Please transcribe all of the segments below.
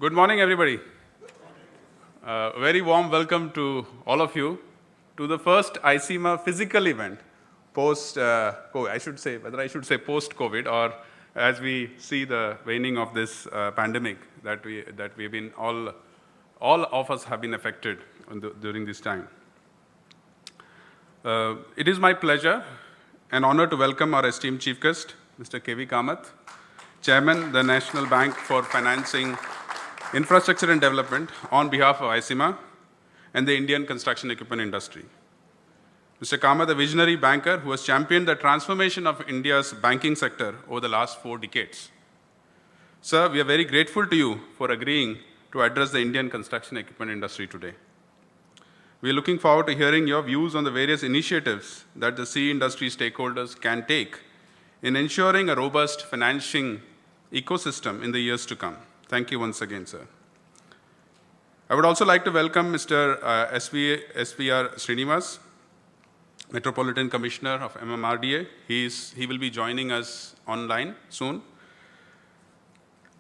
Good morning, everybody. Very warm welcome to all of you to the first ICMA physical event post-COVID. I should say, whether I should say post-COVID or as we see the waning of this pandemic that we've been all of us have been affected during this time. It is my pleasure and honor to welcome our esteemed chief guest, Mr. V Kamath, Chairman, the National Bank for Financing Infrastructure and Development on behalf of ICMA and the Indian construction equipment industry. Mr. Kamath, a visionary banker who has championed the transformation of India's banking sector over the last 4 decades. Sir, we are very grateful to you for agreeing to address the Indian construction equipment industry today. We are looking forward to hearing your views on the various initiatives that the CE industry stakeholders can take in ensuring a robust financing ecosystem in the years to come. Thank you once again, sir. I would also like to welcome Mr. SVR Srinivas, Metropolitan Commissioner of MMRDA. He will be joining us online soon.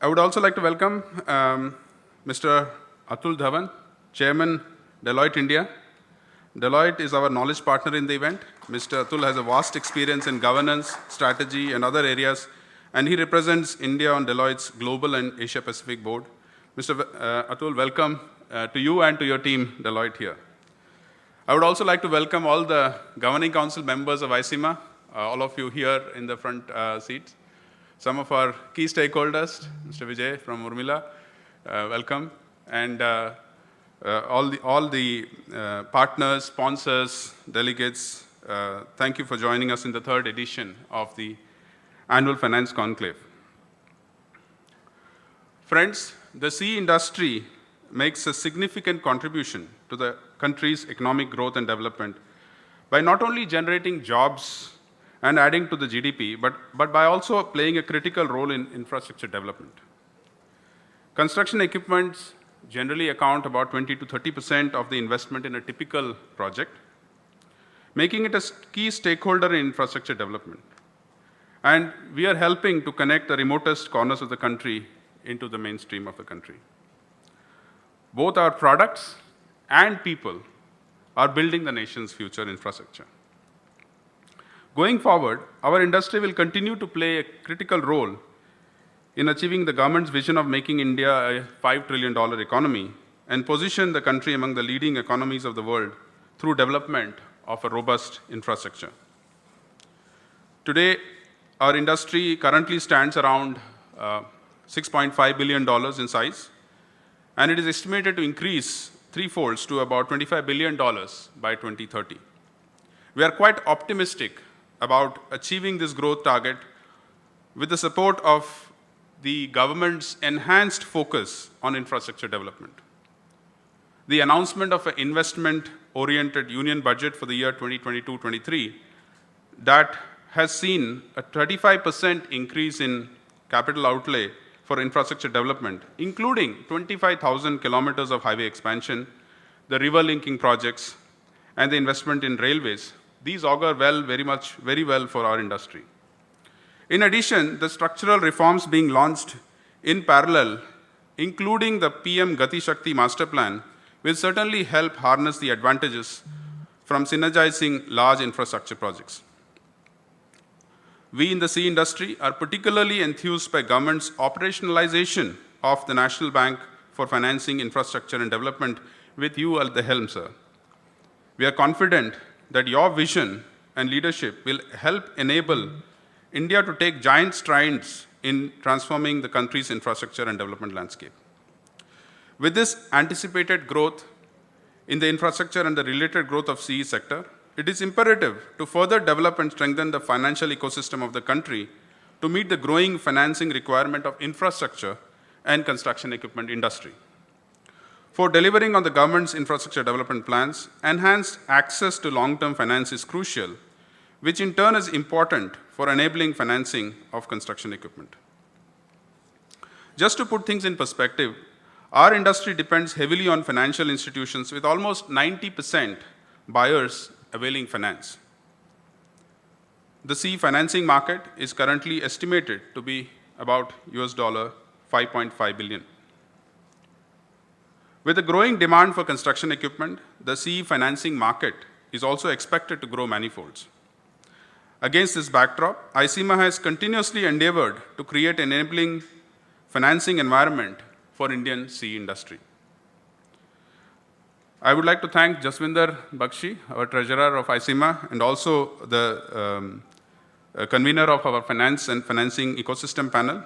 I would also like to welcome Mr. Atul Dhawan, Chairman, Deloitte India. Deloitte is our knowledge partner in the event. Mr. Atul has a vast experience in governance, strategy, and other areas, and he represents India on Deloitte's Global and Asia Pacific Board. Mr. Atul, welcome to you and to your team, Deloitte here. I would also like to welcome all the Governing Council members of ICMA, all of you here in the front seats. Some of our key stakeholders, Mr. Vijay from Urmila, welcome. And all the partners, sponsors, delegates, thank you for joining us in the 3rd edition of the Annual Finance Conclave. Friends, the CE industry makes a significant contribution to the country's economic growth and development by not only generating jobs and adding to the GDP, but by also playing a critical role in infrastructure development. Construction equipments generally account about 20 to 30% of the investment in a typical project, making it a key stakeholder in infrastructure development. And we are helping to connect the remotest corners of the country into the mainstream of the country. Both our products and people are building the nation's future infrastructure. Going forward, our industry will continue to play a critical role in achieving the government's vision of making India a $5 trillion economy and position the country among the leading economies of the world through development of a robust infrastructure. Today, our industry currently stands around $6.5 billion in size, and it is estimated to increase threefolds to about $25 billion by 2030. We are quite optimistic about achieving this growth target with the support of the government's enhanced focus on infrastructure development. The announcement of an investment-oriented union budget for the year 2022-23 that has seen a 35% increase in capital outlay for infrastructure development, including 25,000 kilometers of highway expansion, the river linking projects, and the investment in railways. These augur well, very well for our industry. In addition, the structural reforms being launched in parallel, including the PM Gati Shakti Master Plan, will certainly help harness the advantages from synergizing large infrastructure projects. We in the CE industry are particularly enthused by government's operationalization of the National Bank for Financing Infrastructure and Development with you at the helm, sir. We are confident that your vision and leadership will help enable India to take giant strides in transforming the country's infrastructure and development landscape. With this anticipated growth in the infrastructure and the related growth of CE sector, it is imperative to further develop and strengthen the financial ecosystem of the country to meet the growing financing requirement of infrastructure and construction equipment industry. For delivering on the government's infrastructure development plans, enhanced access to long-term finance is crucial, which in turn is important for enabling financing of construction equipment. Just to put things in perspective, our industry depends heavily on financial institutions with almost 90% buyers availing finance. The CE financing market is currently estimated to be about $5.5 billion. With the growing demand for construction equipment, the CE financing market is also expected to grow manifolds. Against this backdrop, ICMA has continuously endeavored to create an enabling financing environment for Indian CE industry. I would like to thank Jaswinder Bakshi, our treasurer of ICMA, and also the convener of our finance and financing ecosystem panel.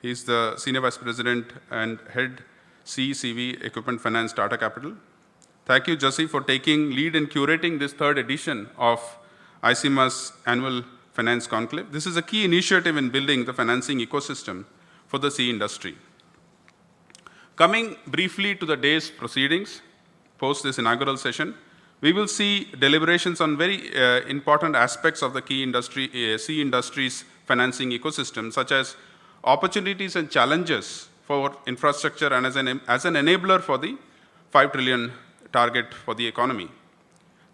He's the senior vice president and head CECV Equipment Finance Tata Capital. Thank you, Jassi, for taking lead in curating this third edition of ICMA's annual finance conclave. This is a key initiative in building the financing ecosystem for the CE industry. Coming briefly to the day's proceedings, post this inaugural session, we will see deliberations on very important aspects of the key industry, CE industry's financing ecosystem, such as opportunities and challenges for infrastructure and as an enabler for the 5 trillion target for the economy,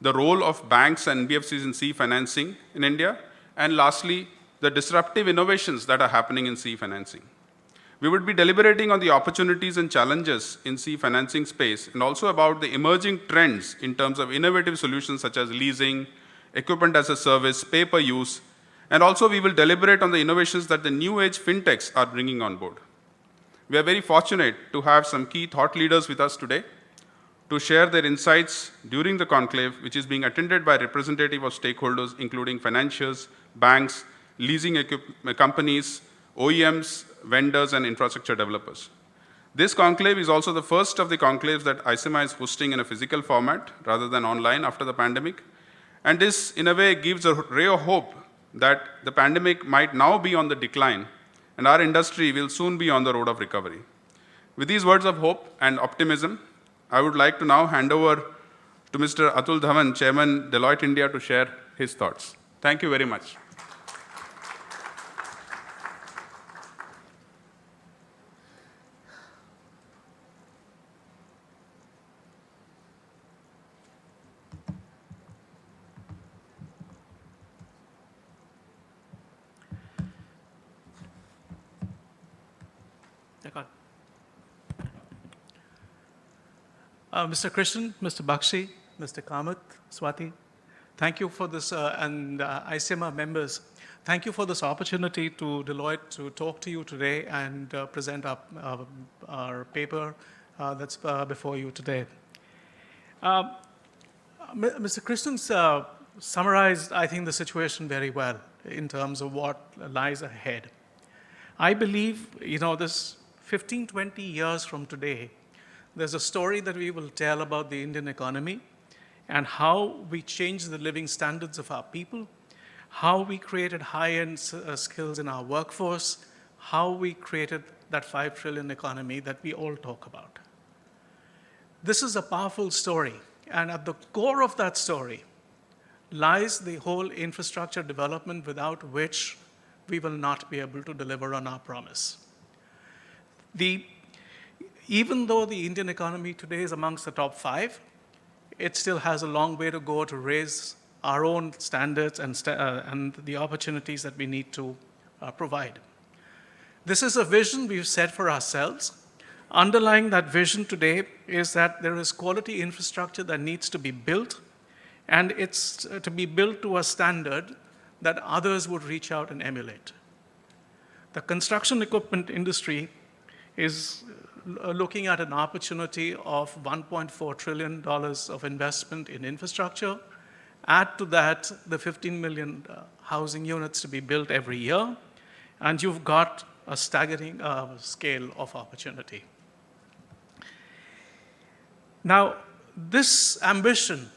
the role of banks and NBFCs in CE financing in India, and lastly, the disruptive innovations that are happening in CE financing. We would be deliberating on the opportunities and challenges in CE financing space and also about the emerging trends in terms of innovative solutions such as leasing, equipment as a service, pay-per-use, and also we will deliberate on the innovations that the new age fintechs are bringing on board. We are very fortunate to have some key thought leaders with us today to share their insights during the conclave, which is being attended by representatives of stakeholders, including financiers, banks, leasing companies, OEMs, vendors, and infrastructure developers. This conclave is also the first of the conclaves that ICMA is hosting in a physical format rather than online after the pandemic. And this, in a way, gives a ray of hope that the pandemic might now be on the decline and our industry will soon be on the road of recovery. With these words of hope and optimism, I would like to now hand over to Mr. Atul Dhawan, Chairman, Deloitte India, to share his thoughts. Thank you very much. Mr. Krishnan, Mr. Bakshi, Mr. Kamath, Swati, thank you for this, and ICMA members, thank you for this opportunity to Deloitte to talk to you today and present our paper that's before you today. Mr. Krishnan summarized, I think, the situation very well in terms of what lies ahead. I believe, this 15, 20 years from today, there's a story that we will tell about the Indian economy and how we changed the living standards of our people, how we created high-end skills in our workforce, how we created that 5 trillion economy that we all talk about. This is a powerful story, and at the core of that story lies the whole infrastructure development without which we will not be able to deliver on our promise. Even though the Indian economy today is amongst the top 5, it still has a long way to go to raise our own standards and the opportunities that we need to provide. This is a vision we've set for ourselves. Underlying that vision today is that there is quality infrastructure that needs to be built, and it's to be built to a standard that others would reach out and emulate. The construction equipment industry is looking at an opportunity of $1.4 trillion of investment in infrastructure. Add to that the 15 million housing units to be built every year, and you've got a staggering scale of opportunity. Now, this ambition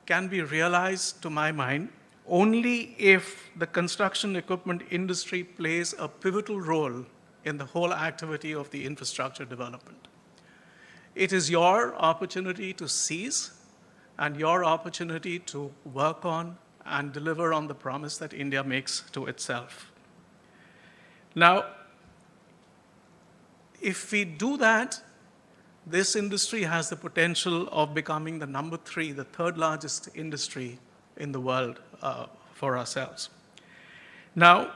can be realized, to my mind, only if the construction equipment industry plays a pivotal role in the whole activity of the infrastructure development. It is your opportunity to seize and your opportunity to work on and deliver on the promise that India makes to itself. Now, if we do that, this industry has the potential of becoming the number 3, the third largest industry in the world for ourselves. Now,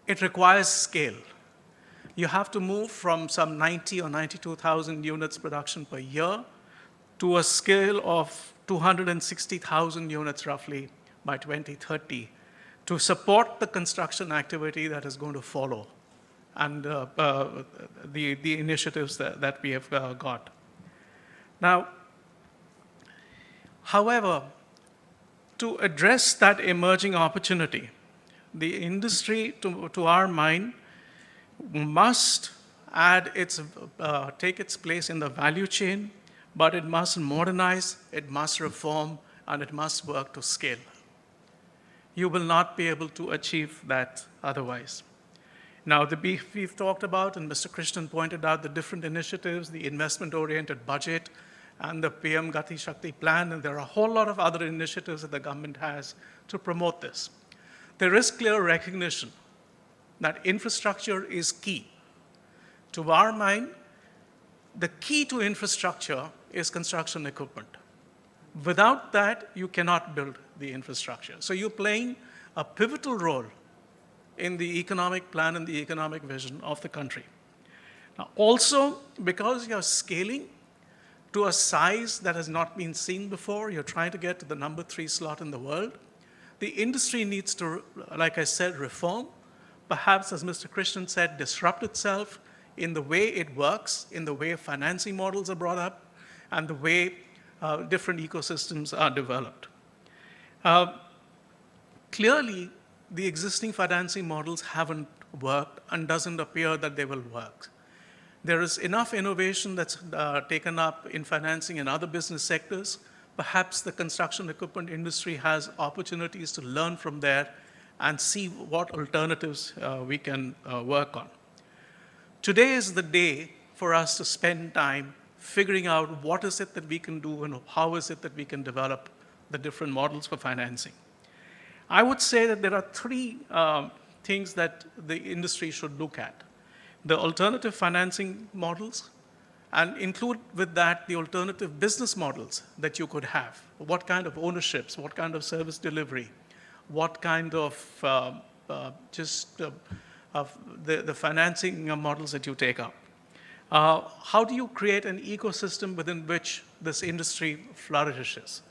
it requires scale. You have to move from some 90 or 92,000 units production per year to a scale of 260,000 units roughly by 2030 to support the construction activity that is going to follow and the initiatives that we have got. Now, however, to address that emerging opportunity, the industry, to our mind, must take its place in the value chain, but it must modernize, it must reform, and it must work to scale. You will not be able to achieve that otherwise. Now, we've talked about, and Mr. Krishnan pointed out, the different initiatives, the investment-oriented budget, and the PM Gati Shakti plan, and there are a whole lot of other initiatives that the government has to promote this. There is clear recognition that infrastructure is key. To our mind, the key to infrastructure is construction equipment. Without that, you cannot build the infrastructure. So you're playing a pivotal role in the economic plan and the economic vision of the country. Now, also, because you're scaling to a size that has not been seen before, you're trying to get to the number 3 slot in the world, the industry needs to, like I said, reform, perhaps, as Mr. Krishnan said, disrupt itself in the way it works, in the way financing models are brought up, and the way different ecosystems are developed. Clearly, the existing financing models haven't worked and doesn't appear that they will work. There is enough innovation that's taken up in financing in other business sectors. Perhaps the construction equipment industry has opportunities to learn from there and see what alternatives we can work on. Today is the day for us to spend time figuring out what is it that we can do and how is it that we can develop the different models for financing. I would say that there are 3 things that the industry should look at. The alternative financing models, and include with that the alternative business models that you could have. What kind of ownerships, what kind of service delivery, what kind of the financing models that you take up. How do you create an ecosystem within which this industry flourishes?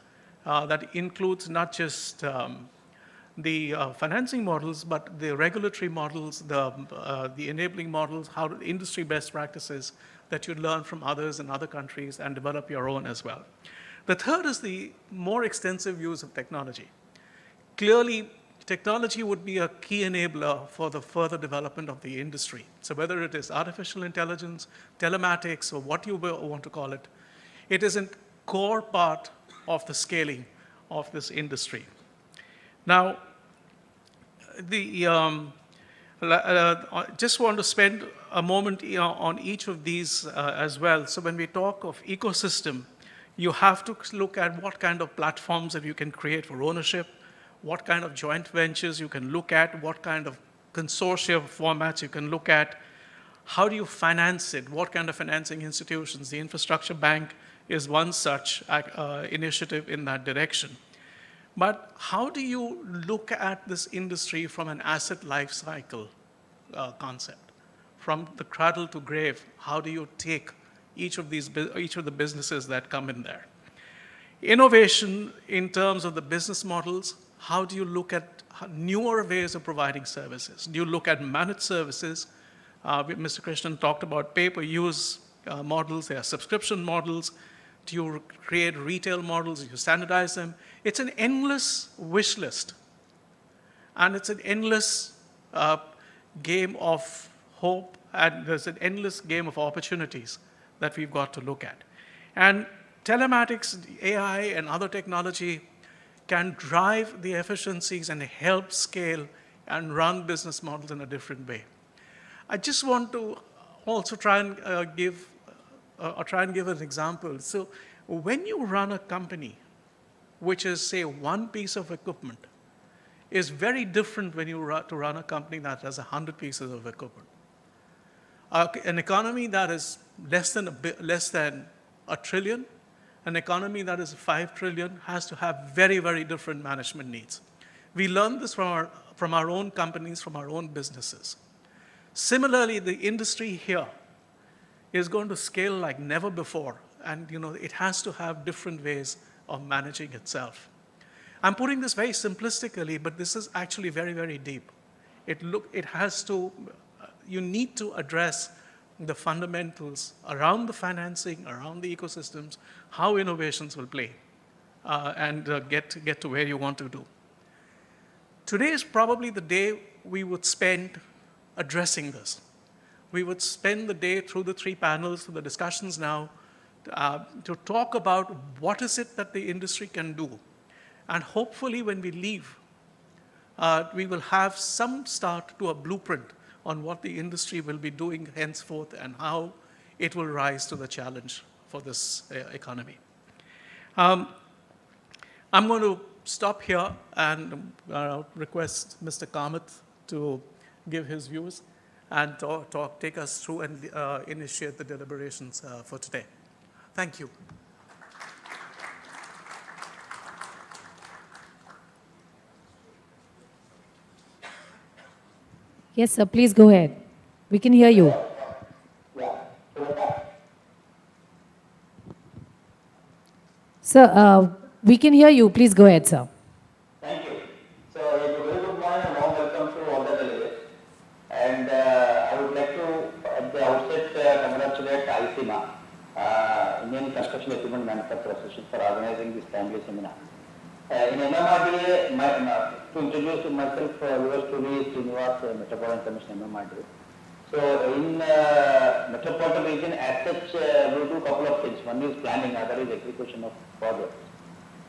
That includes not just the financing models, but the regulatory models, the enabling models, how the industry best practices that you learn from others in other countries and develop your own as well. The third is the more extensive use of technology. Clearly, technology would be a key enabler for the further development of the industry. So whether it is artificial intelligence, telematics, or what you want to call it, it is a core part of the scaling of this industry. Now, just want to spend a moment on each of these as well. So when we talk of ecosystem, you have to look at what kind of platforms that you can create for ownership, what kind of joint ventures you can look at, what kind of consortia formats you can look at, how do you finance it, what kind of financing institutions. The infrastructure bank is one such initiative in that direction. But how do you look at this industry from an asset life cycle concept? From the cradle to grave, how do you take each of the businesses that come in there? Innovation in terms of the business models, how do you look at newer ways of providing services? Do you look at managed services? Mr. Krishnan talked about pay-per-use models, there are subscription models. Do you create retail models? Do you standardize them? It's an endless wish list. And it's an endless game of hope, and there's an endless game of opportunities that we've got to look at. And telematics, AI, and other technology can drive the efficiencies and help scale and run business models in a different way. I just want to also try and give an example. So when you run a company, which is, say, one piece of equipment, is very different when you run a company that has 100 pieces of equipment. An economy that is less than a trillion, an economy that is 5 trillion has to have very, very different management needs. We learn this from our own companies, from our own businesses. Similarly, the industry here is going to scale like never before, and it has to have different ways of managing itself. I'm putting this very simplistically, but this is actually very, very deep. You need to address the fundamentals around the financing, around the ecosystems, how innovations will play, and get to where you want to do. Today is probably the day we would spend addressing this. We would spend the day through the 3 panels, through the discussions now, to talk about what is it that the industry can do. And hopefully when we leave, we will have some start to a blueprint on what the industry will be doing henceforth and how it will rise to the challenge for this economy. I'm going to stop here and request Mr. Kamath to give his views and take us through and initiate the deliberations for today. Thank you. Yes, sir, please go ahead. We can hear you. Sir, we can hear you. Please go ahead, sir. Thank you. So, a very good morning and warm welcome to all the delegates. And I would like to, at the outset, congratulate ICMA, Indian Construction Equipment Manufacturer Association, for organizing this timely seminar. In MMRDA, to introduce myself, yours truly is Srinivas, Metropolitan Commission MMRDA. So, in metropolitan region, as such, we do a couple of things. One is planning, other is execution of projects.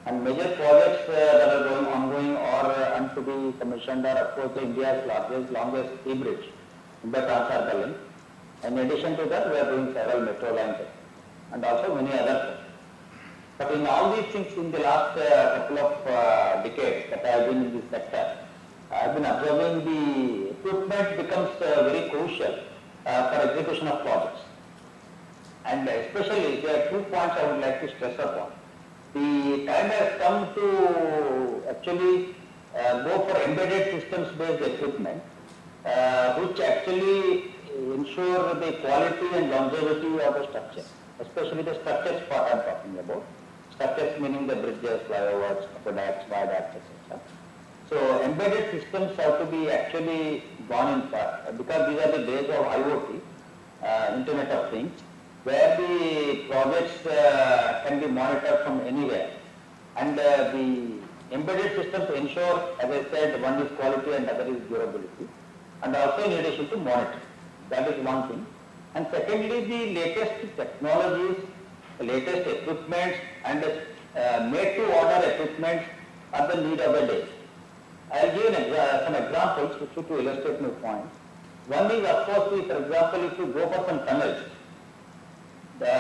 And major projects that are ongoing or to be commissioned are, of course, India's longest sea bridge, the Conclave link. In addition to that, we are doing several metro lines and also many other things. But in all these things, in the last couple of decades that I have been in this sector, I have been observing the equipment becomes very crucial for execution of projects. And especially, there are 2 points I would like to stress upon. The time has come to actually go for embedded systems based equipment, which actually ensure the quality and longevity of the structure, especially the structures part I am talking about. Structures meaning the bridges, flyovers, aqueducts, viaducts, etc. So embedded systems have to be actually gone in fast, because these are the days of IoT, Internet of Things, where the projects can be monitored from anywhere. And the embedded systems ensure, as I said, one is quality and other is durability. And also in addition to monitoring. That is one thing. And secondly, the latest technologies, the latest equipment and made to order equipment are the need of the day. I will give some examples to illustrate my point. One is, of course, for example, if you go for some tunnels, the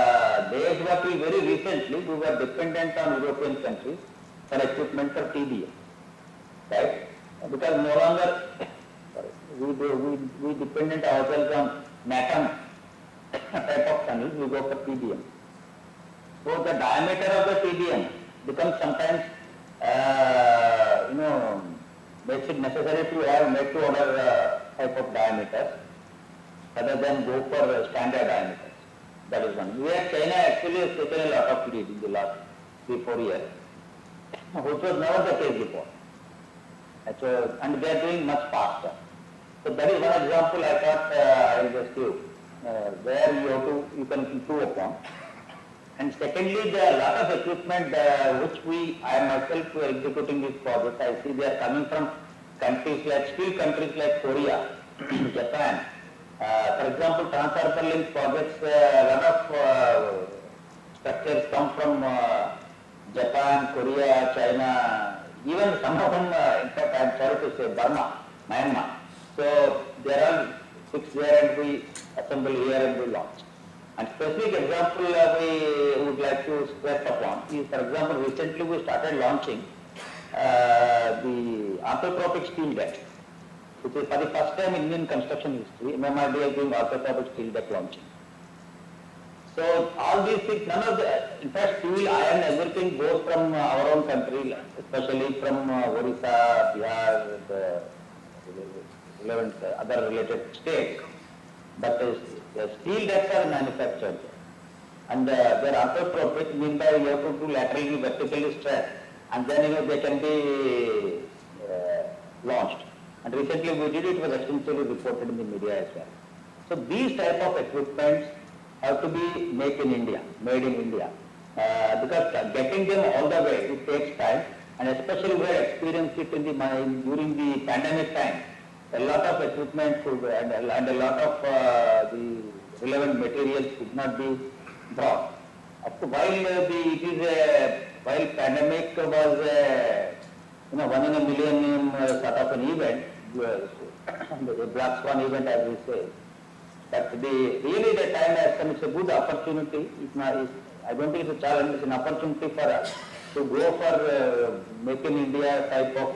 days were till very recently, we were dependent on European countries for equipment for TBM, right? Because no longer, we dependent ourselves on NATAM type of tunnels, we go for TBM. So the diameter of the TBM becomes sometimes, makes it necessary to have made to order type of diameters rather than go for standard diameters. That is one. China actually has taken a lot of lead in the last 3-4 years, which was never the case before. And they are doing much faster. So that is one example I thought I will just give, where you can improve upon. And secondly, there are a lot of equipment which I myself executing this project. I see they are coming from countries like Korea, Japan. For example, Trans-Harbour Link projects, a lot of structures come from Japan, Korea, China, even some of them, in fact, I am sorry to say, Burma, Myanmar. So they are all fixed there and we assemble here and we launch. And specific example we would like to stress upon is, for example, recently we started launching the orthotropic steel deck, which is for the first time in Indian construction history. MMRDA is doing orthotropic steel deck launching. So all these things, none of the, in fact, steel, iron, everything goes from our own country, especially from Odisha, Bihar, the relevant other related states. but the steel decks are manufactured there. And they're orthotropic, means that you have to do laterally, vertically stress, and then they can be launched. And recently we did it, was extensively reported in the media as well. So these type of equipments have to be made in India, because getting them all the way, it takes time, and especially we had experienced it in during the pandemic time. A lot of equipment and a lot of the relevant materials could not be brought. While pandemic was one in a millennium sort of an event, the black swan event as we say. But really the time has come, it's a good opportunity. I don't think it's a challenge, it's an opportunity for us to go for Make in India type of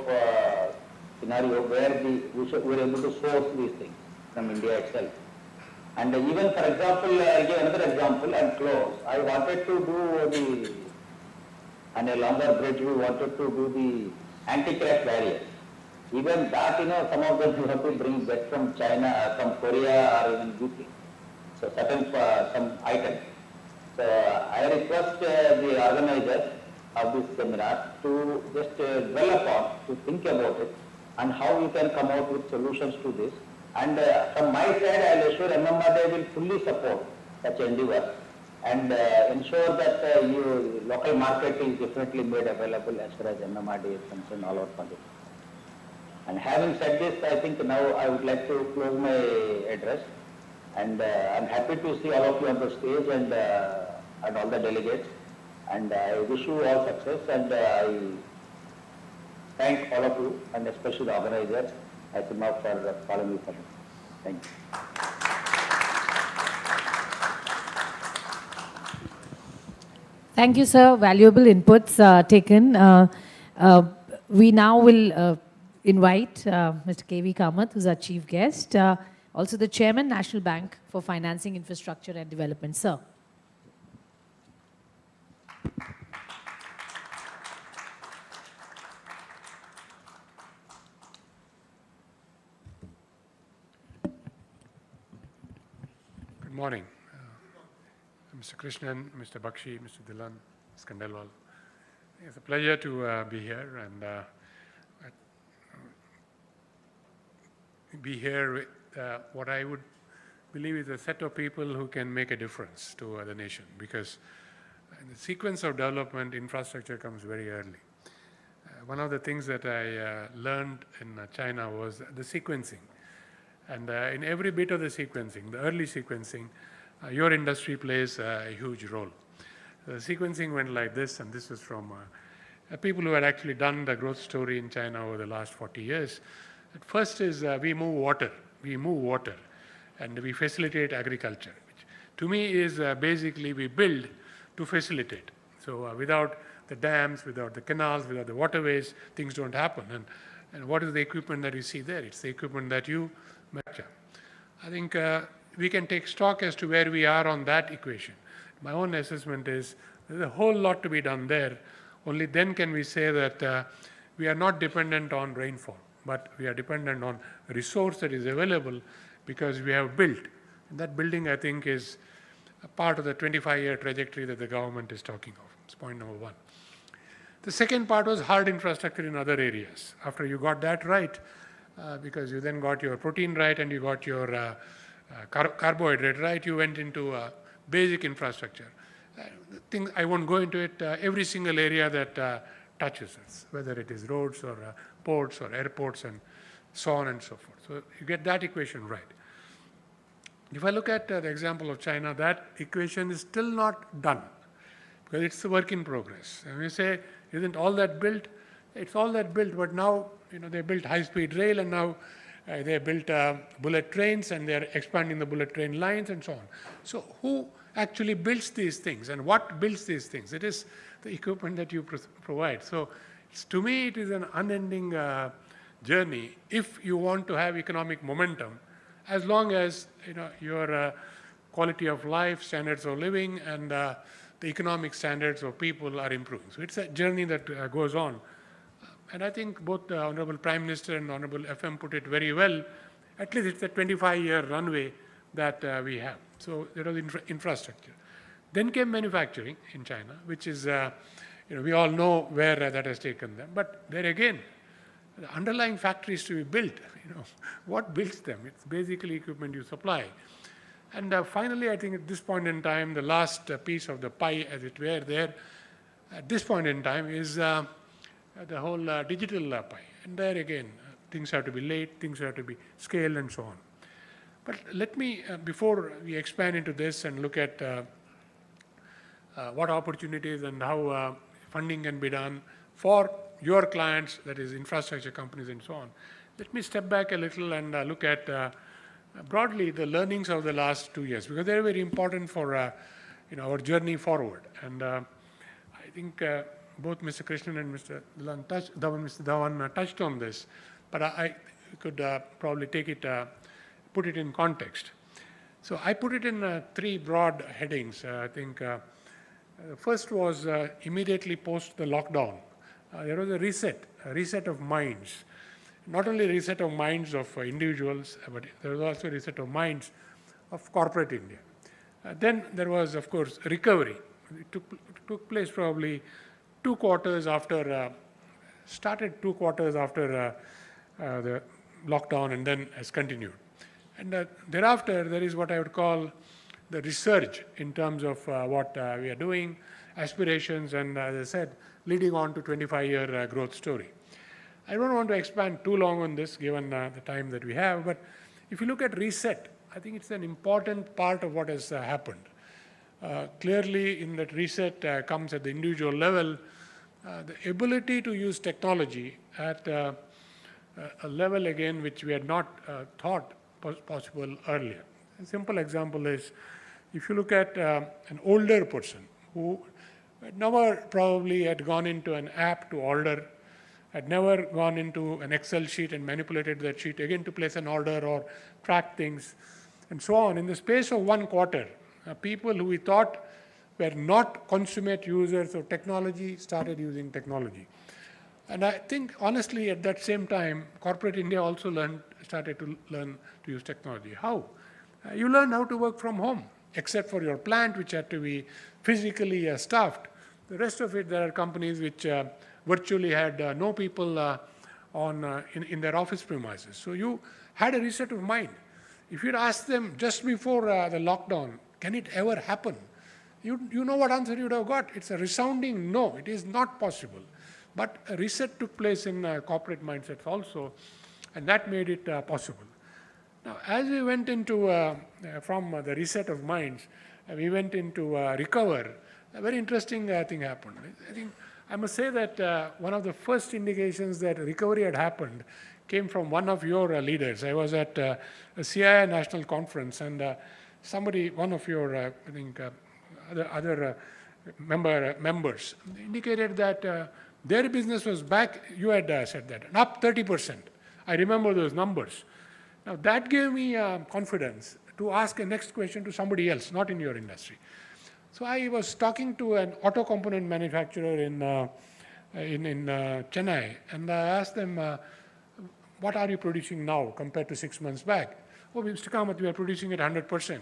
scenario where we're able to source these things from India itself. And even, for example, I'll give another example and close. I wanted to do on a longer bridge, we wanted to do the anti-crash barriers. Even that, some of them you have to bring back from China, from Korea, or even UK. So some items. So I request the organizers of this seminar to just dwell upon, to think about it, and how we can come out with solutions to this. And from my side, I will assure MMRD will fully support such endeavors and ensure that local market is definitely made available as far as MMRD is concerned all over country. And having said this, I think now I would like to close my address. And I'm happy to see all of you on the stage and all the delegates. And I wish you all success, and I thank all of you, and especially the organizers, ICMA, for calling me for this. Thank you. Thank you, sir. Valuable inputs taken. We now will invite Mr. KV Kamath, who's our chief guest, also the chairman, National Bank for Financing, Infrastructure and Development. Sir. Good morning, Mr. Krishnan, Mr. Bakshi, Mr. Dhillon, Ms. Khandelwal. It's a pleasure to be here and be here with what I would believe is a set of people who can make a difference to the nation, because in the sequence of development, infrastructure comes very early. One of the things that I learned in China was the sequencing. And in every bit of the sequencing, the early sequencing, your industry plays a huge role. The sequencing went like this, and this is from people who had actually done the growth story in China over the last 40 years. At first is we move water, and we facilitate agriculture, which to me is basically we build to facilitate. So without the dams, without the canals, without the waterways, things don't happen. And what is the equipment that you see there? It's the equipment that you manufacture. I think we can take stock as to where we are on that equation. My own assessment is there's a whole lot to be done there. Only then can we say that we are not dependent on rainfall, but we are dependent on a resource that is available because we have built. And that building, I think, is a part of the 25-year trajectory that the government is talking of. That's point number one. The second part was hard infrastructure in other areas. After you got that right, because you then got your protein right and you got your carbohydrate right, you went into basic infrastructure. I won't go into it. Every single area that touches us, whether it is roads or ports or airports and so on and so forth. So you get that equation right. If I look at the example of China, that equation is still not done because it's a work in progress. And we say, isn't all that built? It's all that built, but now they built high-speed rail, and now they built bullet trains, and they're expanding the bullet train lines and so on. So who actually builds these things, and what builds these things? It is the equipment that you provide. So to me, it is an unending journey if you want to have economic momentum, as long as your quality of life, standards of living, and the economic standards of people are improving. So it's a journey that goes on. And I think both the Honorable Prime Minister and Honorable FM put it very well. At least it's a 25-year runway that we have. So there was infrastructure. Then came manufacturing in China, which is, we all know where that has taken them. But there again, the underlying factories to be built, what builds them? It's basically equipment you supply. And finally, I think at this point in time, the last piece of the pie, as it were, there, at this point in time, is the whole digital pie. And there again, things have to be laid, things have to be scaled, and so on. But let me, before we expand into this and look at what opportunities and how funding can be done for your clients, that is infrastructure companies and so on, let me step back a little and look at broadly the learnings of the last 2 years, because they're very important for our journey forward. And I think both Mr. Krishnan and Mr. Dhawan touched on this, but I could probably take it, put it in context. So I put it in 3 broad headings. I think first was immediately post the lockdown. There was a reset of minds. Not only a reset of minds of individuals, but there was also a reset of minds of corporate India. Then there was, of course, recovery. It took place probably 2 quarters after, started 2 quarters after the lockdown and then has continued. And thereafter, there is what I would call the resurge in terms of what we are doing, aspirations, and as I said, leading on to 25-year growth story. I don't want to expand too long on this given the time that we have, but if you look at reset, I think it's an important part of what has happened. Clearly, in that reset comes at the individual level, the ability to use technology at a level again which we had not thought possible earlier. A simple example is, if you look at an older person who never probably had gone into an app to order, had never gone into an Excel sheet and manipulated that sheet again to place an order or track things, and so on. In the space of 1 quarter, people who we thought were not consummate users of technology started using technology. And I think, honestly, at that same time, corporate India also started to learn to use technology. How? You learn how to work from home, except for your plant, which had to be physically staffed. The rest of it, there are companies which virtually had no people in their office premises. So you had a reset of mind. If you'd asked them just before the lockdown, can it ever happen? You know what answer you would have got. It's a resounding no, it is not possible. But a reset took place in corporate mindsets also, and that made it possible. Now, as we went into, from the reset of minds, we went into recover, a very interesting thing happened. I think I must say that one of the first indications that recovery had happened came from one of your leaders. I was at a CII national conference, and one of your, I think, other members indicated that their business was back, you had said that, and up 30%. I remember those numbers. Now, that gave me confidence to ask a next question to somebody else, not in your industry. So I was talking to an auto component manufacturer in Chennai, and I asked them, what are you producing now compared to 6 months back? Oh, Mr. Kamath, we are producing at 100%.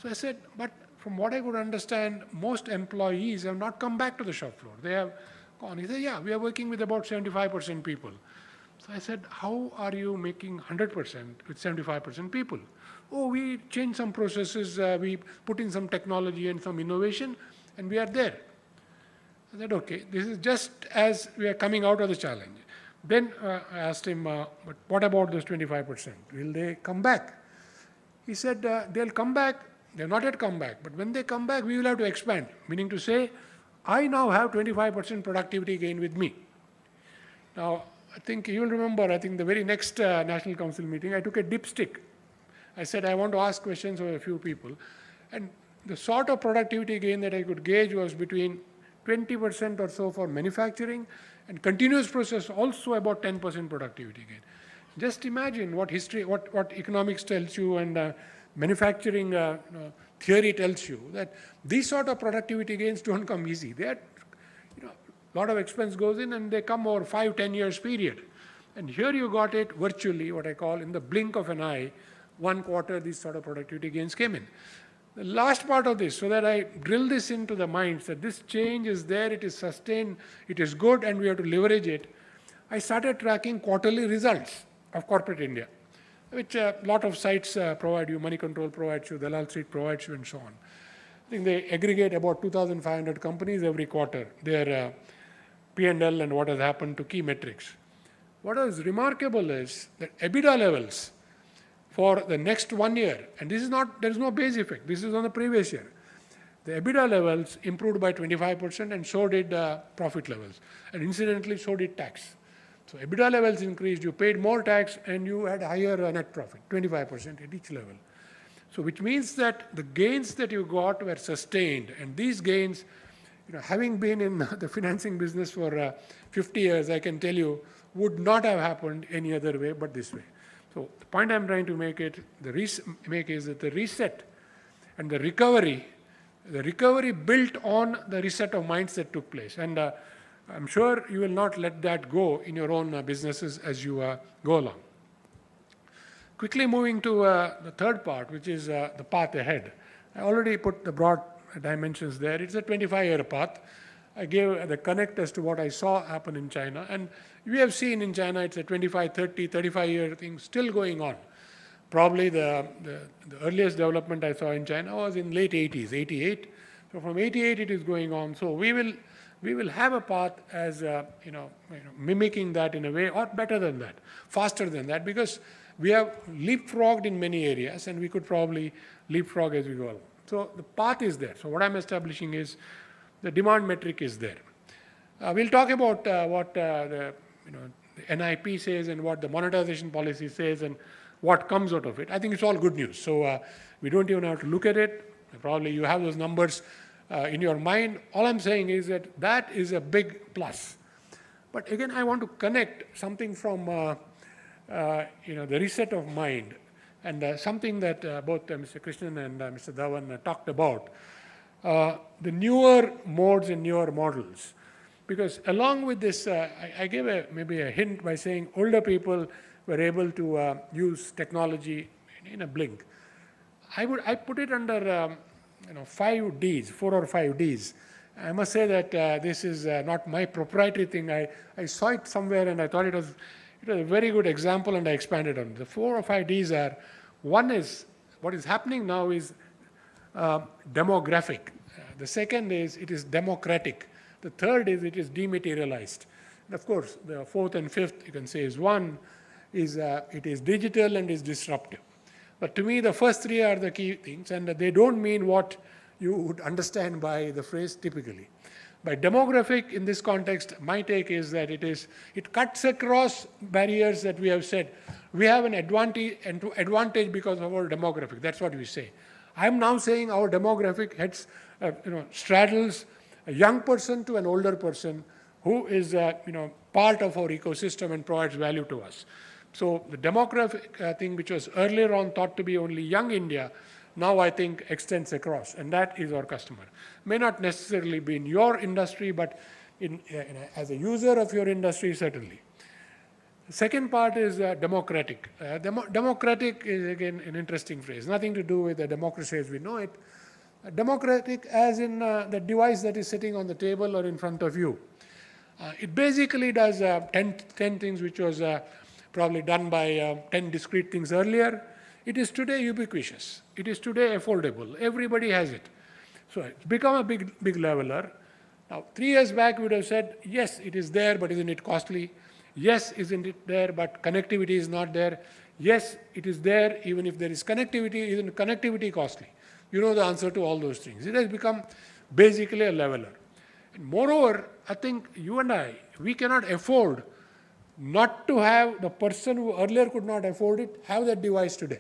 So I said, but from what I could understand, most employees have not come back to the shop floor. They have gone. He said, yeah, we are working with about 75% people. So I said, how are you making 100% with 75% people? Oh, we changed some processes, we put in some technology and some innovation, and we are there. I said, okay, this is just as we are coming out of the challenge. Then I asked him, but what about those 25%? Will they come back? He said, they'll come back. They've not yet come back, but when they come back, we will have to expand, meaning to say, I now have 25% productivity gain with me. Now, I think you'll remember, I think the very next National Council meeting, I took a dipstick. I said, I want to ask questions of a few people. And the sort of productivity gain that I could gauge was between 20% or so for manufacturing, and continuous process also about 10% productivity gain. Just imagine what history, what economics tells you and manufacturing theory tells you, that these sort of productivity gains don't come easy. They are, a lot of expense goes in and they come over 5-10 years period. And here you got it virtually, what I call in the blink of an eye, one quarter these sort of productivity gains came in. The last part of this, so that I drill this into the minds that this change is there, it is sustained, it is good, and we have to leverage it, I started tracking quarterly results of corporate India, which a lot of sites provide you. Money Control provides you, Dalal Street provides you, and so on. I think they aggregate about 2,500 companies every quarter, their P&L and what has happened to key metrics. What is remarkable is that EBITDA levels for the next 1 year, and this is not, there is no base effect, this is on the previous year. The EBITDA levels improved by 25%, and so did profit levels. And incidentally, so did tax. So EBITDA levels increased, you paid more tax, and you had higher net profit, 25% at each level. So which means that the gains that you got were sustained, and these gains, having been in the financing business for 50 years, I can tell you, would not have happened any other way but this way. So the point I'm trying to make is that the reset and the recovery built on the reset of minds that took place. And I'm sure you will not let that go in your own businesses as you go along. Quickly moving to the third part, which is the path ahead. I already put the broad dimensions there. It's a 25-year path. I gave the connect as to what I saw happen in China. And we have seen in China, it's a 25, 30, 35-year thing still going on. Probably the earliest development I saw in China was in late 80s, 88. So from 88 it is going on. So we will have a path as mimicking that in a way, or better than that, faster than that, because we have leapfrogged in many areas, and we could probably leapfrog as we go along. So the path is there. So what I'm establishing is the demand metric is there. We'll talk about what the NIP says and what the monetization policy says and what comes out of it. I think it's all good news. So we don't even have to look at it. Probably you have those numbers in your mind. All I'm saying is that that is a big plus. But again, I want to connect something from the reset of mind and something that both Mr. Krishnan and Mr. Dhawan talked about, the newer modes and newer models. Because along with this, I gave maybe a hint by saying older people were able to use technology in a blink. I put it under 5 Ds, 4 or 5 Ds. I must say that this is not my proprietary thing. I saw it somewhere and I thought it was a very good example, and I expanded on it. The 4 or 5 Ds are, one is, what is happening now is demographic. The second is, it is democratic. The third is, it is dematerialized. And of course, the fourth and fifth, you can say, is one, is it is digital and is disruptive. But to me, the first 3 are the key things, and they don't mean what you would understand by the phrase typically. By demographic, in this context, my take is that it cuts across barriers that we have said. We have an advantage because of our demographic. That's what we say. I'm now saying our demographic straddles a young person to an older person who is part of our ecosystem and provides value to us. So the demographic thing, which was earlier on thought to be only young India, now I think extends across, and that is our customer. May not necessarily be in your industry, but as a user of your industry, certainly. The second part is democratic. Democratic is, again, an interesting phrase. Nothing to do with the democracy as we know it. Democratic as in the device that is sitting on the table or in front of you. It basically does 10 things which was probably done by 10 discrete things earlier. It is today ubiquitous. It is today affordable. Everybody has it. So it's become a big leveler. Now, 3 years back, we would have said, yes, it is there, but isn't it costly? Yes, isn't it there, but connectivity is not there. Yes, it is there, even if there is connectivity, isn't connectivity costly? You know the answer to all those things. It has become basically a leveler. And moreover, I think you and I, we cannot afford not to have the person who earlier could not afford it, have that device today.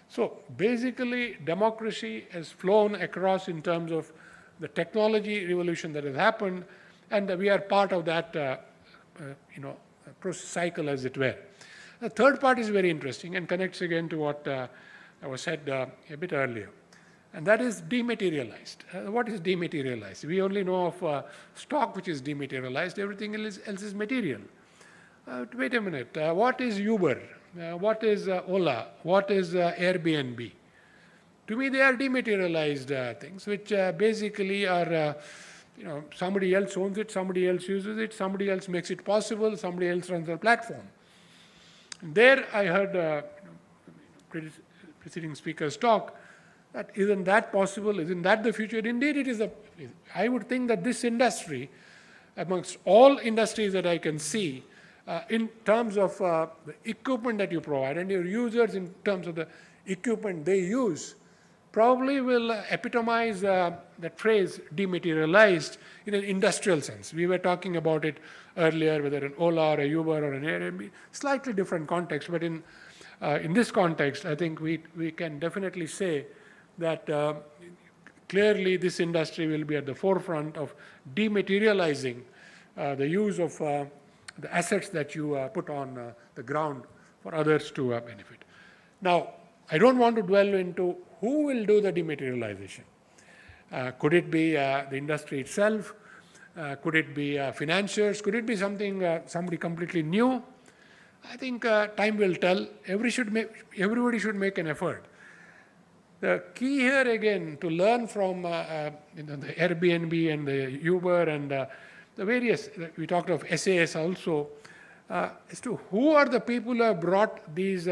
So basically, democracy has flown across in terms of the technology revolution that has happened, and we are part of that process cycle, as it were. The third part is very interesting and connects again to what was said a bit earlier, and that is dematerialized. What is dematerialized? We only know of stock which is dematerialized. Everything else is material. Wait a minute. What is Uber? what is Ola, what is Airbnb. To me, they are dematerialized things, which basically are, somebody else owns it, somebody else uses it, somebody else makes it possible, somebody else runs the platform. There I heard preceding speakers talk that isn't that possible, isn't that the future? Indeed, it is. I would think that this industry, amongst all industries that I can see, in terms of the equipment that you provide and your users in terms of the equipment they use, probably will epitomize that phrase dematerialized in an industrial sense. We were talking about it earlier, whether an Ola or a Uber or an Airbnb, slightly different context, but in this context, I think we can definitely say that clearly this industry will be at the forefront of dematerializing the use of the assets that you put on the ground for others to benefit. Now, I don't want to dwell into who will do the dematerialization. Could it be the industry itself? Could it be financiers? Could it be somebody completely new? I think time will tell. Everybody should make an effort. The key here again to learn from the Airbnb and the Uber and the various, we talked of SAS also, as to who are the people who have brought these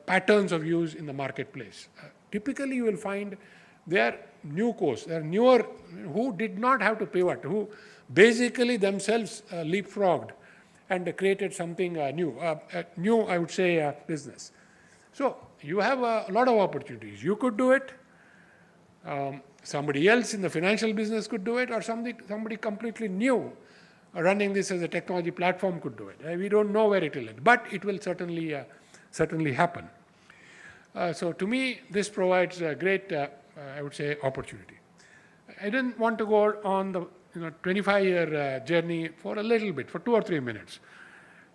patterns of use in the marketplace. Typically you will find they are new course, they are newer, who did not have to pivot, who basically themselves leapfrogged and created something new, I would say, business. So you have a lot of opportunities. You could do it. Somebody else in the financial business could do it, or somebody completely new running this as a technology platform could do it. We don't know where it will end, but it will certainly happen. So to me, this provides a great, I would say, opportunity. I didn't want to go on the 25-year journey for a little bit, for 2 or 3 minutes.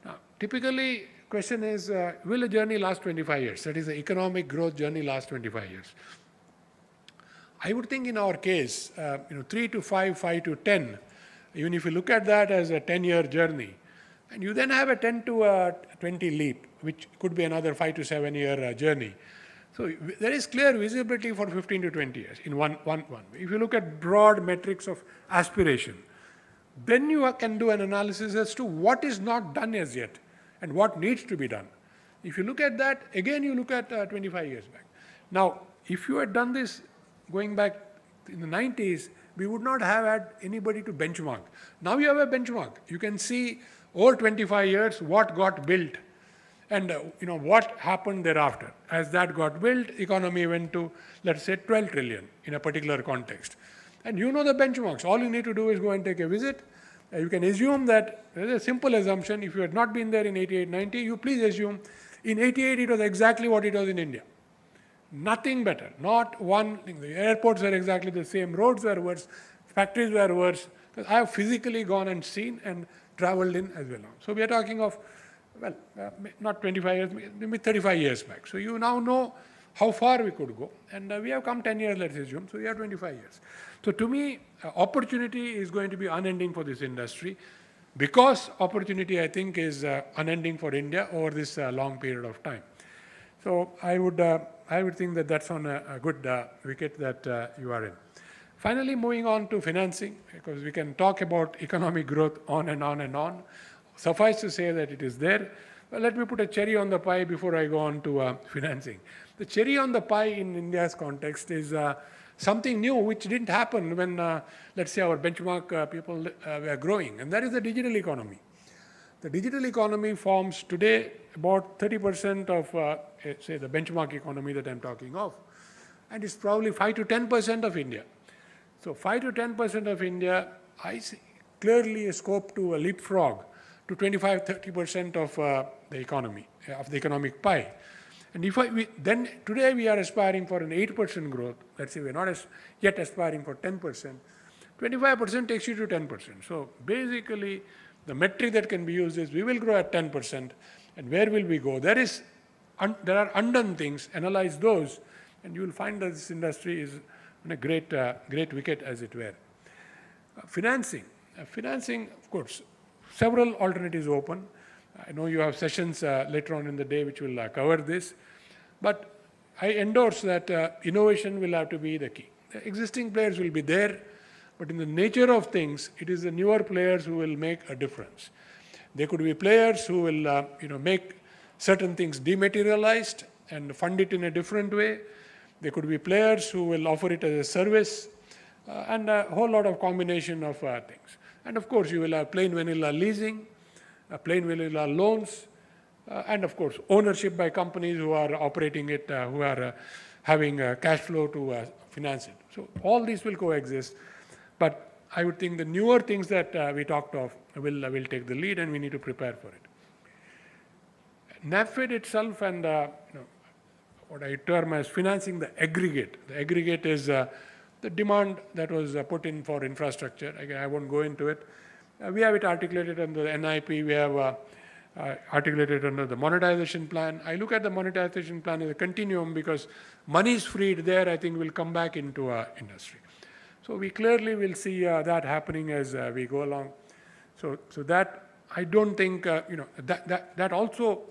Now, typically, question is, will a journey last 25 years? That is, the economic growth journey last 25 years. I would think in our case, 3 to 5, 5 to 10, even if you look at that as a 10-year journey, and you then have a 10 to 20 leap, which could be another 5 to 7-year journey. So there is clear visibility for 15 to 20 years in one way. If you look at broad metrics of aspiration, then you can do an analysis as to what is not done as yet and what needs to be done. If you look at that, again you look at 25 years back. Now, if you had done this going back in the 90s, we would not have had anybody to benchmark. Now you have a benchmark. You can see over 25 years what got built and what happened thereafter. As that got built, economy went to, let's say, 12 trillion in a particular context. And you know the benchmarks. All you need to do is go and take a visit. You can assume that, there's a simple assumption, if you had not been there in 88, 90, you please assume in 88 it was exactly what it was in India. Nothing better, not one thing. The airports were exactly the same, roads were worse, factories were worse. I have physically gone and seen and traveled in as well. So we are talking of, not 25 years, maybe 35 years back. So you now know how far we could go. And we have come 10 years, let's assume, so we have 25 years. So to me, opportunity is going to be unending for this industry, because opportunity, I think, is unending for India over this long period of time. So I would think that that's on a good wicket that you are in. Finally, moving on to financing, because we can talk about economic growth on and on and on. Suffice to say that it is there. Well, let me put a cherry on the pie before I go on to financing. The cherry on the pie in India's context is something new which didn't happen when, let's say, our benchmark people were growing, and that is the digital economy. The digital economy forms today about 30% of, say, the benchmark economy that I'm talking of, and it's probably 5 to 10% of India. So 5 to 10% of India, I see clearly a scope to leapfrog to 25, 30% of the economy, of the economic pie. And then today we are aspiring for an 8% growth. Let's say we're not yet aspiring for 10%. 25% takes you to 10%. So basically, the metric that can be used is we will grow at 10%, and where will we go? There are undone things. Analyze those, and you will find that this industry is on a great wicket, as it were. Financing, of course, several alternatives open. I know you have sessions later on in the day which will cover this, but I endorse that innovation will have to be the key. The existing players will be there, but in the nature of things, it is the newer players who will make a difference. There could be players who will make certain things dematerialized and fund it in a different way. There could be players who will offer it as a service and a whole lot of combination of things. And of course, you will have plain vanilla leasing, plain vanilla loans, and of course, ownership by companies who are operating it, who are having cash flow to finance it. So all these will coexist, but I would think the newer things that we talked of will take the lead, and we need to prepare for it. NaBFID itself and what I term as financing the aggregate. The aggregate is the demand that was put in for infrastructure. Again, I won't go into it. We have it articulated under the NIP. We have articulated under the monetization plan. I look at the monetization plan as a continuum because money is freed there, I think will come back into industry. So we clearly will see that happening as we go along. So that I don't think, that also,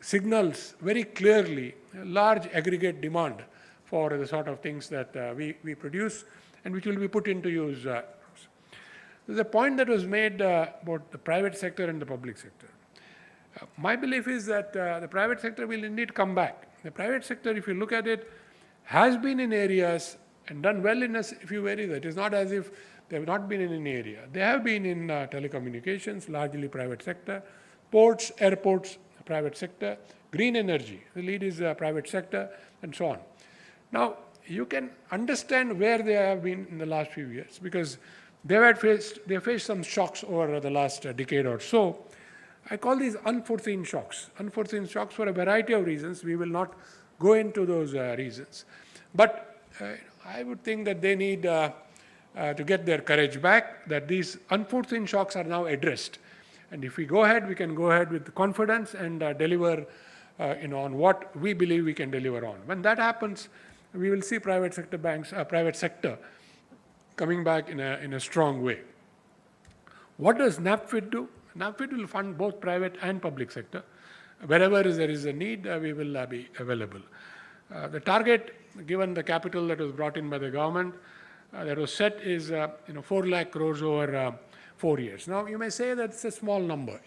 signals very clearly a large aggregate demand for the sort of things that we produce and which will be put into use. There's a point that was made about the private sector and the public sector. My belief is that the private sector will indeed come back. The private sector, if you look at it, has been in areas and done well in a few areas. It is not as if they have not been in any area. They have been in telecommunications, largely private sector, ports, airports, private sector, green energy, the lead is private sector, and so on. Now, you can understand where they have been in the last few years because they faced some shocks over the last decade or so. I call these unforeseen shocks. Unforeseen shocks for a variety of reasons. We will not go into those reasons. But I would think that they need to get their courage back, that these unforeseen shocks are now addressed. And if we go ahead, we can go ahead with confidence and deliver on what we believe we can deliver on. When that happens, we will see private sector banks, private sector coming back in a strong way. What does NaBFID do? NaBFID will fund both private and public sector. Wherever there is a need, we will be available. The target, given the capital that was brought in by the government, that was set is 4 lakh crores over 4 years. Now, you may say that it's a small number.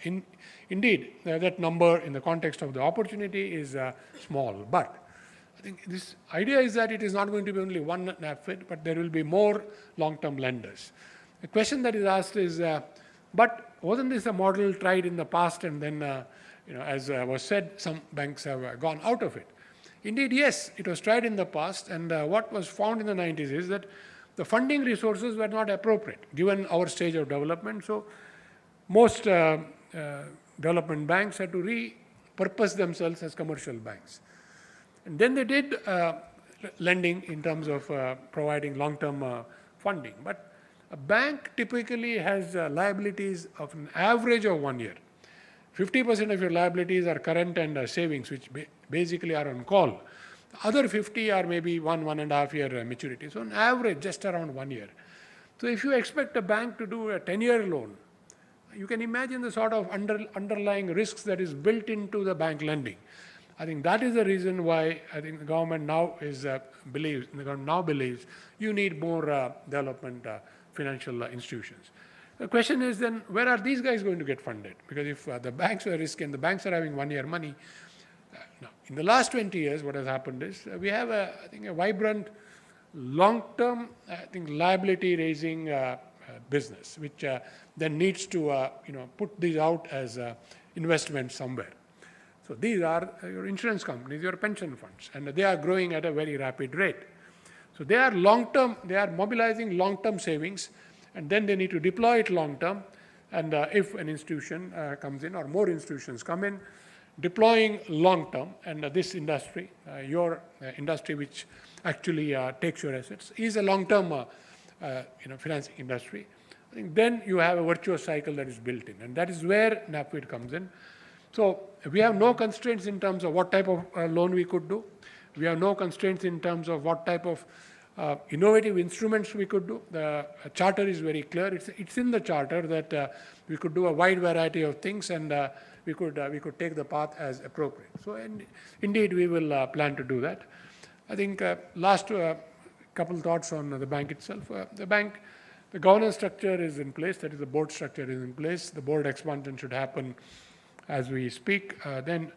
Indeed, that number in the context of the opportunity is small. But I think this idea is that it is not going to be only one NaBFID, but there will be more long-term lenders. The question that is asked is, but wasn't this a model tried in the past and then, as was said, some banks have gone out of it? Indeed, yes, it was tried in the past, and what was found in the 90s is that the funding resources were not appropriate given our stage of development. So most development banks had to repurpose themselves as commercial banks. And then they did lending in terms of providing long-term funding. But a bank typically has liabilities of an average of 1 year. 50% of your liabilities are current and savings, which basically are on call. The other 50 are maybe 1.5 year maturity. So on average, just around 1 year. So if you expect a bank to do a 10-year loan, you can imagine the sort of underlying risks that is built into the bank lending. I think that is the reason why I think the government now believes you need more development financial institutions. The question is then, where are these guys going to get funded? Because if the banks are risky and the banks are having 1 year money, now, in the last 20 years, what has happened is we have, I think, a vibrant long-term, liability raising business, which then needs to, put these out as investments somewhere. So these are your insurance companies, your pension funds, and they are growing at a very rapid rate. So they are long-term, they are mobilizing long-term savings, and then they need to deploy it long-term. And if an institution comes in or more institutions come in, deploying long-term, and this industry, your industry which actually takes your assets, is a long-term financing industry. I think then you have a virtuous cycle that is built in, and that is where NaBFID comes in. So we have no constraints in terms of what type of loan we could do. We have no constraints in terms of what type of innovative instruments we could do. The charter is very clear. It's in the charter that we could do a wide variety of things, and we could take the path as appropriate. So, indeed, we will plan to do that. I think last couple thoughts on the bank itself. The governance structure is in place. That is, the board structure is in place. The board expansion should happen as we speak. Then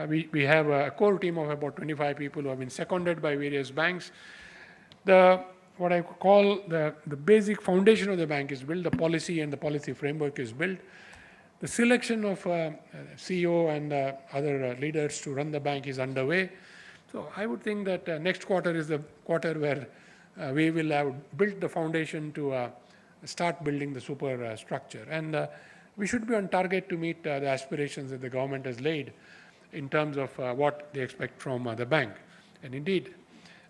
we have a core team of about 25 people who have been seconded by various banks. What I call the basic foundation of the bank is built. The policy and the policy framework is built. The selection of CEO and other leaders to run the bank is underway. So I would think that next quarter is the quarter where we will have built the foundation to start building the superstructure. And we should be on target to meet the aspirations that the government has laid in terms of what they expect from the bank. And indeed,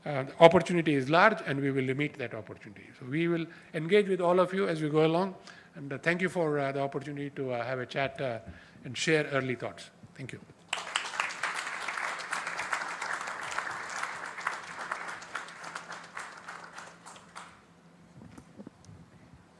the opportunity is large, and we will meet that opportunity. So we will engage with all of you as we go along. And thank you for the opportunity to have a chat and share early thoughts. Thank you.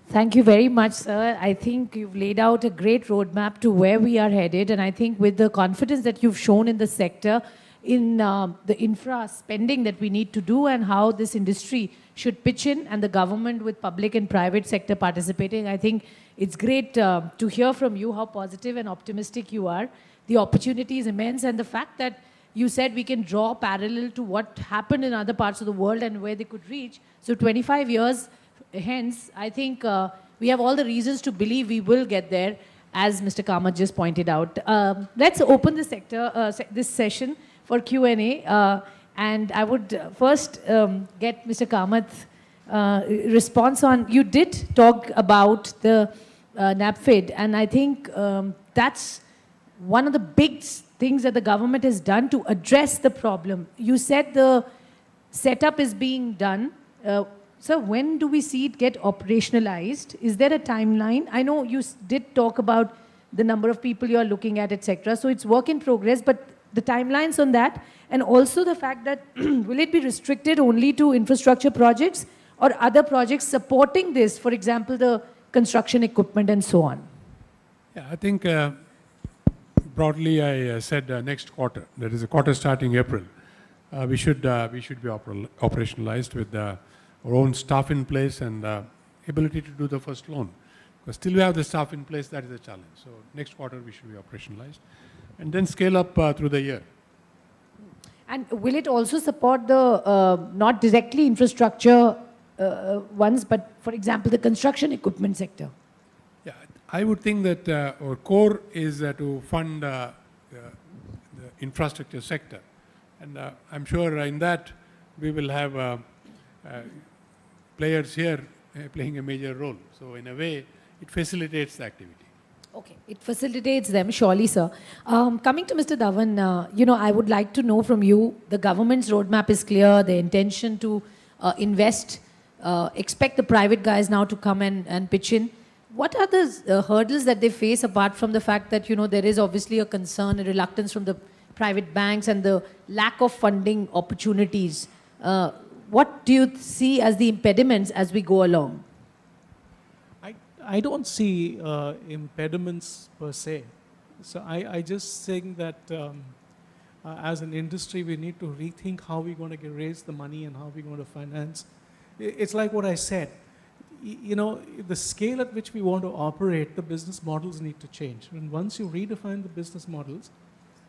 Thank you very much, sir. I think you've laid out a great roadmap to where we are headed. And I think with the confidence that you've shown in the sector, in the infra spending that we need to do and how this industry should pitch in, and the government with public and private sector participating, I think it's great to hear from you how positive and optimistic you are. The opportunity is immense, and the fact that you said we can draw parallel to what happened in other parts of the world and where they could reach. So 25 years hence, I think we have all the reasons to believe we will get there, as Mr. Kamath just pointed out. Let's open the this session for Q&A. And I would first get Mr. Kamath response on, you did talk about the NaBFID, and I think that's one of the big things that the government has done to address the problem. You said the setup is being done. So when do we see it get operationalized? Is there a timeline? I know you did talk about the number of people you are looking at, etc. So it's work in progress, but the timelines on that, and also the fact that will it be restricted only to infrastructure projects or other projects supporting this, for example, the construction equipment and so on? Yeah, I think broadly I said next quarter, that is a quarter starting April, we should be operationalized with our own staff in place and ability to do the first loan. Because still we have the staff in place, that is a challenge. So next quarter we should be operationalized. And then scale up through the year. And will it also support the, not directly infrastructure ones, but for example, the construction equipment sector? Yeah, I would think that our core is to fund the infrastructure sector. And I'm sure in that we will have players here playing a major role. So in a way, it facilitates the activity. Okay, it facilitates them, surely, sir. Coming to Mr. Dhawan, I would like to know from you, the government's roadmap is clear, the intention to invest, expect the private guys now to come and pitch in. What are the hurdles that they face apart from the fact that, there is obviously a concern, a reluctance from the private banks and the lack of funding opportunities? What do you see as the impediments as we go along? I don't see impediments per se. So I just think that as an industry, we need to rethink how we're going to raise the money and how we're going to finance. It's like what I said. The scale at which we want to operate, the business models need to change. And once you redefine the business models,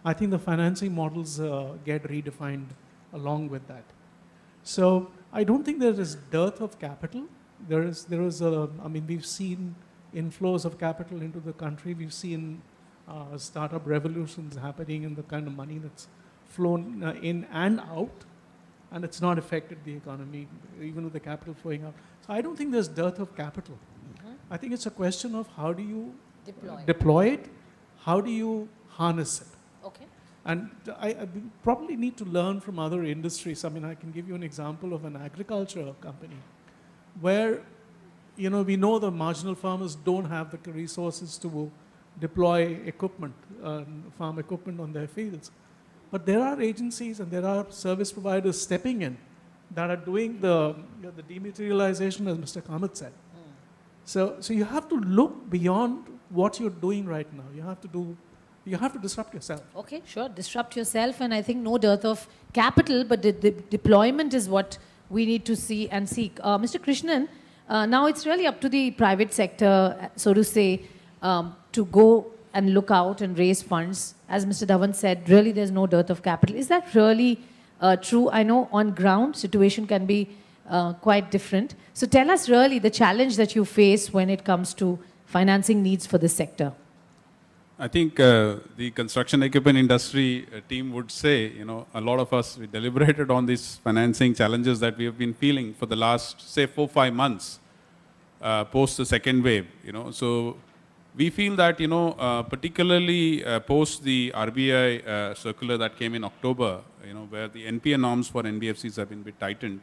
I think the financing models get redefined along with that. So I don't think there is dearth of capital. We've seen inflows of capital into the country. We've seen startup revolutions happening in the kind of money that's flown in and out, and it's not affected the economy, even with the capital flowing out. So I don't think there's dearth of capital. I think it's a question of how do you deploy it, how do you harness it. Okay. And I probably need to learn from other industries. I can give you an example of an agriculture company where, we know the marginal farmers don't have the resources to deploy equipment, farm equipment on their fields. But there are agencies and there are service providers stepping in, that are doing the, the dematerialization, as Mr. Kamath said. So you have to look beyond what you're doing right now. You have to disrupt yourself. Okay, sure. Disrupt yourself, and I think no dearth of capital, but the deployment is what we need to see and seek. Mr. Krishnan, now it's really up to the private sector, so to say, to go and look out and raise funds. As Mr. Dhawan said, really there's no dearth of capital. Is that really true? I know on ground situation can be quite different. So tell us really the challenge that you face when it comes to financing needs for this sector. I think the construction equipment industry team would say, a lot of us, we deliberated on these financing challenges that we have been feeling for the last, say, 4-5 months post the second wave, So we feel that, particularly post the RBI circular that came in October, where the NPA norms for NBFCs have been a bit tightened,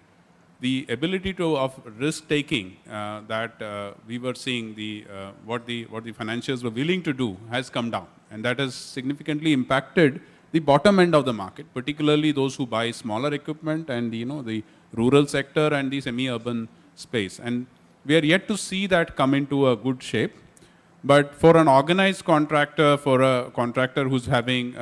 the ability of risk taking that we were seeing, what the financiers were willing to do has come down, and that has significantly impacted the bottom end of the market, particularly those who buy smaller equipment and the rural sector and the semi-urban space. And we are yet to see that come into a good shape. But for an organized contractor, for a contractor who's having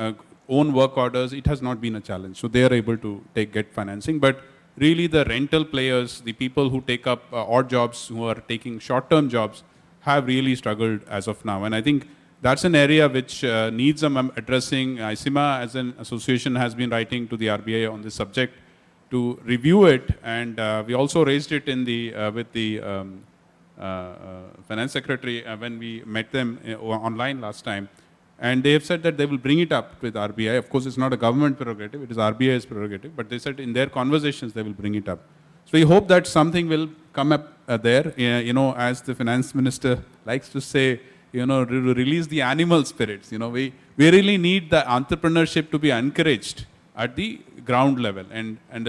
own work orders, it has not been a challenge. So they are able to get financing. But really the rental players, the people who take up odd jobs, who are taking short-term jobs, have really struggled as of now. And I think that's an area which needs addressing. ICIMA as an association has been writing to the RBI on this subject to review it. And we also raised it in with the finance secretary when we met them online last time. And they have said that they will bring it up with RBI. Of course, it's not a government prerogative, it is RBI's prerogative, but they said in their conversations they will bring it up. So we hope that something will come up there, as the finance minister likes to say, release the animal spirits. We really need the entrepreneurship to be encouraged at the ground level. And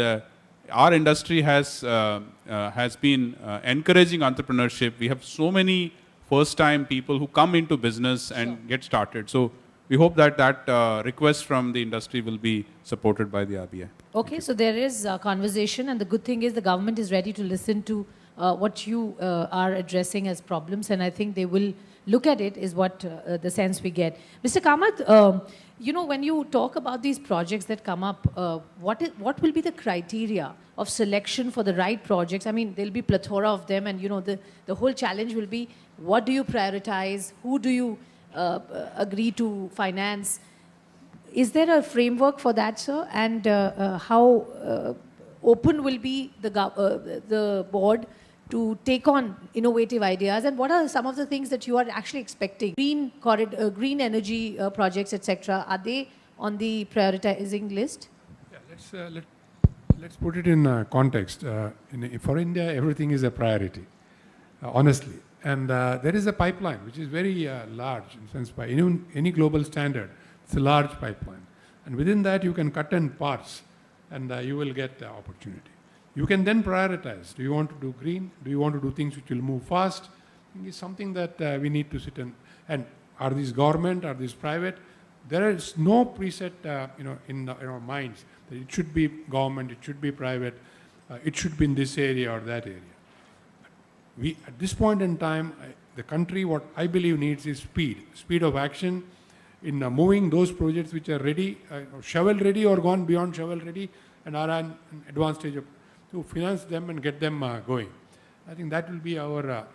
our industry has been encouraging entrepreneurship. We have so many first-time people who come into business and get started. So we hope that request from the industry will be supported by the RBI. Okay, so there is a conversation, and the good thing is the government is ready to listen to what you are addressing as problems, and I think they will look at it, is what the sense we get. Mr. Kamath, when you talk about these projects that come up, what will be the criteria of selection for the right projects? I mean, there'll be plethora of them, and the whole challenge will be, what do you prioritize? Who do you agree to finance? Is there a framework for that, sir? And how open will be the board to take on innovative ideas? And what are some of the things that you are actually expecting? Green energy projects, etc. Are they on the prioritizing list? Yeah, let's put it in context. For India, everything is a priority, honestly. And there is a pipeline which is very large, in sense by any global standard. It's a large pipeline. And within that, you can cut in parts, and you will get the opportunity. You can then prioritize. Do you want to do green? Do you want to do things which will move fast? I think it's something that we need to sit and are these government, are these private? There is no preset, in our minds that it should be government, it should be private, it should be in this area or that area. At this point in time, the country, what I believe needs is speed of action in moving those projects which are ready, shovel ready or gone beyond shovel ready, and are an advanced stage to finance them and get them going. I think that will be our,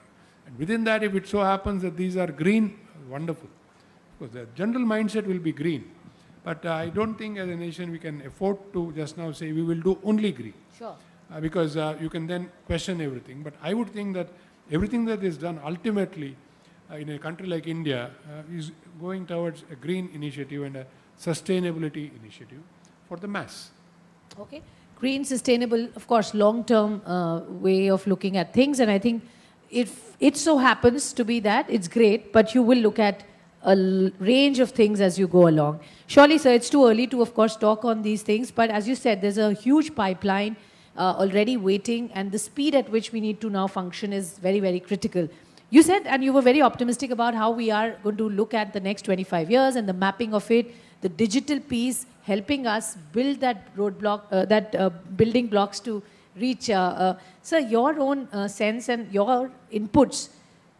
and within that, if it so happens that these are green, wonderful. Because the general mindset will be green. But I don't think as a nation we can afford to just now say we will do only green. Sure. Because you can then question everything. But I would think that everything that is done ultimately in a country like India is going towards a green initiative and a sustainability initiative for the mass. Okay. Green, sustainable, of course, long-term way of looking at things. And I think if it so happens to be that, it's great, but you will look at a range of things as you go along. Surely, sir, it's too early to, of course, talk on these things. But as you said, there's a huge pipeline already waiting, and the speed at which we need to now function is very, very critical. You said, and you were very optimistic about how we are going to look at the next 25 years and the mapping of it, the digital piece helping us build that building blocks to reach. Sir, your own sense and your inputs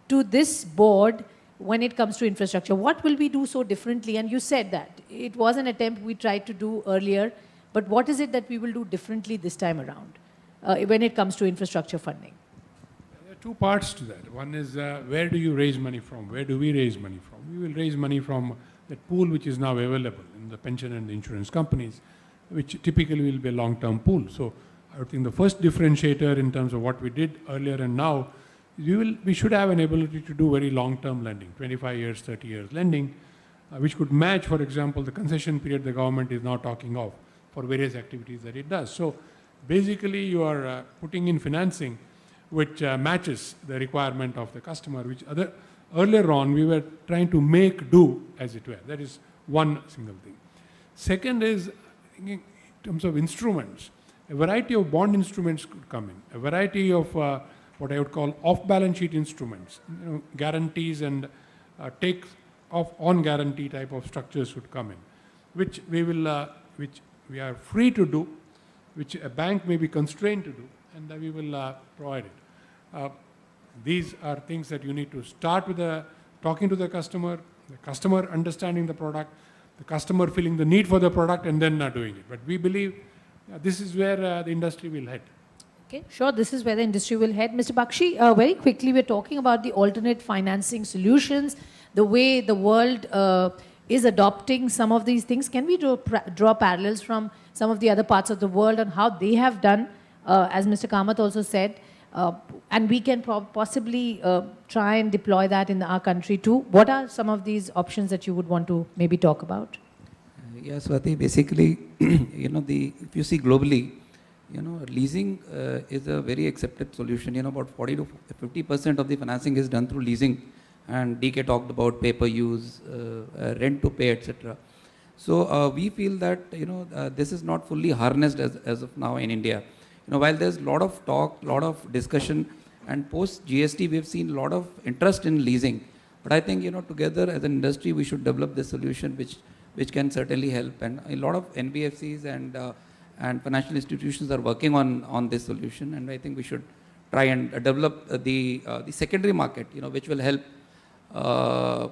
to this board when it comes to infrastructure. What will we do so differently? And you said that it was an attempt we tried to do earlier, but what is it that we will do differently this time around when it comes to infrastructure funding? There are two parts to that. One is where do you raise money from? Where do we raise money from? We will raise money from that pool which is now available in the pension and the insurance companies, which typically will be a long-term pool. So I would think the first differentiator in terms of what we did earlier and now, we should have an ability to do very long-term lending, 25 years, 30 years lending, which could match, for example, the concession period the government is now talking of for various activities that it does. So basically you are putting in financing which matches the requirement of the customer, which earlier on we were trying to make do, as it were. That is one single thing. Second is, in terms of instruments, a variety of bond instruments could come in, a variety of what I would call off-balance sheet instruments, guarantees and take off on guarantee type of structures would come in, which we are free to do, which a bank may be constrained to do, and we will provide it. These are things that you need to start with talking to the customer understanding the product, the customer feeling the need for the product, and then doing it. But we believe this is where the industry will head. Okay, sure, this is where the industry will head. Mr. Bakshi, very quickly, we're talking about the alternate financing solutions, the way the world is adopting some of these things. Can we draw parallels from some of the other parts of the world and how they have done, as Mr. Kamath also said, and we can possibly try and deploy that in our country too? What are some of these options that you would want to maybe talk about? Yeah, Swati, basically, if you see globally, leasing is a very accepted solution. About 40 to 50% of the financing is done through leasing, and DK talked about pay-per-use, rent to pay, etc. So we feel that this is not fully harnessed as of now in India. While there's a lot of talk, a lot of discussion, and post GST we've seen a lot of interest in leasing. But I think together as an industry we should develop this solution which can certainly help. And a lot of NBFCs and financial institutions are working on this solution, and I think we should try and develop the secondary market, which will help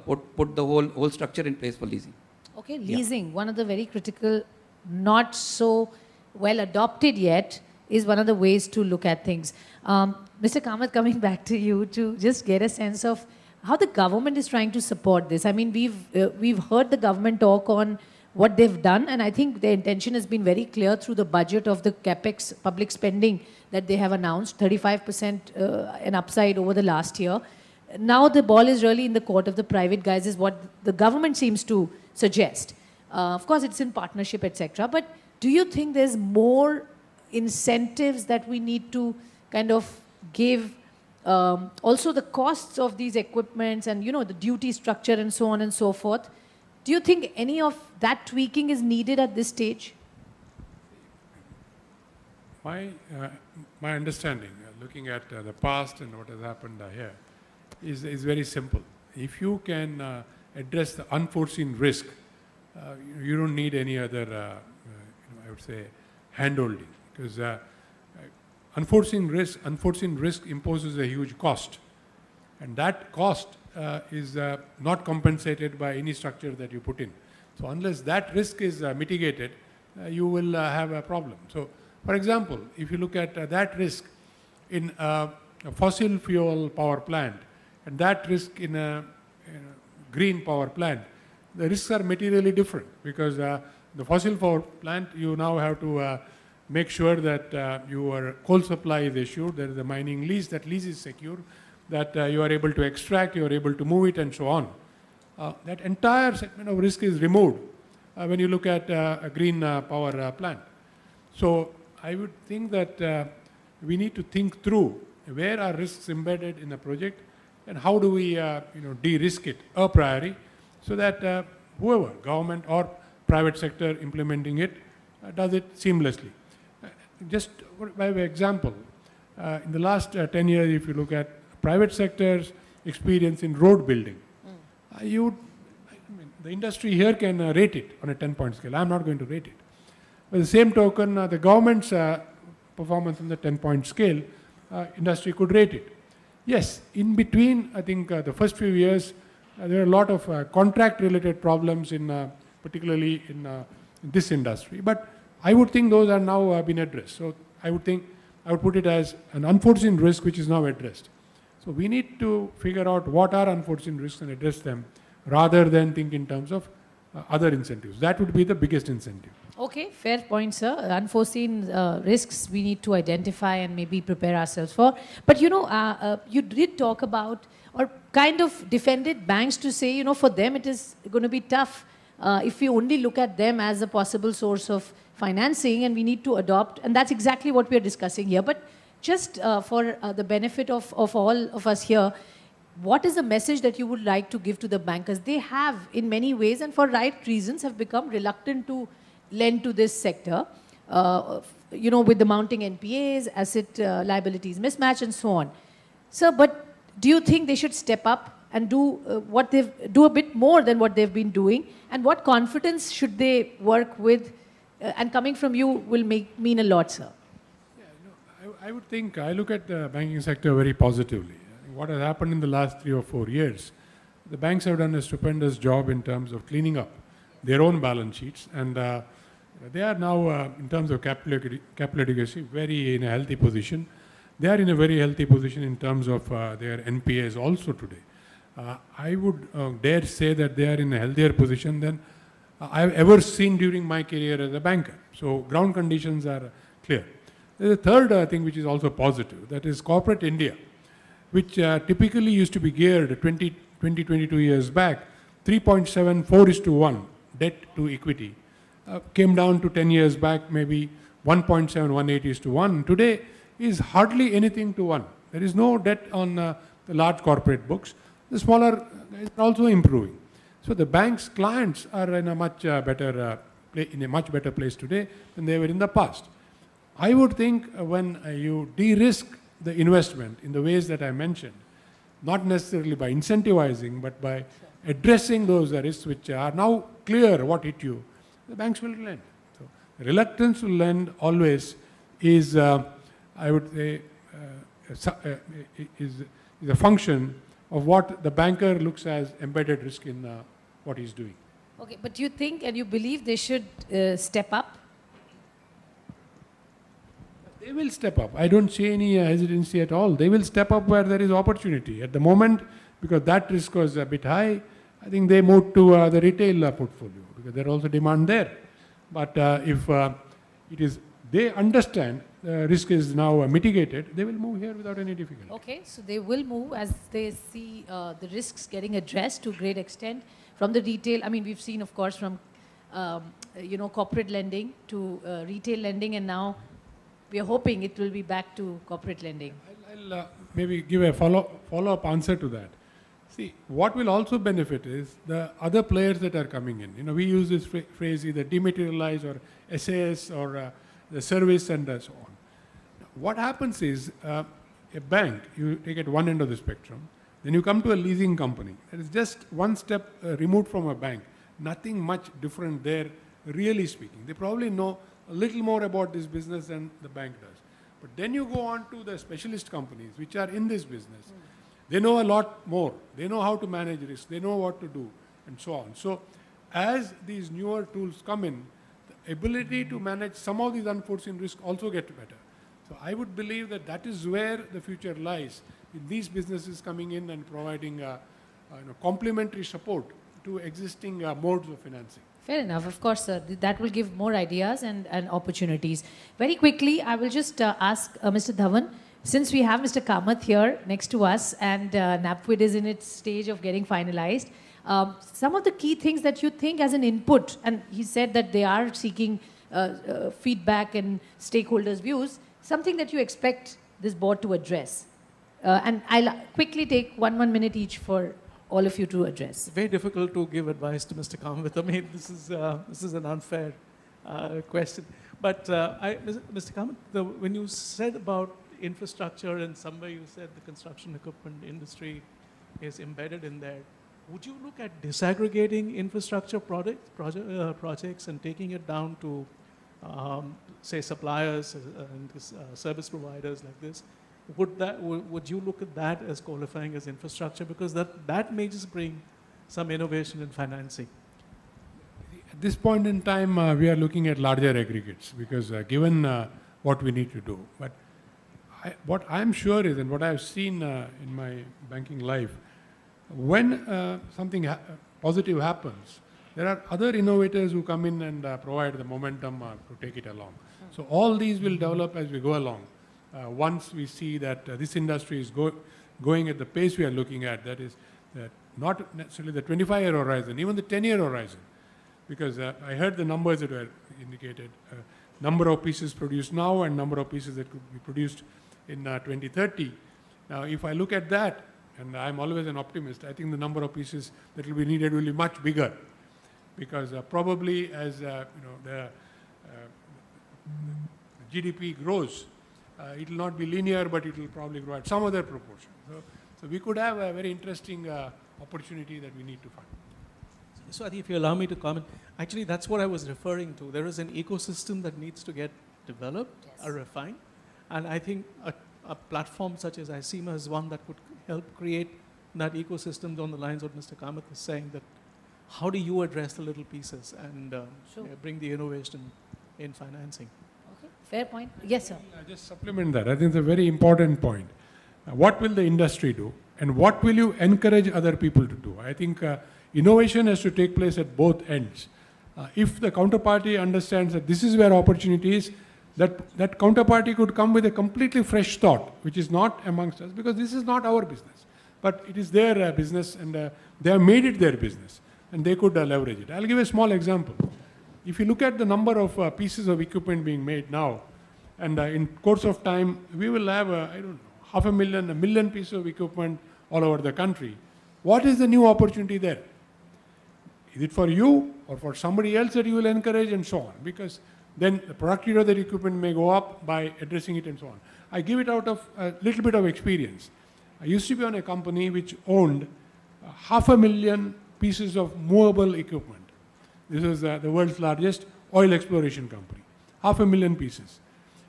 put the whole structure in place for leasing. Okay, leasing, one of the very critical, not so well adopted yet, is one of the ways to look at things. Mr. Kamath, coming back to you to just get a sense of how the government is trying to support this. I mean, we've heard the government talk on what they've done, and I think their intention has been very clear through the budget of the capex public spending that they have announced, 35% an upside over the last year. Now the ball is really in the court of the private guys, is what the government seems to suggest. Of course, it's in partnership, etc. But do you think there's more incentives that we need to kind of give? Also the costs of these equipments and the duty structure and so on and so forth. Do you think any of that tweaking is needed at this stage? My understanding, looking at the past and what has happened here, is very simple. If you can address the unforeseen risk, you don't need any other, I would say, handholding, because unforeseen risk imposes a huge cost, and that cost is not compensated by any structure that you put in. So unless that risk is mitigated, you will have a problem. So, for example, if you look at that risk in a fossil fuel power plant and that risk in a green power plant, the risks are materially different, because the fossil power plant, you now have to make sure that your coal supply is assured, there is a mining lease, that lease is secure, that you are able to extract, you are able to move it, and so on. That entire segment of risk is removed when you look at a green power plant. So I would think that we need to think through where are risks embedded in the project and how do we de-risk it a priori, so that whoever, government or private sector implementing it, does it seamlessly. Just by way of example, in the last 10 years, if you look at private sector's experience in road building, the industry here can rate it on a 10-point scale. I'm not going to rate it. By the same token, the government's performance on the 10-point scale, industry could rate it. Yes, in between, I think the first few years, there are a lot of contract-related problems particularly in this industry. But I would think those are now been addressed. So I would put it as an unforeseen risk which is now addressed. So we need to figure out what are unforeseen risks and address them rather than think in terms of other incentives. That would be the biggest incentive. Okay, fair point, sir. Unforeseen risks we need to identify and maybe prepare ourselves for. But you did talk about or kind of defended banks to say, for them it is going to be tough if we only look at them as a possible source of financing, and we need to adopt, and that's exactly what we are discussing here. But just for the benefit of all of us here, what is the message that you would like to give to the bankers? They have, in many ways, and for right reasons, have become reluctant to lend to this sector, with the mounting NPAs, asset liabilities mismatch, and so on. Sir, but do you think they should step up and do do a bit more than what they've been doing? And what confidence should they work with? And coming from you will mean a lot, sir. Yeah, I would think, I look at the banking sector very positively. What has happened in the last 3 or 4 years, the banks have done a stupendous job in terms of cleaning up their own balance sheets, and they are now, in terms of capital adequacy, very in a healthy position. They are in a very healthy position in terms of their NPAs also today. I would dare say that they are in a healthier position than I've ever seen during my career as a banker. So ground conditions are clear. There's a third thing which is also positive, that is corporate India, which typically used to be geared 22 years back, 3.74:1 debt to equity, came down to 10 years back, maybe 1.718:1. Today is hardly anything to 1. There is no debt on the large corporate books. The smaller guys are also improving. So the bank's clients are in a much better place today than they were in the past. I would think when you de-risk the investment in the ways that I mentioned, not necessarily by incentivizing, but by addressing those risks which are now clear what hit you, the banks will lend. So reluctance to lend always is, I would say, is a function of what the banker looks as embedded risk in what he's doing. Okay, but you think and you believe they should step up? They will step up. I don't see any hesitancy at all. They will step up where there is opportunity. At the moment, because that risk was a bit high, I think they moved to the retail portfolio because there is also demand there. But if they understand the risk is now mitigated, they will move here without any difficulty. Okay, so they will move as they see the risks getting addressed to a great extent from the retail. I mean, we've seen, of course, from corporate lending to retail lending, and now we are hoping it will be back to corporate lending. I'll maybe give a follow-up answer to that. See, what will also benefit is the other players that are coming in. We use this phrase either dematerialize or SAS or the service and so on. What happens is a bank, you take at one end of the spectrum, then you come to a leasing company. That is just one step removed from a bank. Nothing much different there, really speaking. They probably know a little more about this business than the bank does. But then you go on to the specialist companies which are in this business. They know a lot more. They know how to manage risk. They know what to do and so on. So as these newer tools come in, the ability to manage some of these unforeseen risks also get better. So I would believe that that is where the future lies, in these businesses coming in and providing complementary support to existing modes of financing. Fair enough, of course, sir. That will give more ideas and opportunities. Very quickly, I will just ask Mr. Dhawan, since we have Mr. Kamath here next to us and NaBFID is in its stage of getting finalized, some of the key things that you think as an input, and he said that they are seeking feedback and stakeholders' views, something that you expect this board to address. And I'll quickly take one minute each for all of you to address. It's very difficult to give advice to Mr. Kamath. I mean, this is an unfair question. But Mr. Kamath, when you said about infrastructure and somewhere you said the construction equipment industry is embedded in there, would you look at disaggregating infrastructure projects and taking it down to say suppliers and service providers like this, would you look at that as qualifying as infrastructure? Because that may just bring some innovation in financing. At this point in time, we are looking at larger aggregates because given what we need to do. But what I'm sure is, and what I've seen in my banking life, when something positive happens, there are other innovators who come in and provide the momentum to take it along. So all these will develop as we go along. Once we see that this industry is going at the pace we are looking at, that is not necessarily the 25-year horizon, even the 10-year horizon. Because I heard the numbers that were indicated, number of pieces produced now and number of pieces that could be produced in 2030. Now, if I look at that, and I'm always an optimist, I think the number of pieces that will be needed will be much bigger. Because probably as the GDP grows, it will not be linear, but it will probably grow at some other proportion. So we could have a very interesting opportunity that we need to find. So Adi, if you allow me to comment, actually that's what I was referring to. There is an ecosystem that needs to get developed or refined. And I think a platform such as ICIMA is one that would help create that ecosystem on the lines of what Mr. Kamath is saying, that how do you address the little pieces and bring the innovation in financing? Okay, fair point. Yes, sir. I'll just supplement that. I think it's a very important point. What will the industry do? And what will you encourage other people to do? I think innovation has to take place at both ends. If the counterparty understands that this is where opportunity is, that counterparty could come with a completely fresh thought, which is not amongst us, because this is not our business. But it is their business, and they have made it their business, and they could leverage it. I'll give a small example. If you look at the number of pieces of equipment being made now, and in course of time, we will have, 500,000, 1 million pieces of equipment all over the country. What is the new opportunity there? Is it for you or for somebody else that you will encourage, and so on? Because then the productivity of that equipment may go up by addressing it and so on. I give it out of a little bit of experience. I used to be on a company which owned 500,000 pieces of movable equipment. This was the world's largest oil exploration company, 500,000 pieces.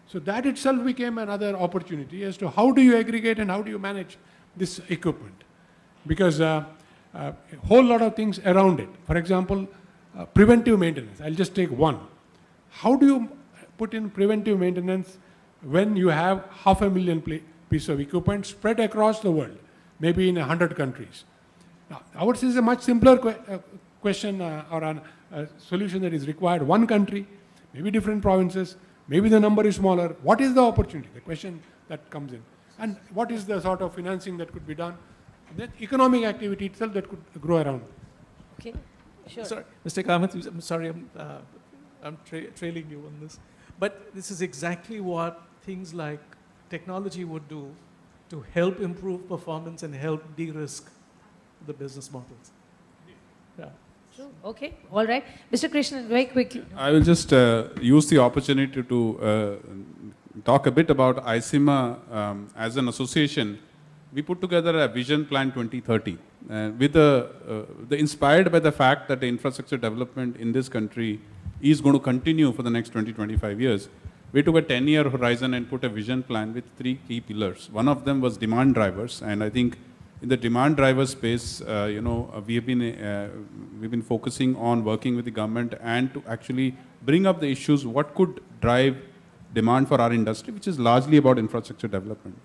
So that itself became another opportunity as to how do you aggregate and how do you manage this equipment. Because a whole lot of things around it. For example, preventive maintenance. I'll just take one. How do you put in preventive maintenance when you have 500,000 pieces of equipment spread across the world, maybe in 100 countries? Now, ours is a much simpler question or a solution that is required. One country, maybe different provinces, maybe the number is smaller. What is the opportunity? The question that comes in. And what is the sort of financing that could be done? That economic activity itself that could grow around. Okay, sure. Sorry, Mr. Kamath, I'm sorry, I'm trailing you on this. But this is exactly what things like technology would do to help improve performance and help de-risk the business models. Yeah. True. Okay, all right. Mr. Krishnan, very quickly. I will just use the opportunity to talk a bit about ICIMA as an association. We put together a vision plan 2030 with the inspired by the fact that the infrastructure development in this country is going to continue for the next 20-25 years. We took a 10-year horizon and put a vision plan with 3 key pillars. One of them was demand drivers, and I think in the demand driver space, we've been focusing on working with the government and to actually bring up the issues what could drive demand for our industry, which is largely about infrastructure development.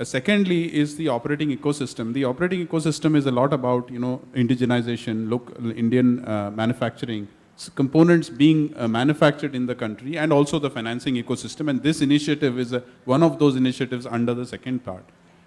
Secondly is the operating ecosystem. The operating ecosystem is a lot about indigenization, local Indian manufacturing, components being manufactured in the country, and also the financing ecosystem. And this initiative is one of those initiatives under the second part.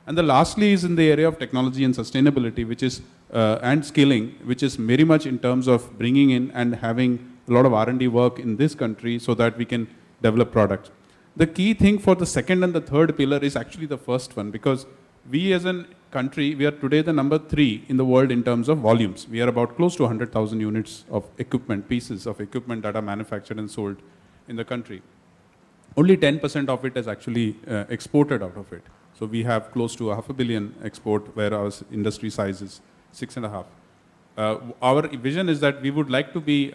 And the lastly is in the area of technology and sustainability, which is and scaling, which is very much in terms of bringing in and having a lot of R&D work in this country so that we can develop products. The key thing for the second and the third pillar is actually the first one, because we as a country, we are today the number 3 in the world in terms of volumes. We are about close to 100,000 units of equipment, pieces of equipment that are manufactured and sold in the country. Only 10% of it is actually exported out of it. So we have close to 500 million export, where our industry size is 6.5. Our vision is that we would like to be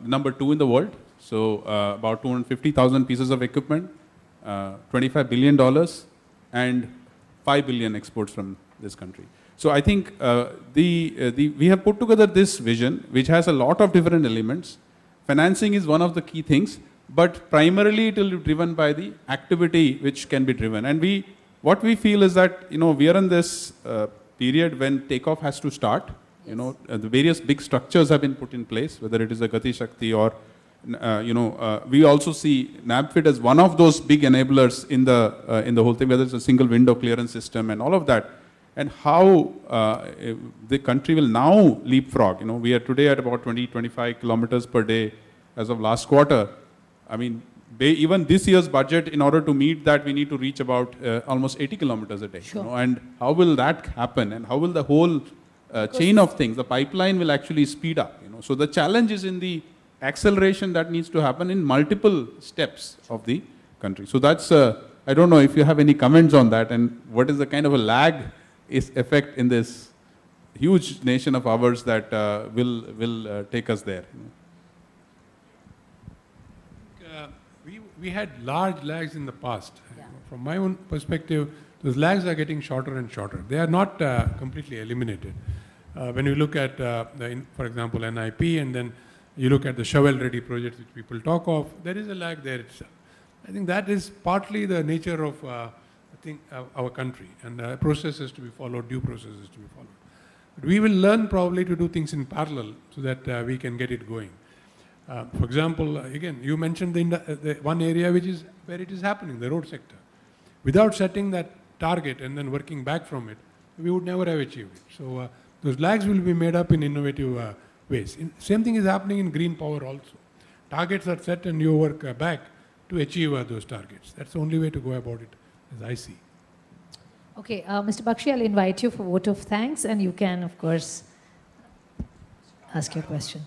number 2 in the world So about 250,000 pieces of equipment, $25 billion, and 5 billion exports from this country. So I think we have put together this vision, which has a lot of different elements. Financing is one of the key things, but primarily it will be driven by the activity which can be driven. And what we feel is that, we are in this period when takeoff has to start. The various big structures have been put in place, whether it is a Gati Shakti or, we also see NaBFID as one of those big enablers in the whole thing, whether it's a single window clearance system and all of that, and how the country will now leapfrog. We are today at about 20-25 kilometers per day as of last quarter. I mean, even this year's budget, in order to meet that, we need to reach about almost 80 kilometers a day. Sure. And how will that happen? And how will the whole chain of things, the pipeline will actually speed up? So the challenge is in the acceleration that needs to happen in multiple steps of the country. So that's, I don't know if you have any comments on that, and what is the kind of a lag effect in this huge nation of ours that will take us there. We had large lags in the past. Yeah. From my own perspective, those lags are getting shorter and shorter. They are not completely eliminated. When you look at, for example, NIP, and then you look at the shovel-ready projects which people talk of, there is a lag there itself. I think that is partly the nature of our country, and processes to be followed, due processes to be followed. But we will learn probably to do things in parallel so that we can get it going. For example, again, you mentioned the one area where it is happening, the road sector. Without setting that target and then working back from it, we would never have achieved it. So those lags will be made up in innovative ways. Same thing is happening in green power also. Targets are set and you work back to achieve those targets. That's the only way to go about it, as I see. Okay, Mr. Bakshi, I'll invite you for vote of thanks, and you can, of course, ask your question.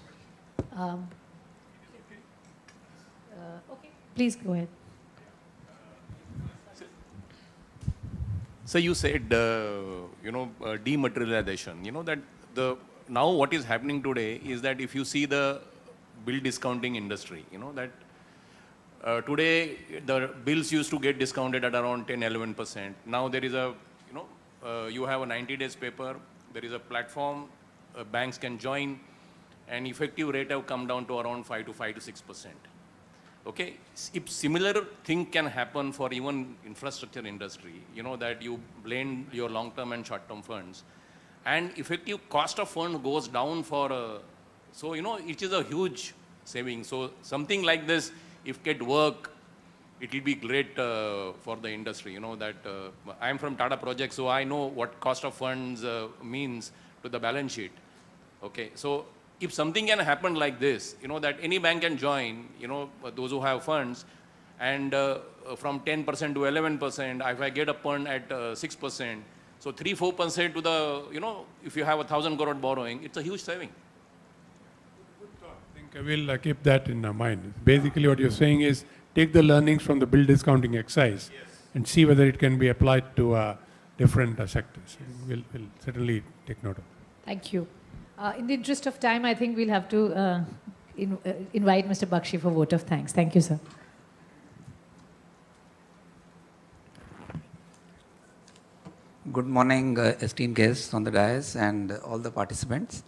Okay, please go ahead. So you said, dematerialization. That now what is happening today is that if you see the bill discounting industry, that today the bills used to get discounted at around 10-11%. Now there is you have a 90 days paper, there is a platform, banks can join, and effective rate have come down to around 5 to 6%. Okay, if similar thing can happen for even infrastructure industry, that you blend your long-term and short-term funds, and effective cost of fund goes down so it is a huge saving. So something like this, if get work, it will be great for the industry. That I am from Tata Projects, so I know what cost of funds means to the balance sheet. Okay, so if something can happen like this, that any bank can join, those who have funds, and from 10% to 11%, if I get a fund at 6%, so 3-4% to the, if you have 1,000 crore borrowing, it's a huge saving. Good thought. I think I will keep that in mind. Basically what you're saying is take the learnings from the bill discounting exercise, yes, and see whether it can be applied to different sectors. Yes. We'll certainly take note of it. Thank you. In the interest of time, I think we'll have to invite Mr. Bakshi for vote of thanks. Thank you, sir. Good morning, esteemed guests on the dais and all the participants.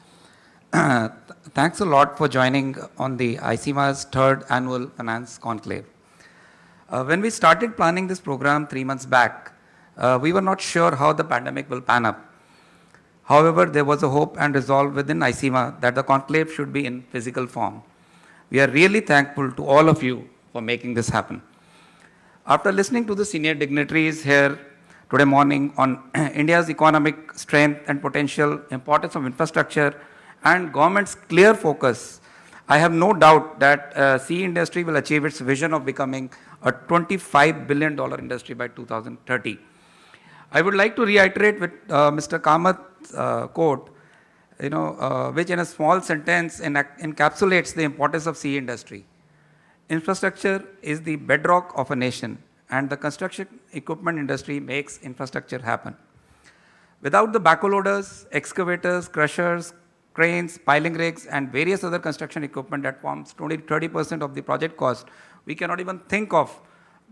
Thanks a lot for joining on the ICMA's third annual Finance Conclave. When we started planning this program 3 months back, we were not sure how the pandemic will pan up. However, there was a hope and resolve within ICMA that the conclave should be in physical form. We are really thankful to all of you for making this happen. After listening to the senior dignitaries here today morning on India's economic strength and potential, importance of infrastructure, and government's clear focus, I have no doubt that CE industry will achieve its vision of becoming a $25 billion industry by 2030. I would like to reiterate with Mr. Kamath's quote, which in a small sentence encapsulates the importance of CE industry. Infrastructure is the bedrock of a nation, and the construction equipment industry makes infrastructure happen. Without the backhoe loaders, excavators, crushers, cranes, piling rigs, and various other construction equipment that forms 20-30% of the project cost, we cannot even think of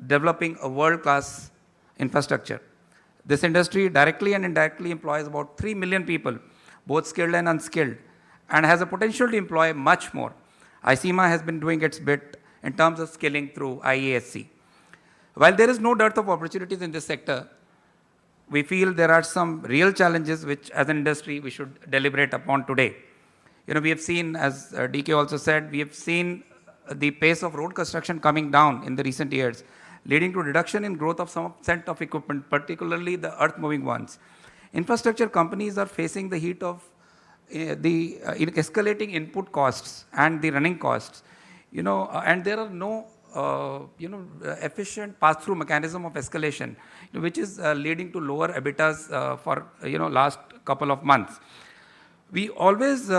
developing a world-class infrastructure. This industry directly and indirectly employs about 3 million people, both skilled and unskilled, and has a potential to employ much more. ICMA has been doing its bit in terms of skilling through IESC. While there is no dearth of opportunities in this sector, we feel there are some real challenges which as an industry we should deliberate upon today. We have seen, as DK also said, we have seen the pace of road construction coming down in the recent years, leading to reduction in growth of some set of equipment, particularly the earth-moving ones. Infrastructure companies are facing the heat of the escalating input costs and the running costs, and there are no efficient pass-through mechanism of escalation, which is leading to lower EBITDAs for last couple of months. We always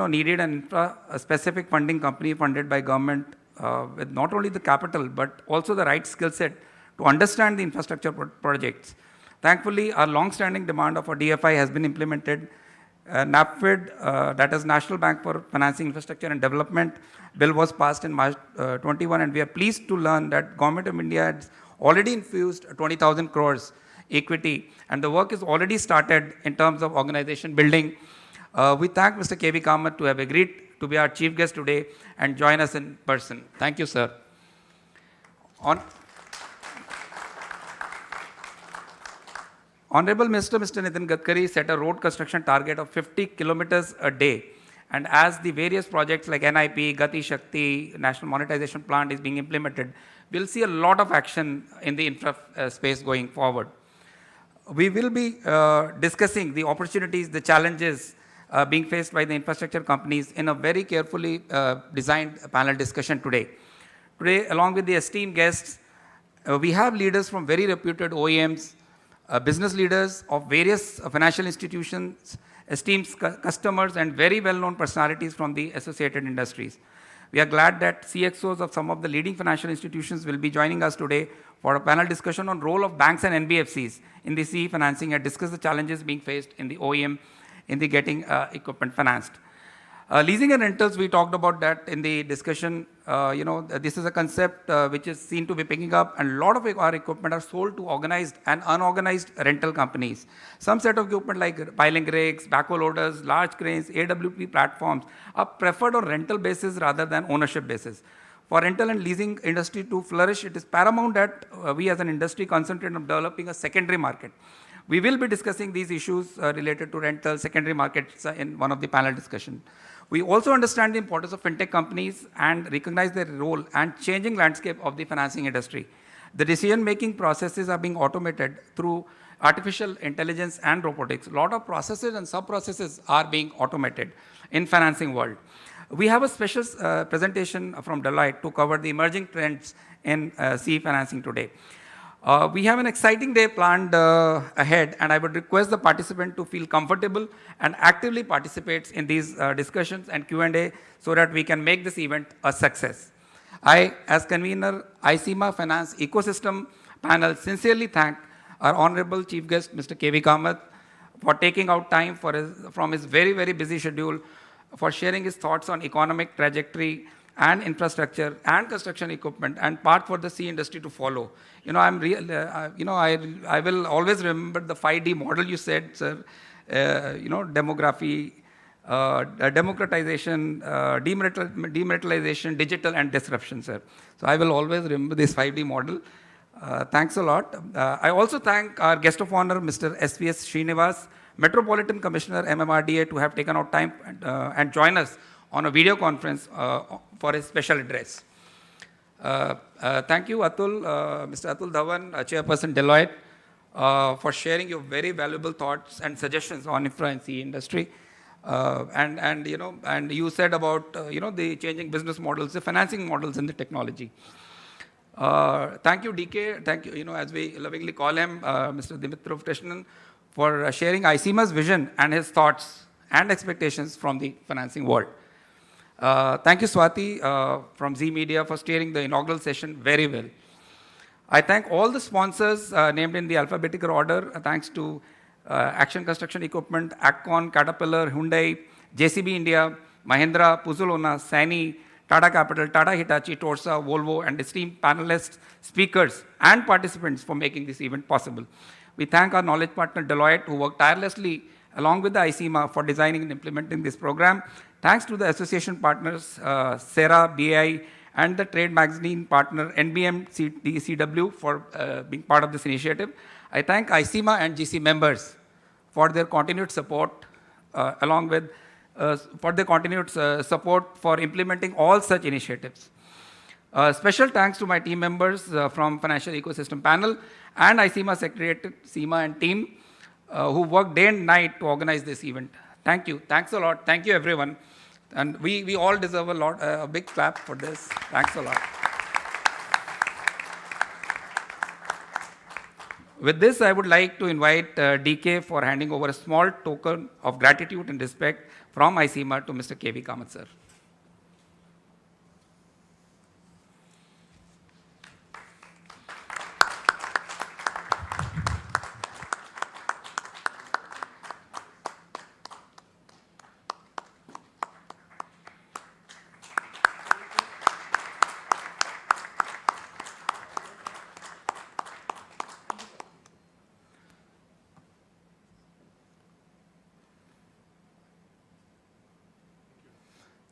needed a specific funding company funded by government with not only the capital but also the right skill set to understand the infrastructure projects. Thankfully, our long-standing demand of a DFI has been implemented. NaBFID, that is National Bank for Financing Infrastructure and Development, bill was passed in March 21, and we are pleased to learn that Government of India has already infused 20,000 crores equity, and the work is already started in terms of organization building. We thank Mr. V Kamath to have agreed to be our chief guest today and join us in person. Thank you, sir. Honorable Minister, Mr. Nitin Gadkari set a road construction target of 50 kilometers a day. And as the various projects like NIP, Gati Shakti, National Monetization Plant is being implemented, we'll see a lot of action in the infra space going forward. We will be discussing the opportunities, the challenges being faced by the infrastructure companies in a very carefully designed panel discussion today. Today, along with the esteemed guests, we have leaders from very reputed OEMs, business leaders of various financial institutions, esteemed customers, and very well-known personalities from the associated industries. We are glad that CXOs of some of the leading financial institutions will be joining us today for a panel discussion on role of banks and NBFCs in the CE financing and discuss the challenges being faced in the OEM in the getting equipment financed. Leasing and rentals, we talked about that in the discussion. This is a concept which is seen to be picking up, and a lot of our equipment are sold to organized and unorganized rental companies. Some set of equipment like piling rigs, backhoe loaders, large cranes, AWP platforms are preferred on rental basis rather than ownership basis. For rental and leasing industry to flourish, it is paramount that we as an industry concentrate on developing a secondary market. We will be discussing these issues related to rental, secondary markets in one of the panel discussions. We also understand the importance of fintech companies and recognize their role and changing landscape of the financing industry. The decision-making processes are being automated through artificial intelligence and robotics. A lot of processes and sub-processes are being automated in financing world. We have a special presentation from Deloitte to cover the emerging trends in CE financing today. We have an exciting day planned ahead, and I would request the participant to feel comfortable and actively participate in these discussions and Q&A so that we can make this event a success. I, as convener, ICMA Finance Ecosystem Panel, sincerely thank our Honorable Chief Guest, Mr. V Kamath, for taking out time from his very, very busy schedule for sharing his thoughts on economic trajectory and infrastructure and construction equipment and path for the sea industry to follow. I will always remember the 5D model you said, sir. Demography, democratization, dematerialization, digital, and disruption, sir. So I will always remember this 5D model. Thanks a lot. I also thank our guest of honor, Mr. SVS Srinivas, Metropolitan Commissioner, MMRDA, to have taken out time and join us on a video conference for a special address. Thank you, Atul, Mr. Atul Dhawan, Chairperson Deloitte, for sharing your very valuable thoughts and suggestions on infra and CE industry. And you said about the changing business models, the financing models, and the technology. Thank you, DK. Thank you, as we lovingly call him, Mr. Dimitrov Krishnan, for sharing ICMA's vision and his thoughts and expectations from the financing world. Thank you, Swati, from Z Media, for steering the inaugural session very well. I thank all the sponsors named in the alphabetical order. Thanks to Action Construction Equipment, Accon, Caterpillar, Hyundai, JCB India, Mahindra, Puzolona, Sany, Tata Capital, Tata Hitachi, Torsa, Volvo, and esteemed panelists, speakers, and participants for making this event possible. We thank our knowledge partner Deloitte, who worked tirelessly along with the ICMA for designing and implementing this program. Thanks to the association partners, SERA, BAI, and the trade magazine partner NBM CW for being part of this initiative. I thank ICMA and GC members for their continued support, along with for their continued support for implementing all such initiatives. Special thanks to my team members from Financial Ecosystem Panel and ICMA Secretariat, CIMA and team who worked day and night to organize this event. Thank you. Thanks a lot. Thank you, everyone. And we all deserve a big clap for this. Thanks a lot. With this, I would like to invite DK for handing over a small token of gratitude and respect from ICMA to Mr. KV Kamath, sir.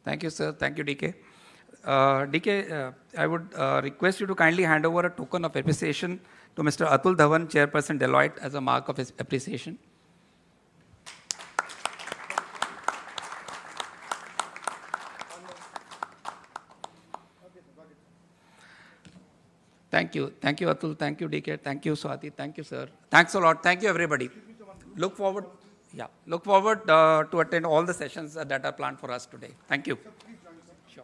Thank you, sir. Thank you, DK. DK, I would request you to kindly hand over a token of appreciation to Mr. Atul Dhawan, Chairperson Deloitte, as a mark of his appreciation. Thank you. Thank you, Atul. Thank you, DK. Thank you, Swati. Thank you, sir. Thanks a lot. Thank you, everybody. Look forward to attend all the sessions that are planned for us today. Thank you. Sure.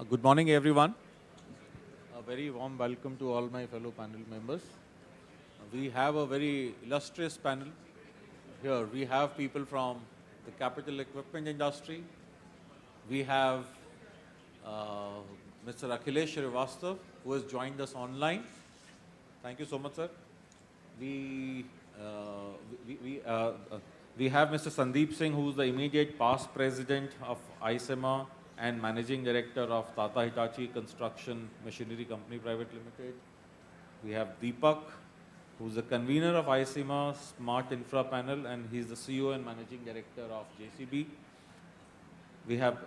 Good morning, everyone. A very warm welcome to all my fellow panel members. We have a very illustrious panel here. We have people from the capital equipment industry. We have Mr. Akhilesh Srivastav, who has joined us online. Thank you so much, sir. We have Mr. Sandeep Singh, who is the immediate past president of ICMA and managing director of Tata Hitachi Construction Machinery Company Private Limited. We have Deepak, who's the convener of ICMA Smart Infra Panel, and he's the CEO and managing director of JCB. We have,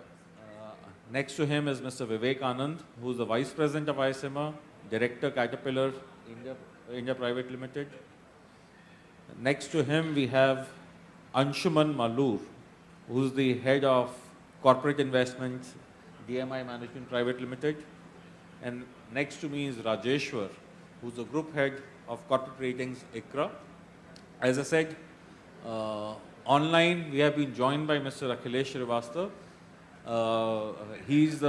next to him is Mr. Vivek Anand, who's the vice president of ICMA, director Caterpillar India Private Limited. Next to him, we have Anshuman Malur, who's the head of corporate investments, DMI Management Private Limited. And next to me is Rajeshwar, who's the group head of corporate ratings, ICRA. As I said, online we have been joined by Mr. Akhilesh Srivastav. He's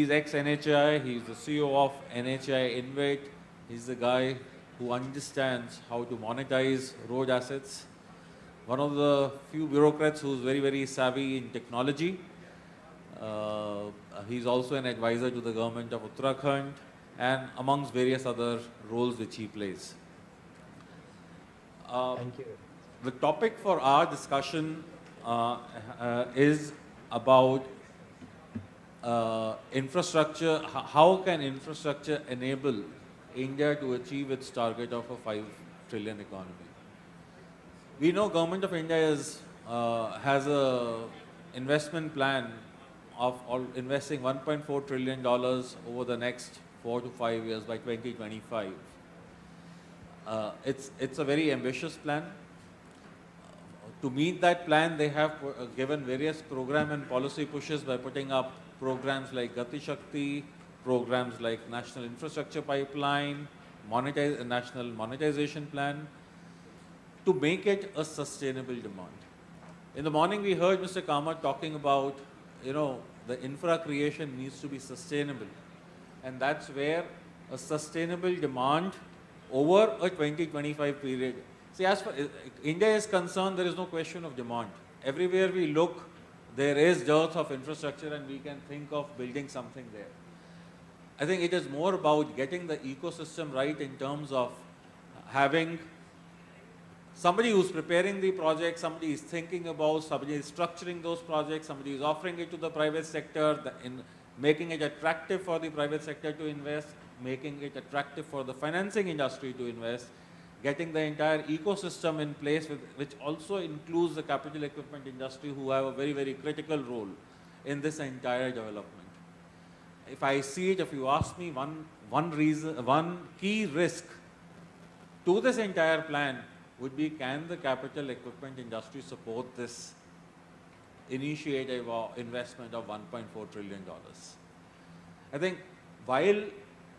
ex-NHI, he's the CEO of NHI Invate. He's the guy who understands how to monetize road assets. One of the few bureaucrats who's very, very savvy in technology. He's also an advisor to the government of Uttarakhand and amongst various other roles which he plays. Thank you. The topic for our discussion is about infrastructure. How can infrastructure enable India to achieve its target of a 5 trillion economy? We know Government of India has a investment plan of investing $1.4 trillion over the next 4 to 5 years by 2025. It's a very ambitious plan. To meet that plan, they have given various program and policy pushes by putting up programs like Gati Shakti, programs like National Infrastructure Pipeline, National Monetization Plan, to make it a sustainable demand. In the morning, we heard Mr. Kamath talking about, the infra creation needs to be sustainable. And that's where a sustainable demand over a 2025 period. See, as far as India is concerned, there is no question of demand. everywhere we look, there is dearth of infrastructure and we can think of building something there. I think it is more about getting the ecosystem right in terms of having somebody who's preparing the project, somebody is thinking about, somebody is structuring those projects, somebody is offering it to the private sector, making it attractive for the private sector to invest, making it attractive for the financing industry to invest, getting the entire ecosystem in place, which also includes the capital equipment industry, who have a very, very critical role in this entire development. If I see it, if you ask me, one key risk to this entire plan would be, can the capital equipment industry support this initiative or investment of $1.4 trillion? I think while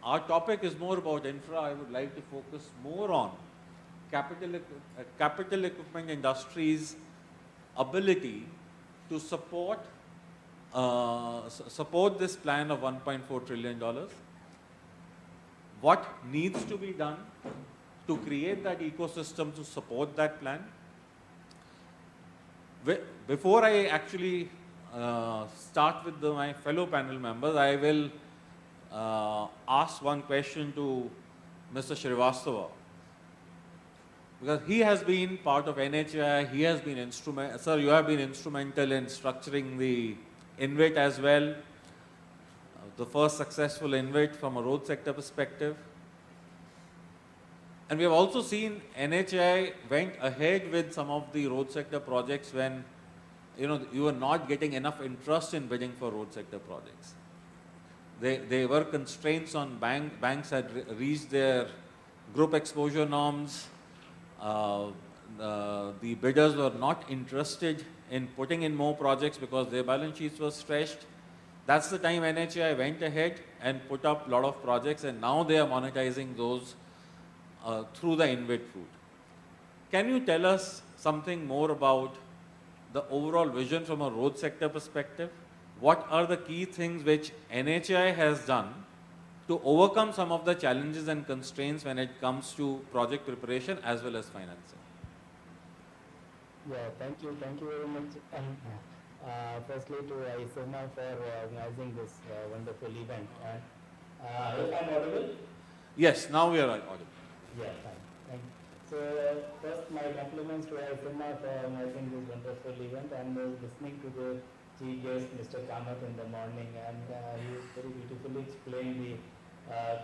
our topic is more about infra, I would like to focus more on capital equipment industry's ability to support this plan of $1.4 trillion. What needs to be done to create that ecosystem to support that plan? Before I actually start with my fellow panel members, I will ask one question to Mr. Srivastava, because he has been part of NHI, he has been sir, you have been instrumental in structuring the InvIT as well, the first successful InvIT from a road sector perspective. And we have also seen NHI went ahead with some of the road sector projects when you were not getting enough interest in bidding for road sector projects. There were constraints on banks had reached their group exposure norms. The bidders were not interested in putting in more projects because their balance sheets were stretched. That's the time NHI went ahead and put up a lot of projects, and now they are monetizing those through the InvIT route. Can you tell us something more about the overall vision from a road sector perspective? What are the key things which NHI has done to overcome some of the challenges and constraints when it comes to project preparation as well as financing? Yeah, thank you very much. Firstly to ISEMA for organizing this wonderful event. I hope I'm audible? Yes, now we are audible. Yeah, fine. Thank you. So first, my compliments to ISEMA for organizing this wonderful event. I was listening to the chief guest, Mr. Kamath, in the morning, and he very beautifully explained the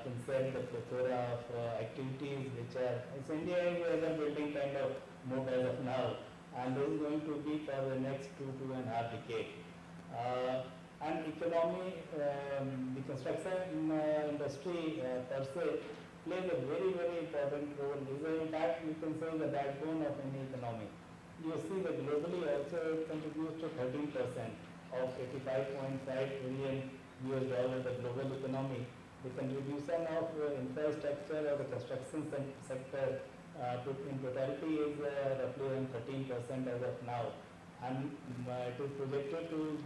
concept, the plethora of activities which are, India is a building kind of mode as of now, and this is going to be for the next 2.5 decades. And economy, the construction industry per se plays a very, very important role. In fact, you can say the backbone of any economy. You see that globally also it contributes to 13% of $85.5 trillion the global economy. The contribution of infrastructure or the construction sector in totality is roughly around 13% as of now, and it is projected to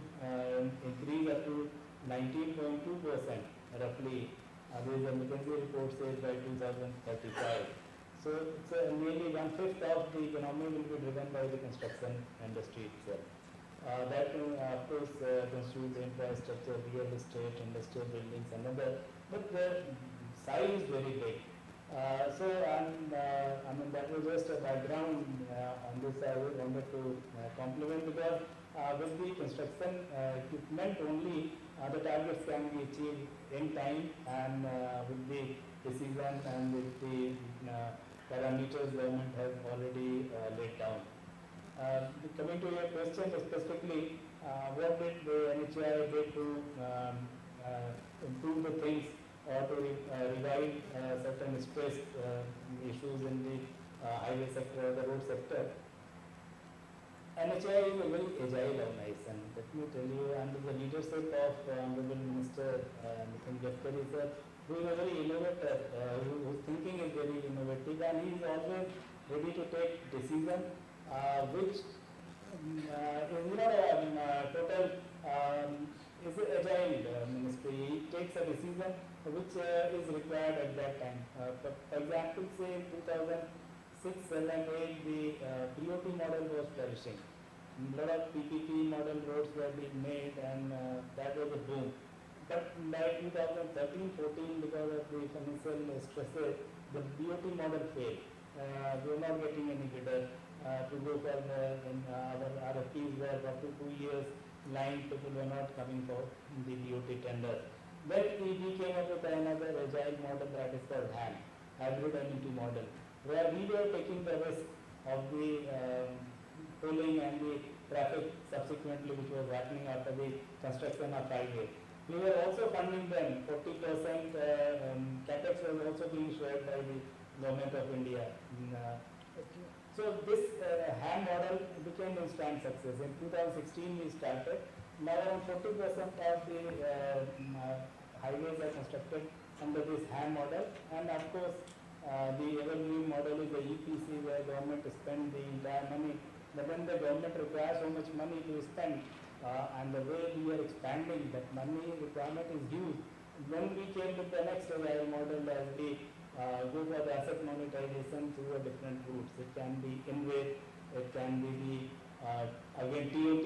increase up to 19.2% roughly. There is a McKinsey report says by 2035. So it's nearly 1/5 of the economy will be driven by the construction industry itself. That of course constitutes infrastructure, real estate, industrial buildings, and other. But the size is very big. I mean that was just a background on this. I wanted to compliment, because with the construction equipment only the targets can be achieved in time, and with the precision and with the parameters government has already laid down. Coming to your question specifically, what did the NHI do to improve the things or to revive certain stress issues in the highway sector or the road sector? NHI is a very agile organization. Let me tell you, under the leadership of Honorable Minister Nitin Gadkari sir, who is a very innovator, whose thinking is very innovative, and he is always ready to take decision which is not a total is an agile ministry. He takes a decision which is required at that time. For example, say in 2006, 2007, 2008, the BOT model was flourishing. A lot of PPP model roads were being made, and that was a boom. But by 2013-14, because of the financial stresses, the BOT model failed. We were not getting any bidder to go for our RFPs were up to 2 years line, people were not coming for the BOT tender. Then we came up with another agile model that is called HAM, hybrid annuity model, where we were taking the risk of the tolling and the traffic subsequently which was happening after the construction of highway. We were also funding them, 40% capex was also being shared by the government of India. So this HAM model became instant success. In 2016 we started. Now around 40% of the highways are constructed under this HAM model, and of course the evergreen model is the EPC where government spends the entire money. But when the government requires so much money to spend, and the way we are expanding, that money requirement is huge. Then we came with the next agile model as we go for the asset monetization through a different routes. It can be InvIT, it can be again TOT.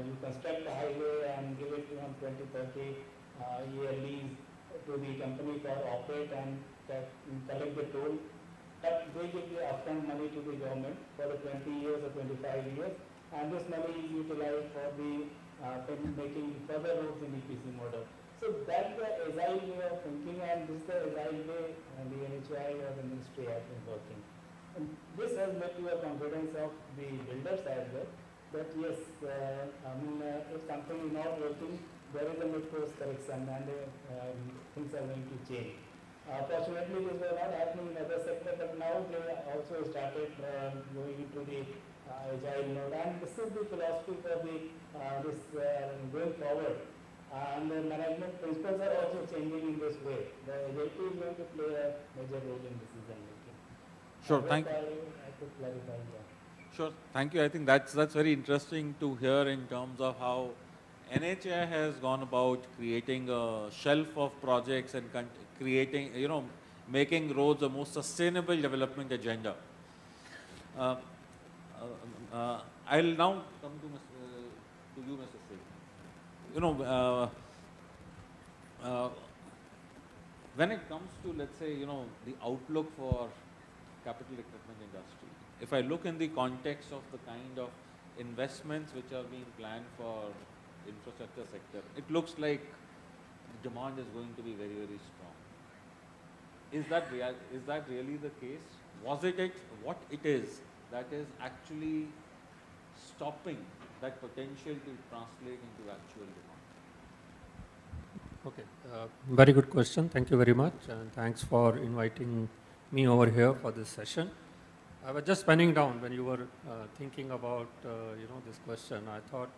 You construct a highway and give it on 20-30 year lease to the company for operate and collect the toll. But they give the upfront money to the government for the 20 years or 25 years, and this money is utilized for the making further roads in EPC model. So that's the agile way of thinking, and this is the agile way the NHI or the ministry has been working. And this has led to a confidence of the builders as well, that yes, if something is not working, there is a mid-course correction, and things are going to change. Fortunately, this was not happening in other sectors, but now they also started going into the agile mode, and this is the philosophy for the going forward. And the management principles are also changing in this way. The agility is going to play a major role in decision making. Sure, thank you. I could clarify that. Sure, thank you. I think that's very interesting to hear in terms of how NHI has gone about creating a shelf of projects and creating, making roads a more sustainable development agenda. I'll now come to you, Mr. Singh. When it comes to, let's say, the outlook for capital equipment industry, if I look in the context of the kind of investments which are being planned for infrastructure sector, it looks like the demand is going to be very, very strong. Is that really the case? Was it what it is that is actually stopping that potential to translate into actual demand? Okay, very good question. Thank you very much, and thanks for inviting me over here for this session. I was just penning down when you were thinking about this question. I thought,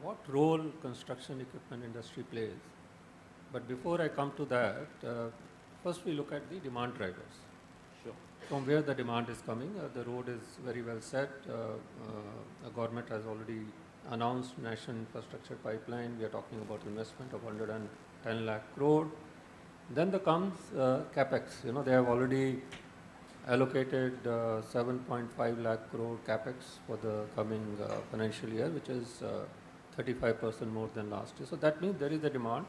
what role construction equipment industry plays? But before I come to that, first we look at the demand drivers. Sure. From where the demand is coming, the road is very well set. The government has already announced national infrastructure pipeline. We are talking about investment of 110 lakh crore. Then there comes capex. They have already allocated 7.5 lakh crore capex for the coming financial year, which is 35% more than last year. So that means there is a demand,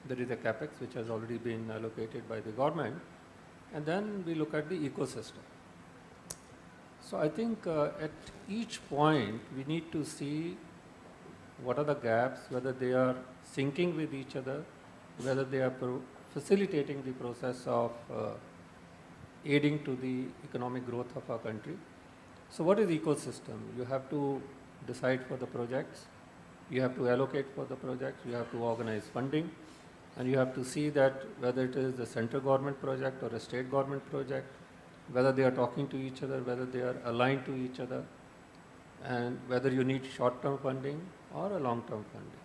there is a capex which has already been allocated by the government, and then we look at the ecosystem. So I think at each point we need to see what are the gaps, whether they are syncing with each other, whether they are facilitating the process of aiding to the economic growth of our country. So what is ecosystem? You have to decide for the projects, you have to allocate for the projects, you have to organize funding, and you have to see that whether it is a central government project or a state government project, whether they are talking to each other, whether they are aligned to each other, and whether you need short-term funding or a long-term funding.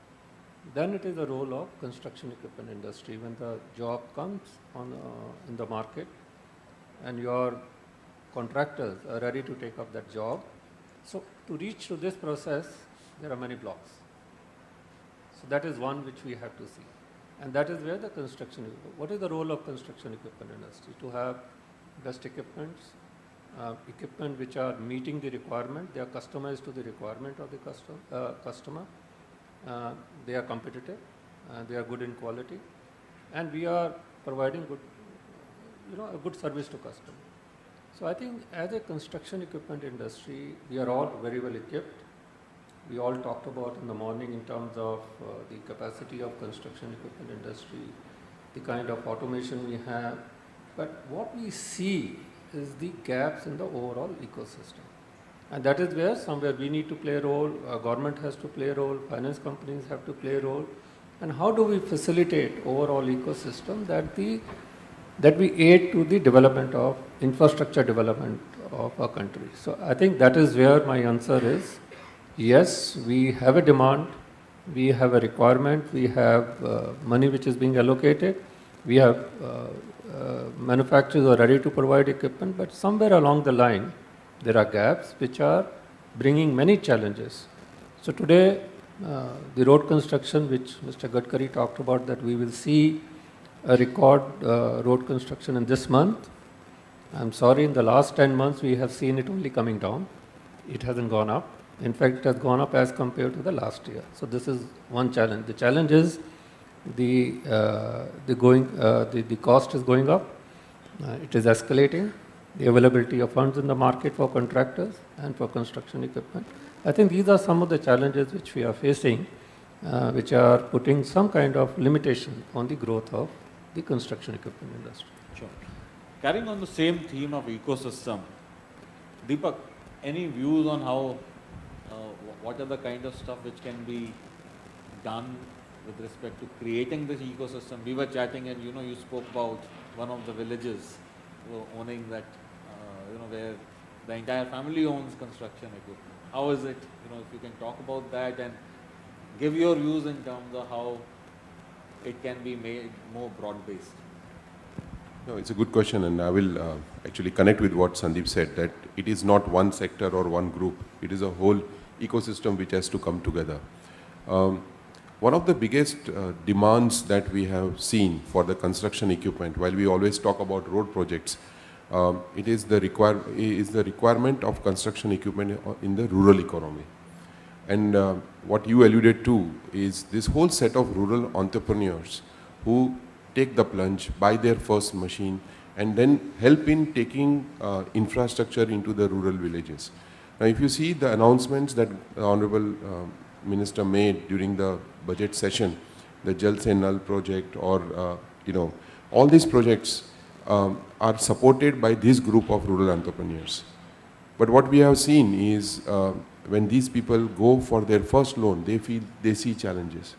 Then it is the role of construction equipment industry. When the job comes in the market and your contractors are ready to take up that job, so to reach to this process, there are many blocks. So that is one which we have to see. And that is where the construction, what is the role of construction equipment industry? To have best equipments equipment which are meeting the requirement, they are customized to the requirement of the customer, they are competitive, they are good in quality, and we are providing good, a good service to customer. So I think as a construction equipment industry, we are all very well equipped. We all talked about in the morning in terms of the capacity of construction equipment industry, the kind of automation we have. But what we see is the gaps in the overall ecosystem. And that is where somewhere we need to play a role, government has to play a role, finance companies have to play a role. And how do we facilitate overall ecosystem that we aid to the development of infrastructure development of our country. So I think that is where my answer is. Yes, we have a demand, we have a requirement, we have money which is being allocated, we have manufacturers are ready to provide equipment, but somewhere along the line there are gaps which are bringing many challenges. So today the road construction which Mr. Gadkari talked about, that we will see a record road construction in this month. I'm sorry, in the last 10 months we have seen it only coming down. It hasn't gone up. In fact, it has gone up as compared to the last year. So this is one challenge. The challenge is the cost is going up. It is escalating. The availability of funds in the market for contractors and for construction equipment. I think these are some of the challenges which we are facing, which are putting some kind of limitation on the growth of the construction equipment industry. Sure. Carrying on the same theme of ecosystem, Deepak, any views on how, what are the kind of stuff which can be done with respect to creating this ecosystem? We were chatting and you spoke about one of the villages owning that, where the entire family owns construction equipment. How is it, if you can talk about that and give your views in terms of how it can be made more broad-based. No, it's a good question, and I will actually connect with what Sandeep said, that it is not one sector or one group. It is a whole ecosystem which has to come together. One of the biggest demands that we have seen for the construction equipment, while we always talk about road projects, it is the requirement of construction equipment in the rural economy. And what you alluded to is this whole set of rural entrepreneurs who take the plunge, buy their first machine, and then help in taking infrastructure into the rural villages. Now, if you see the announcements that the Honorable Minister made during the budget session, the Jal Se Nal project, or all these projects are supported by this group of rural entrepreneurs. But what we have seen is when these people go for their first loan, they see challenges.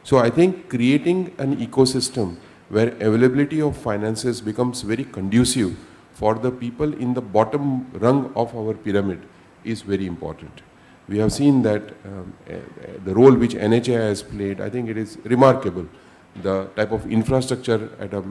So I think creating an ecosystem where availability of finances becomes very conducive for the people in the bottom rung of our pyramid is very important. We have seen that the role which NHAI has played, I think it is remarkable, the type of infrastructure at a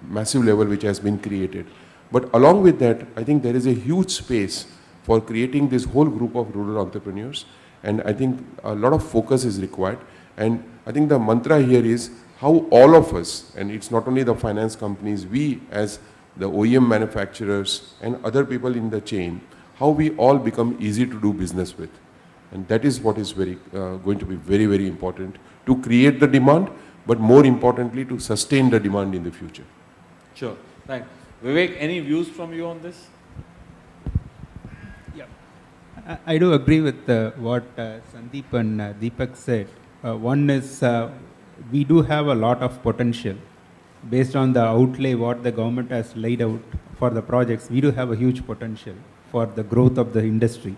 massive level which has been created. But along with that, I think there is a huge space for creating this whole group of rural entrepreneurs, and I think a lot of focus is required. And I think the mantra here is how all of us, and it's not only the finance companies, we as the OEM manufacturers and other people in the chain, how we all become easy to do business with. And that is what is going to be very, very important to create the demand, but more importantly to sustain the demand in the future. Sure, thanks. Vivek, any views from you on this? Yeah, I do agree with what Sandeep and Deepak said. One is we do have a lot of potential based on the outlay what the government has laid out for the projects. We do have a huge potential for the growth of the industry.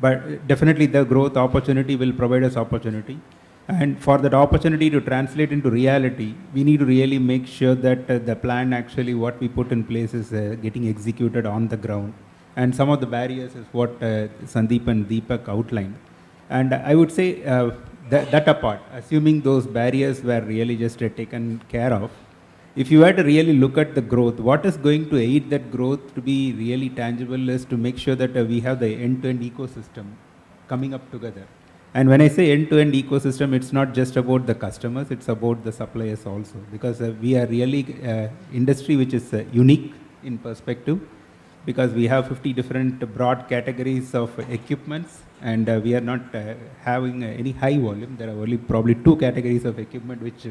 But definitely the growth opportunity will provide us opportunity. And for that opportunity to translate into reality, we need to really make sure that the plan actually what we put in place is getting executed on the ground. And some of the barriers is what Sandeep and Deepak outlined. And I would say that apart, assuming those barriers were really just taken care of, if you had to really look at the growth, what is going to aid that growth to be really tangible is to make sure that we have the end-to-end ecosystem coming up together. And when I say end-to-end ecosystem, it's not just about the customers, it's about the suppliers also. Because we are really industry which is unique in perspective. because we have 50 different broad categories of equipments, and we are not having any high volume. There are only probably 2 categories of equipment which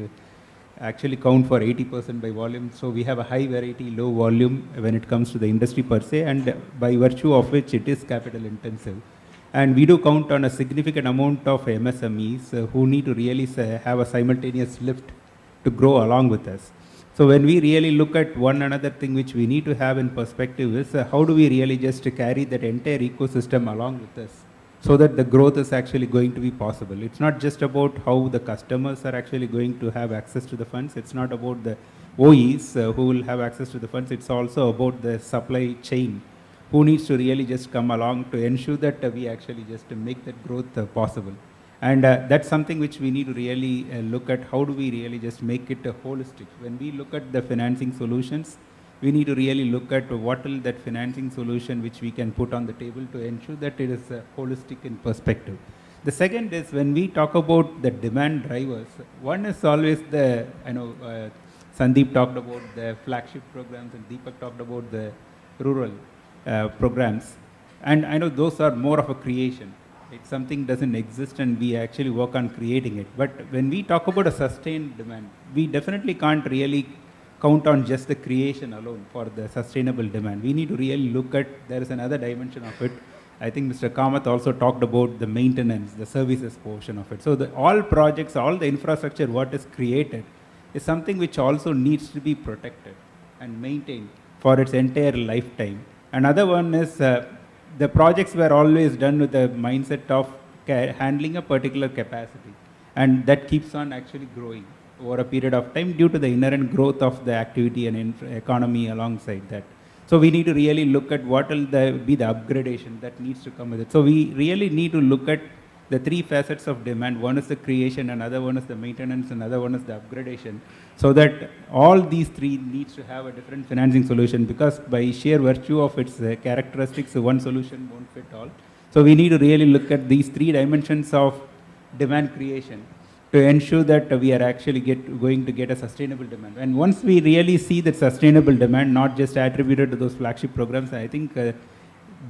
actually count for 80% by volume. So we have a high variety, low volume when it comes to the industry per se, and by virtue of which it is capital intensive. And we do count on a significant amount of MSMEs who need to really have a simultaneous lift to grow along with us. So when we really look at one another thing which we need to have in perspective is how do we really just carry that entire ecosystem along with us so that the growth is actually going to be possible. It's not just about how the customers are actually going to have access to the funds. It's not about the OEs who will have access to the funds. It's also about the supply chain who needs to really just come along to ensure that we actually just make that growth possible. And that's something which we need to really look at. How do we really just make it holistic? When we look at the financing solutions, we need to really look at what will that financing solution which we can put on the table to ensure that it is holistic in perspective. The second is when we talk about the demand drivers, one is always the, Sandeep talked about the flagship programs and Deepak talked about the rural programs. And I know those are more of a creation. It's something doesn't exist and we actually work on creating it. But when we talk about a sustained demand, we definitely can't really count on just the creation alone for the sustainable demand. We need to really look at, there is another dimension of it. I think Mr. Kamath also talked about the maintenance, the services portion of it. So all projects, all the infrastructure what is created is something which also needs to be protected and maintained for its entire lifetime. Another one is the projects were always done with the mindset of handling a particular capacity, and that keeps on actually growing over a period of time due to the inherent growth of the activity and economy alongside that. So we need to really look at what will be the upgradation that needs to come with it. So we really need to look at the 3 facets of demand. One is the creation, another one is the maintenance, another one is the upgradation. So that all these 3 needs to have a different financing solution, because by sheer virtue of its characteristics, one solution won't fit all. So we need to really look at these 3 dimensions of demand creation to ensure that we are actually going to get a sustainable demand. And once we really see that sustainable demand, not just attributed to those flagship programs, I think the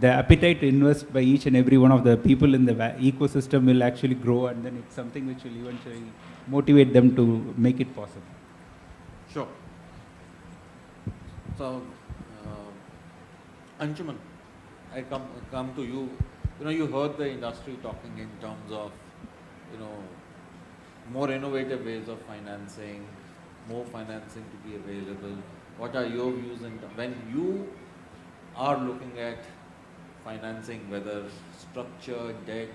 appetite to invest by each and every one of the people in the ecosystem will actually grow, and then it's something which will eventually motivate them to make it possible. Sure. So, Anshuman, I come to you. You heard the industry talking in terms of, more innovative ways of financing, more financing to be available. What are your views when you are looking at financing, whether structured debt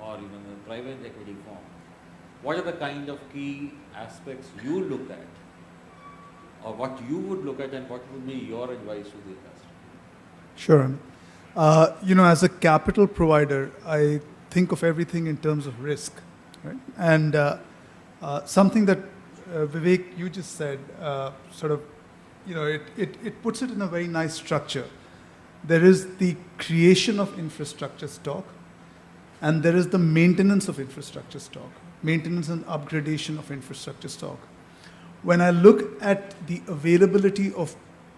or even in private equity form? What are the kind of key aspects you look at, or what you would look at, and what would be your advice to the industry? Sure. As a capital provider, I think of everything in terms of risk, right? And something that Vivek, you just said, it puts it in a very nice structure. There is the creation of infrastructure stock, and there is the maintenance of infrastructure stock, maintenance and upgradation of infrastructure stock. When I look at the availability of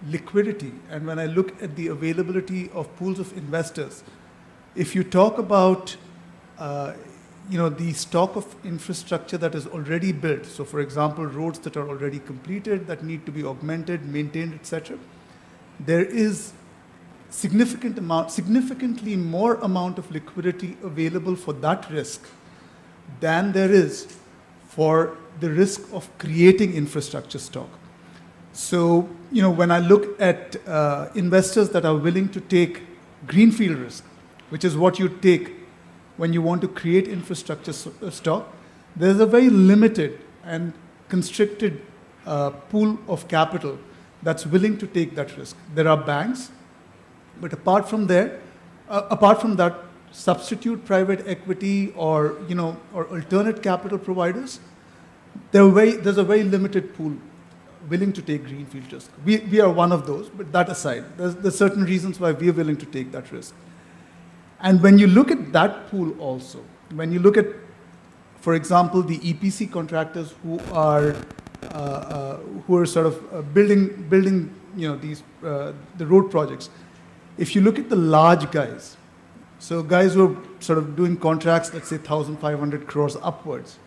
liquidity, and when I look at the availability of pools of investors, if you talk about the stock of infrastructure that is already built, so for example, roads that are already completed that need to be augmented, maintained, etc., there is significantly more amount of liquidity available for that risk than there is for the risk of creating infrastructure stock. So, when I look at investors that are willing to take greenfield risk, which is what you take when you want to create infrastructure stock, there's a very limited and constricted pool of capital that's willing to take that risk. There are banks, but apart from that, substitute private equity or alternate capital providers, there's a very limited pool willing to take greenfield risk. We are one of those, but that aside, there's certain reasons why we are willing to take that risk. And when you look at that pool also, when you look at, for example, the EPC contractors who are sort of building these the road projects, if you look at the large guys, so guys who are sort of doing contracts, let's say 1,500 crores upwards,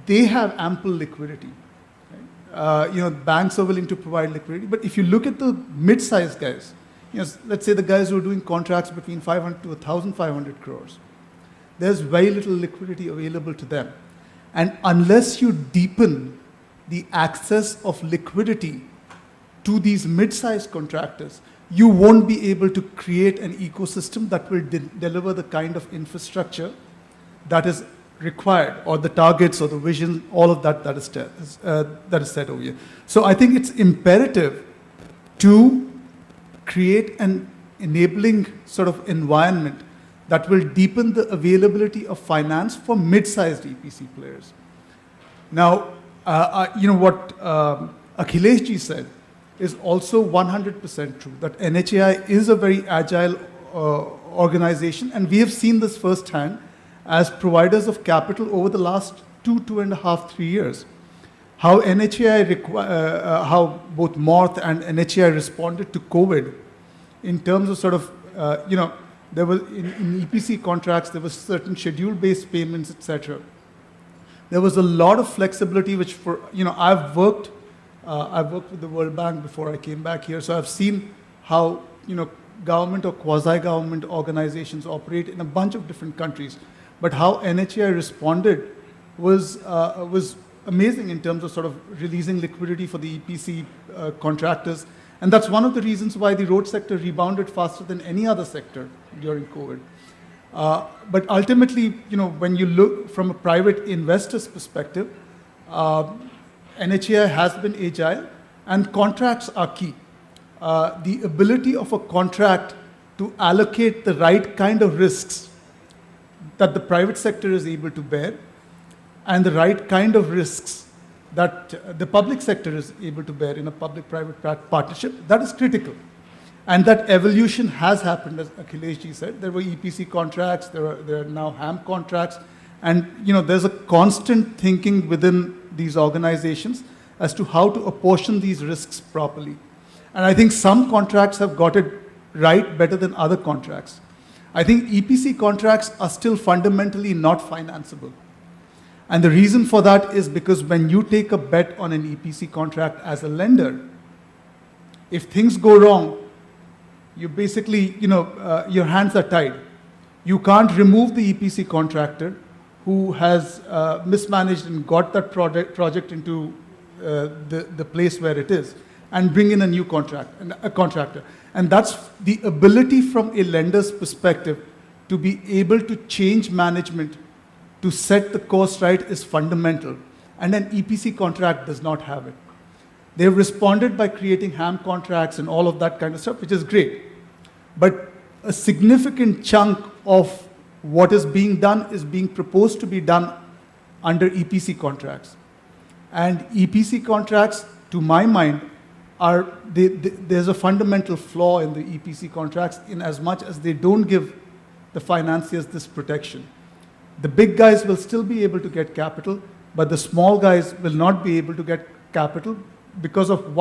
they have ample liquidity. Right? Banks are willing to provide liquidity, but if you look at the mid-sized guys, let's say the guys who are doing contracts between 500 to 1,500 crores, there's very little liquidity available to them. And unless you deepen the access of liquidity to these mid-sized contractors, you won't be able to create an ecosystem that will deliver the kind of infrastructure that is required, or the targets or the vision, all of that is set over here. So I think it's imperative to create an enabling sort of environment that will deepen the availability of finance for mid-sized EPC players. Now, what Akhilesh ji said is also 100% true, that NHAI is a very agile organization, and we have seen this firsthand as providers of capital over the last 2.5, 3 years. How how both Morth and NHAI responded to COVID in terms of sort of, there was in EPC contracts, there was certain schedule-based payments, etc. There was a lot of flexibility, which I've worked with the World Bank before I came back here, so I've seen how, government or quasi-government organizations operate in a bunch of different countries. But how NHAI responded was amazing in terms of sort of releasing liquidity for the EPC contractors. And that's one of the reasons why the road sector rebounded faster than any other sector during COVID. But ultimately, when you look from a private investor's perspective, NHAI has been agile, and contracts are key. The ability of a contract to allocate the right kind of risks that the private sector is able to bear, and the right kind of risks that the public sector is able to bear in a public-private partnership, that is critical. And that evolution has happened, as Akhilesh ji said. There were EPC contracts, there are now HAM contracts, and there's a constant thinking within these organizations as to how to apportion these risks properly. And I think some contracts have got it right better than other contracts. I think EPC contracts are still fundamentally not financeable. And the reason for that is because when you take a bet on an EPC contract as a lender, if things go wrong, you basically, your hands are tied. You can't remove the EPC contractor who has mismanaged and got that project into the place where it is, and bring in a new contractor. And that's the ability from a lender's perspective to be able to change management to set the course right is fundamental. And an EPC contract does not have it. They've responded by creating HAM contracts and all of that kind of stuff, which is great. But a significant chunk of what is being done is being proposed to be done under EPC contracts. And EPC contracts, to my mind, there's a fundamental flaw in the EPC contracts in as much as they don't give the financiers this protection. The big guys will still be able to get capital, but the small guys will not be able to get capital because of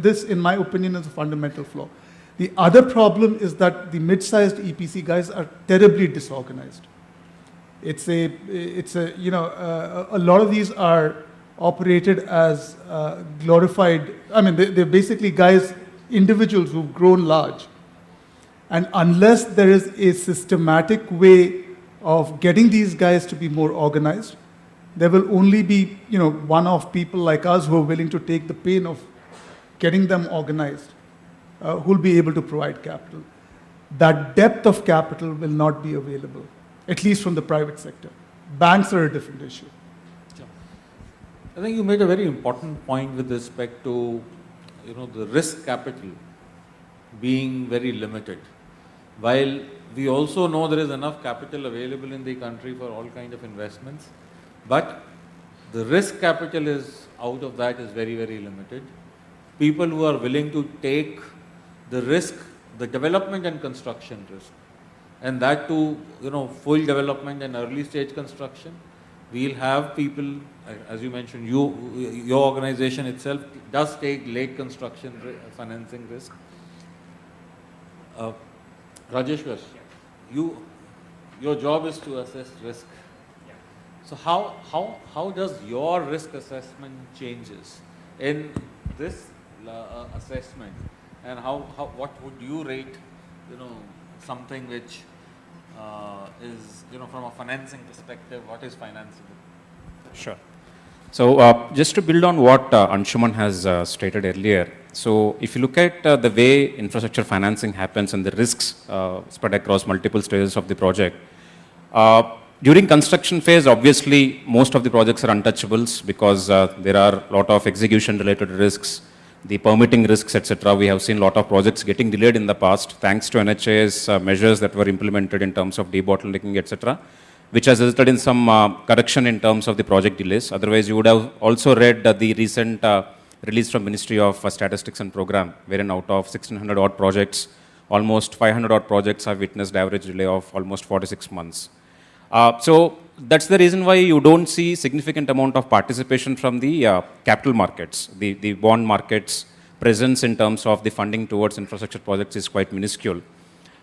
this, in my opinion, is a fundamental flaw. The other problem is that the mid-sized EPC guys are terribly disorganized. A lot of these are operated as glorified, they're basically guys, individuals who've grown large. And unless there is a systematic way of getting these guys to be more organized, there will only be, one-off people like us who are willing to take the pain of getting them organized, who'll be able to provide capital. That depth of capital will not be available, at least from the private sector. Banks are a different issue. I think you made a very important point with respect to, the risk capital being very limited. While we also know there is enough capital available in the country for all kinds of investments, but the risk capital is out of that is very, very limited. People who are willing to take the risk, the development and construction risk, and that to, full development and early stage construction. We'll have people, as you mentioned, your organization itself does take late construction financing risk. Rajeshwar, your job is to assess risk. So how does your risk assessment changes in this assessment, and what would you rate, something which is, from a financing perspective, what is financeable? Sure. So just to build on what Anshuman has stated earlier, so if you look at the way infrastructure financing happens and the risks spread across multiple stages of the project, during construction phase, obviously, most of the projects are untouchables because there are a lot of execution-related risks, the permitting risks, etc. We have seen a lot of projects getting delayed in the past, thanks to NHA's measures that were implemented in terms of debottlenecking, etc., which has resulted in some correction in terms of the project delays. Otherwise, you would have also read the recent release from Ministry of Statistics and Program, wherein out of 1,600 odd projects, almost 500 odd projects have witnessed average delay of almost 46 months. So that's the reason why you don't see significant amount of participation from the capital markets. The bond markets presence in terms of the funding towards infrastructure projects is quite minuscule.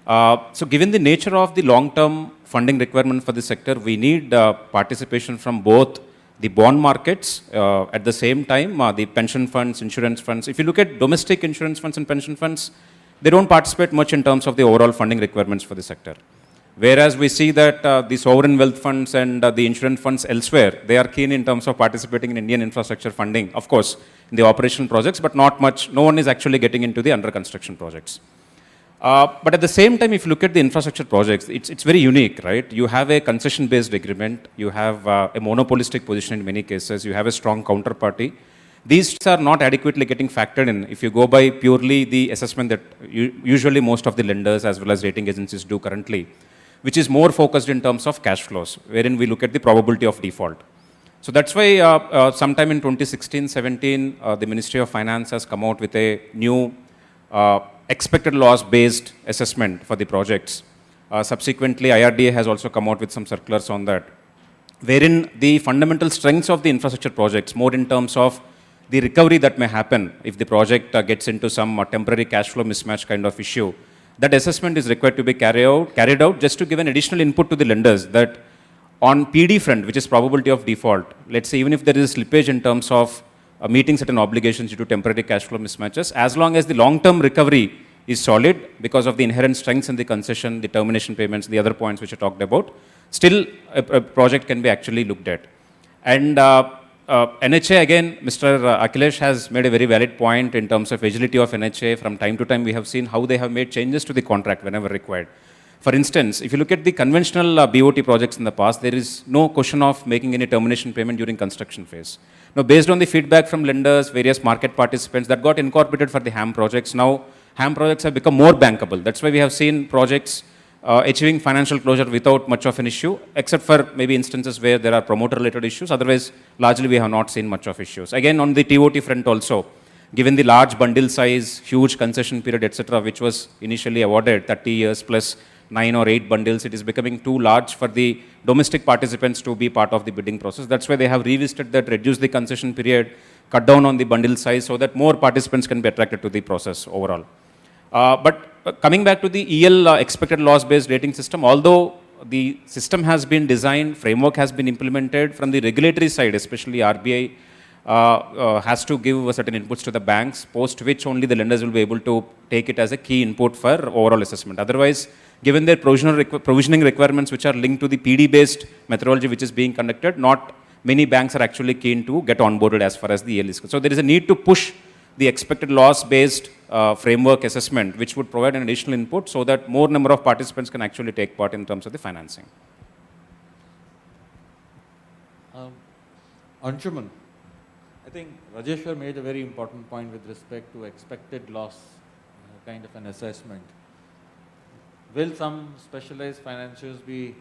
So given the nature of the long-term funding requirement for the sector, we need participation from both the bond markets, at the same time, the pension funds, insurance funds. If you look at domestic insurance funds and pension funds, they don't participate much in terms of the overall funding requirements for the sector. Whereas we see that the sovereign wealth funds and the insurance funds elsewhere, they are keen in terms of participating in Indian infrastructure funding, of course, in the operational projects, but not much, no one is actually getting into the under construction projects. But at the same time, if you look at the infrastructure projects, it's very unique, right? You have a concession-based agreement, you have a monopolistic position in many cases, you have a strong counterparty. These are not adequately getting factored in if you go by purely the assessment that usually most of the lenders as well as rating agencies do currently, which is more focused in terms of cash flows, wherein we look at the probability of default. So that's why sometime in 2016-17, the Ministry of Finance has come out with a new expected loss based assessment for the projects. Subsequently, IRDA has also come out with some circulars on that, wherein the fundamental strengths of the infrastructure projects, more in terms of the recovery that may happen if the project gets into some temporary cash flow mismatch kind of issue, that assessment is required to be carried out just to give an additional input to the lenders that on PD front, which is probability of default, let's say even if there is a slippage in terms of meeting certain obligations due to temporary cash flow mismatches, as long as the long-term recovery is solid because of the inherent strengths in the concession, the termination payments, the other points which I talked about, still a project can be actually looked at. And NHA, again, Mr. Akhilesh has made a very valid point in terms of agility of NHA. From time to time, we have seen how they have made changes to the contract whenever required. For instance, if you look at the conventional BOT projects in the past, there is no question of making any termination payment during construction phase. Now, based on the feedback from lenders, various market participants, that got incorporated for the HAM projects. Now, HAM projects have become more bankable. That's why we have seen projects achieving financial closure without much of an issue, except for maybe instances where there are promoter-related issues. Otherwise, largely we have not seen much of issues. Again, on the TOT front also, given the large bundle size, huge concession period, etc., which was initially awarded 30 years plus 9 or 8 bundles, it is becoming too large for the domestic participants to be part of the bidding process. That's why they have revisited that, reduced the concession period, cut down on the bundle size so that more participants can be attracted to the process overall. But coming back to the EL expected loss based rating system, although the system has been designed, framework has been implemented, from the regulatory side, especially RBI has to give certain inputs to the banks, post which only the lenders will be able to take it as a key input for overall assessment. Otherwise, given their provisioning requirements which are linked to the PD based methodology which is being conducted, not many banks are actually keen to get onboarded as far as the EL is concerned. So there is a need to push the expected loss based framework assessment, which would provide an additional input so that more number of participants can actually take part in terms of the financing. Anshuman, I think Rajeshwar made a very important point with respect to expected loss kind of an assessment. Will some specialized financiers be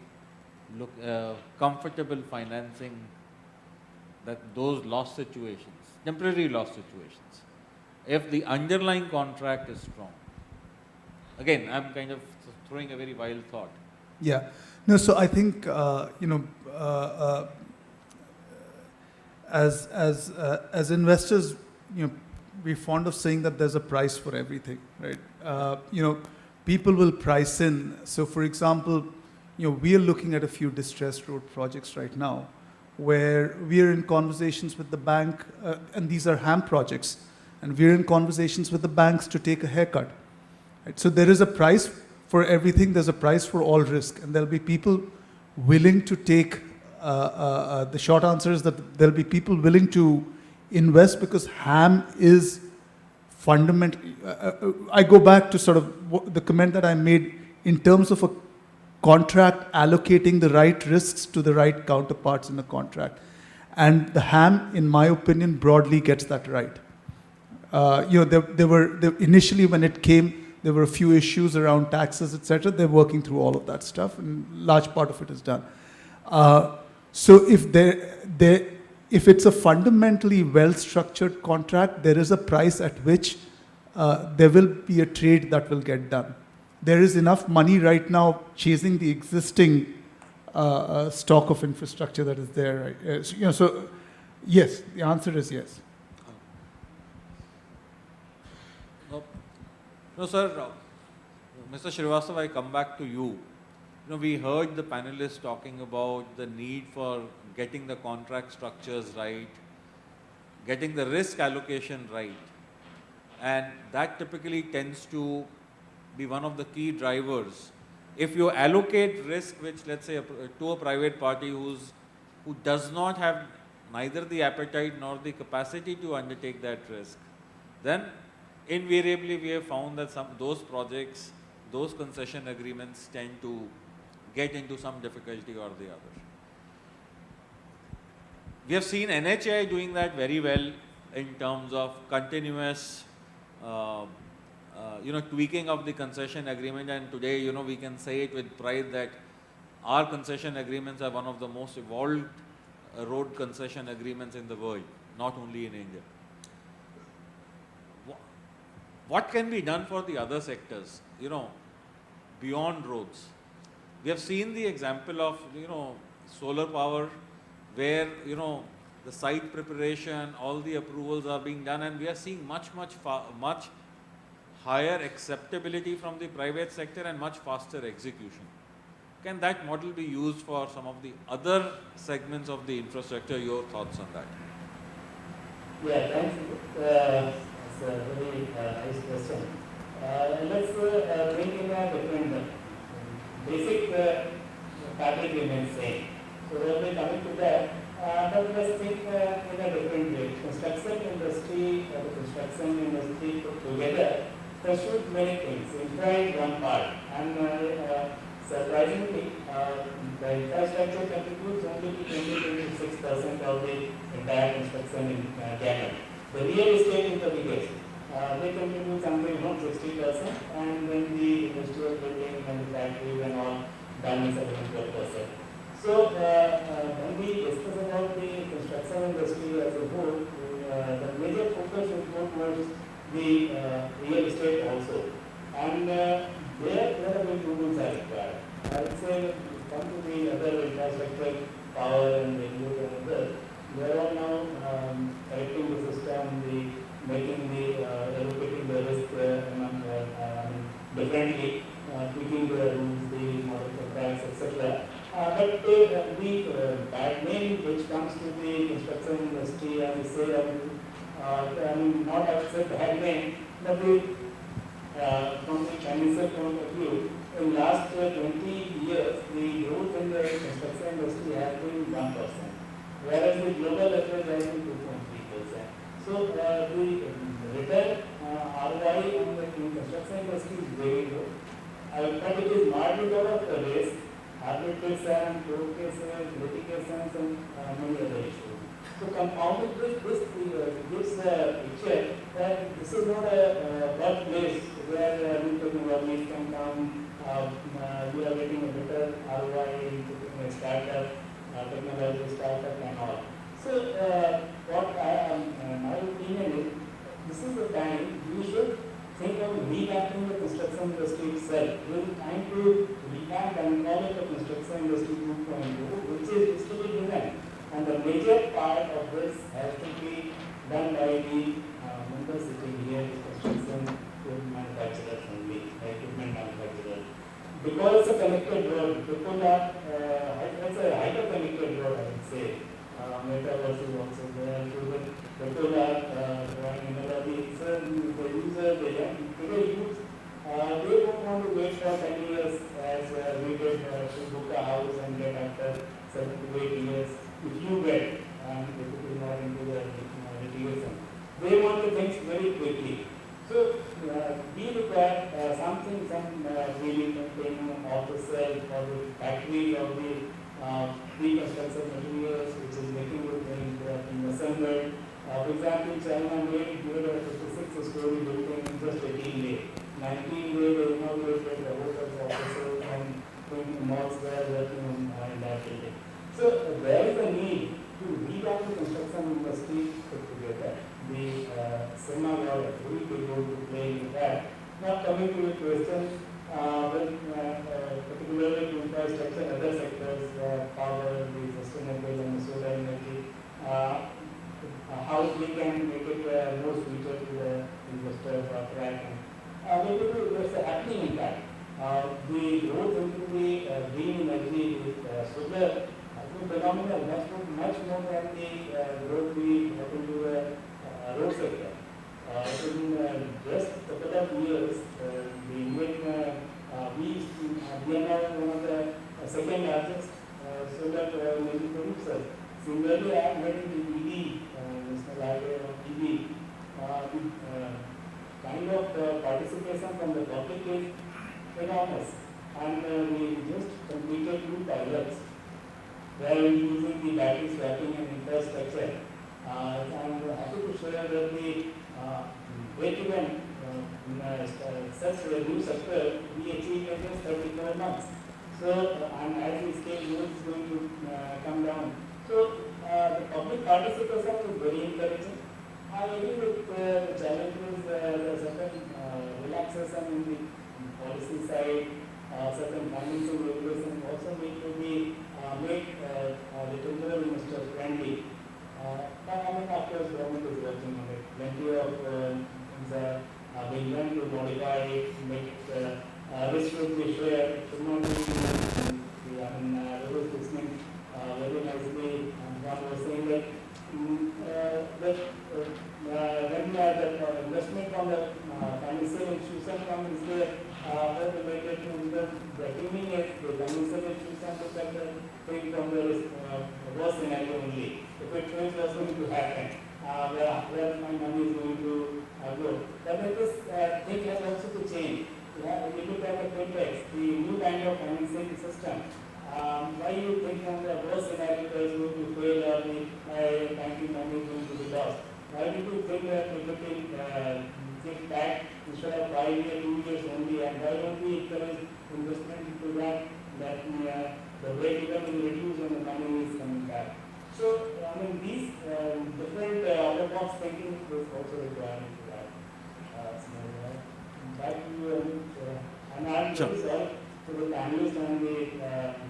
comfortable financing those loss situations, temporary loss situations, if the underlying contract is strong? Again, I'm kind of throwing a very wild thought. Yeah. No, so I think, as investors, we're fond of saying that there's a price for everything, right? people will price in. So for example, we are looking at a few distressed road projects right now where we are in conversations with the bank, and these are HAM projects, and we're in conversations with the banks to take a haircut. Right? So there is a price for everything, there's a price for all risk, and there'll be people willing to take, the short answer is that there'll be people willing to invest because HAM is fundamental. I go back to sort of the comment that I made in terms of a contract allocating the right risks to the right counterparts in the contract. And the HAM, in my opinion, broadly gets that right. Initially when it came, there were a few issues around taxes, etc. They're working through all of that stuff, and large part of it is done. So if it's a fundamentally well-structured contract, there is a price at which there will be a trade that will get done. There is enough money right now chasing the existing stock of infrastructure that is there. Right? So yes, the answer is yes. No, sir. Mr. Srivastava, I come back to you. We heard the panelists talking about the need for getting the contract structures right, getting the risk allocation right. And that typically tends to be one of the key drivers. If you allocate risk, which let's say to a private party who does not have neither the appetite nor the capacity to undertake that risk, then invariably we have found that those projects, those concession agreements tend to get into some difficulty or the other. We have seen NHAI doing that very well in terms of continuous tweaking of the concession agreement, and today we can say it with pride that our concession agreements are one of the most evolved road concession agreements in the world, not only in India. What can be done for the other sectors, beyond roads? We have seen the example of, solar power, where, the site preparation, all the approvals are being done, and we are seeing much higher acceptability from the private sector and much faster execution. Can that model be used for some of the other segments of the infrastructure? Your thoughts on that? Yeah, thanks. It's a very nice question. Let's bring in a different basic fabric remains same. So we'll be coming to that. But let's think in a different way. Construction industry put together pursued many things. Infra is one part, and surprisingly, the infrastructure contributes only to 20-26% of the entire construction in Canada. The real estate is the biggest. They contribute something around 60%, and then the industrial building and the factories and all done is around 12%. So when we discuss about the construction industry as a whole, the major focus will go towards the real estate also. And there are improvements are required. I would say come to the other infrastructure, power and railroad and others, they are all now correcting the system, making allocating the risk differently, tweaking the rules, the model contracts, etc. But the bad name which comes to the construction industry, I would say, not I would say bad name, but from the financial point of view, in the last 20 years, the growth in the construction industry has been 1%, whereas the global average has been 2.3%. So the return ROI on the construction industry is very low. But it is not because of the risk, arbitration, court cases, litigations, and many other issues. So compounded with this picture that this is not a workplace where new technologies can come, you are getting a better ROI in a startup, technology startup and all. So what my opinion is, this is the time we should think of revamping the construction industry itself. It is time to revamp and call it the construction industry 2.0, which is to be given. And the major part of this has to be done by the members sitting here, the construction manufacturers only, equipment manufacturers. because it's a connected road, people are, it's a hyper-connected road, I would say. Metaverse is also there, people are drawing analogy. So the user, the young, today youth, they don't want to wait for 10 years as we did to book a house and get after 7 to 8 years. If you get, and if it is not into the litigation, they want the things very quickly. So we require something, really maintaining off the shelf or the factory of the pre-construction materials, which is making it in assembled. For example, China made a 56-story building in just 18 days. 19 days they inaugurated the hotels, offices, and malls there working in that building. So there is a need to revamp the construction industry put together. The SEMA will be able to play in that. Now coming to the question, particularly to infrastructure and other sectors, power, the sustainable and solar energy, how we can make it more suited to the investors or track. Maybe there's a happening in that. The growth into the green energy with solar has been phenomenal, much more than the growth we have into the road sector. In just a couple of years, the Indian, we are now one of the second largest solar energy producers. Similarly, I am heading the EV, National Highway of EV. Kind of participation from the public is enormous. And we just completed 2 pilots where we are using the battery swapping and infrastructure. I'm happy to share that the break-even such a new sector we achieved in just 34 months. So, and as we scale, it's going to come down. So, the public participation is very encouraging. I agree with the challenges, there are certain relaxation in the policy side, certain financial regulations also need to be made the temporary investor friendly. Of course, government is working on it. Plenty of things are being done to modify it, make it risk should be shared. It should not be, I was listening very nicely, and one was saying that when the investment from the financial institution comes there, related to the teaming it, the financial institution look at the thing from the worst scenario only. If it is what's going to happen, where my money is going to go. But this thing has also to change. If you look at the fintechs, the new kind of financing system, why you think from the worst scenario is going to fail or the banking money is going to be lost? Why do you think that we can take back instead of 5 years, 2 years only, and why don't we encourage investment into that the break-even is reduced and the money is coming back? So, I mean, these different out-of-box thinking is also required to that. Back to you, and I'm very sorry to the panelists and the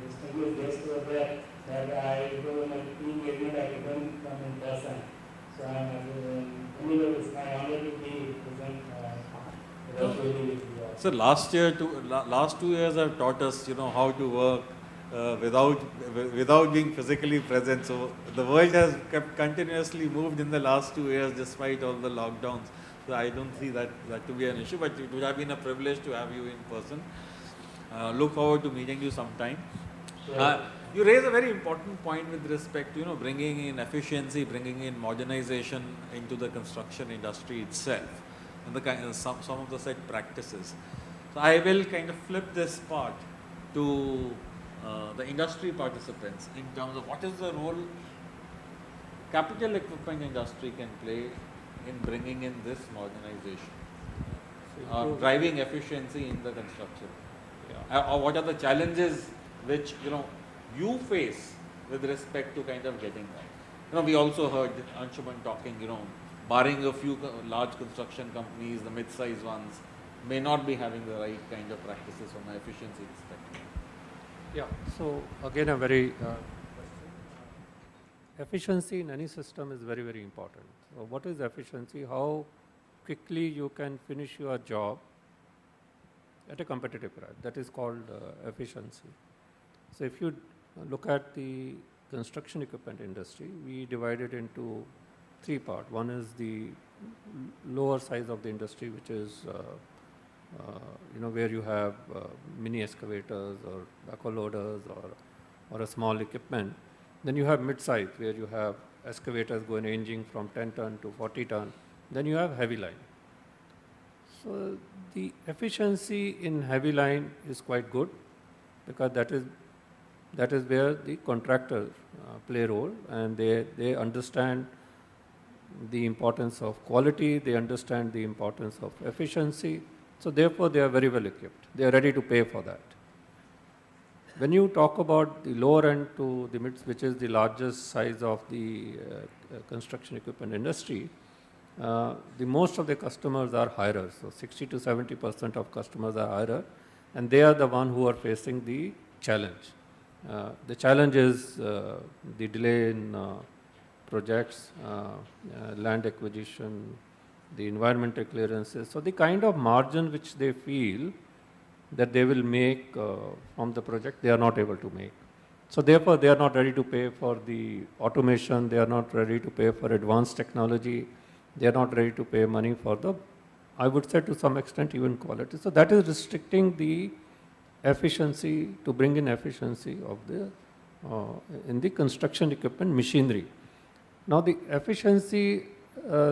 distinguished guests over there that I, because of my team engagement, I couldn't come in person. So, anyway, it's my honor to be present virtually with you all. So last 2 years have taught us, how to work without being physically present. So the world has kept continuously moved in the last 2 years despite all the lockdowns. So I don't see that to be an issue, but it would have been a privilege to have you in person. Look forward to meeting you sometime. Sure. You raise a very important point with respect to bringing in efficiency, bringing in modernization into the construction industry itself, and some of the said practices. So I will kind of flip this part to the industry participants in terms of what is the role capital equipment industry can play in bringing in this modernization, driving efficiency in the construction. Or what are the challenges which you face with respect to kind of getting that? We also heard Anshuman talking, barring a few large construction companies, the mid-sized ones may not be having the right kind of practices from an efficiency perspective. Yeah, so again a very efficiency in any system is very, very important. So what is efficiency? How quickly you can finish your job at a competitive price. That is called efficiency. So if you look at the construction equipment industry, we divide it into three parts. One is the lower size of the industry, which is where you have mini excavators or backhoe loaders or a small equipment. Then you have mid-size, where you have excavators going ranging from 10 ton to 40 ton. Then you have heavy line. So the efficiency in heavy line is quite good, because that is where the contractors play a role, and they understand the importance of quality, they understand the importance of efficiency. So therefore, they are very well equipped. They are ready to pay for that. When you talk about the lower end to the mid, which is the largest size of the construction equipment industry, the most of the customers are hirers. So 60 to 70% of customers are hirer, and they are the one who are facing the challenge. The challenge is the delay in projects, land acquisition, the environmental clearances. So the kind of margin which they feel that they will make from the project, they are not able to make. So therefore, they are not ready to pay for the automation, they are not ready to pay for advanced technology, they are not ready to pay money for the, I would say to some extent, even quality. So that is restricting the efficiency, to bring in efficiency of the, in the construction equipment machinery. Now the efficiency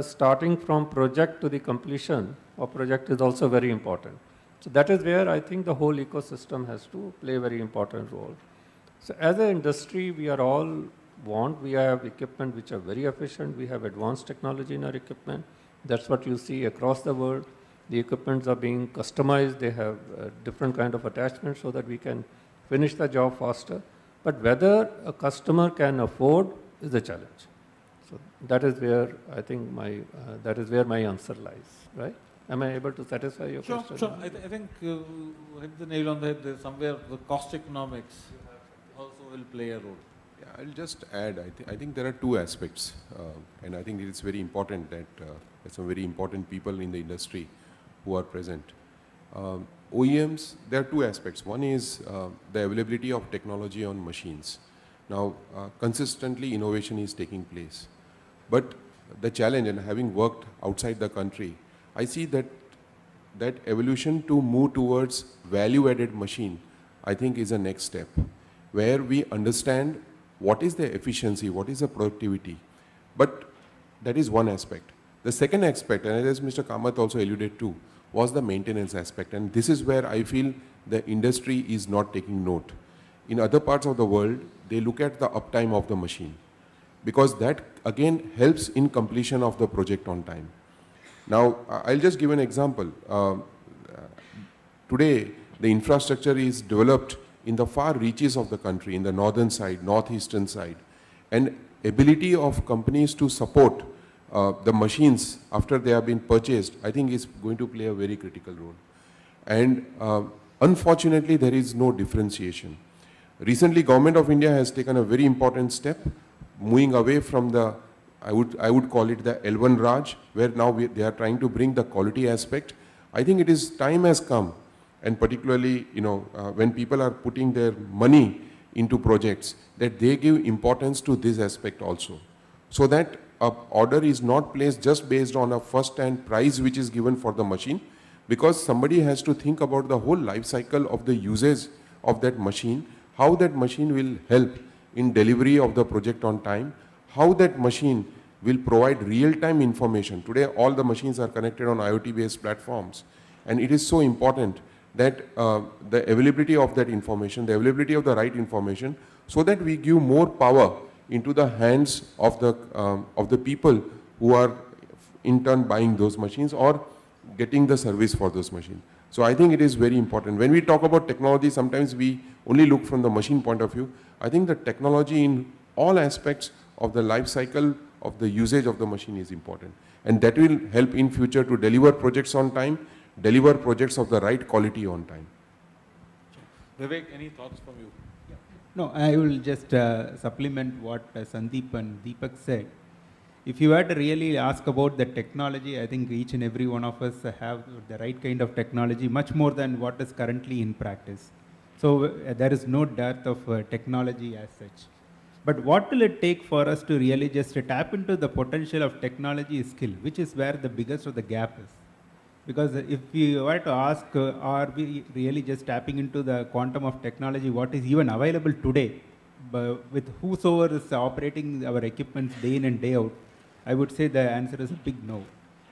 starting from project to the completion of project is also very important. So that is where I think the whole ecosystem has to play a very important role. So as an industry, we are all we have equipment which are very efficient, we have advanced technology in our equipment. That's what you see across the world. The equipments are being customized, they have different kind of attachments so that we can finish the job faster. But whether a customer can afford is a challenge. So that is where I think that is where my answer lies, right? Am I able to satisfy your question? Sure. I think you hit the nail on the head. There's somewhere the cost economics also will play a role. Yeah, I'll just add, I think there are two aspects, and I think it is very important that there's some very important people in the industry who are present. OEMs, there are two aspects. One is the availability of technology on machines. Now, consistently innovation is taking place. But the challenge, and having worked outside the country, I see that evolution to move towards value-added machine, I think is a next step, where we understand what is the efficiency, what is the productivity. But that is one aspect. The second aspect, and as Mr. Kamath also alluded to, was the maintenance aspect. And this is where I feel the industry is not taking note. In other parts of the world, they look at the uptime of the machine, because that again helps in completion of the project on time. Now, I'll just give an example. Today, the infrastructure is developed in the far reaches of the country, in the northern side, northeastern side. And ability of companies to support the machines after they have been purchased, I think is going to play a very critical role. And unfortunately, there is no differentiation. Recently, Government of India has taken a very important step, moving away from the, I would call it the L1 Raj, where now they are trying to bring the quality aspect. I think it is time has come, and particularly, when people are putting their money into projects, that they give importance to this aspect also, so that an order is not placed just based on a first-hand price which is given for the machine, because somebody has to think about the whole life cycle of the usage of that machine, how that machine will help in delivery of the project on time, how that machine will provide real-time information. Today, all the machines are connected on IoT-based platforms, and it is so important that the availability of that information, the availability of the right information, so that we give more power into the hands of the people who are in turn buying those machines or getting the service for those machines. So I think it is very important. When we talk about technology, sometimes we only look from the machine point of view. I think the technology in all aspects of the life cycle of the usage of the machine is important. And that will help in future to deliver projects on time, deliver projects of the right quality on time. Vivek, any thoughts from you? No, I will just supplement what Sandeep and Deepak said. if you were to really ask about the technology, I think each and every one of us have the right kind of technology, much more than what is currently in practice. So there is no dearth of technology as such. But what will it take for us to really just tap into the potential of technology skill, which is where the biggest of the gap is? Because if we were to ask, are we really just tapping into the quantum of technology, what is even available today, with whosoever is operating our equipments day in and day out, I would say the answer is a big no.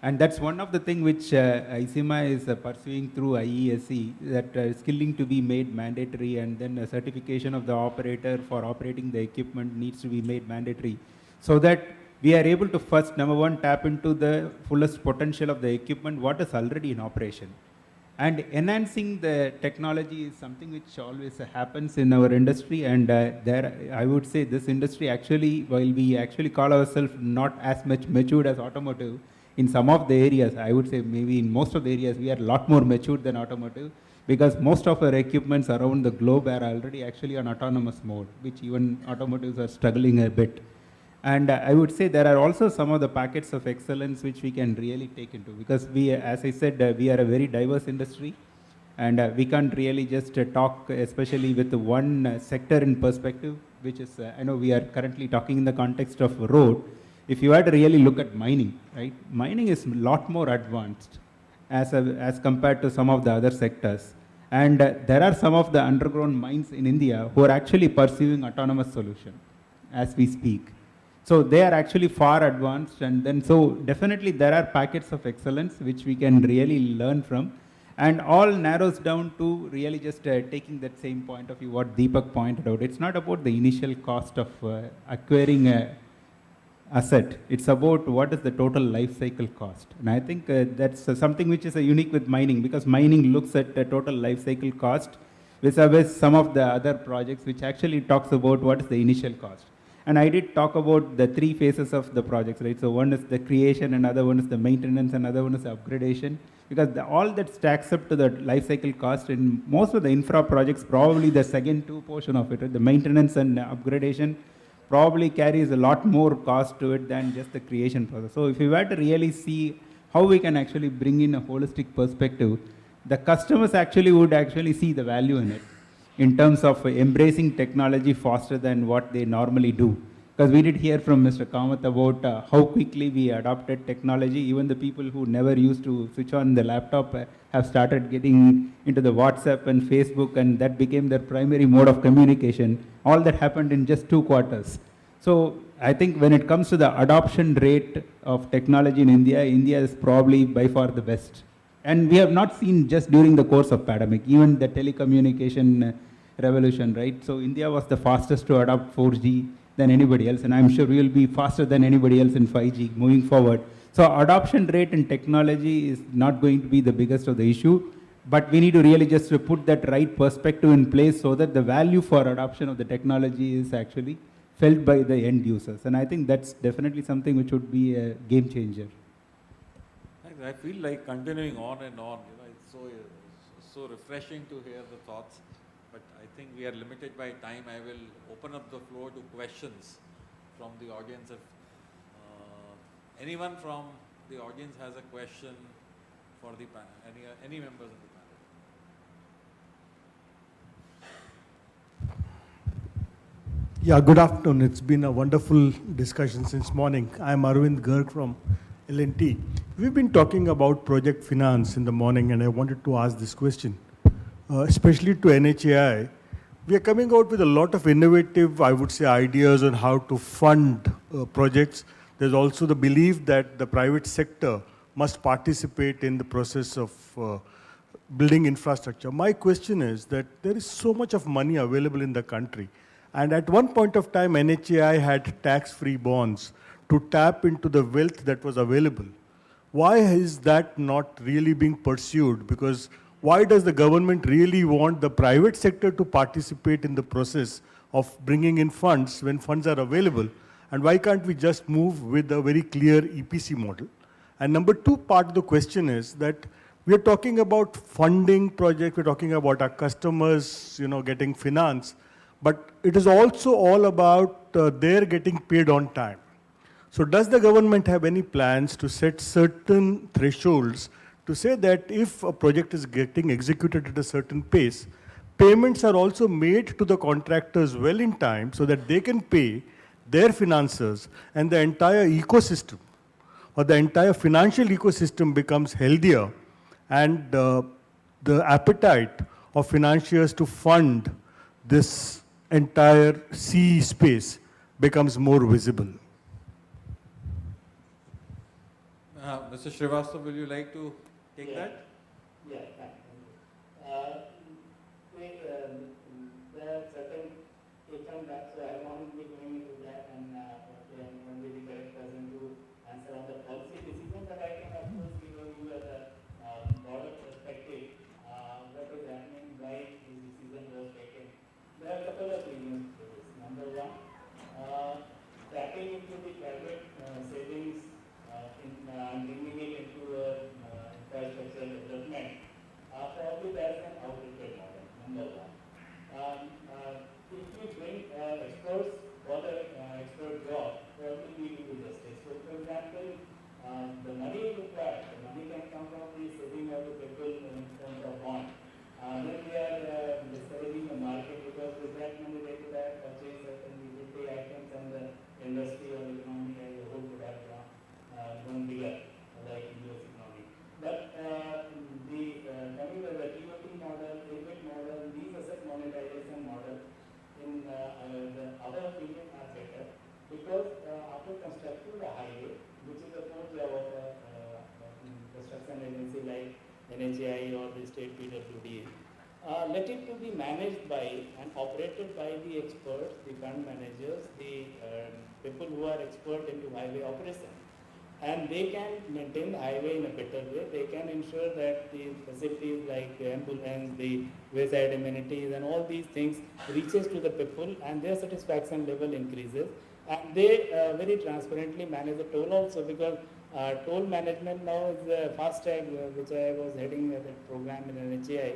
And that's one of the things which ICMA is pursuing through IESE, that skilling to be made mandatory, and then a certification of the operator for operating the equipment needs to be made mandatory, so that we are able to first, number one, tap into the fullest potential of the equipment, what is already in operation. And enhancing the technology is something which always happens in our industry, and there I would say this industry actually, while we actually call ourselves not as much matured as automotive, in some of the areas, I would say maybe in most of the areas, we are a lot more matured than automotive, because most of our equipments around the globe are already actually on autonomous mode, which even automotives are struggling a bit. And I would say there are also some of the packets of excellence which we can really take into, because we, as I said, we are a very diverse industry, and we can't really just talk, especially with one sector in perspective, which is, I know we are currently talking in the context of road. If you had to really look at mining, right? Mining is a lot more advanced as compared to some of the other sectors. And there are some of the underground mines in India who are actually pursuing autonomous solution as we speak. So they are actually far advanced, and then so definitely there are packets of excellence which we can really learn from, and all narrows down to really just taking that same point of view what Deepak pointed out. It's not about the initial cost of acquiring a asset, it's about what is the total life cycle cost. And I think that's something which is unique with mining, because mining looks at the total life cycle cost vis-a-vis some of the other projects which actually talks about what is the initial cost. And I did talk about the three phases of the projects, right? So one is the creation, another one is the maintenance, another one is the upgradation. Because all that stacks up to the life cycle cost in most of the infra projects, probably the second two portion of it, right? The maintenance and upgradation probably carries a lot more cost to it than just the creation process. So if we were to really see how we can actually bring in a holistic perspective, the customers actually would actually see the value in it, in terms of embracing technology faster than what they normally do. Because we did hear from Mr. Kamath about how quickly we adopted technology. Even the people who never used to switch on the laptop have started getting into the WhatsApp and Facebook, and that became their primary mode of communication. All that happened in just 2 quarters. So I think when it comes to the adoption rate of technology in India, India is probably by far the best. And we have not seen just during the course of pandemic, even the telecommunication revolution, right? So India was the fastest to adopt 4G than anybody else, and I'm sure we will be faster than anybody else in 5G moving forward. So adoption rate in technology is not going to be the biggest of the issue, but we need to really just put that right perspective in place so that the value for adoption of the technology is actually felt by the end users. And I think that's definitely something which would be a game changer. I feel like continuing on and on. It's so refreshing to hear the thoughts. But I think we are limited by time. I will open up the floor to questions from the audience. If anyone from the audience has a question for the panel, any members of the panel. Yeah, good afternoon. It's been a wonderful discussion since morning. I'm Arvind Garg from L&T. We've been talking about project finance in the morning, and I wanted to ask this question, especially to NHAI. We are coming out with a lot of innovative, I would say, ideas on how to fund projects. There's also the belief that the private sector must participate in the process of building infrastructure. My question is that there is so much of money available in the country. And at one point of time, NHAI had tax-free bonds to tap into the wealth that was available. Why is that not really being pursued? Because why does the government really want the private sector to participate in the process of bringing in funds when funds are available? And why can't we just move with a very clear EPC model? And number two part of the question is that we are talking about funding projects, we're talking about our customers, getting finance, but it is also all about their getting paid on time. So does the government have any plans to set certain thresholds to say that if a project is getting executed at a certain pace, payments are also made to the contractors well in time so that they can pay their financiers and the entire ecosystem or the entire financial ecosystem becomes healthier and the appetite of financiers to fund this entire sea space becomes more visible? Mr. Srivastava, will you like to take that? Yeah, thank you. There are certain ifs and buts, so I won't be going into that, and I won't be the correct person to answer on the policy decision, but I can of course give you a broader perspective what is happening, why this decision was taken. There are a couple of reasons for this. Number one, tapping into the private savings bringing it into infrastructure development, probably that's an outdated model, number one. If we bring experts for the expert job, probably we will do justice. So, for example, the money required, the money can come from the saving of the people in terms of bond. Then we are discouraging the market because with that money they could have purchased certain utility items and the industry or economy as a whole could have grown bigger, like US economy. But coming to the TOT model, InvIT model, these asset monetization model, in our opinion, are better because after constructing the highway, which is a core job of a construction agency like NHAI or the state PWD, let it to be managed by and operated by the experts, the fund managers, the people who are expert into highway operation. And they can maintain the highway in a better way. They can ensure that the facilities like the ambulance, the wayside amenities and all these things reaches to the people and their satisfaction level increases. And they very transparently manage the toll also because toll management now is fast tag, which I was heading the program in NHAI.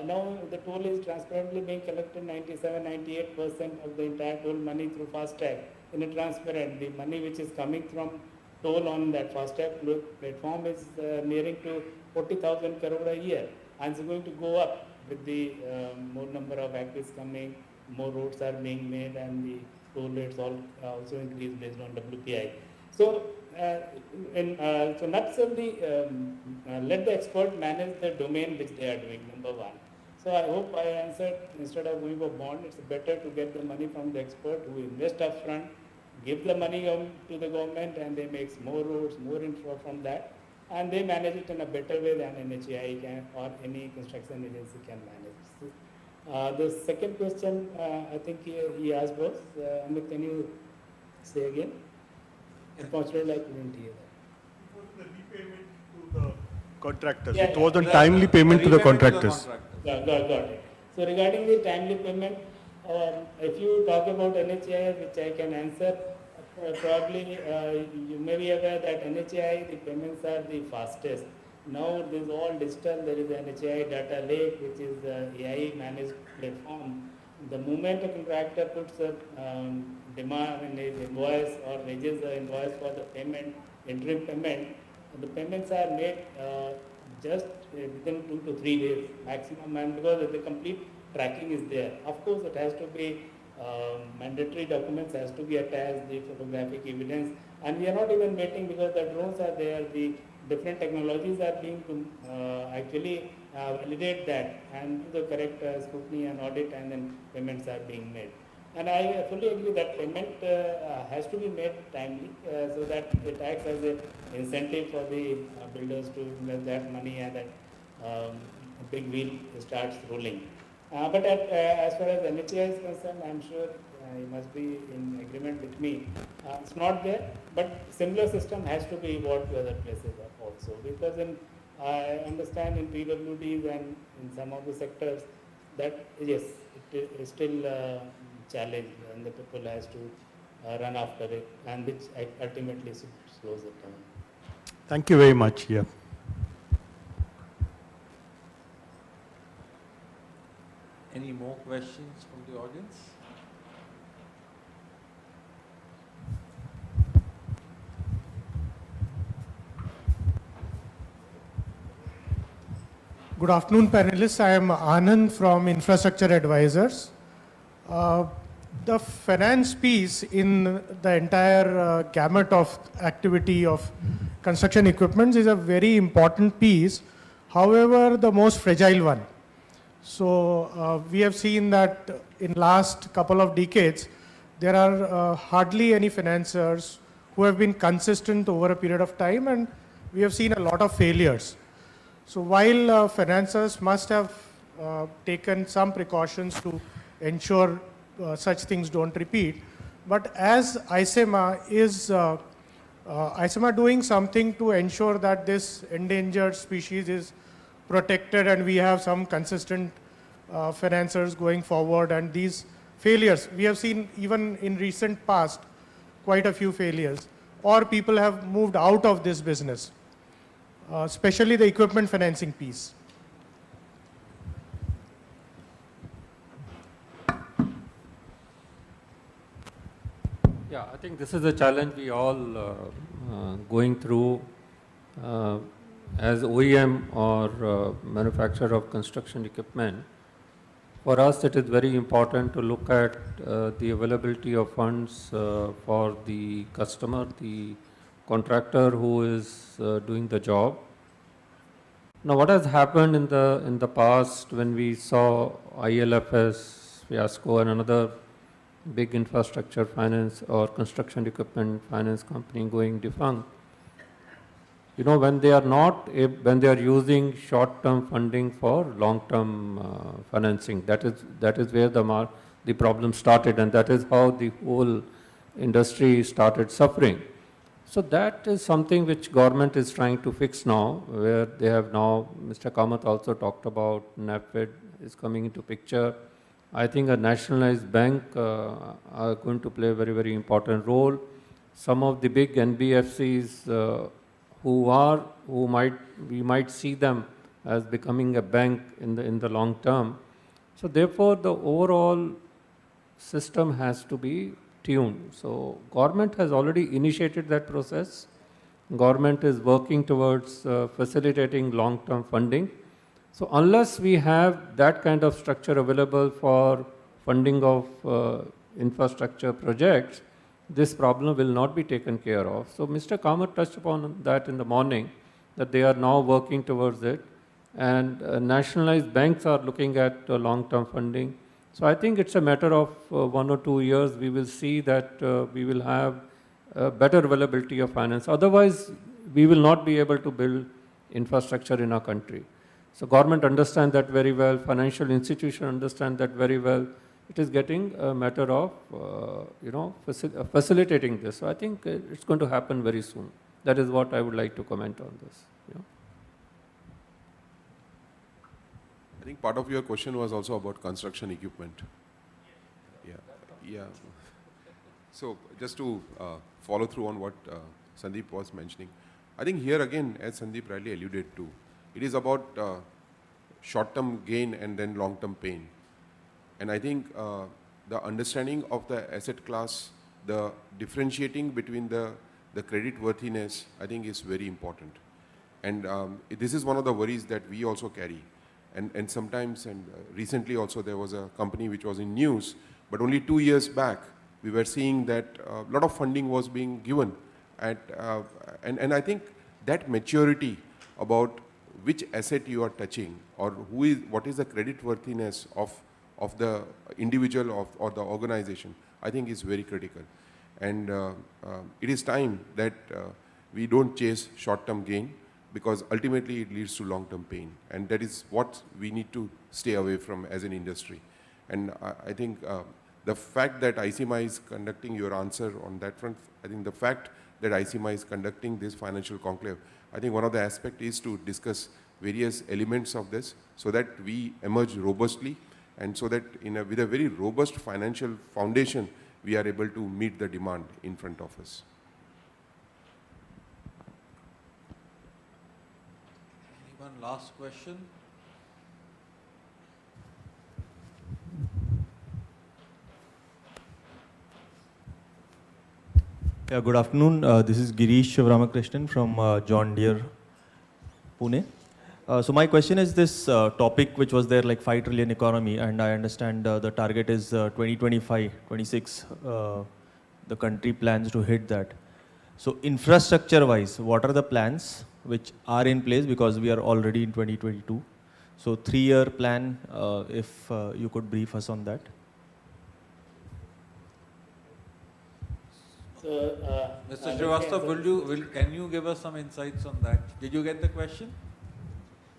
Now the toll is transparently being collected 97-98% of the entire toll money through fast tag in a transparent. The money which is coming from toll on that FASTag platform is nearing to 40,000 crore a year and it's going to go up with the more number of activities coming, more roads are being made and the toll rates also increase based on WPI. So, so nutshell, let the expert manage the domain which they are doing, number one. So I hope I answered, instead of going for bond, it's better to get the money from the expert who invest upfront, give the money to the government and they make more roads, more infra from that and they manage it in a better way than NHAI can or any construction agency can manage. The second question I think he asked was, Amit, can you say again? Unfortunately, I couldn't hear that. It was the repayment to the contractors. Yeah, it wasn't timely payment to the contractors. Got it. So regarding the timely payment, if you talk about NHAI, which I can answer, probably you may be aware that NHAI, the payments are the fastest. Now this is all digital. There is NHAI data lake, which is the AI managed platform. The moment a contractor puts a demand in his invoice or raises the invoice for the payment, interim payment, the payments are made just within 2 to 3 days maximum, and because the complete tracking is there. Of course, it has to be mandatory documents has to be attached, the photographic evidence, and we are not even waiting because the drones are there, the different technologies are being actually validate that and do the correct scrutiny and audit, and then payments are being made. And I fully agree that payment has to be made timely so that it acts as an incentive for the builders to invest that money and that big wheel starts rolling. But as far as NHAI is concerned, I'm sure you must be in agreement with me. It's not there, but similar system has to be evolved to other places also. Because I understand in PWDs and in some of the sectors that yes, it is still a challenge and the people has to run after it, and which ultimately slows it down. Thank you very much. Yeah. Any more questions from the audience? Good afternoon, panelists. I am Anand from Infrastructure Advisors. The finance piece in the entire gamut of activity of construction equipment is a very important piece, however, the most fragile one. So we have seen that in last couple of decades, there are hardly any financiers who have been consistent over a period of time, and we have seen a lot of failures. So while financiers must have taken some precautions to ensure such things don't repeat, but as ISEMA is ISEMA doing something to ensure that this endangered species is protected and we have some consistent financiers going forward, and these failures, we have seen even in recent past quite a few failures, or people have moved out of this business. Especially the equipment financing piece. Yeah, I think this is a challenge we all going through as OEM or manufacturer of construction equipment. For us, it is very important to look at the availability of funds for the customer, the contractor who is doing the job. Now, what has happened in the past when we saw ILFS fiasco and another big infrastructure finance or construction equipment finance company going defunct? You know, when they are using short-term funding for long-term financing, that is where the problem started, and that is how the whole industry started suffering. So that is something which government is trying to fix now, where they have now, Mr. Kamath also talked about NaBFID is coming into picture. I think a nationalized bank are going to play a very, very important role. Some of the big NBFCs we might see them as becoming a bank in the long term. So therefore, the overall system has to be tuned. So government has already initiated that process. Government is working towards facilitating long-term funding. So unless we have that kind of structure available for funding of infrastructure projects, this problem will not be taken care of. So Mr. Kamath touched upon that in the morning, that they are now working towards it. And nationalized banks are looking at long-term funding. So I think it's a matter of 1 or 2 years, we will see that we will have better availability of finance. Otherwise, we will not be able to build infrastructure in our country. So government understands that very well, financial institutions understand that very well. It is getting a matter of, facilitating this. So I think it's going to happen very soon. That is what I would like to comment on this. Yeah. I think part of your question was also about construction equipment. Yeah. So just to follow through on what Sandeep was mentioning, I think here again, as Sandeep rightly alluded to, it is about short-term gain and then long-term pain. And I think the understanding of the asset class, the differentiating between the credit worthiness, I think is very important. And this is one of the worries that we also carry. And sometimes, and recently also there was a company which was in news, but only 2 years back, we were seeing that a lot of funding was being given. And I think that maturity about which asset you are touching or what is the credit worthiness of the individual or the organization, I think is very critical. And it is time that we don't chase short-term gain, because ultimately it leads to long-term pain. And that is what we need to stay away from as an industry. And I think the fact that ICMA is conducting your answer on that front, I think the fact that ICMA is conducting this financial conclave, I think one of the aspects is to discuss various elements of this so that we emerge robustly, and so that with a very robust financial foundation, we are able to meet the demand in front of us. Anyone last question? Yeah, good afternoon. This is Girish Ramakrishnan from John Deere, Pune. So my question is this topic which was there, like 5 trillion economy, and I understand the target is 2025, 26, the country plans to hit that. So infrastructure wise, what are the plans which are in place, because we are already in 2022? So 3-year plan, if you could brief us on that. So, Mr. let me Srivastava, can you give us some insights on that? Did you get the question?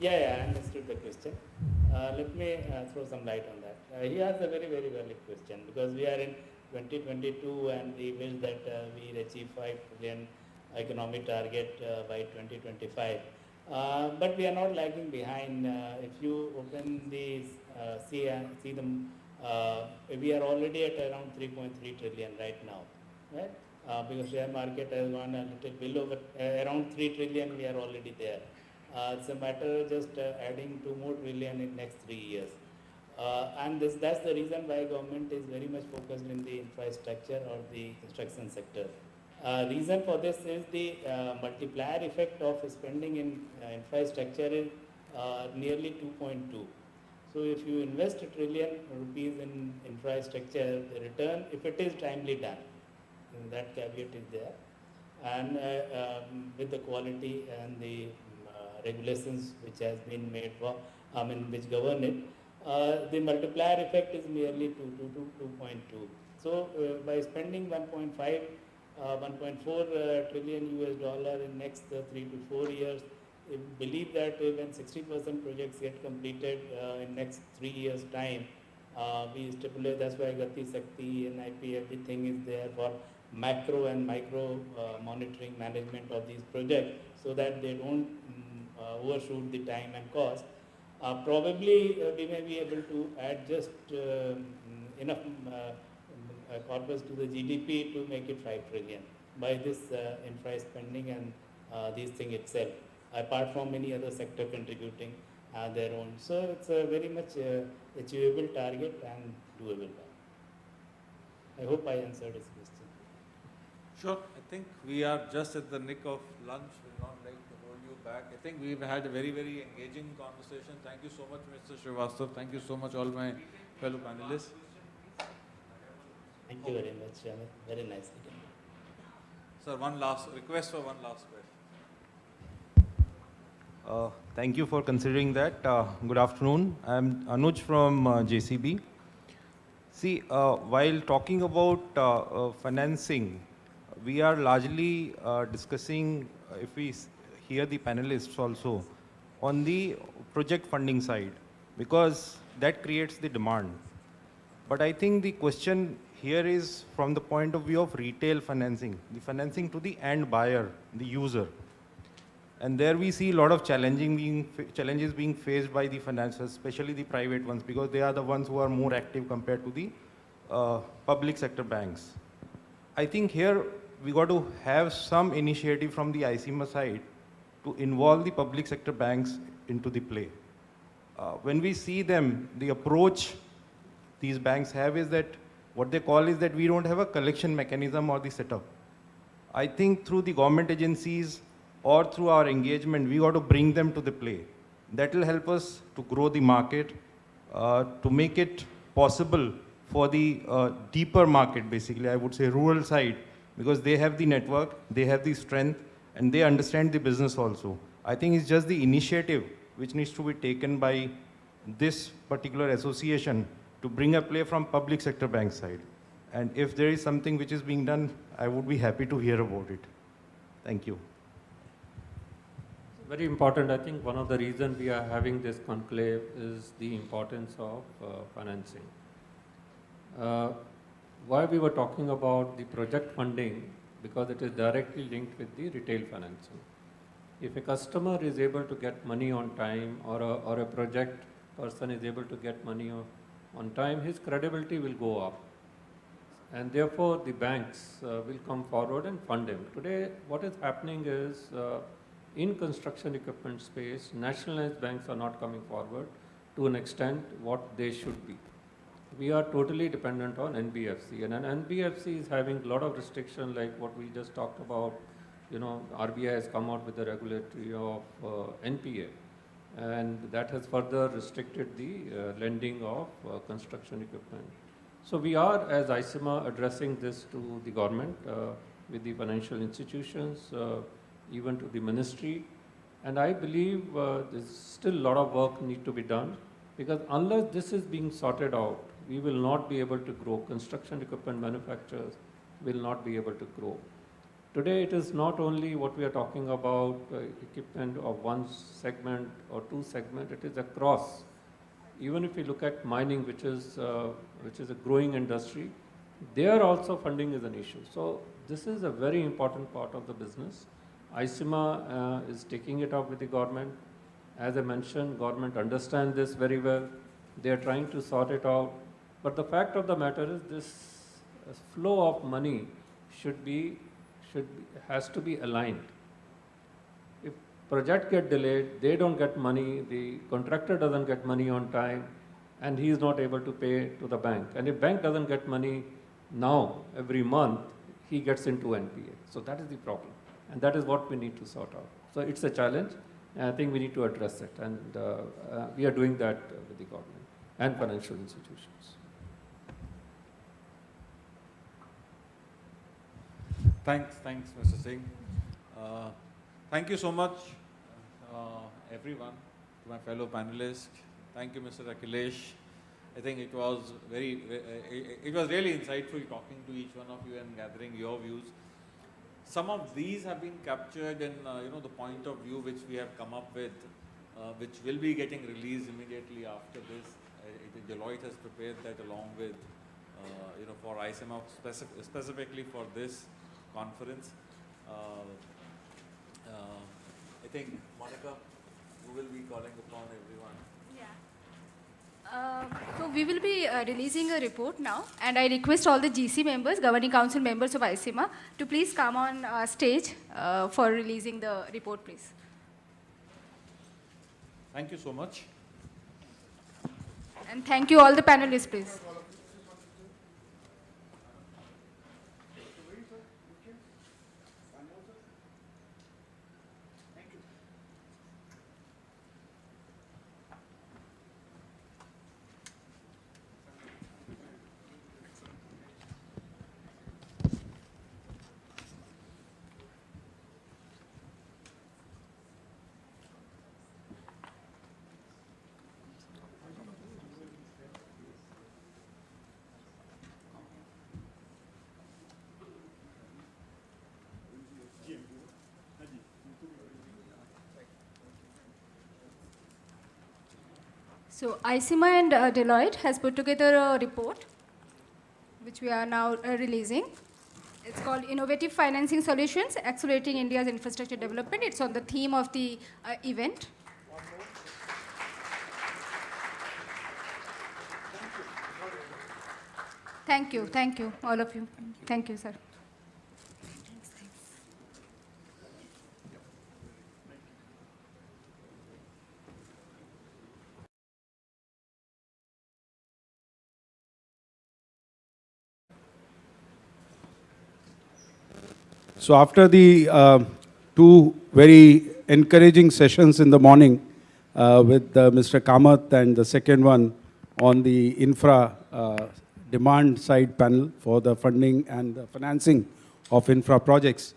Yeah, I understood the question. Let me throw some light on that. He has a very, very valid question, because we are in 2022 and we wish that we achieve 5 trillion economic target by 2025. But we are not lagging behind. If you open the see them, we are already at around 3.3 trillion right now, right? Because share market has gone a little below, but around 3 trillion we are already there. It's a matter of just adding 2 more trillion in next 3 years. And that's the reason why government is very much focused in the infrastructure or the construction sector. Reason for this is the multiplier effect of spending in infrastructure is nearly 2.2. So if you invest ₹1 trillion in infrastructure, the return, if it is timely done, that caveat is there, and with the quality and the regulations which has been made for, which govern it, the multiplier effect is merely 2.2. So by spending 1.4 trillion US dollar in next 3 to 4 years, I believe that when 60% projects get completed in next 3 years time, we stipulate, that's why Gati, Sakti, NIP, everything is there for macro and micro monitoring management of these projects, so that they don't overshoot the time and cost. Probably we may be able to add just enough corpus to the GDP to make it 5 trillion by this infra spending and these thing itself, apart from many other sector contributing their own. So it's a very much achievable target and doable. I hope I answered his question. Sure. I think we are just at the nick of lunch. We'll not like to hold you back. I think we've had a very, very engaging conversation. Thank you so much, Mr. Srivastava. Thank you so much, all my fellow panelists. Thank you very much. Very nice. Sir, one last request for one last question. Thank you for considering that. Good afternoon. I'm Anuj from JCB. See, while talking about financing, we are largely discussing, if we hear the panelists also, on the project funding side, because that creates the demand. But I think the question here is from the point of view of retail financing, the financing to the end buyer, the user. And there we see a lot of challenges being faced by the financiers, especially the private ones, because they are the ones who are more active compared to the public sector banks. I think here we got to have some initiative from the ICMA side to involve the public sector banks into the play. When we see them, the approach these banks have is that what they call is that we don't have a collection mechanism or the setup. I think through the government agencies or through our engagement, we got to bring them to the play. That will help us to grow the market, to make it possible for the deeper market, basically, I would say rural side, because they have the network, they have the strength, and they understand the business also. I think it's just the initiative which needs to be taken by this particular association to bring a play from public sector bank side. And if there is something which is being done, I would be happy to hear about it. Thank you. Very important. I think one of the reasons we are having this conclave is the importance of financing. Why we were talking about the project funding, because it is directly linked with the retail financing. If a customer is able to get money on time, or a project person is able to get money on time, his credibility will go up. And therefore, the banks will come forward and fund him. Today, what is happening is, in construction equipment space, nationalized banks are not coming forward to an extent what they should be. We are totally dependent on NBFC, and an NBFC is having a lot of restriction, like what we just talked about. You know, RBI has come out with the regulatory of NPA, and that has further restricted the lending of construction equipment. So we are, as ICIMA, addressing this to the government, with the financial institutions, even to the ministry. And I believe there's still a lot of work need to be done, because unless this is being sorted out, we will not be able to grow. Construction equipment manufacturers will not be able to grow. Today, it is not only what we are talking about, equipment of one segment or two segment, it is across. Even if you look at mining, which is a growing industry, there also funding is an issue. So this is a very important part of the business. ICIMA is taking it up with the government. As I mentioned, government understands this very well. They are trying to sort it out. But the fact of the matter is this flow of money has to be aligned. If project get delayed, they don't get money, the contractor doesn't get money on time, and he is not able to pay to the bank. And if bank doesn't get money now, every month, he gets into NPA. So that is the problem. And that is what we need to sort out. So it's a challenge, and I think we need to address it. And we are doing that with the government and financial institutions. Thanks, Mr. Singh. Thank you so much, everyone, to my fellow panelists. Thank you, Mr. Akhilesh. I think it was it was really insightful talking to each one of you and gathering your views. Some of these have been captured in the point of view which we have come up with, which will be getting released immediately after this. Deloitte has prepared that along with for ICIMA specifically for this conference. I think Monica, who will be calling upon everyone. So we will be releasing a report now, and I request all the GC members, Governing Council members of ICIMA, to please come on stage for releasing the report, please. Thank you so much. And thank you all the panelists, please. So ICIMA and Deloitte has put together a report, which we are now releasing. It's called Innovative Financing Solutions, Accelerating India's Infrastructure Development. It's on the theme of the event. Thank you, all of you. Thank you, sir. So after the two very encouraging sessions in the morning with Mr. Kamath and the second one on the infra demand side panel for the funding and the financing of infra projects,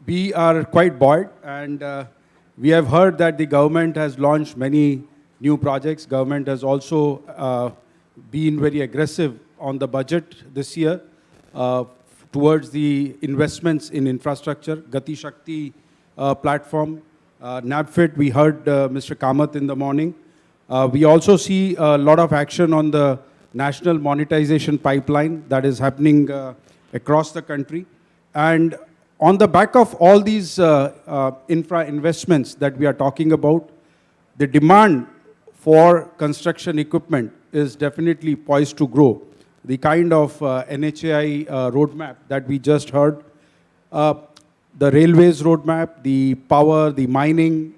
we are quite buoyed, and we have heard that the government has launched many new projects. Government has also been very aggressive on the budget this year towards the investments in infrastructure, Gati Shakti platform, NaBFID, we heard Mr. Kamath in the morning. We also see a lot of action on the national monetization pipeline that is happening across the country. And on the back of all these infra investments that we are talking about, the demand for construction equipment is definitely poised to grow. The kind of NHAI roadmap that we just heard, the railways roadmap, the power, the mining,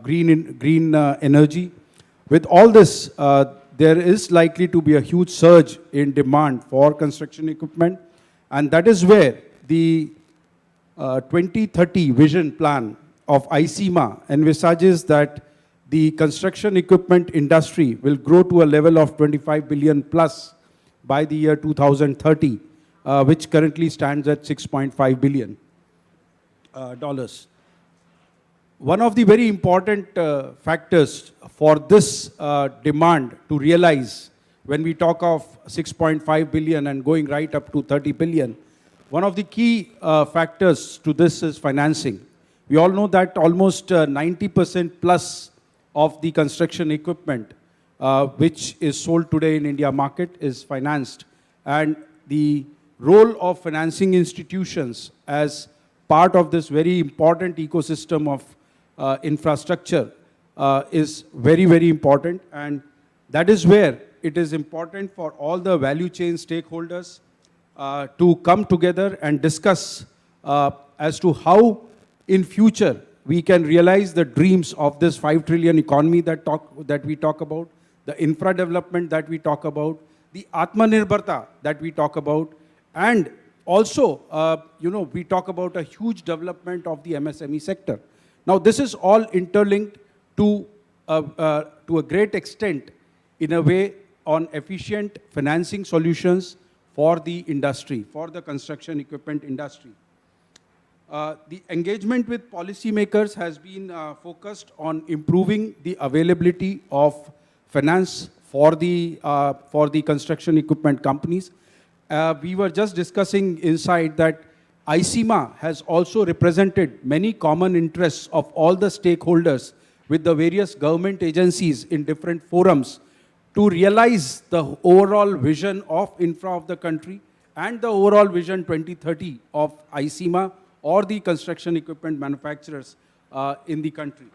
green energy. With all this, there is likely to be a huge surge in demand for construction equipment, and that is where the 2030 vision plan of ICMA envisages that the construction equipment industry will grow to a level of 25 billion plus by the year 2030, which currently stands at $6.5 billion. One of the very important factors for this demand to realize when we talk of 6.5 billion and going right up to 30 billion, one of the key factors to this is financing. We all know that almost 90% plus of the construction equipment which is sold today in India market is financed, and the role of financing institutions as part of this very important ecosystem of infrastructure is very, very important, and that is where it is important for all the value chain stakeholders to come together and discuss as to how in future we can realize the dreams of this 5 trillion economy that we talk about, the infra development that we talk about, the Atmanirbharta that we talk about, and also, we talk about a huge development of the MSME sector. Now, this is all interlinked to a great extent in a way on efficient financing solutions for the industry, for the construction equipment industry. The engagement with policymakers has been focused on improving the availability of finance for the construction equipment companies. We were just discussing inside that ICMA has also represented many common interests of all the stakeholders with the various government agencies in different forums to realize the overall vision of infra of the country and the overall vision 2030 of ICMA or the construction equipment manufacturers in the country.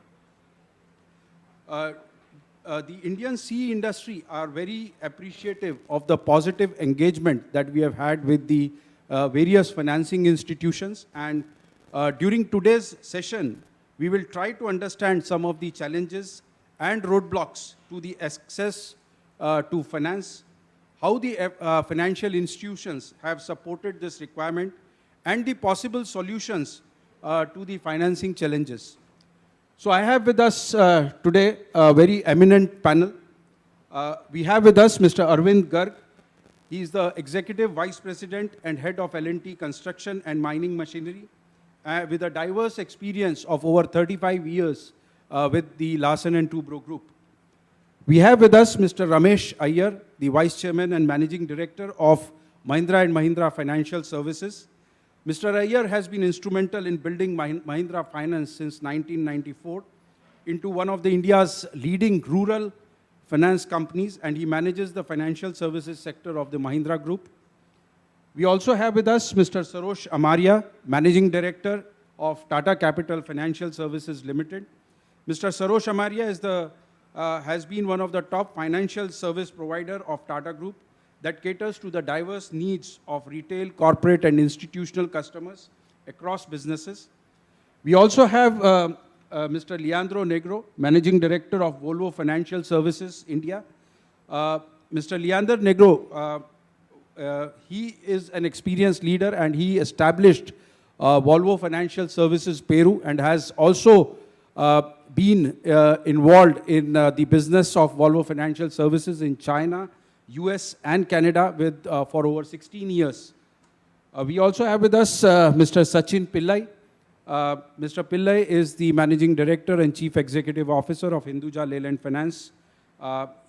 The Indian CE industry are very appreciative of the positive engagement that we have had with the various financing institutions, and during today's session, we will try to understand some of the challenges and roadblocks to the access to finance, how the financial institutions have supported this requirement, and the possible solutions to the financing challenges. So I have with us today a very eminent panel. We have with us Mr. Arvind Garg. He is the Executive Vice President and Head of L&T Construction and Mining Machinery with a diverse experience of over 35 years with the Larsen & Toubro Group. We have with us Mr. Ramesh Iyer, the Vice Chairman and Managing Director of Mahindra & Mahindra Financial Services. Mr. Iyer has been instrumental in building Mahindra Finance since 1994 into one of India's leading rural finance companies, and he manages the financial services sector of the Mahindra Group. We also have with us Mr. Sarosh Amaria, Managing Director of Tata Capital Financial Services Limited. Mr. Sarosh Amaria has been one of the top financial service provider of Tata Group that caters to the diverse needs of retail, corporate, and institutional customers across businesses. We also have Mr. Leandro Negro, Managing Director of Volvo Financial Services India. Mr. Leandro Negro, he is an experienced leader, and he established Volvo Financial Services Peru and has also been involved in the business of Volvo Financial Services in China, US and Canada for over 16 years. We also have with us Mr. Sachin Pillai. Mr. Pillai is the Managing Director and Chief Executive Officer of Hinduja Leyland Finance.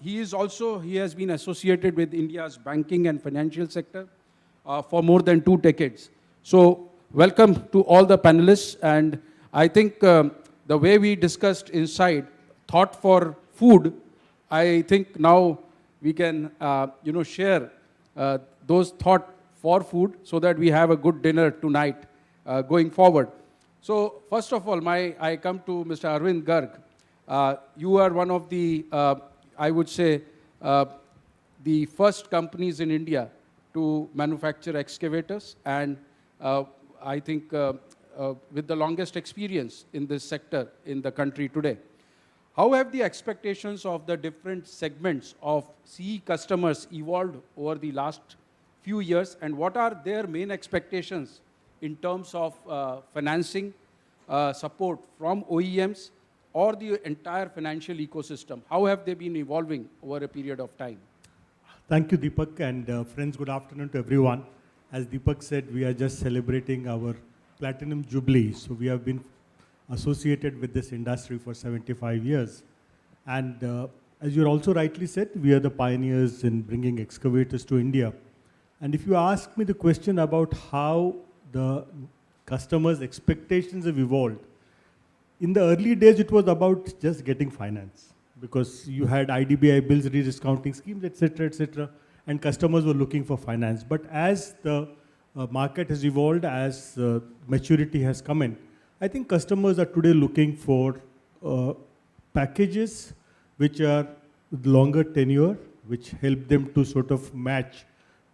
He has been associated with India's banking and financial sector for more than 2 decades. So welcome to all the panelists, and I think the way we discussed inside, thought for food, I think now we can share those thoughts for food so that we have a good dinner tonight going forward. So first of all, I come to Mr. Arvind Garg. You are one of the, I would say, the first companies in India to manufacture excavators, and I think with the longest experience in this sector in the country today. How have the expectations of the different segments of CE customers evolved over the last few years, and what are their main expectations in terms of financing, support from OEMs or the entire financial ecosystem? How have they been evolving over a period of time? Thank you, Deepak, and friends, good afternoon to everyone. As Deepak said, we are just celebrating our Platinum Jubilee. So we have been associated with this industry for 75 years. And as you also rightly said, we are the pioneers in bringing excavators to India. And if you ask me the question about how the customers' expectations have evolved, in the early days, it was about just getting finance, because you had IDBI bills, rediscounting schemes, etc., and customers were looking for finance. But as the market has evolved, as maturity has come in, I think customers are today looking for packages which are longer tenure, which help them to sort of match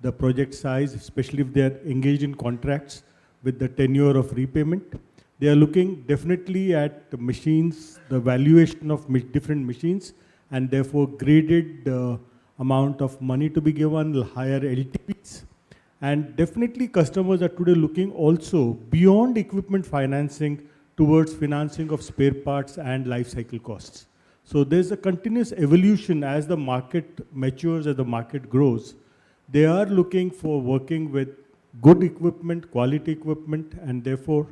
the project size, especially if they are engaged in contracts with the tenure of repayment. They are looking definitely at the machines, the valuation of different machines, and therefore graded amount of money to be given, higher LTVs. And definitely customers are today looking also beyond equipment financing towards financing of spare parts and life cycle costs. So there's a continuous evolution as the market matures, as the market grows. They are looking for working with good equipment, quality equipment, and therefore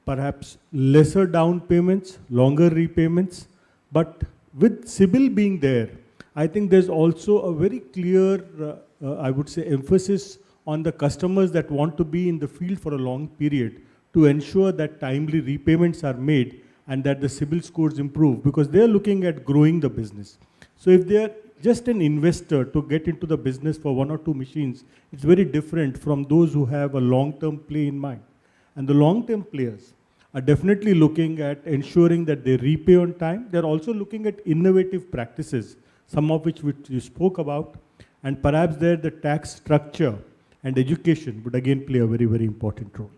perhaps lesser down payments, longer repayments. But with CIBIL being there, I think there's also a very clear, I would say, emphasis on the customers that want to be in the field for a long period to ensure that timely repayments are made and that the CIBIL scores improve, because they're looking at growing the business. So if they're just an investor to get into the business for one or two machines, it's very different from those who have a long-term play in mind. And the long-term players are definitely looking at ensuring that they repay on time. They're also looking at innovative practices, some of which you spoke about, and perhaps there the tax structure and education would again play a very, very important role.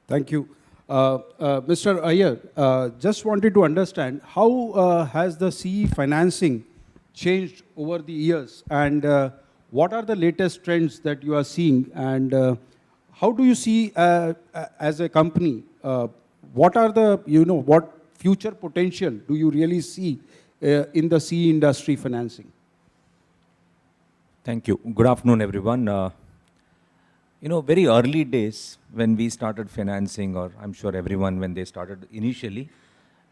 Thank you. Mr. Iyer, just wanted to understand how has the CE financing changed over the years, and what are the latest trends that you are seeing, and how do you see as a company, what are the, what future potential do you really see in the CE industry financing? Thank you. Good afternoon, everyone. Very early days when we started financing, or I'm sure everyone when they started initially,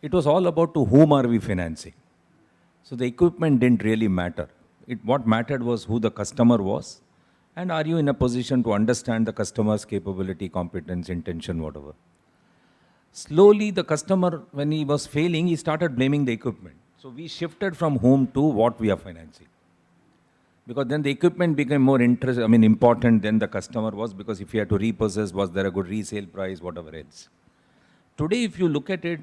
it was all about to whom are we financing. So the equipment didn't really matter. What mattered was who the customer was, and are you in a position to understand the customer's capability, competence, intention, whatever. Slowly the customer, when he was failing, he started blaming the equipment. So we shifted from whom to what we are financing. Because then the equipment became more important than the customer was, because if he had to repossess, was there a good resale price, whatever else. Today, if you look at it,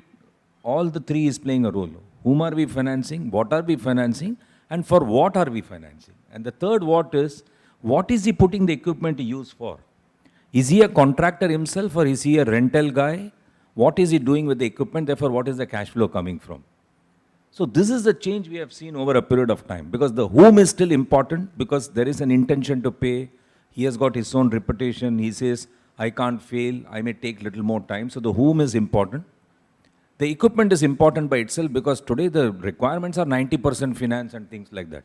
all the three is playing a role. Whom are we financing, what are we financing, and for what are we financing? And the third what is he putting the equipment to use for? Is he a contractor himself, or is he a rental guy? What is he doing with the equipment? Therefore, what is the cash flow coming from? So this is the change we have seen over a period of time, because the whom is still important, because there is an intention to pay. He has got his own reputation. He says, I can't fail. I may take little more time. So the whom is important. The equipment is important by itself, because today the requirements are 90% finance and things like that.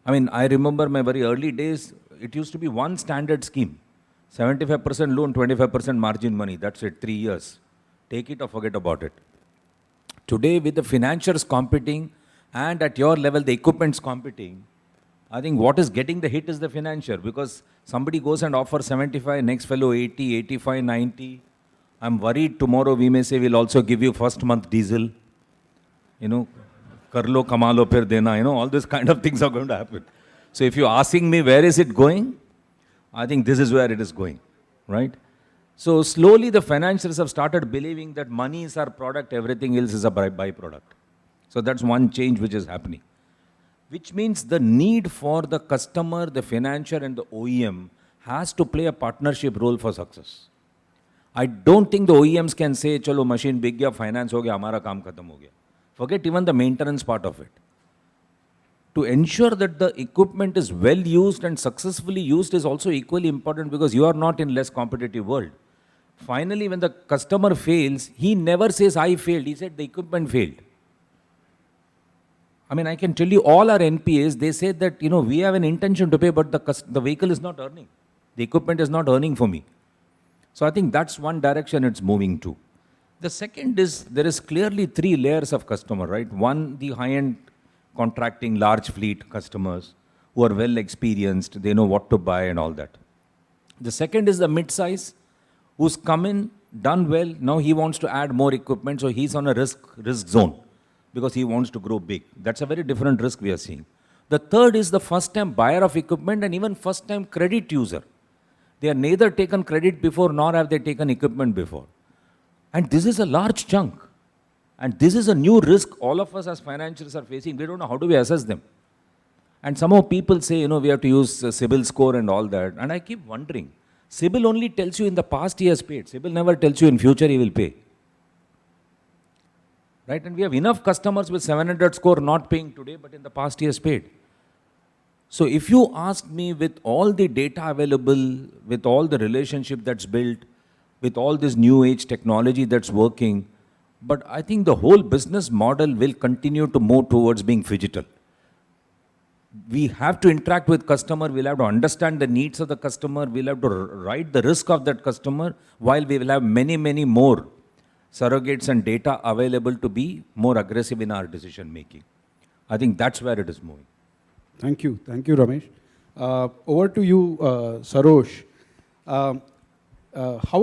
I remember my very early days, it used to be one standard scheme. 75% loan, 25% margin money. That's it, 3 years. Take it or forget about it. Today, with the financiers competing, and at your level, the equipment's competing, I think what is getting the hit is the financier, because somebody goes and offers 75, next fellow 80, 85, 90. I'm worried tomorrow we may say we'll also give you first month diesel. Karlo, kamalo, phir dena, all these kind of things are going to happen. So if you're asking me where is it going, I think this is where it is going, right? So slowly the financiers have started believing that money is our product, everything else is a byproduct. So that's one change which is happening. Which means the need for the customer, the financier and the OEM has to play a partnership role for success. I don't think the OEMs can say, chalo machine big gaya, finance ho gaya, hamara kaam khatam ho gaya. Forget even the maintenance part of it. To ensure that the equipment is well used and successfully used is also equally important, because you are not in less competitive world. Finally, when the customer fails, he never says, I failed. He said, the equipment failed. I mean, I can tell you all our NPAs, they say that, we have an intention to pay, but the vehicle is not earning. The equipment is not earning for me. So I think that's one direction it's moving to. The second is, there is clearly 3 layers of customer, right? One, the high-end contracting large fleet customers who are well experienced, they know what to buy and all that. The second is the mid-size, who's come in, done well, now he wants to add more equipment, so he's on a risk zone because he wants to grow big. That's a very different risk we are seeing. The third is the first-time buyer of equipment and even first-time credit user. They have neither taken credit before nor have they taken equipment before. And this is a large chunk. And this is a new risk all of us as financials are facing. We don't know how do we assess them. And somehow people say, we have to use CIBIL score and all that. And I keep wondering, CIBIL only tells you in the past he has paid. CIBIL never tells you in future he will pay. Right? And we have enough customers with 700 score not paying today, but in the past he has paid. So if you ask me, with all the data available, with all the relationship that's built, with all this new age technology that's working, but I think the whole business model will continue to move towards being phygital. We have to interact with customer, we'll have to understand the needs of the customer, we'll have to write the risk of that customer, while we will have many, many more surrogates and data available to be more aggressive in our decision making. I think that's where it is moving. Thank you, Ramesh. Over to you, Sarosh. How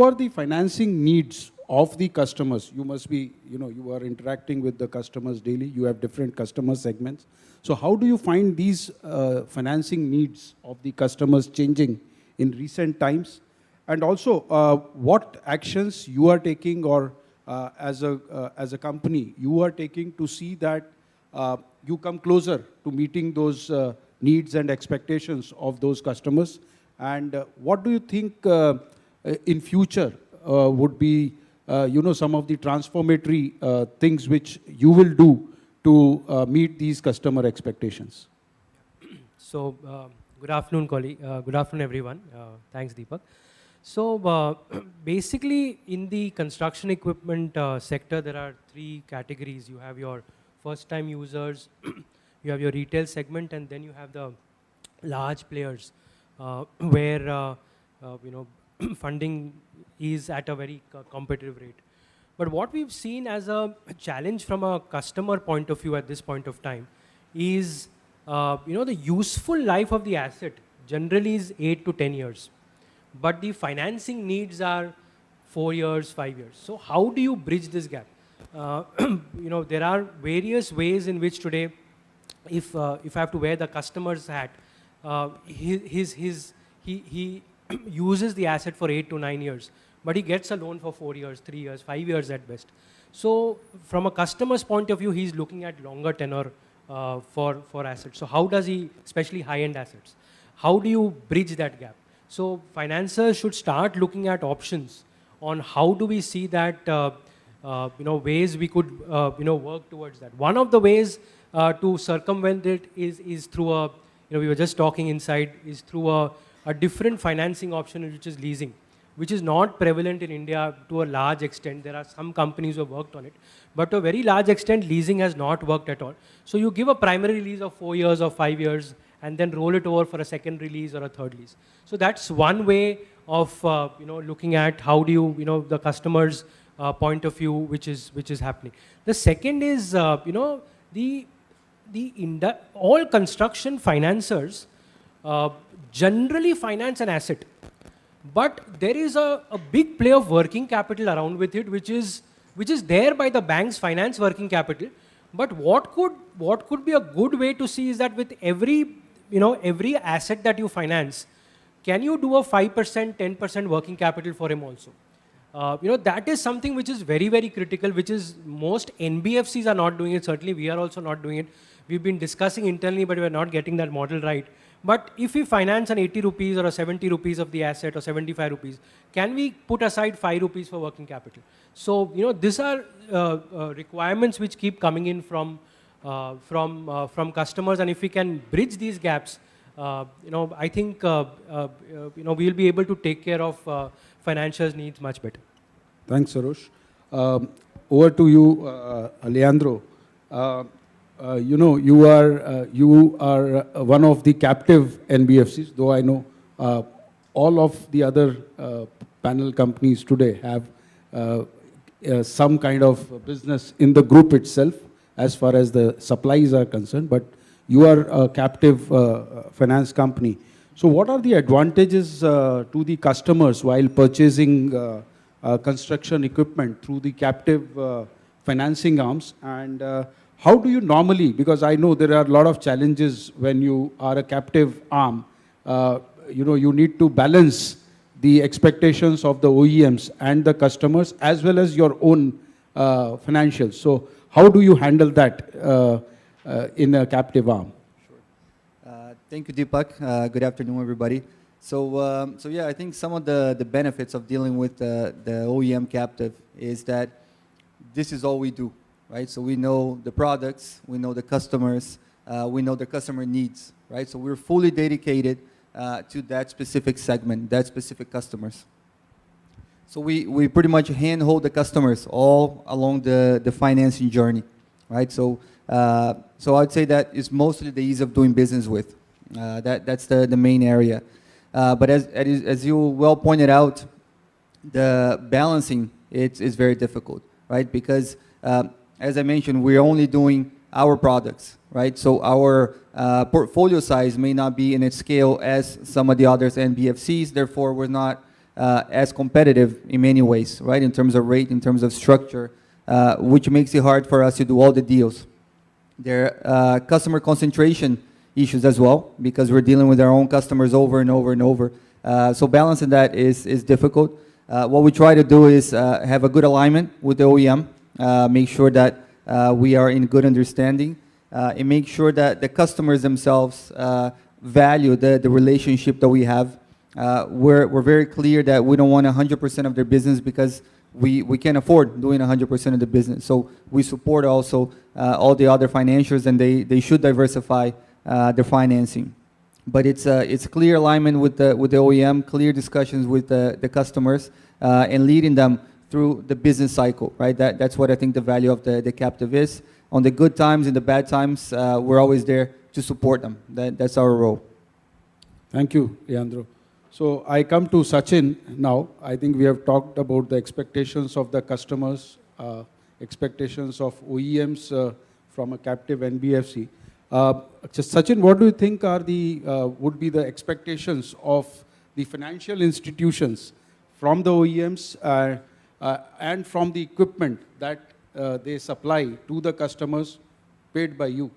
are the financing needs of the customers? You must be, you are interacting with the customers daily. You have different customer segments. So how do you find these financing needs of the customers changing in recent times? And also, what actions you are taking, or as a company, you are taking to see that you come closer to meeting those needs and expectations of those customers? And what do you think in future would be, some of the transformatory things which you will do to meet these customer expectations? So, good afternoon, colleague. Good afternoon, everyone. Thanks, Deepak. So, basically, in the construction equipment sector, there are 3 categories. You have your first-time users, you have your retail segment, and then you have the large players where funding is at a very competitive rate. But what we've seen as a challenge from a customer point of view at this point of time is, the useful life of the asset generally is 8 to 10 years. But the financing needs are 4 years, 5 years. So how do you bridge this gap? There are various ways in which today, if I have to wear the customer's hat, he uses the asset for 8 to 9 years, but he gets a loan for 4 years, 3 years, 5 years at best. So from a customer's point of view, he's looking at longer tenor for assets. So how does he, especially high-end assets, how do you bridge that gap? So financiers should start looking at options on how do we see that, ways we could, work towards that. One of the ways to circumvent it is through a, we were just talking inside, is through a different financing option, which is leasing, which is not prevalent in India to a large extent. There are some companies who have worked on it, but to a very large extent, leasing has not worked at all. So you give a primary lease of 4 years or 5 years, and then roll it over for a second lease or a third lease. So that's one way of looking at how do you, the customer's point of view, which is happening. The second is all construction financiers generally finance an asset, but there is a big play of working capital around with it, which is there by the banks finance working capital. But what could be a good way to see is that with every asset that you finance, can you do a 5%, 10% working capital for him also? That is something which is very, very critical, which is most NBFCs are not doing it. Certainly, we are also not doing it. We've been discussing internally, but we're not getting that model right. But if we finance an 80 rupees or a 70 rupees of the asset or 75 rupees, can we put aside 5 rupees for working capital? So, these are requirements which keep coming in from customers, and if we can bridge these gaps, I think we'll be able to take care of financials needs much better. Thanks, Sarosh. Over to you, Leandro. You are one of the captive NBFCs, though I know all of the other panel companies today have some kind of business in the group itself as far as the supplies are concerned, but you are a captive finance company. So what are the advantages to the customers while purchasing construction equipment through the captive financing arms? And how do you normally, because I know there are a lot of challenges when you are a captive arm, you need to balance the expectations of the OEMs and the customers as well as your own financials. So how do you handle that in a captive arm? Thank you, Deepak. Good afternoon, everybody. So yeah, I think some of the benefits of dealing with the OEM captive is that this is all we do, right? So we know the products, we know the customers, we know the customer needs, right? So we're fully dedicated to that specific segment, that specific customers. So we pretty much handhold the customers all along the financing journey, right? So I'd say that is mostly the ease of doing business with. That's the main area. But as you well pointed out, the balancing is very difficult, right? Because as I mentioned, we're only doing our products, right? So our portfolio size may not be in its scale as some of the others NBFCs. Therefore, we're not as competitive in many ways, right? In terms of rate, in terms of structure, which makes it hard for us to do all the deals. There are customer concentration issues as well, because we're dealing with our own customers over and over and over. So balancing that is difficult. What we try to do is have a good alignment with the OEM, make sure that we are in good understanding, and make sure that the customers themselves value the relationship that we have. We're very clear that we don't want 100% of their business because we can't afford doing 100% of the business. So we support also all the other financials, and they should diversify their financing. But it's clear alignment with the OEM, clear discussions with the customers, and leading them through the business cycle, right? That's what I think the value of the captive is. On the good times and the bad times, we're always there to support them. That's our role. Thank you, Leandro. So I come to Sachin now. I think we have talked about the expectations of the customers, expectations of OEMs from a captive NBFC. Sachin, what do you think are would be the expectations of the financial institutions from the OEMs and from the equipment that they supply to the customers paid by you?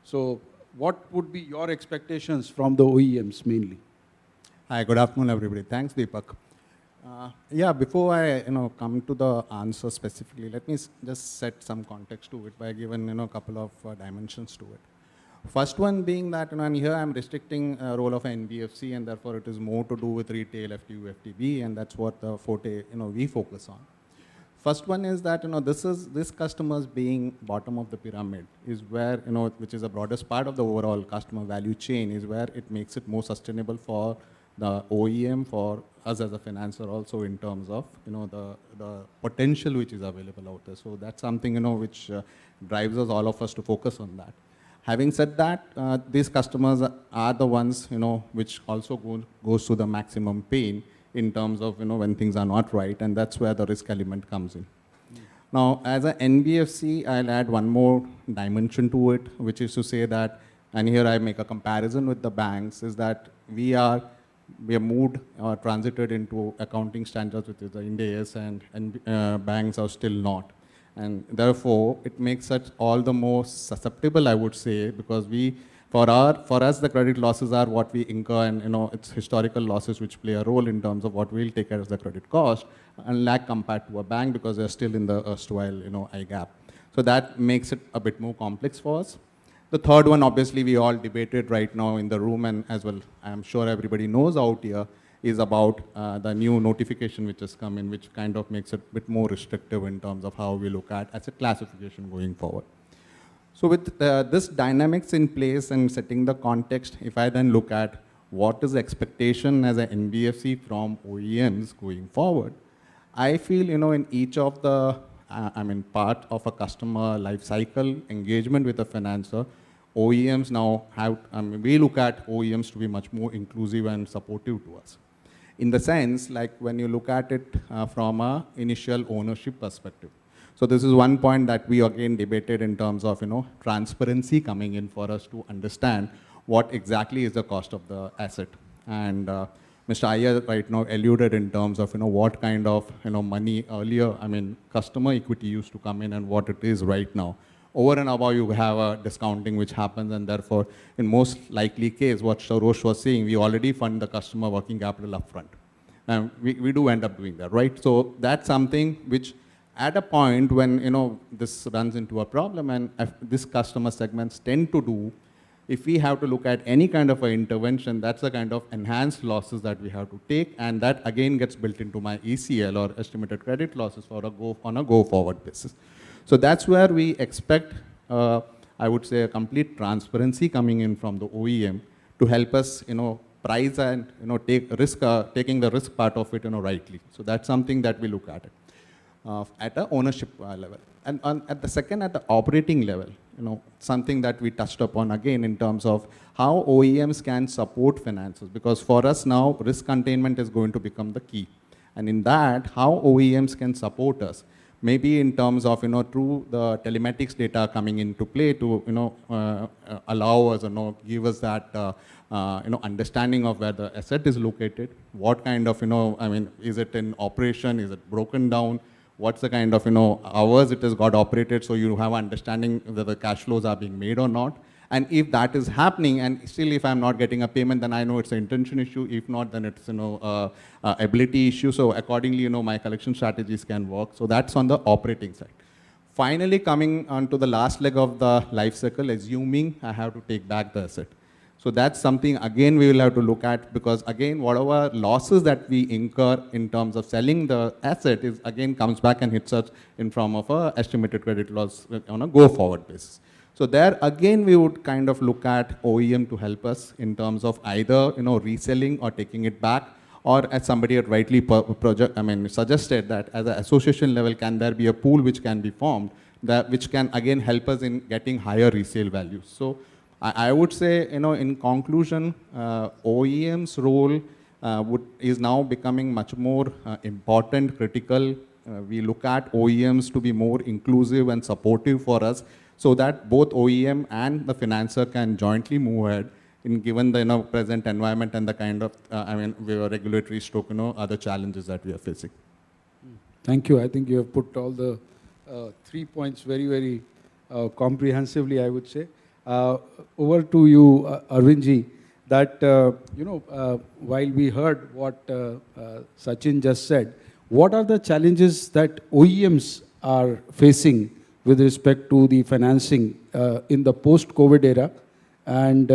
So what would be your expectations from the OEMs mainly? Hi, good afternoon, everybody. Thanks, Deepak. Yeah, before I come to the answer specifically, let me just set some context to it by giving a couple of dimensions to it. First one being that and here I'm restricting a role of an NBFC, and therefore it is more to do with retail, FTU, FTB, and that's what the forte we focus on. First one is that this customers being bottom of the pyramid is where which is the broadest part of the overall customer value chain, is where it makes it more sustainable for the OEM, for us as a financer also, in terms of the potential which is available out there. So that's something which drives us, all of us, to focus on that. Having said that, these customers are the ones which also goes to the maximum pain in terms of when things are not right, and that's where the risk element comes in. Now, as an NBFC, I'll add one more dimension to it, which is to say that, and here I make a comparison with the banks, is that we have moved or transited into accounting standards, which is the Ind AS, and banks are still not. And therefore, it makes us all the more susceptible, I would say, because for us, the credit losses are what we incur, and it's historical losses which play a role in terms of what we'll take as the credit cost, unlike compared to a bank, because they're still in the erstwhile IGAP. So that makes it a bit more complex for us. The third one, obviously, we all debated right now in the room, and as well, I'm sure everybody knows out here, is about the new notification which has come in, which kind of makes it a bit more restrictive in terms of how we look at asset classification going forward. So with this dynamics in place and setting the context, if I then look at what is the expectation as an NBFC from OEMs going forward, I feel, in each of the, part of a customer life cycle engagement with a financer, OEMs now have, we look at OEMs to be much more inclusive and supportive to us. In the sense, like when you look at it from a initial ownership perspective. So this is one point that we again debated in terms of, transparency coming in for us to understand what exactly is the cost of the asset. And Mr. Iyer right now alluded in terms of, what kind of, money earlier, customer equity used to come in and what it is right now. Over and above, you have a discounting which happens, and therefore, in most likely case, what Sarosh was saying, we already fund the customer working capital upfront. And we do end up doing that, right? So that's something which, at a point when, this runs into a problem, and this customer segments tend to do, if we have to look at any kind of an intervention, that's the kind of enhanced losses that we have to take, and that again gets built into my ECL or estimated credit losses on a go-forward basis. So that's where we expect, I would say, a complete transparency coming in from the OEM to help us, price and, taking the risk part of it, rightly. So that's something that we look at it at the ownership level. And at the second, at the operating level, something that we touched upon again in terms of how OEMs can support finances. Because for us now, risk containment is going to become the key. And in that, how OEMs can support us. Maybe in terms of, through the telematics data coming into play to, allow us, give us that, understanding of where the asset is located, what kind of, is it in operation, is it broken down, what's the kind of, hours it has got operated, so you have understanding whether the cash flows are being made or not. And if that is happening, and still if I'm not getting a payment, then I know it's an intention issue. If not, then it's, ability issue. So accordingly, my collection strategies can work. So that's on the operating side. Finally, coming on to the last leg of the life cycle, assuming I have to take back the asset. So that's something, again, we will have to look at, because again, whatever losses that we incur in terms of selling the asset is, again, comes back and hits us in form of a estimated credit loss on a go-forward basis. So there, again, we would kind of look at OEM to help us in terms of either, reselling or taking it back, or as somebody had rightly suggested that as an association level, can there be a pool which can be formed, that which can, again, help us in getting higher resale values. So I would say, in conclusion, OEM's role is now becoming much more important, critical. We look at OEMs to be more inclusive and supportive for us, so that both OEM and the financer can jointly move ahead in given the present environment and the kind of regulatory stroke, other challenges that we are facing. Thank you. I think you have put all the 3 points very, very comprehensively, I would say. Over to you, Arvindji, that, while we heard what Sachin just said, what are the challenges that OEMs are facing with respect to the financing in the post-COVID era? And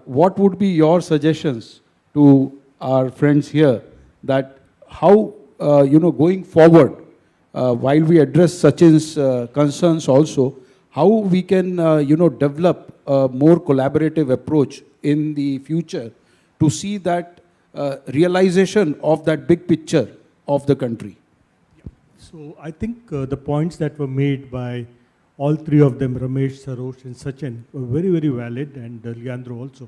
what would be your suggestions to our friends here that how, going forward, while we address Sachin's concerns also, how we can, develop a more collaborative approach in the future to see that realization of that big picture of the country? So I think the points that were made by all three of them, Ramesh, Sarosh and Sachin, were very, very valid, and Leandro also.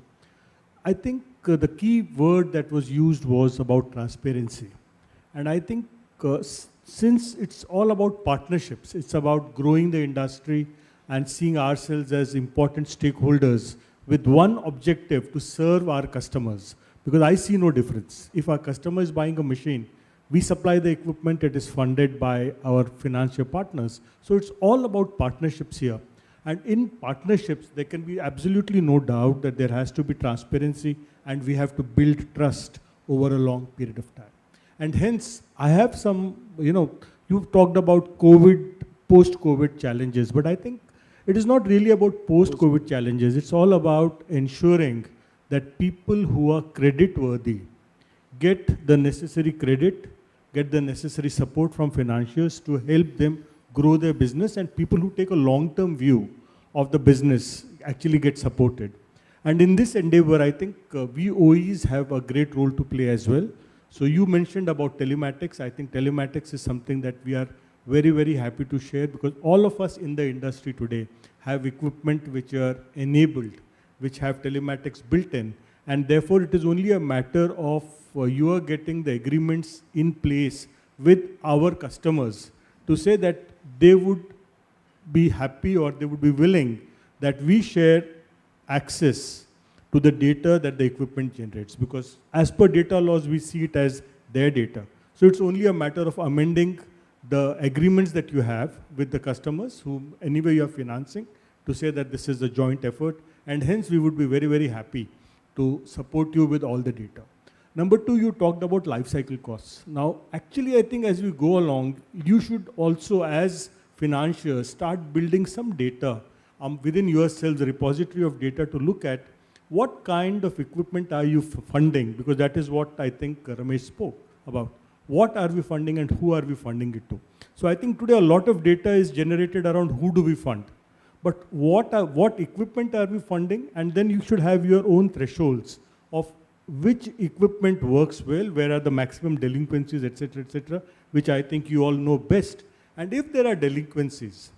I think the key word that was used was about transparency. And I think since it's all about partnerships, it's about growing the industry and seeing ourselves as important stakeholders with one objective to serve our customers. Because I see no difference. If our customer is buying a machine, we supply the equipment, it is funded by our financial partners. So it's all about partnerships here. And in partnerships, there can be absolutely no doubt that there has to be transparency, and we have to build trust over a long period of time. And hence, I have some, you've talked about COVID, post-COVID challenges, but I think it is not really about post-COVID challenges. It's all about ensuring that people who are credit-worthy get the necessary credit, get the necessary support from financiers to help them grow their business, and people who take a long-term view of the business actually get supported. And in this endeavor, I think we OEs have a great role to play as well. So you mentioned about telematics. I think telematics is something that we are very, very happy to share, because all of us in the industry today have equipment which are enabled, which have telematics built in. And therefore, it is only a matter of you are getting the agreements in place with our customers to say that they would be happy or they would be willing that we share access to the data that the equipment generates, because as per data laws, we see it as their data. So it's only a matter of amending the agreements that you have with the customers whom anyway you are financing to say that this is a joint effort, and hence we would be very, very happy to support you with all the data. Number two, you talked about life cycle costs. Now, actually, I think as we go along, you should also, as financiers, start building some data within yourselves, a repository of data to look at what kind of equipment are you funding, because that is what I think Ramesh spoke about. What are we funding and who are we funding it to? So I think today a lot of data is generated around who do we fund. But what equipment are we funding? And then you should have your own thresholds of which equipment works well, where are the maximum delinquencies, etc., which I think you all know best. And if there are delinquencies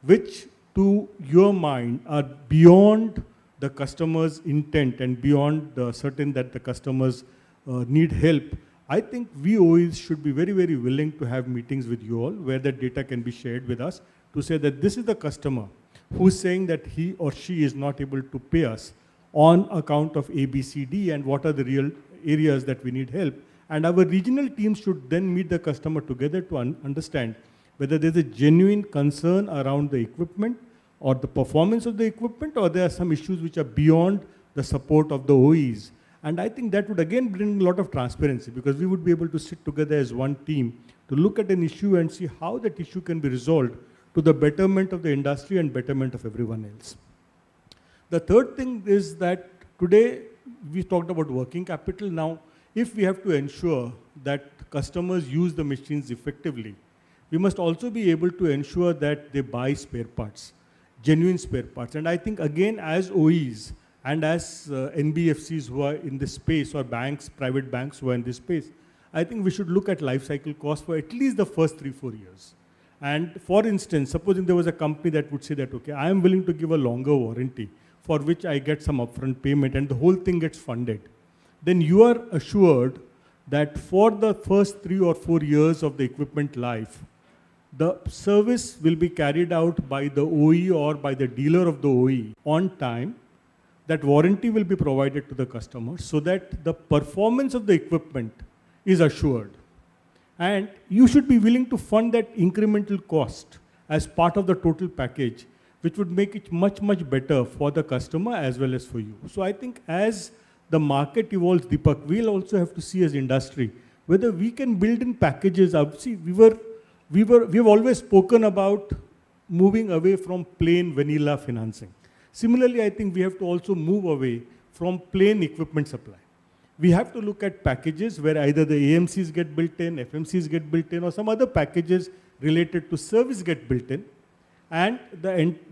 which to your mind are beyond the customer's intent and beyond certain that the customers need help, I think we OEs should be very, very willing to have meetings with you all where that data can be shared with us to say that this is the customer who's saying that he or she is not able to pay us on account of A, B, C, D, and what are the real areas that we need help. And our regional teams should then meet the customer together to understand whether there's a genuine concern around the equipment or the performance of the equipment, or there are some issues which are beyond the support of the OEs. And I think that would again bring a lot of transparency, because we would be able to sit together as one team to look at an issue and see how that issue can be resolved to the betterment of the industry and betterment of everyone else. The third thing is that today we talked about working capital. Now, if we have to ensure that customers use the machines effectively, we must also be able to ensure that they buy spare parts, genuine spare parts. And I think again, as OEs and as NBFCs who are in this space, or banks, private banks who are in this space, I think we should look at life cycle costs for at least the first 3-4 years. And for instance, supposing there was a company that would say that, okay, I am willing to give a longer warranty for which I get some upfront payment and the whole thing gets funded, then you are assured that for the first 3 or 4 years of the equipment life, the service will be carried out by the OE or by the dealer of the OE on time. That warranty will be provided to the customer so that the performance of the equipment is assured. And you should be willing to fund that incremental cost as part of the total package, which would make it much, much better for the customer as well as for you. So I think as the market evolves, Deepak, we'll also have to see as industry whether we can build in packages. See, we've always spoken about moving away from plain vanilla financing. Similarly, I think we have to also move away from plain equipment supply. We have to look at packages where either the AMCs get built in, FMCs get built in, or some other packages related to service get built in. And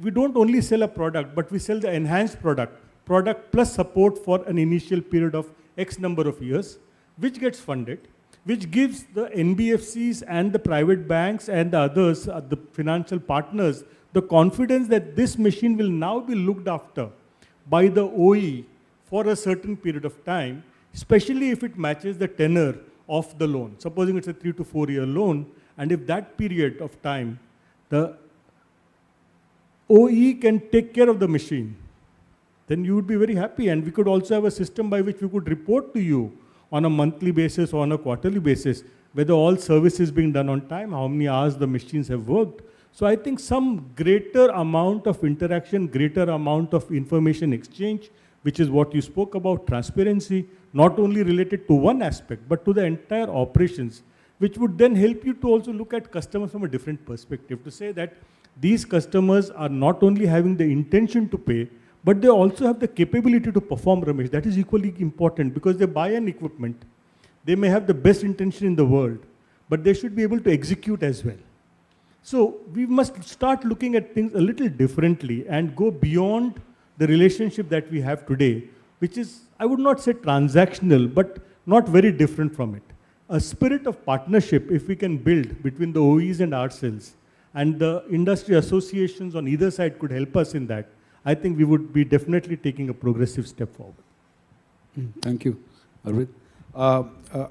we don't only sell a product, but we sell the enhanced product plus support for an initial period of X number of years, which gets funded, which gives the NBFCs and the private banks and the others, the financial partners, the confidence that this machine will now be looked after by the OE for a certain period of time, especially if it matches the tenor of the loan. Supposing it's a 3 to 4 year loan, and if that period of time, the OE can take care of the machine, then you would be very happy. And we could also have a system by which we could report to you on a monthly basis or on a quarterly basis whether all service is being done on time, how many hours the machines have worked. So I think some greater amount of interaction, greater amount of information exchange, which is what you spoke about, transparency, not only related to one aspect, but to the entire operations, which would then help you to also look at customers from a different perspective, to say that these customers are not only having the intention to pay, but they also have the capability to perform, Ramesh. That is equally important, because they buy an equipment. They may have the best intention in the world, but they should be able to execute as well. So we must start looking at things a little differently and go beyond the relationship that we have today, which is, I would not say transactional, but not very different from it. A spirit of partnership, if we can build between the OEs and ourselves, and the industry associations on either side could help us in that, I think we would be definitely taking a progressive step forward. Thank you, Arvind.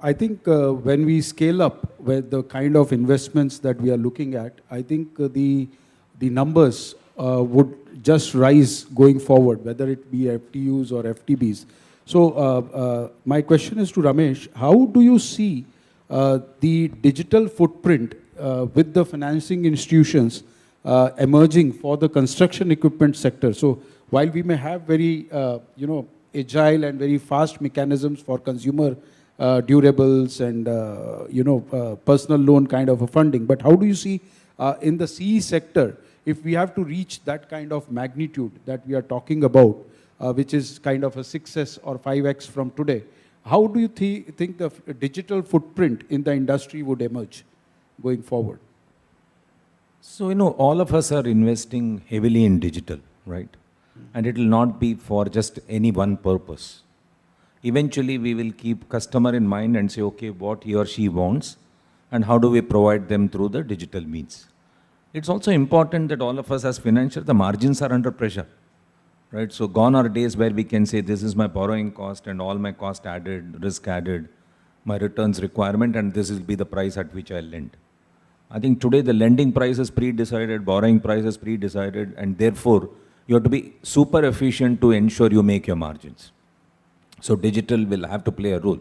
I think when we scale up with the kind of investments that we are looking at, I think the numbers would just rise going forward, whether it be FTUs or FTBs. So my question is to Ramesh, how do you see the digital footprint with the financing institutions emerging for the construction equipment sector? So while we may have very agile and very fast mechanisms for consumer durables and personal loan kind of a funding, but how do you see in the CE sector, if we have to reach that kind of magnitude that we are talking about, which is kind of a 6x or 5x from today, how do you think the digital footprint in the industry would emerge going forward? So, all of us are investing heavily in digital, right? And it will not be for just any one purpose. Eventually, we will keep customer in mind and say, okay, what he or she wants, and how do we provide them through the digital means. It's also important that all of us as financial, the margins are under pressure, right? So gone are days where we can say, this is my borrowing cost and all my cost added, risk added, my returns requirement, and this will be the price at which I lend. I think today the lending price is pre-decided, borrowing price is pre-decided, and therefore you have to be super efficient to ensure you make your margins. So digital will have to play a role.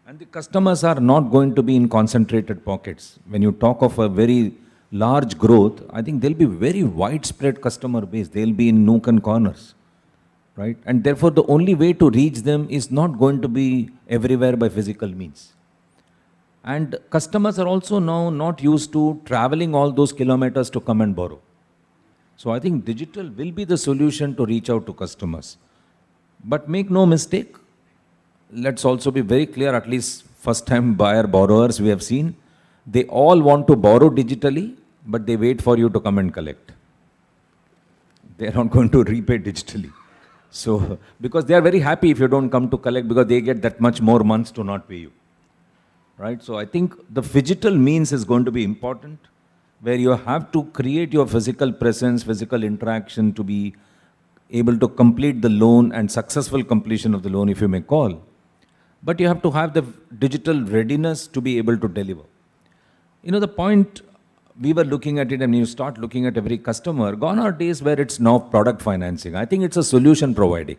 And the customers are not going to be in concentrated pockets. When you talk of a very large growth, I think there'll be very widespread customer base. They'll be in nook and corners, right? And therefore the only way to reach them is not going to be everywhere by physical means. And customers are also now not used to traveling all those kilometers to come and borrow. So I think digital will be the solution to reach out to customers. But make no mistake, let's also be very clear, at least first time buyer borrowers we have seen, they all want to borrow digitally, but they wait for you to come and collect. They are not going to repay digitally. So, because they are very happy if you don't come to collect, because they get that much more months to not pay you. Right? So I think the phygital means is going to be important, where you have to create your physical presence, physical interaction to be able to complete the loan and successful completion of the loan, if you may call. But you have to have the digital readiness to be able to deliver. The point we were looking at it, and you start looking at every customer, gone are days where it's now product financing. I think it's a solution providing.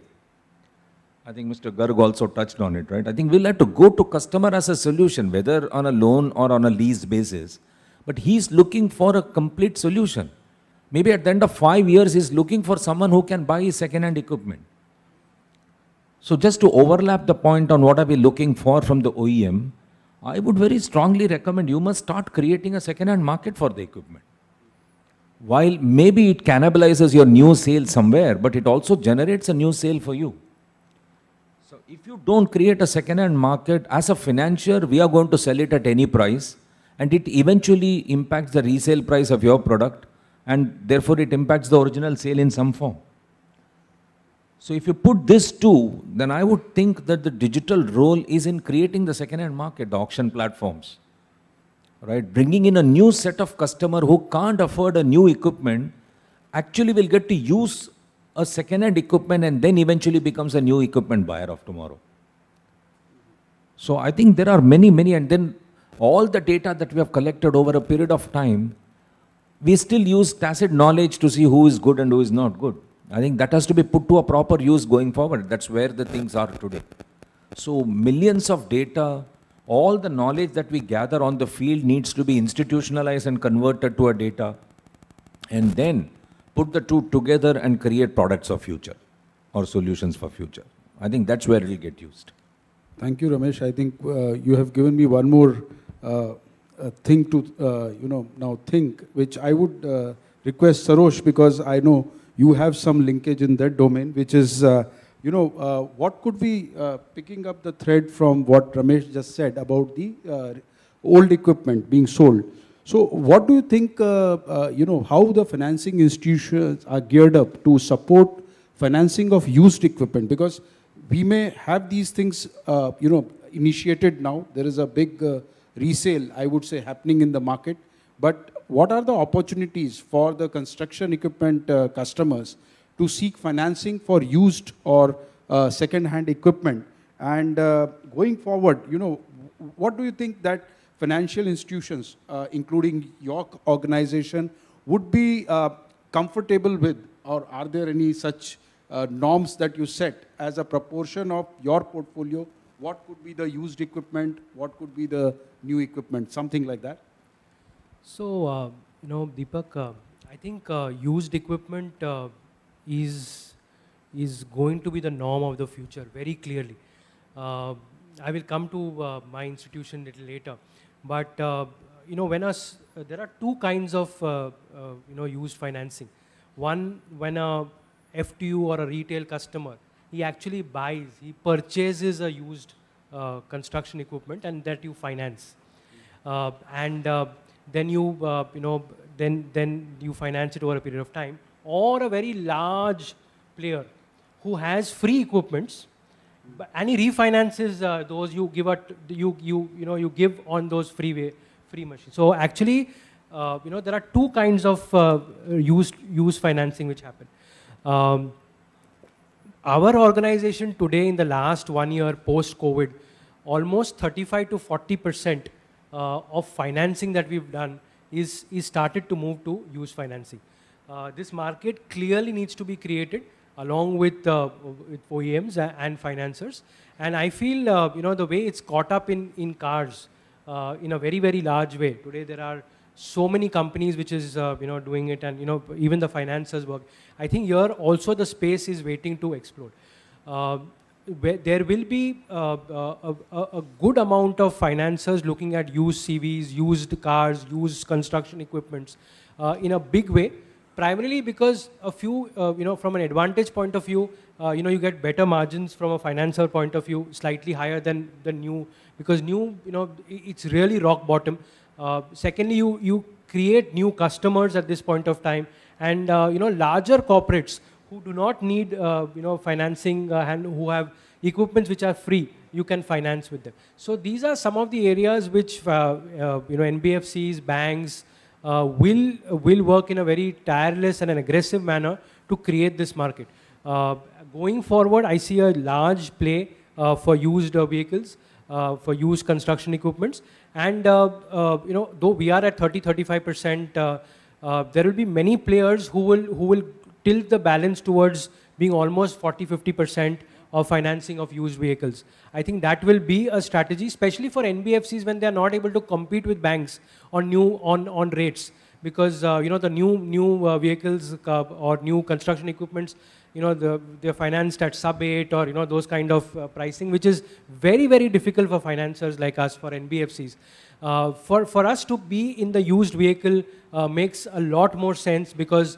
I think Mr. Garg also touched on it, right? I think we'll have to go to customer as a solution, whether on a loan or on a lease basis. But he's looking for a complete solution. Maybe at the end of 5 years, he's looking for someone who can buy his second-hand equipment. So just to overlap the point on what are we looking for from the OEM, I would very strongly recommend you must start creating a second-hand market for the equipment. While maybe it cannibalizes your new sale somewhere, but it also generates a new sale for you. So if you don't create a second-hand market, as a financier, we are going to sell it at any price, and it eventually impacts the resale price of your product, and therefore it impacts the original sale in some form. So if you put this too, then I would think that the digital role is in creating the second-hand market, the auction platforms, right? Bringing in a new set of customer who can't afford a new equipment, actually will get to use a second-hand equipment and then eventually becomes a new equipment buyer of tomorrow. So I think there are many, and then all the data that we have collected over a period of time, we still use tacit knowledge to see who is good and who is not good. I think that has to be put to a proper use going forward. That's where the things are today. So millions of data, all the knowledge that we gather on the field needs to be institutionalized and converted to a data, and then put the two together and create products of future or solutions for future. I think that's where it will get used. Thank you, Ramesh. I think you have given me one more thing to now think, which I would request Sarosh, because I know you have some linkage in that domain, which is, what could be picking up the thread from what Ramesh just said about the old equipment being sold. So what do you think, how the financing institutions are geared up to support financing of used equipment? Because we may have these things, initiated now. There is a big resale, I would say, happening in the market. But what are the opportunities for the construction equipment customers to seek financing for used or second-hand equipment? And going forward, what do you think that financial institutions, including your organization, would be comfortable with? Or are there any such norms that you set as a proportion of your portfolio? What could be the used equipment? What could be the new equipment? Something like that. So, Deepak, I think used equipment is going to be the norm of the future, very clearly. I will come to my institution a little later. But, there are two kinds of, used financing. One, when a FTU or a retail customer, he actually buys, he purchases a used construction equipment and that you finance. Then you, then you finance it over a period of time. Or a very large player who has free equipments, and he refinances those you give you give on those free machines. So actually, there are two kinds of used financing which happen. Our organization today, in the last 1 year post-COVID, almost 35 to 40% of financing that we've done is started to move to used financing. This market clearly needs to be created along with OEMs and financiers. And I feel, the way it's caught up in cars in a very, very large way. Today there are so many companies which is, doing it, and, even the financiers work. I think here also the space is waiting to explode. There will be a good amount of financiers looking at used CVs, used cars, used construction equipments in a big way. Primarily because a few, from an advantage point of view, you get better margins from a financier point of view, slightly higher than the new, because new, it's really rock bottom. Secondly, you create new customers at this point of time, and larger corporates who do not need financing and who have equipments which are free, you can finance with them. So these are some of the areas which NBFCs, banks will work in a very tireless and an aggressive manner to create this market. Going forward, I see a large play for used vehicles, for used construction equipments, and though we are at 30-35%, there will be many players who will tilt the balance towards being almost 40-50% of financing of used vehicles. I think that will be a strategy, especially for NBFCs when they are not able to compete with banks on rates, because the new vehicles or new construction equipments, they're financed at sub-8 or those kind of pricing, which is very, very difficult for financiers like us, for NBFCs. For us to be in the used vehicle makes a lot more sense, because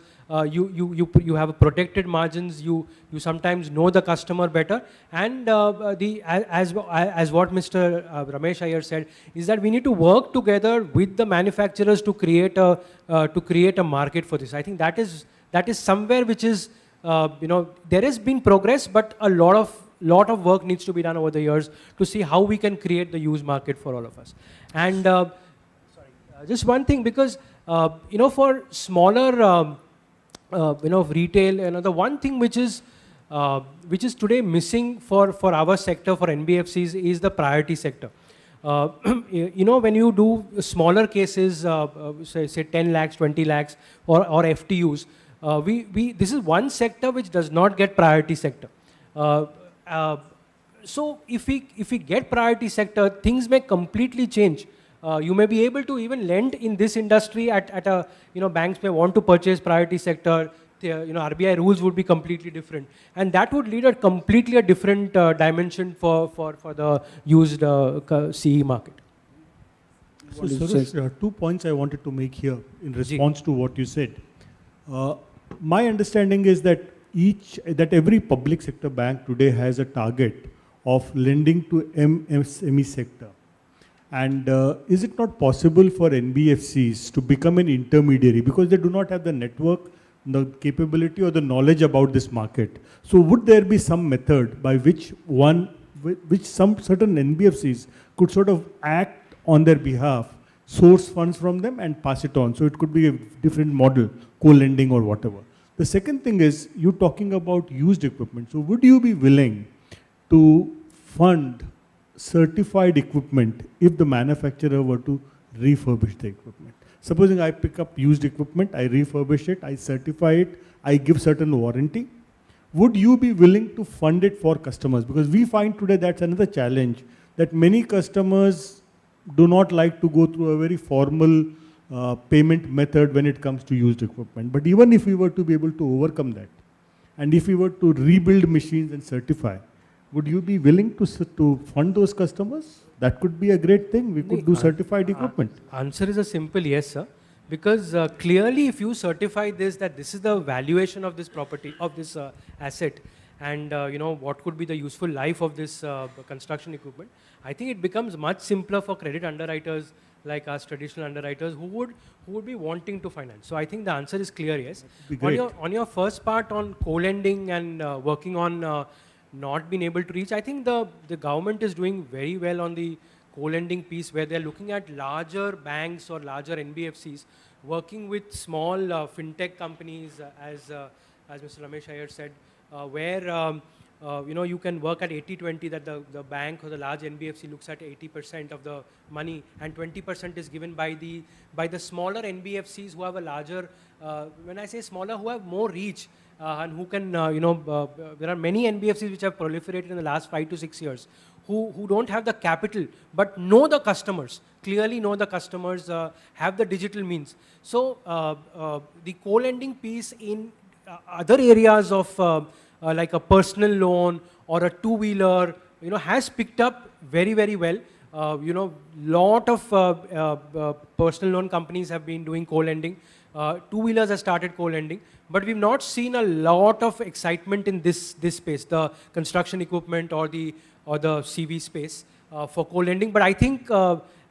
you have protected margins, you sometimes know the customer better, and as what Mr. Ramesh Iyer said, is that we need to work together with the manufacturers to create a market for this. I think that is somewhere which is there has been progress, but a lot of work needs to be done over the years to see how we can create the used market for all of us. And just one thing, because for smaller retail, the one thing which is today missing for our sector, for NBFCs, is the priority sector. When you do smaller cases, say 10 lakhs, 20 lakhs, or FTUs, this is one sector which does not get priority sector. So if we get priority sector, things may completely change. You may be able to even lend in this industry at a, banks may want to purchase priority sector. RBI rules would be completely different, and that would lead a completely different dimension for the used CE market. So, Suresh, 2 points I wanted to make here in response to what you said. My understanding is that every public sector bank today has a target of lending to MSME sector. And is it not possible for NBFCs to become an intermediary, because they do not have the network the capability or the knowledge about this market. So would there be some method by which some certain NBFCs could sort of act on their behalf, source funds from them and pass it on? So it could be a different model, co-lending or whatever. The second thing is, you talking about used equipment. So would you be willing to fund certified equipment if the manufacturer were to refurbish the equipment? Supposing I pick up used equipment, I refurbish it, I certify it, I give certain warranty. Would you be willing to fund it for customers? Because we find today that's another challenge, that many customers do not like to go through a very formal payment method when it comes to used equipment. But even if we were to be able to overcome that, and if we were to rebuild machines and certify, would you be willing to fund those customers? That could be a great thing. We could do certified equipment. Answer is a simple yes, sir. Because clearly, if you certify this, that this is the valuation of this property, of this asset, and what could be the useful life of this construction equipment, I think it becomes much simpler for credit underwriters like us, traditional underwriters, who would be wanting to finance. So I think the answer is clear, yes. On your first part on co-lending and working on not being able to reach, I think the government is doing very well on the co-lending piece, where they're looking at larger banks or larger NBFCs working with small fintech companies, as Mr. Ramesh Iyer said, where you can work at 80-20, that the bank or the large NBFC looks at 80% of the money and 20% is given by the smaller NBFCs who have a larger, when I say smaller, who have more reach and who can, there are many NBFCs which have proliferated in the last 5 to 6 years, who don't have the capital but know the customers, clearly know the customers, have the digital means. So the co-lending piece in other areas of like a personal loan or a two-wheeler, has picked up very, very well. Lot of personal loan companies have been doing co-lending. Two-wheelers have started co-lending, but we've not seen a lot of excitement in this space, the construction equipment or the CV space for co-lending. But I think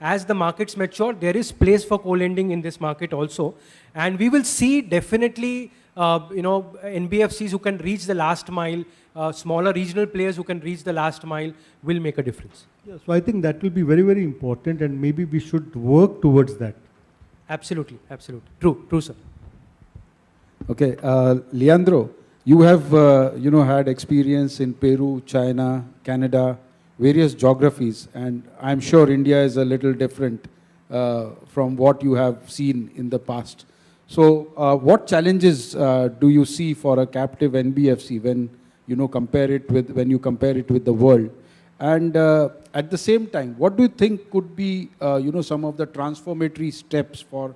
as the markets mature, there is place for co-lending in this market also, and we will see definitely NBFCs who can reach the last mile, smaller regional players who can reach the last mile will make a difference. Yeah, so I think that will be very, very important, and maybe we should work towards that. Absolutely, absolutely. True, sir. Okay, Leandro, you have had experience in Peru, China, Canada, various geographies, and I'm sure India is a little different from what you have seen in the past. So what challenges do you see for a captive NBFC when you compare it with the world? And at the same time, what do you think could be some of the transformatory steps for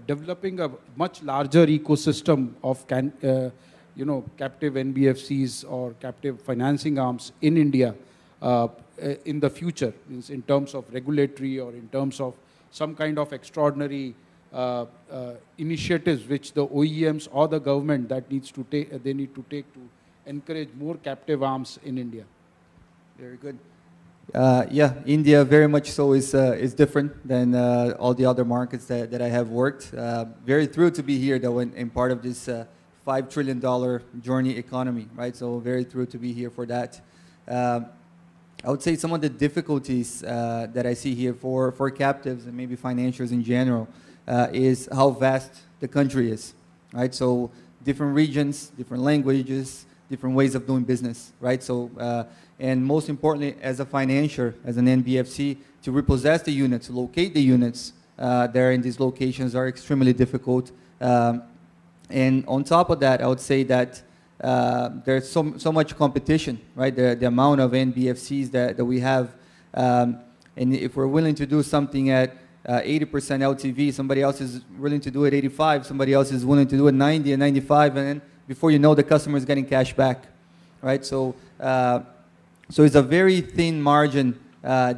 developing a much larger ecosystem of captive NBFCs or captive financing arms in India in the future, in terms of regulatory or in terms of some kind of extraordinary initiatives which the OEMs or the government need to take to encourage more captive arms in India? Very good. Yeah, India very much so is different than all the other markets that I have worked. Very thrilled to be here though in part of this $5 trillion journey economy, right? So very thrilled to be here for that. I would say some of the difficulties that I see here for captives and maybe financiers in general is how vast the country is, right? So different regions, different languages, different ways of doing business, right? So, and most importantly, as a financier, as an NBFC, to repossess the units, to locate the units there in these locations are extremely difficult. And on top of that, I would say that there's so much competition, right? The amount of NBFCs that we have, and if we're willing to do something at 80% LTV, somebody else is willing to do it 85, somebody else is willing to do it 90 and 95, and then before you know, the customer is getting cash back, right? So, so it's a very thin margin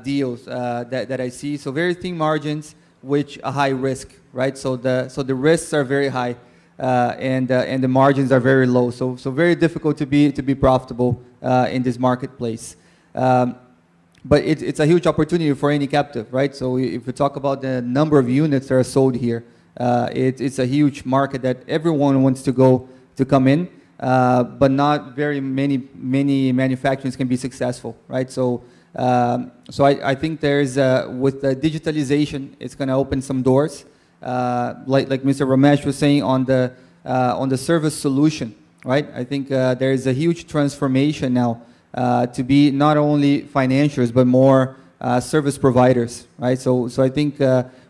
deals that I see. So very thin margins, which a high risk, right? So the risks are very high, and the margins are very low. So very difficult to be profitable in this marketplace. But it's a huge opportunity for any captive, right? So if we talk about the number of units that are sold here, It's a huge market that everyone wants to come in, but not very many manufacturers can be successful, right? So I think there's with the digitalization, it's going to open some doors, like Mr. Ramesh was saying on the service solution, right? I think there is a huge transformation now to be not only financiers but more service providers, right? So I think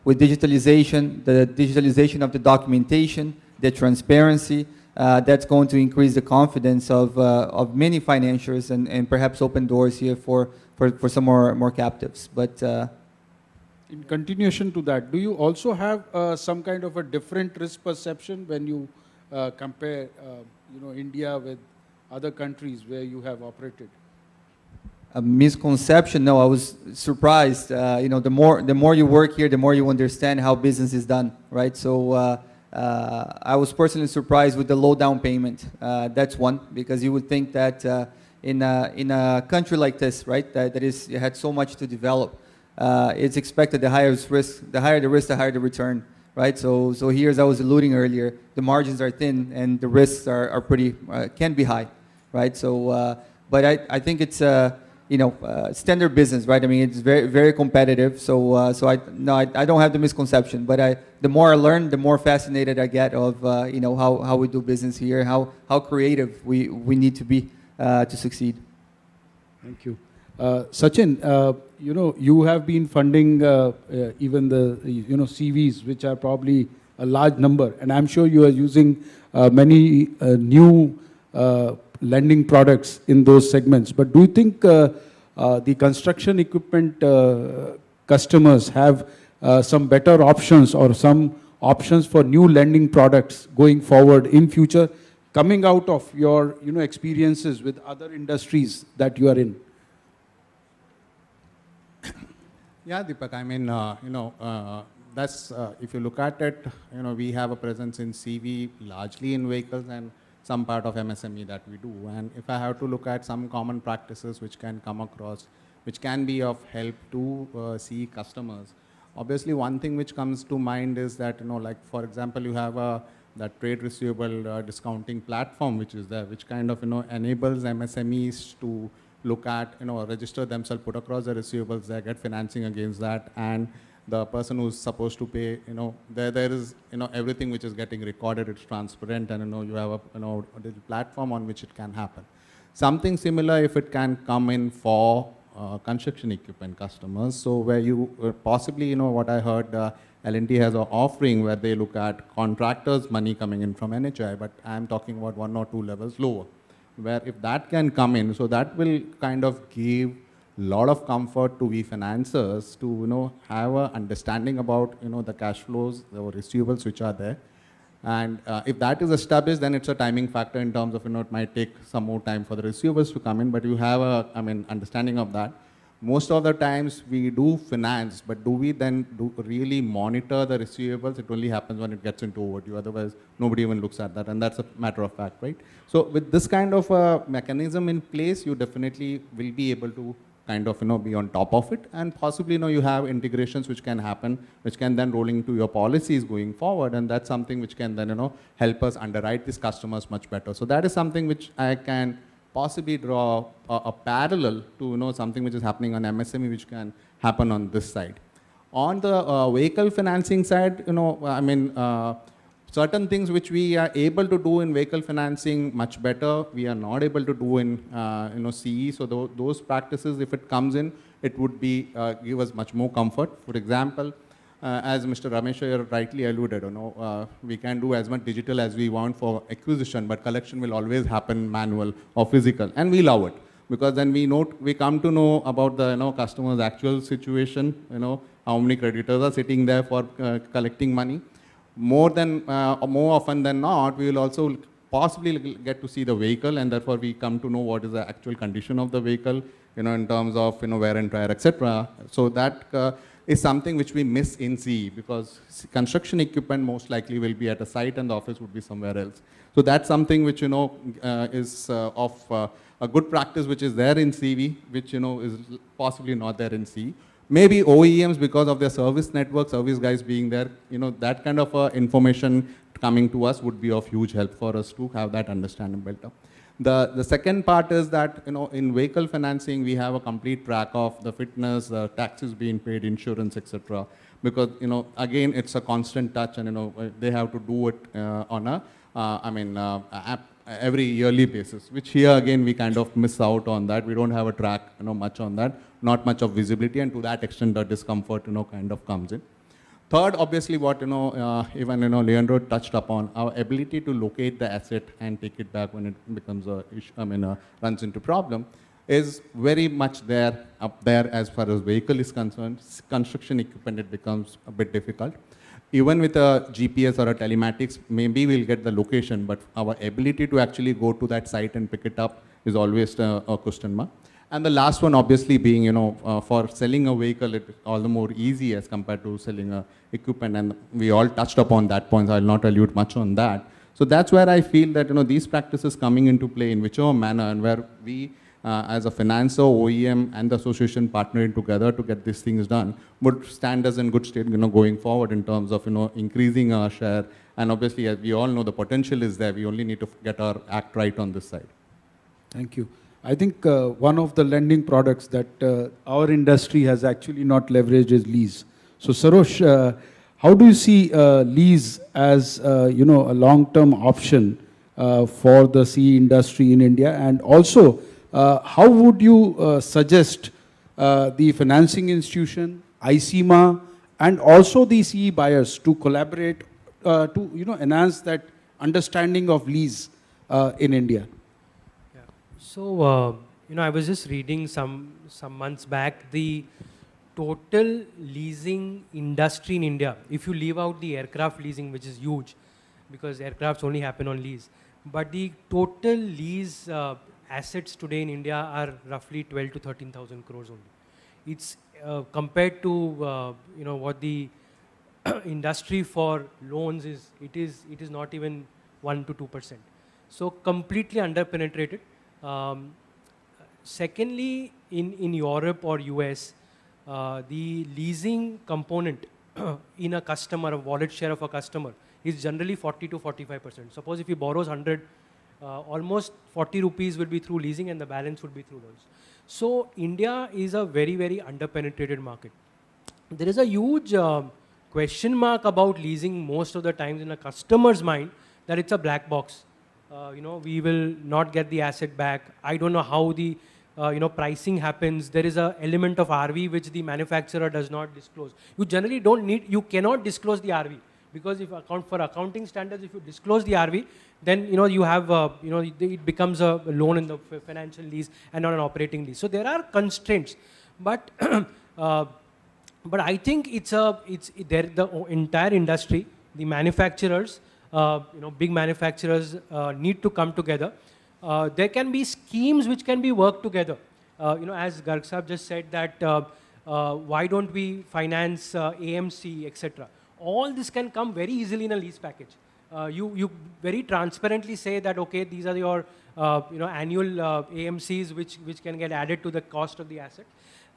with digitalization, the digitalization of the documentation, the transparency, that's going to increase the confidence of many financiers and perhaps open doors here for some more captives. But in continuation to that, do you also have some kind of a different risk perception when you compare, India with other countries where you have operated? A misconception? No, I was surprised. The more you work here, the more you understand how business is done, right? So I was personally surprised with the low down payment. That's one, because you would think that in a country like this, right, that had so much to develop, it's expected the higher the risk, the higher the return, right? So here, as I was alluding earlier, the margins are thin and the risks are pretty can be high, right? So, but I think it's standard business, right? I mean, it's very competitive. So I don't have the misconception, but the more I learn, the more fascinated I get of how we do business here, how creative we need to be to succeed. Thank you. Sachin, you have been funding even the CVs, which are probably a large number, and I'm sure you are using many new lending products in those segments. But do you think the construction equipment customers have some better options or some options for new lending products going forward in future, coming out of your experiences with other industries that you are in? Yeah, Deepak, I mean, that's, if you look at it, we have a presence in CV, largely in vehicles, and some part of MSME that we do. And if I have to look at some common practices which can come across, which can be of help to CE customers, obviously one thing which comes to mind is that, like for example, you have that trade receivable discounting platform which is there, which kind of, enables MSMEs to look at, register themselves, put across the receivables, they get financing against that, and the person who's supposed to pay, there is, everything which is getting recorded, it's transparent, and, you have a digital platform on which it can happen. Something similar if it can come in for construction equipment customers. So where you possibly, what I heard, L&T has an offering where they look at contractors' money coming in from NHI, but I'm talking about 1 or 2 levels lower, where if that can come in, so that will kind of give lot of comfort to we financiers to have a understanding about the cash flows, the receivables which are there, and if that is established, then it's a timing factor in terms of it might take some more time for the receivables to come in, but you have a understanding of that. Most of the times we do finance, but do we then really monitor the receivables? It only happens when it gets into overdue. Otherwise, nobody even looks at that, and that's a matter of fact, right? So with this kind of a mechanism in place, you definitely will be able to kind of be on top of it, and possibly you have integrations which can happen, which can then roll into your policies going forward, and that's something which can then help us underwrite these customers much better. So that is something which I can possibly draw a parallel to something which is happening on MSME, which can happen on this side. On the vehicle financing side, certain things which we are able to do in vehicle financing much better, we are not able to do in CE. So those practices, if it comes in, it would be give us much more comfort. For example, as Mr. Ramesh here rightly alluded, we can do as much digital as we want for acquisition, but collection will always happen manual or physical, and we love it because then we come to know about the customer's actual situation, how many creditors are sitting there for collecting money. More often than not, we will also possibly get to see the vehicle, and therefore we come to know what is the actual condition of the vehicle, in terms of wear and tear, etc. So that is something which we miss in CE, because construction equipment most likely will be at a site and the office would be somewhere else. So that's something which is of a good practice which is there in CV, which is possibly not there in CE. Maybe OEMs, because of their service network, service guys being there, that kind of information coming to us would be of huge help for us to have that understanding built up. The second part is that, in vehicle financing, we have a complete track of the fitness, taxes being paid, insurance, etc. Because, again, it's a constant touch, and, they have to do it on a, every yearly basis, which here again we kind of miss out on that. We don't have a track, much on that, not much of visibility, and to that extent the discomfort, kind of comes in. Third, obviously, what even Leandro touched upon, our ability to locate the asset and take it back when it becomes a issue, runs into problem, is very much up there as far as vehicle is concerned. Construction equipment, it becomes a bit difficult. Even with a GPS or a telematics, maybe we'll get the location, but our ability to actually go to that site and pick it up is always a question mark. And the last one, obviously, being, for selling a vehicle, it's all the more easy as compared to selling a equipment. And we all touched upon that point, so I'll not allude much on that. So that's where I feel that, these practices coming into play in whichever manner, and where we, as a financer, OEM, and the association partnering together to get these things done, would stand us in good state, going forward in terms of, increasing our share. And obviously, as we all know, the potential is there. We only need to get our act right on this side. Thank you. I think one of the lending products that our industry has actually not leveraged is lease. So Sarosh, how do you see lease as a long-term option for the CE industry in India? And also, how would you suggest the financing institution, ICMA, and also the CE buyers to collaborate to enhance that understanding of lease in India? So, I was just reading some months back, the total leasing industry in India, if you leave out the aircraft leasing, which is huge, because aircrafts only happen on lease, but the total lease assets today in India are roughly 12 to 13,000 crores only. It's compared to, what the industry for loans is, it is not even 1 to 2%. So completely underpenetrated. Secondly, in Europe or US, the leasing component in a customer, a wallet share of a customer, is generally 40 to 45%. Suppose if he borrows 100, almost 40 rupees will be through leasing and the balance would be through loans. So India is a very, very underpenetrated market. There is a huge question mark about leasing most of the times in a customer's mind, that it's a black box. We will not get the asset back. I don't know how the pricing happens. There is an element of RV which the manufacturer does not disclose. You generally you cannot disclose the RV, because if for accounting standards, if you disclose the RV, then you have it becomes a loan in the financial lease and not an operating lease. So there are constraints, but I think the entire industry, the manufacturers, big manufacturers need to come together. There can be schemes which can be worked together. As Garg Sahab just said that why don't we finance AMC, etc. All this can come very easily in a lease package. You very transparently say that, okay, these are your annual AMCs which can get added to the cost of the asset.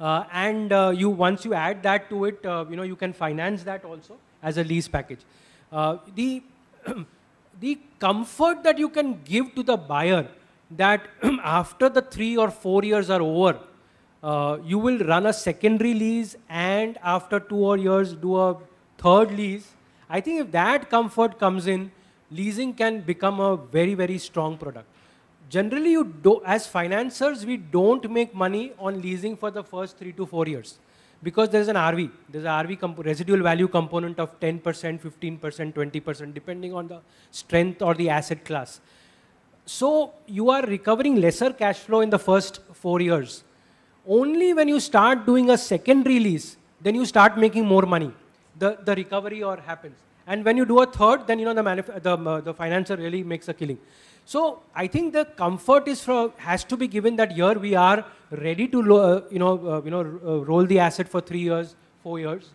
And once you add that to it, you can finance that also as a lease package. The comfort that you can give to the buyer, that after the 3 or 4 years are over, you will run a secondary lease, and after 2 or years do a third lease. I think if that comfort comes in, leasing can become a very, very strong product. Generally, as financiers, we don't make money on leasing for the first 3 to 4 years. Because there's an RV. There's an RV residual value component of 10%, 15%, 20%, depending on the strength or the asset class. So you are recovering lesser cash flow in the first 4 years. Only when you start doing a secondary lease, then you start making more money. The recovery happens. And when you do a third, then the financer really makes a killing. So I think the comfort has to be given that here we are ready to roll the asset for 3 years, 4 years,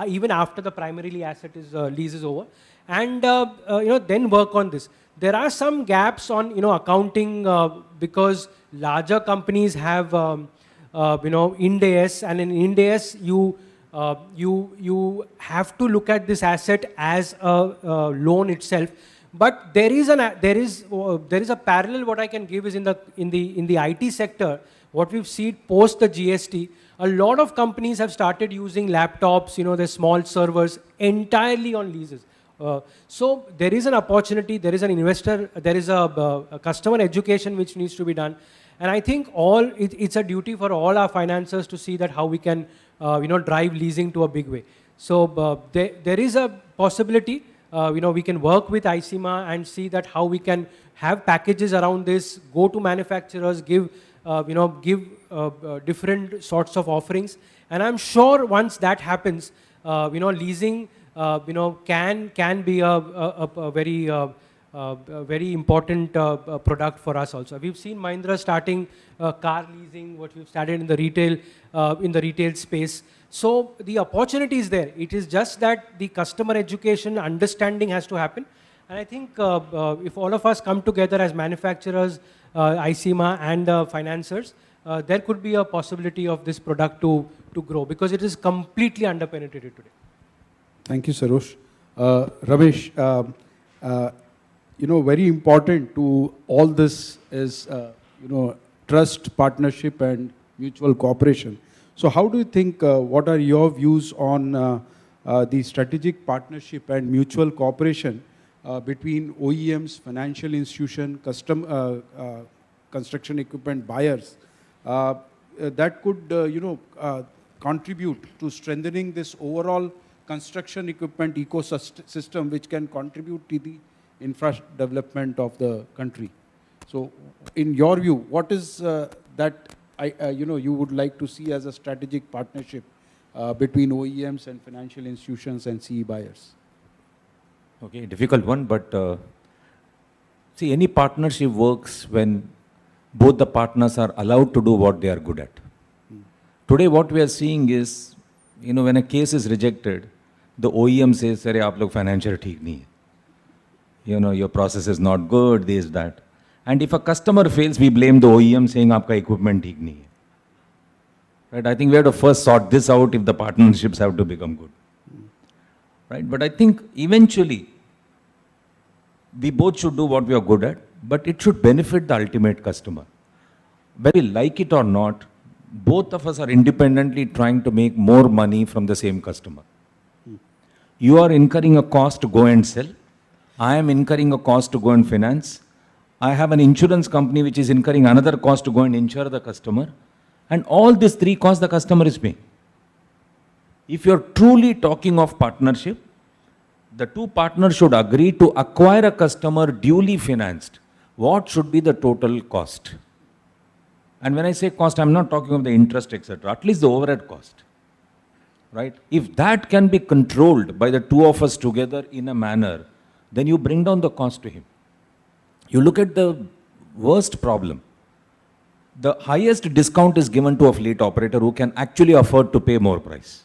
even after the primarily lease is over, and then work on this. There are some gaps on accounting because larger companies have Ind AS, and in Ind AS you have to look at this asset as a loan itself. But there is a parallel. What I can give is in the IT sector, what we've seen post the GST, a lot of companies have started using laptops, the small servers entirely on leases. So there is an opportunity, there is an investor, there is a customer education which needs to be done. And I think it's a duty for all our financiers to see that how we can drive leasing to a big way. So there is a possibility, we can work with ICMA and see that how we can have packages around this, go to manufacturers, give different sorts of offerings. And I'm sure once that happens, leasing can be a very important product for us also. We've seen Mahindra starting car leasing, what we've started in the retail space. So the opportunity is there. It is just that the customer education understanding has to happen. And I think if all of us come together as manufacturers, ICMA and financiers, there could be a possibility of this product to grow, because it is completely underpenetrated today. Thank you, Sarosh. Ramesh, very important to all this is, trust, partnership, and mutual cooperation. So how do you think, what are your views on the strategic partnership and mutual cooperation between OEMs, financial institution, construction equipment buyers that could, contribute to strengthening this overall construction equipment ecosystem, which can contribute to the infra development of the country? So, in your view, what is that you would like to see as a strategic partnership between OEMs and financial institutions and CE buyers? Okay, difficult one, but see, any partnership works when both the partners are allowed to do what they are good at. Today, what we are seeing is, when a case is rejected, the OEM says, "Sir, aap log financial theek nahi hai. Your process is not good, this, that." And if a customer fails, we blame the OEM saying, "Aapka equipment theek nahi hai." Right? I think we have to first sort this out if the partnerships have to become good. Right? But I think eventually, we both should do what we are good at, but it should benefit the ultimate customer. Whether we like it or not, both of us are independently trying to make more money from the same customer. You are incurring a cost to go and sell. I am incurring a cost to go and finance. I have an insurance company which is incurring another cost to go and insure the customer. And all these three costs the customer is paying. If you're truly talking of partnership, the two partners should agree to acquire a customer duly financed. What should be the total cost? And when I say cost, I'm not talking of the interest, etc. At least the overhead cost. Right? If that can be controlled by the two of us together in a manner, then you bring down the cost to him. You look at the worst problem. The highest discount is given to a fleet operator who can actually afford to pay more price.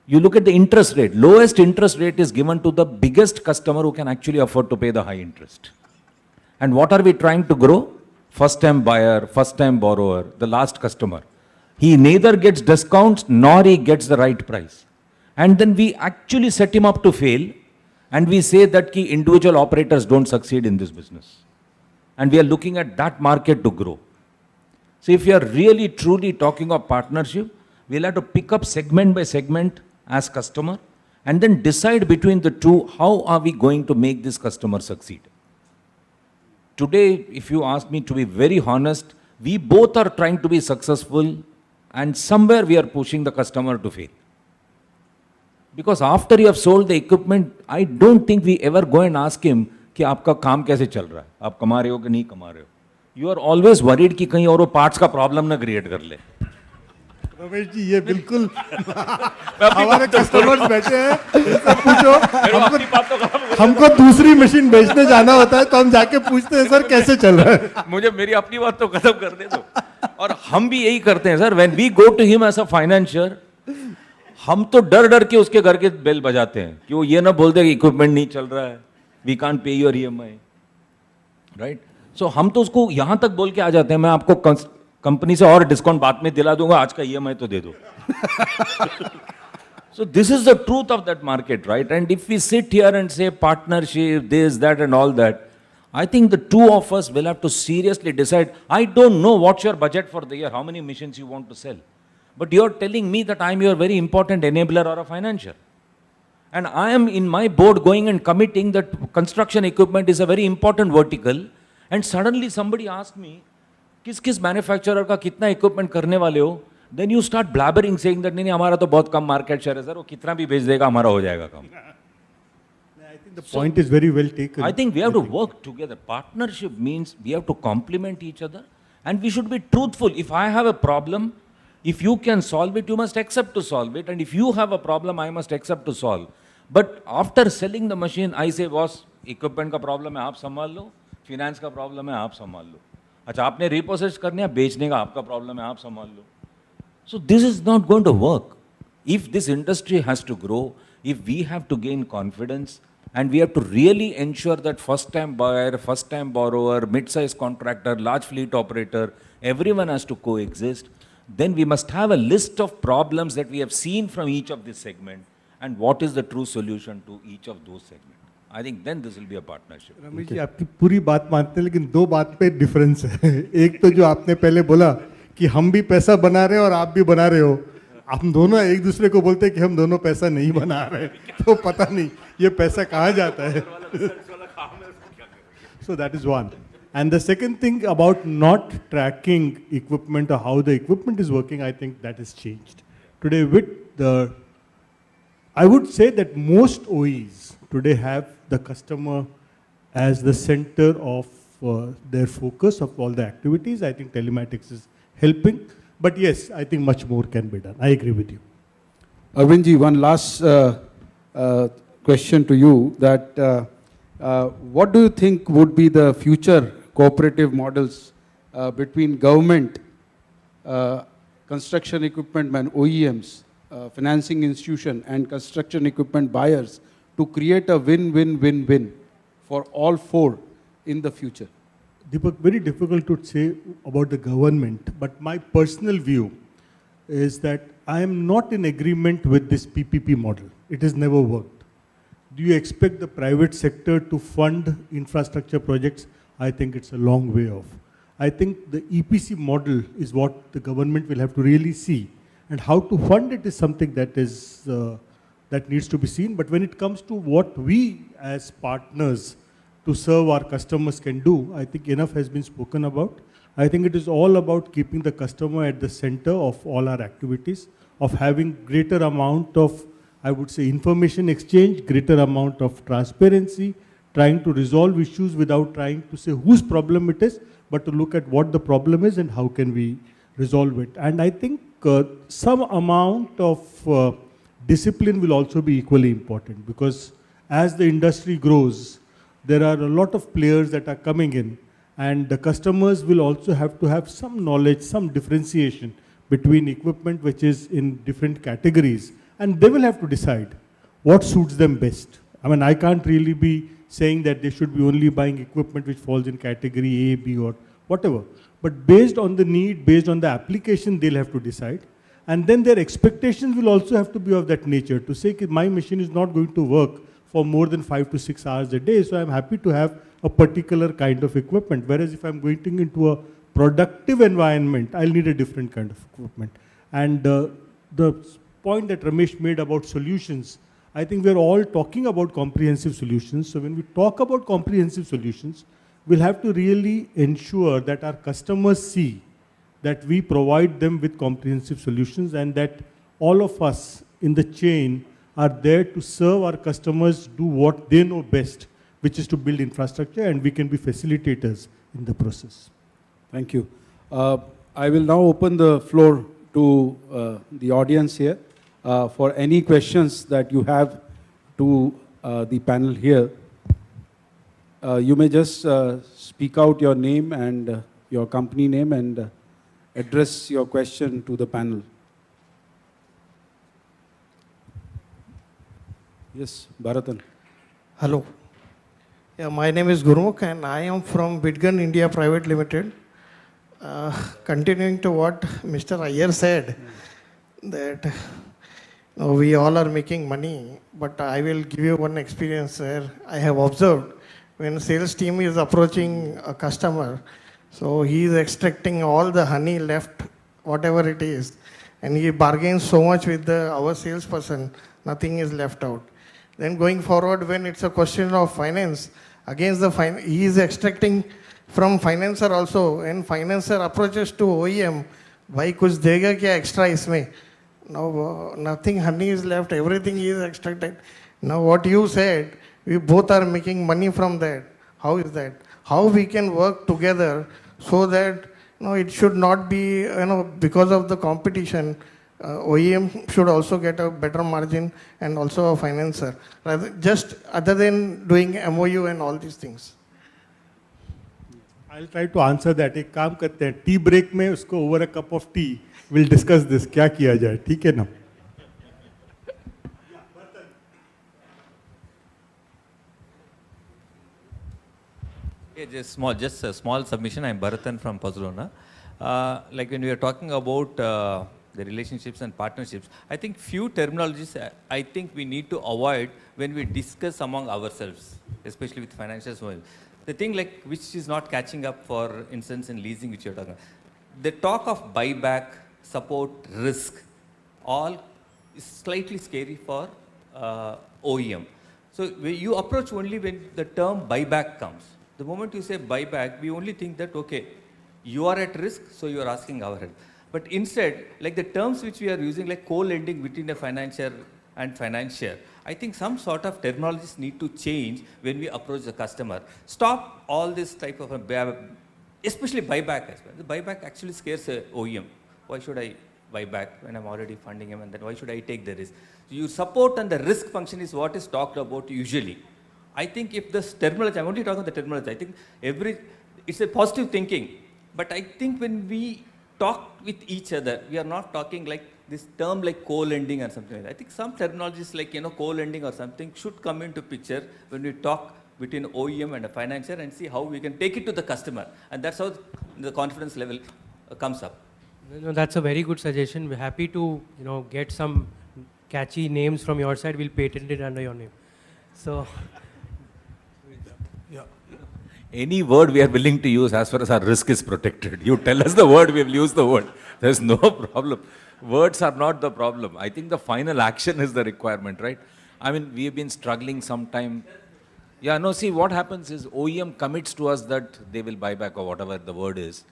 You look at the interest rate. Lowest interest rate is given to the biggest customer who can actually afford to pay the high interest. And what are we trying to grow? First-time buyer, first-time borrower, the last customer. He neither gets discounts nor he gets the right price. And then we actually set him up to fail, and we say that key individual operators don't succeed in this business. And we are looking at that market to grow. So if you are really truly talking of partnership, we'll have to pick up segment by segment as customer and then decide between the two, how are we going to make this customer succeed. Today, if you ask me to be very honest, we both are trying to be successful and somewhere we are pushing the customer to fail. Because after you have sold the equipment, I don't think we ever go and ask him कि आपका काम कैसे चल रहा है, आप कमा रहे हो कि नहीं कमा रहे हो. You are always worried कि कहीं और वो parts का problem ना create कर ले. रमेश जी, ये बिल्कुल हमारे कस्टमर्स बैठे हैं, इनसे पूछो. हमको दूसरी मशीन बेचने जाना होता है तो हम जाके पूछते हैं, सर कैसे चल रहा है. मुझे मेरी अपनी बात तो खत्म कर दे दो. और हम भी यही करते हैं sir. When we go to him as a financier, हम तो डर डर के उसके घर के बेल बजाते हैं कि वो ये ना बोल दे कि इक्विपमेंट नहीं चल रहा है, we can't pay your EMI, right? So हम तो उसको यहाँ तक बोल के आ जाते हैं, मैं आपको कंपनी से और डिस्काउंट बाद में दिला दूंगा, आज का EMI तो दे दो. So this is the truth of that market, right? And if we sit here and say partnership, this, that, and all that, I think the two of us will have to seriously decide. I don't know what's your budget for the year, how many machines you want to sell. But you're telling me that I'm your very important enabler or a financier. And I am in my board going and committing that construction equipment is a very important vertical. And suddenly somebody asked me, किस manufacturer का कितना equipment करने वाले हो? Then you start blabbering saying that नहीं हमारा तो बहुत कम market share है सर, वो कितना भी बेच देगा हमारा हो जाएगा काम. I think the point is very well taken. I think we have to work together. Partnership means we have to complement each other and we should be truthful. If I have a problem, if you can solve it, you must accept to solve it. And if you have a problem, I must accept to solve. But after selling the machine, I say, boss, equipment का problem है आप संभाल लो, finance का problem है आप संभाल लो. अच्छा आपने repossess करने या बेचने का आपका problem है आप संभाल लो. So this is not going to work. If this industry has to grow, if we have to gain confidence, and we have to really ensure that first-time buyer, first-time borrower, mid-size contractor, large fleet operator, everyone has to coexist, then we must have a list of problems that we have seen from each of this segment, and what is the true solution to each of those segments. I think then this will be a partnership. Ramesh ji आपकी पूरी बात मानते हैं लेकिन दो बात पे difference है. एक तो जो आपने पहले बोला कि हम भी पैसा बना रहे हैं और आप भी बना रहे हो, हम दोनों एक दूसरे को बोलते हैं कि हम दोनों पैसा नहीं बना रहे, तो पता नहीं ये पैसा कहाँ जाता है. So that is one. And the second thing about not tracking equipment or how the equipment is working, I think that has changed. Today with the, I would say that most OEs today have the customer as the center of their focus of all the activities. I think telematics is helping. But yes, I think much more can be done. I agree with you. Arvindji, one last question to you, that what do you think would be the future cooperative models between government, construction equipment and OEMs, financing institution and construction equipment buyers to create a win-win-win-win for all four in the future? Deepak, very difficult to say about the government, but my personal view is that I am not in agreement with this PPP model. It has never worked. Do you expect the private sector to fund infrastructure projects? I think it's a long way off. I think the EPC model is what the government will have to really see, and how to fund it is something that is that needs to be seen. But when it comes to what we as partners to serve our customers can do, I think enough has been spoken about. I think it is all about keeping the customer at the center of all our activities, of having greater amount of, I would say, information exchange, greater amount of transparency, trying to resolve issues without trying to say whose problem it is, but to look at what the problem is and how can we resolve it. And I think some amount of discipline will also be equally important, because as the industry grows, there are a lot of players that are coming in, and the customers will also have to have some knowledge, some differentiation between equipment which is in different categories, and they will have to decide what suits them best. I mean, I can't really be saying that they should be only buying equipment which falls in category A, B or whatever. But based on the need, based on the application, they'll have to decide. And then their expectations will also have to be of that nature, to say that my machine is not going to work for more than 5 to 6 hours a day, so I'm happy to have a particular kind of equipment. Whereas if I'm going into a productive environment, I'll need a different kind of equipment. And the point that Ramesh made about solutions, I think we're all talking about comprehensive solutions. So when we talk about comprehensive solutions, we'll have to really ensure that our customers see that we provide them with comprehensive solutions, and that all of us in the chain are there to serve our customers, do what they know best, which is to build infrastructure, and we can be facilitators in the process. Thank you. I will now open the floor to the audience here for any questions that you have to the panel here. You may just speak out your name and your company name and address your question to the panel. Yes, Bharatan. Hello. Yeah, my name is Gurmukh and I am from Bitgun India Private Limited. Continuing to what Mr. Iyer said, that we all are making money, but I will give you one experience where I have observed when sales team is approaching a customer, so he is extracting all the honey left, whatever it is, and he bargains so much with our salesperson, nothing is left out. Then going forward, when it's a question of finance, against he is extracting from financer also, and financer approaches to OEM, भाई कुछ देगा क्या extra इसमें? Now nothing honey is left, everything is extracted. Now what you said, we both are making money from that. How is that? How we can work together so that it should not be because of the competition. OEM should also get a better margin and also a financer, just other than doing MOU and all these things. I'll try to answer that. एक काम करते हैं, tea break में उसको over a cup of tea we'll discuss this. क्या किया जाए, ठीक है ना? Yeah, just a small submission. I'm Bharatan from Pazlona. Like when we are talking about the relationships and partnerships, I think few terminologies I think we need to avoid when we discuss among ourselves, especially with financials. The thing like which is not catching up, for instance, in leasing, which you're talking about. The talk of buyback, support, risk, all is slightly scary for OEM. So you approach only when the term buyback comes. The moment you say buyback, we only think that, okay, you are at risk, so you are asking our help. But instead, like the terms which we are using, like co-lending between a financier and financier, I think some sort of terminologies need to change when we approach the customer. Stop all this type of, especially buyback as well. The buyback actually scares a OEM. Why should I buy back when I'm already funding him, and then why should I take the risk? So your support and the risk function is what is talked about usually. I think if this terminology, I'm only talking about the terminology, I think it's a positive thinking. But I think when we talk with each other, we are not talking like this term like co-lending or something like that. I think some terminologies like, co-lending or something should come into picture when we talk between OEM and a financier and see how we can take it to the customer. And that's how the confidence level comes up. No, that's a very good suggestion. We're happy to, get some catchy names from your side. We'll patent it under your name. So, any word we are willing to use as far as our risk is protected. You tell us the word, we will use the word. There's no problem. Words are not the problem. I think the final action is the requirement, right? I mean, we have been struggling sometime. Yeah, no, see, what happens is OEM commits to us that they will buy back or whatever the word is.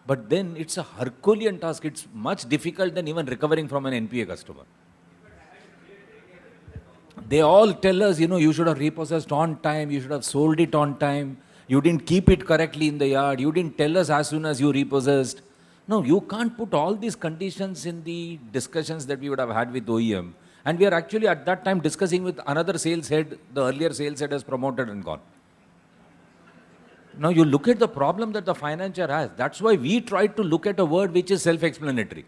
But then it's a Herculean task. It's much difficult than even recovering from an NPA customer. They all tell us, you should have repossessed on time, you should have sold it on time, you didn't keep it correctly in the yard, you didn't tell us as soon as you repossessed. No, you can't put all these conditions in the discussions that we would have had with OEM. And we are actually at that time discussing with another sales head, the earlier sales head has promoted and gone. Now you look at the problem that the financier has. That's why we tried to look at a word which is self-explanatory.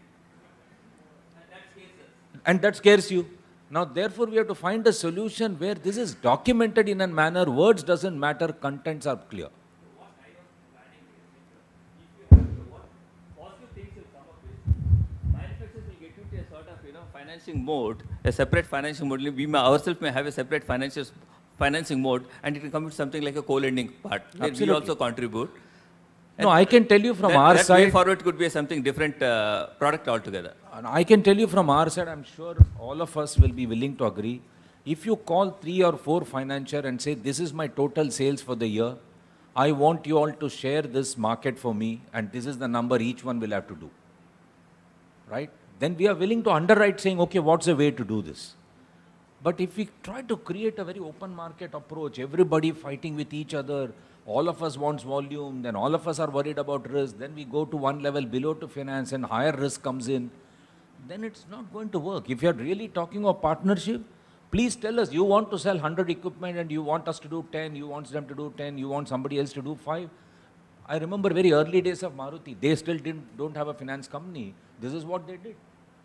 And that scares you. Now therefore we have to find a solution where this is documented in a manner, words doesn't matter, contents are clear. Financing mode, a separate financing mode. We ourselves may have a separate financing mode, and it will come with something like a co-lending part, where we also contribute. No, I can tell you from our side. That way forward could be something different product altogether. And I can tell you from our side, I'm sure all of us will be willing to agree. If you call 3 or 4 financier and say, this is my total sales for the year, I want you all to share this market for me, and this is the number each one will have to do. Right? Then we are willing to underwrite saying, okay, what's the way to do this? But if we try to create a very open market approach, everybody fighting with each other, all of us wants volume, then all of us are worried about risk, then we go to one level below to finance and higher risk comes in, then it's not going to work. If you're really talking of partnership, please tell us, you want to sell 100 equipment and you want us to do 10, you want them to do 10, you want somebody else to do 5. I remember very early days of Maruti, they still don't have a finance company. This is what they did.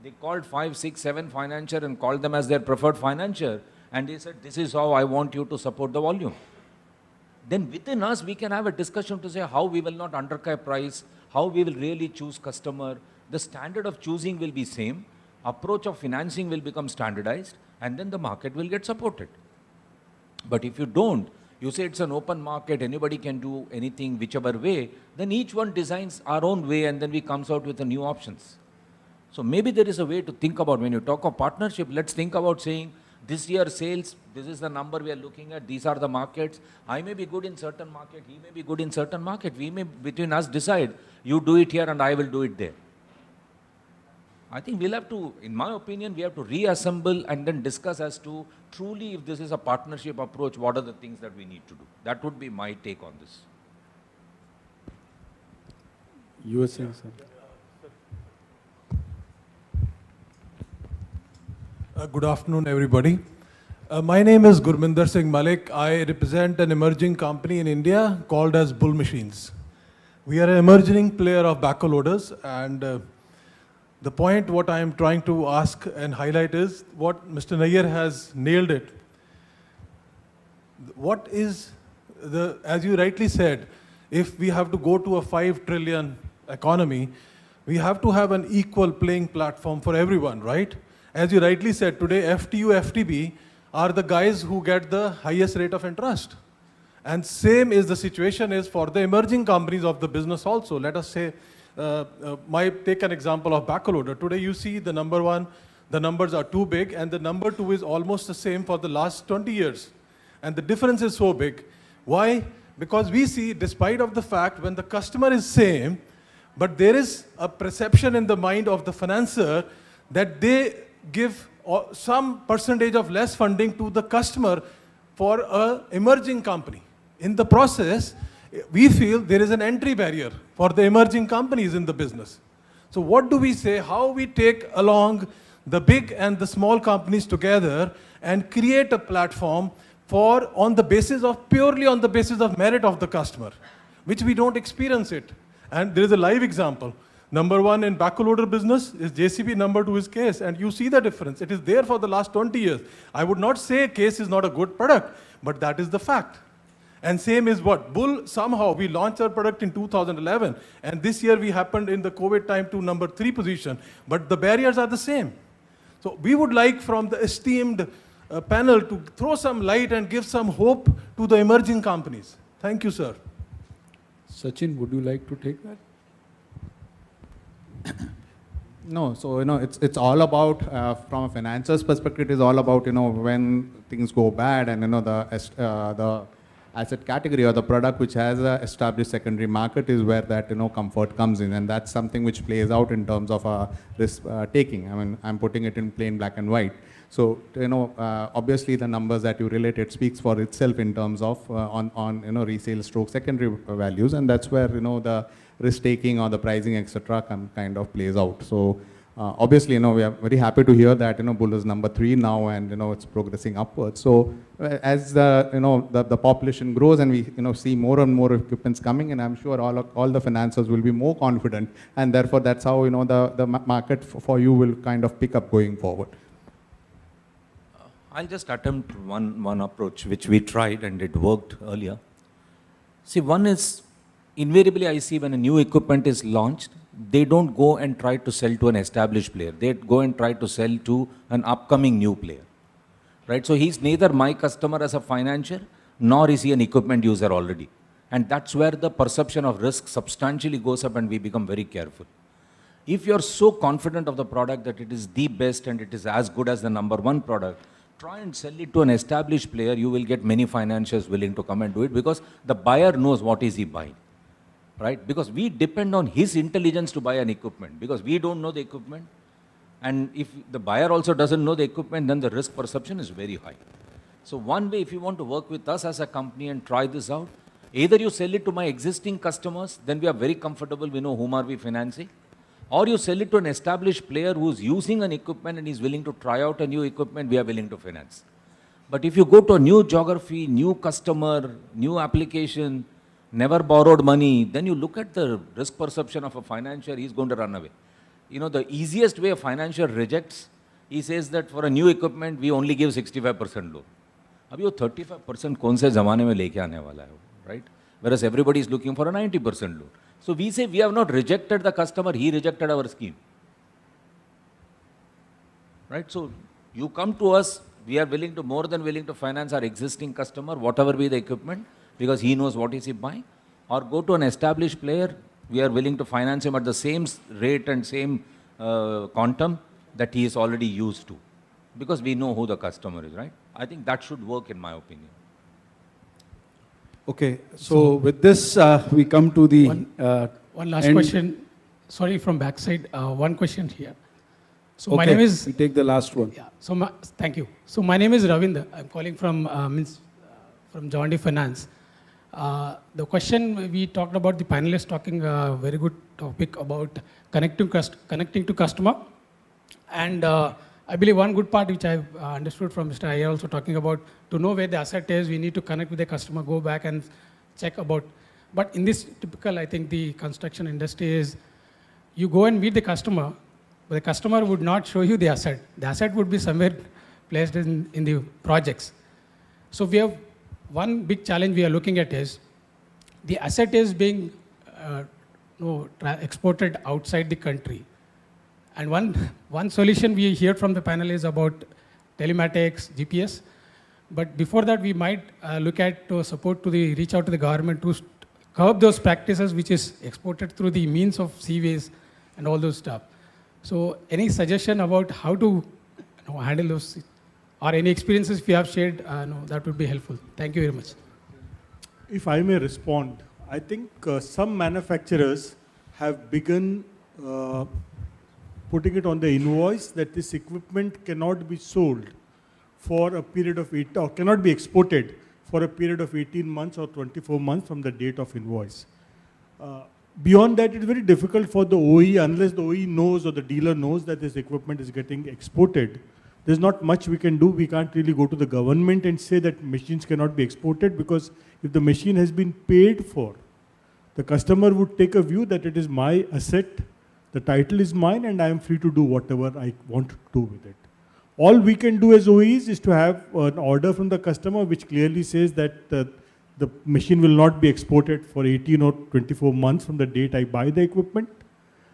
They called 5, 6, 7 financier and called them as their preferred financier, and they said, this is how I want you to support the volume. Then within us, we can have a discussion to say how we will not undercut price, how we will really choose customer. The standard of choosing will be same, approach of financing will become standardized, and then the market will get supported. But if you don't, you say it's an open market, anybody can do anything whichever way, then each one designs our own way and then we comes out with the new options. So maybe there is a way to think about, when you talk of partnership, let's think about saying, this year sales, this is the number we are looking at, these are the markets. I may be good in certain market, he may be good in certain market. We may, between us, decide, you do it here and I will do it there. I think we'll have to, in my opinion, we have to reassemble and then discuss as to truly if this is a partnership approach, what are the things that we need to do. That would be my take on this. You were saying, sir? Good afternoon, everybody. My name is Gurminder Singh Malik. I represent an emerging company in India called as Bull Machines. We are an emerging player of backhoe loaders, and the point what I am trying to ask and highlight is what Mr. Nayyar has nailed it. What is the, as you rightly said, if we have to go to a 5 trillion economy, we have to have an equal playing platform for everyone, right? As you rightly said, today FTU, FTB are the guys who get the highest rate of interest. And same is the situation is for the emerging companies of the business also. Let us say, take an example of backhoe loader. Today you see the number one, the numbers are too big, and the number two is almost the same for the last 20 years. And the difference is so big. Why? Because we see, despite of the fact when the customer is same, but there is a perception in the mind of the financier that they give some percentage of less funding to the customer for an emerging company. In the process, we feel there is an entry barrier for the emerging companies in the business. So what do we say? How we take along the big and the small companies together and create a platform for purely on the basis of merit of the customer, which we don't experience it. And there is a live example. Number one in backhoe loader business is JCB, number two is Case, and you see the difference. It is there for the last 20 years. I would not say Case is not a good product, but that is the fact. And same is what? Bull, somehow we launched our product in 2011, and this year we happened in the COVID time to number 3 position, but the barriers are the same. So we would like from the esteemed panel to throw some light and give some hope to the emerging companies. Thank you, sir. Sachin, would you like to take that? No, so it's all about from a financer's perspective, it's all about when things go bad and the asset category or the product which has a established secondary market is where that comfort comes in, and that's something which plays out in terms of risk taking. I mean, I'm putting it in plain black and white. So obviously the numbers that you related speaks for itself in terms of on resale stroke secondary values, and that's where the risk taking or the pricing etc. kind of plays out. So obviously we are very happy to hear that Bull is number 3 now, and it's progressing upwards. So as the population grows and we see more and more equipments coming in, I'm sure all the financiers will be more confident, and therefore that's how the market for you will kind of pick up going forward. I'll just attempt one approach which we tried and it worked earlier. See, one is invariably I see when a new equipment is launched, they don't go and try to sell to an established player. They go and try to sell to an upcoming new player. Right? So he's neither my customer as a financier, nor is he an equipment user already. And that's where the perception of risk substantially goes up and we become very careful. If you're so confident of the product that it is the best and it is as good as the number 1 product, try and sell it to an established player, you will get many financiers willing to come and do it because the buyer knows what is he buying. Right? Because we depend on his intelligence to buy an equipment because we don't know the equipment. And if the buyer also doesn't know the equipment, then the risk perception is very high. So one way, if you want to work with us as a company and try this out, either you sell it to my existing customers, then we are very comfortable, we know whom are we financing, or you sell it to an established player who is using an equipment and is willing to try out a new equipment, we are willing to finance. But if you go to a new geography, new customer, new application, never borrowed money, then you look at the risk perception of a financier, he's going to run away. The easiest way a financier rejects, he says that for a new equipment, we only give 65% loan. Abhi wo 35% kaun se zamane mein leke aane wala hai, right? Whereas everybody is looking for a 90% loan. So we say we have not rejected the customer, he rejected our scheme. Right? So you come to us, we are willing to, more than willing to finance our existing customer, whatever be the equipment, because he knows what is he buying. Or go to an established player, we are willing to finance him at the same rate and same quantum that he is already used to. Because we know who the customer is, right? I think that should work in my opinion. Okay, so with this, we come to the one last end. question. Sorry, from backside. One question here. So Okay, my name is. we take the last one. Yeah. So thank you. So my name is Ravinder. I'm calling from from John D Finance. The question we talked about, the panelists talking a very good topic about connecting to customer, and I believe one good part which I've understood from Mr. Iyer also talking about, to know where the asset is, we need to connect with the customer, go back and check about. But in this typical, I think the construction industry is, you go and meet the customer, but the customer would not show you the asset. The asset would be somewhere placed in the projects. So we have one big challenge we are looking at is, the asset is being exported outside the country. And one solution we hear from the panel is about telematics, GPS. But before that, we might look at support to reach out to the government to curb those practices which is exported through the means of seaways and all those stuff. So any suggestion about how to handle those, or any experiences if you have shared, that would be helpful. Thank you very much. If I may respond, I think some manufacturers have begun putting it on the invoice that this equipment cannot be sold for a period of or cannot be exported for a period of 18 months or 24 months from the date of invoice. Beyond that, it's very difficult for the OE, unless the OE knows or the dealer knows that this equipment is getting exported. There's not much we can do. We can't really go to the government and say that machines cannot be exported, because if the machine has been paid for, the customer would take a view that it is my asset, the title is mine, and I am free to do whatever I want to do with it. All we can do as OEs is to have an order from the customer which clearly says that the machine will not be exported for 18 or 24 months from the date I buy the equipment.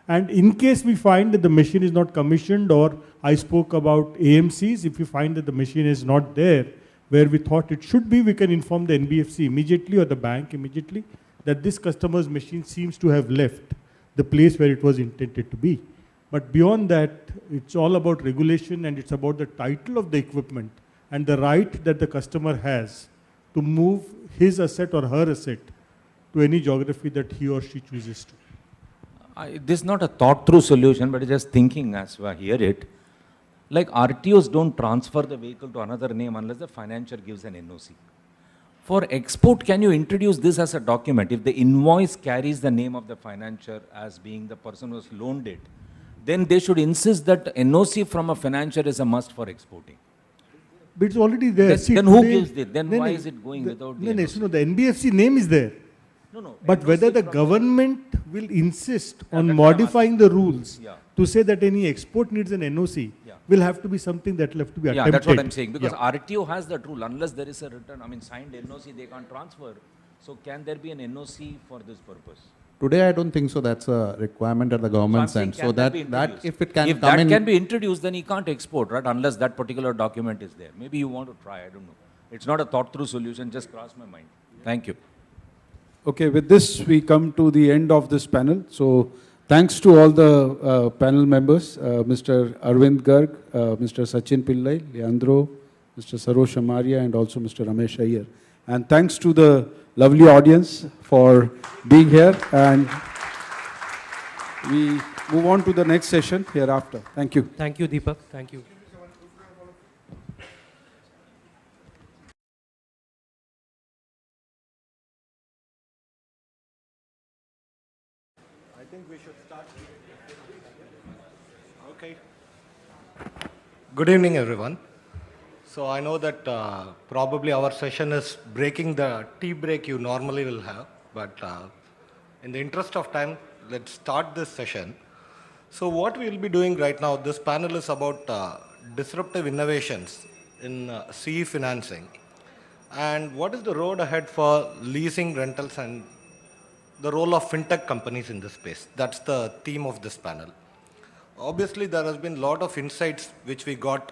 And in case we find that the machine is not commissioned, or I spoke about AMCs, if we find that the machine is not there where we thought it should be, we can inform the NBFC immediately or the bank immediately that this customer's machine seems to have left the place where it was intended to be. But beyond that, it's all about regulation, and it's about the title of the equipment and the right that the customer has to move his asset or her asset to any geography that he or she chooses to. This is not a thought-through solution, but just thinking as I hear it. Like RTOs don't transfer the vehicle to another name unless the financier gives an NOC. For export, can you introduce this as a document? If the invoice carries the name of the financier as being the person who has loaned it, then they should insist that NOC from a financier is a must for exporting. But it's already there. Then who gives it? Then why is it going without the NOC? No, the NBFC name is there. No. But whether the government will insist on modifying the rules to say that any export needs an NOC will have to be something that will have to be attempted. Yeah, that's what I'm saying. Because RTO has that rule. Unless there is a return, signed NOC, they can't transfer. So can there be an NOC for this purpose? Today, I don't think so. That's a requirement at the government's end. So that if it can if come that in, can be introduced, then he can't export, right? Unless that particular document is there. Maybe you want to try. I don't know. It's not a thought-through solution. Just crossed my mind. Thank you. Okay, with this, we come to the end of this panel. So thanks to all the panel members, Mr. Arvind Garg, Mr. Sachin Pillai, Leandro, Mr. Sarosh Amaria, and also Mr. Ramesh Iyer. And thanks to the lovely audience for being here. And we move on to the next session hereafter. Thank you. Thank you, Deepak. Thank you. I think we should start. Okay. Good evening, everyone. So I know that probably our session is breaking the tea break you normally will have, but in the interest of time, let's start this session. So what we will be doing right now, this panel is about disruptive innovations in CE financing, and what is the road ahead for leasing, rentals, and the role of fintech companies in this space. That's the theme of this panel. Obviously, there has been a lot of insights which we got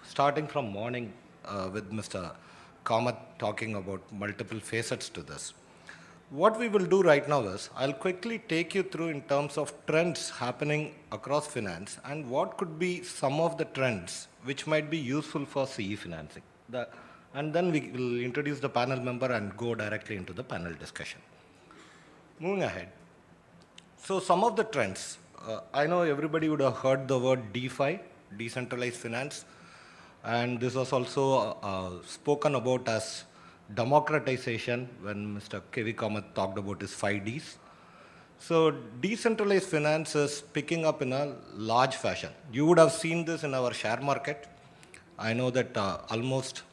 starting from morning with Mr. Kamath talking about multiple facets to this. What we will do right now is, I'll quickly take you through in terms of trends happening across finance and what could be some of the trends which might be useful for CE financing. And then we will introduce the panel member and go directly into the panel discussion. Moving ahead. So some of the trends, I know everybody would have heard the word DeFi, decentralized finance, and this was also spoken about as democratization when Mr. V Kamath talked about his 5Ds. So decentralized finance is picking up in a large fashion. You would have seen this in our share market. I know that almost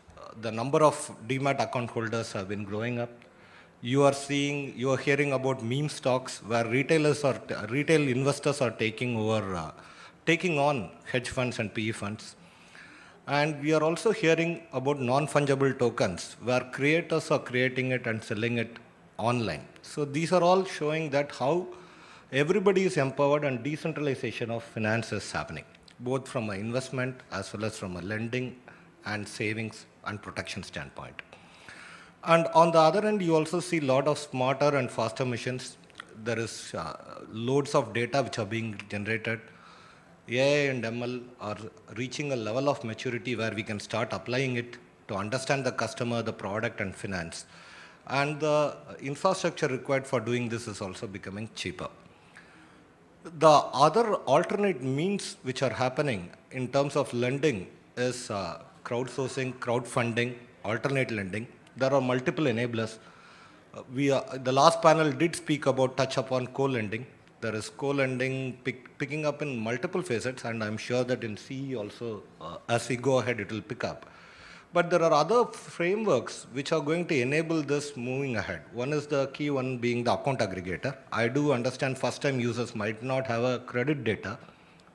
the number of demat account holders have been growing up. You are hearing about meme stocks where retail investors are taking on hedge funds and PE funds. And we are also hearing about non-fungible tokens where creators are creating it and selling it online. So these are all showing that how everybody is empowered and decentralization of finance is happening, both from an investment as well as from a lending and savings and protection standpoint. And on the other end, you also see a lot of smarter and faster machines. There is loads of data which are being generated. AI and ML are reaching a level of maturity where we can start applying it to understand the customer, the product, and finance. And the infrastructure required for doing this is also becoming cheaper. The other alternate means which are happening in terms of lending is crowdsourcing, crowdfunding, alternate lending. There are multiple enablers. The last panel did speak about touch upon co-lending. There is co-lending picking up in multiple facets, and I'm sure that in CE also, as we go ahead, it will pick up. But there are other frameworks which are going to enable this moving ahead. One is the key one being the account aggregator. I do understand first-time users might not have a credit data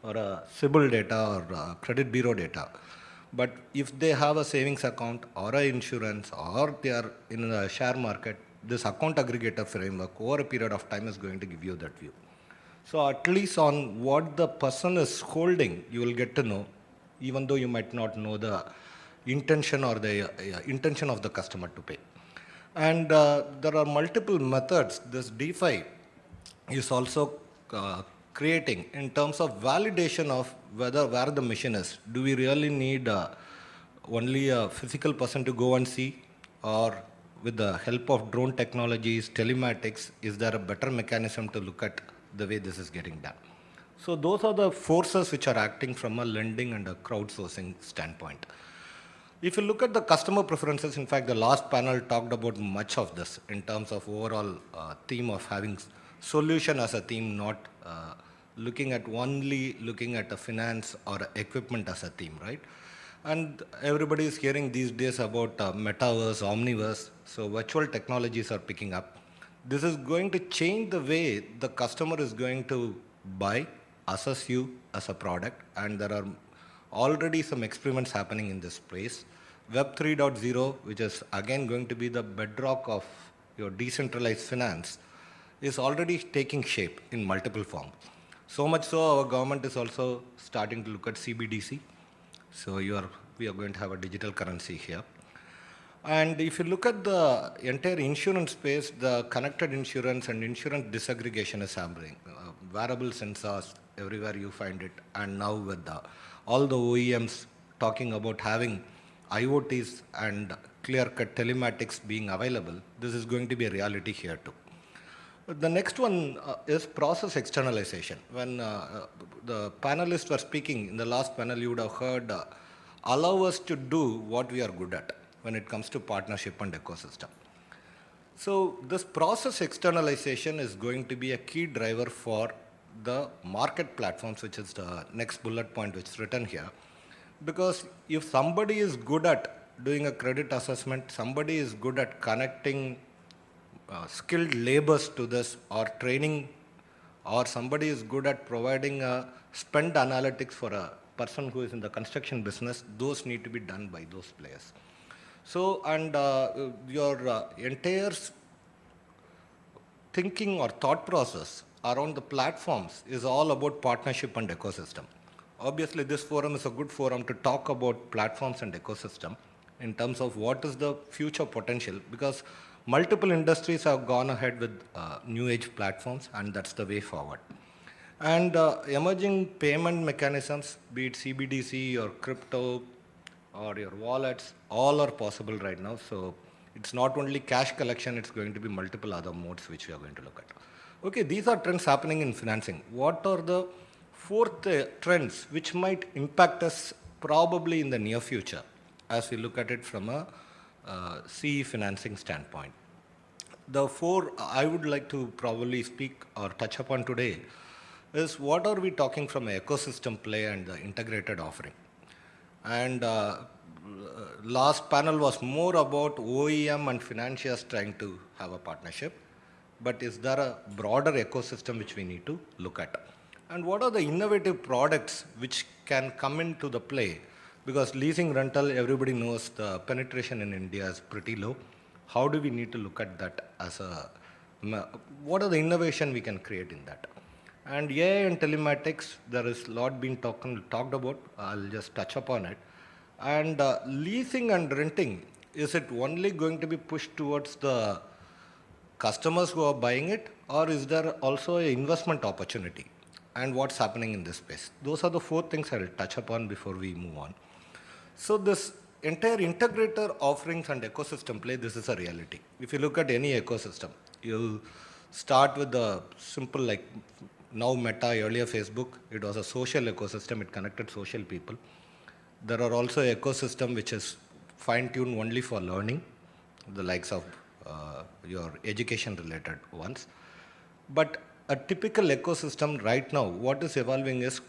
or a CIBIL data or a credit bureau data. But if they have a savings account or an insurance or they are in a share market, this account aggregator framework over a period of time is going to give you that view. So at least on what the person is holding, you will get to know, even though you might not know the intention or the intention of the customer to pay. And there are multiple methods. This DeFi is also creating in terms of validation of where the machine is. Do we really need only a physical person to go and see, or with the help of drone technologies, telematics, is there a better mechanism to look at the way this is getting done? So those are the forces which are acting from a lending and a crowdsourcing standpoint. If you look at the customer preferences, in fact, the last panel talked about much of this in terms of overall theme of having solution as a theme, not looking at a finance or equipment as a theme, right? And everybody is hearing these days about metaverse, omniverse, so virtual technologies are picking up. This is going to change the way the customer is going to buy, assess you as a product, and there are already some experiments happening in this place. Web 3.0, which is again going to be the bedrock of your decentralized finance, is already taking shape in multiple forms. So much so, our government is also starting to look at CBDC. So we are going to have a digital currency here. And if you look at the entire insurance space, the connected insurance and insurance disaggregation is happening. Wearable sensors, everywhere you find it. And now with all the OEMs talking about having IoTs and clear-cut telematics being available, this is going to be a reality here too. The next one is process externalization. When the panelists were speaking in the last panel, you would have heard allow us to do what we are good at when it comes to partnership and ecosystem. So this process externalization is going to be a key driver for the market platforms, which is the next bullet point which is written here. Because if somebody is good at doing a credit assessment, somebody is good at connecting skilled labors to this or training, or somebody is good at providing a spend analytics for a person who is in the construction business, those need to be done by those players. So, and your entire thinking or thought process around the platforms is all about partnership and ecosystem. Obviously, this forum is a good forum to talk about platforms and ecosystem in terms of what is the future potential, because multiple industries have gone ahead with new age platforms, and that's the way forward. And emerging payment mechanisms, be it CBDC or crypto or your wallets, all are possible right now. So it's not only cash collection, it's going to be multiple other modes which we are going to look at. Okay, these are trends happening in financing. What are the fourth trends which might impact us probably in the near future as we look at it from a CE financing standpoint? The four I would like to probably speak or touch upon today is what are we talking from an ecosystem play and the integrated offering. And last panel was more about OEM and financiers trying to have a partnership, but is there a broader ecosystem which we need to look at? And what are the innovative products which can come into the play? Because leasing rental, everybody knows the penetration in India is pretty low. How do we need to look at that as a, what are the innovation we can create in that? And AI and telematics, there is a lot being talked about. I'll just touch upon it. And leasing and renting, is it only going to be pushed towards the customers who are buying it, or is there also an investment opportunity? And what's happening in this space? Those are the four things I'll touch upon before we move on. So this entire integrator offerings and ecosystem play, this is a reality. If you look at any ecosystem, you start with the simple, like now Meta, earlier Facebook, it was a social ecosystem, it connected social people. There are also ecosystem which is fine-tuned only for learning, the likes of your education-related ones. But a typical ecosystem right now, what is evolving is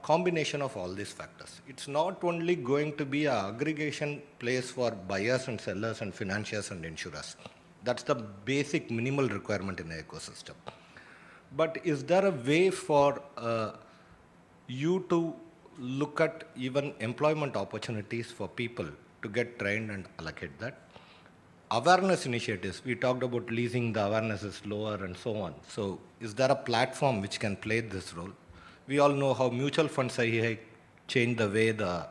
combination of all these factors. It's not only going to be an aggregation place for buyers and sellers and financiers and insurers. That's the basic minimal requirement in the ecosystem. But is there a way for you to look at even employment opportunities for people to get trained and allocate that? Awareness initiatives, we talked about leasing, the awareness is lower and so on. So is there a platform which can play this role? We all know how mutual funds changed the way the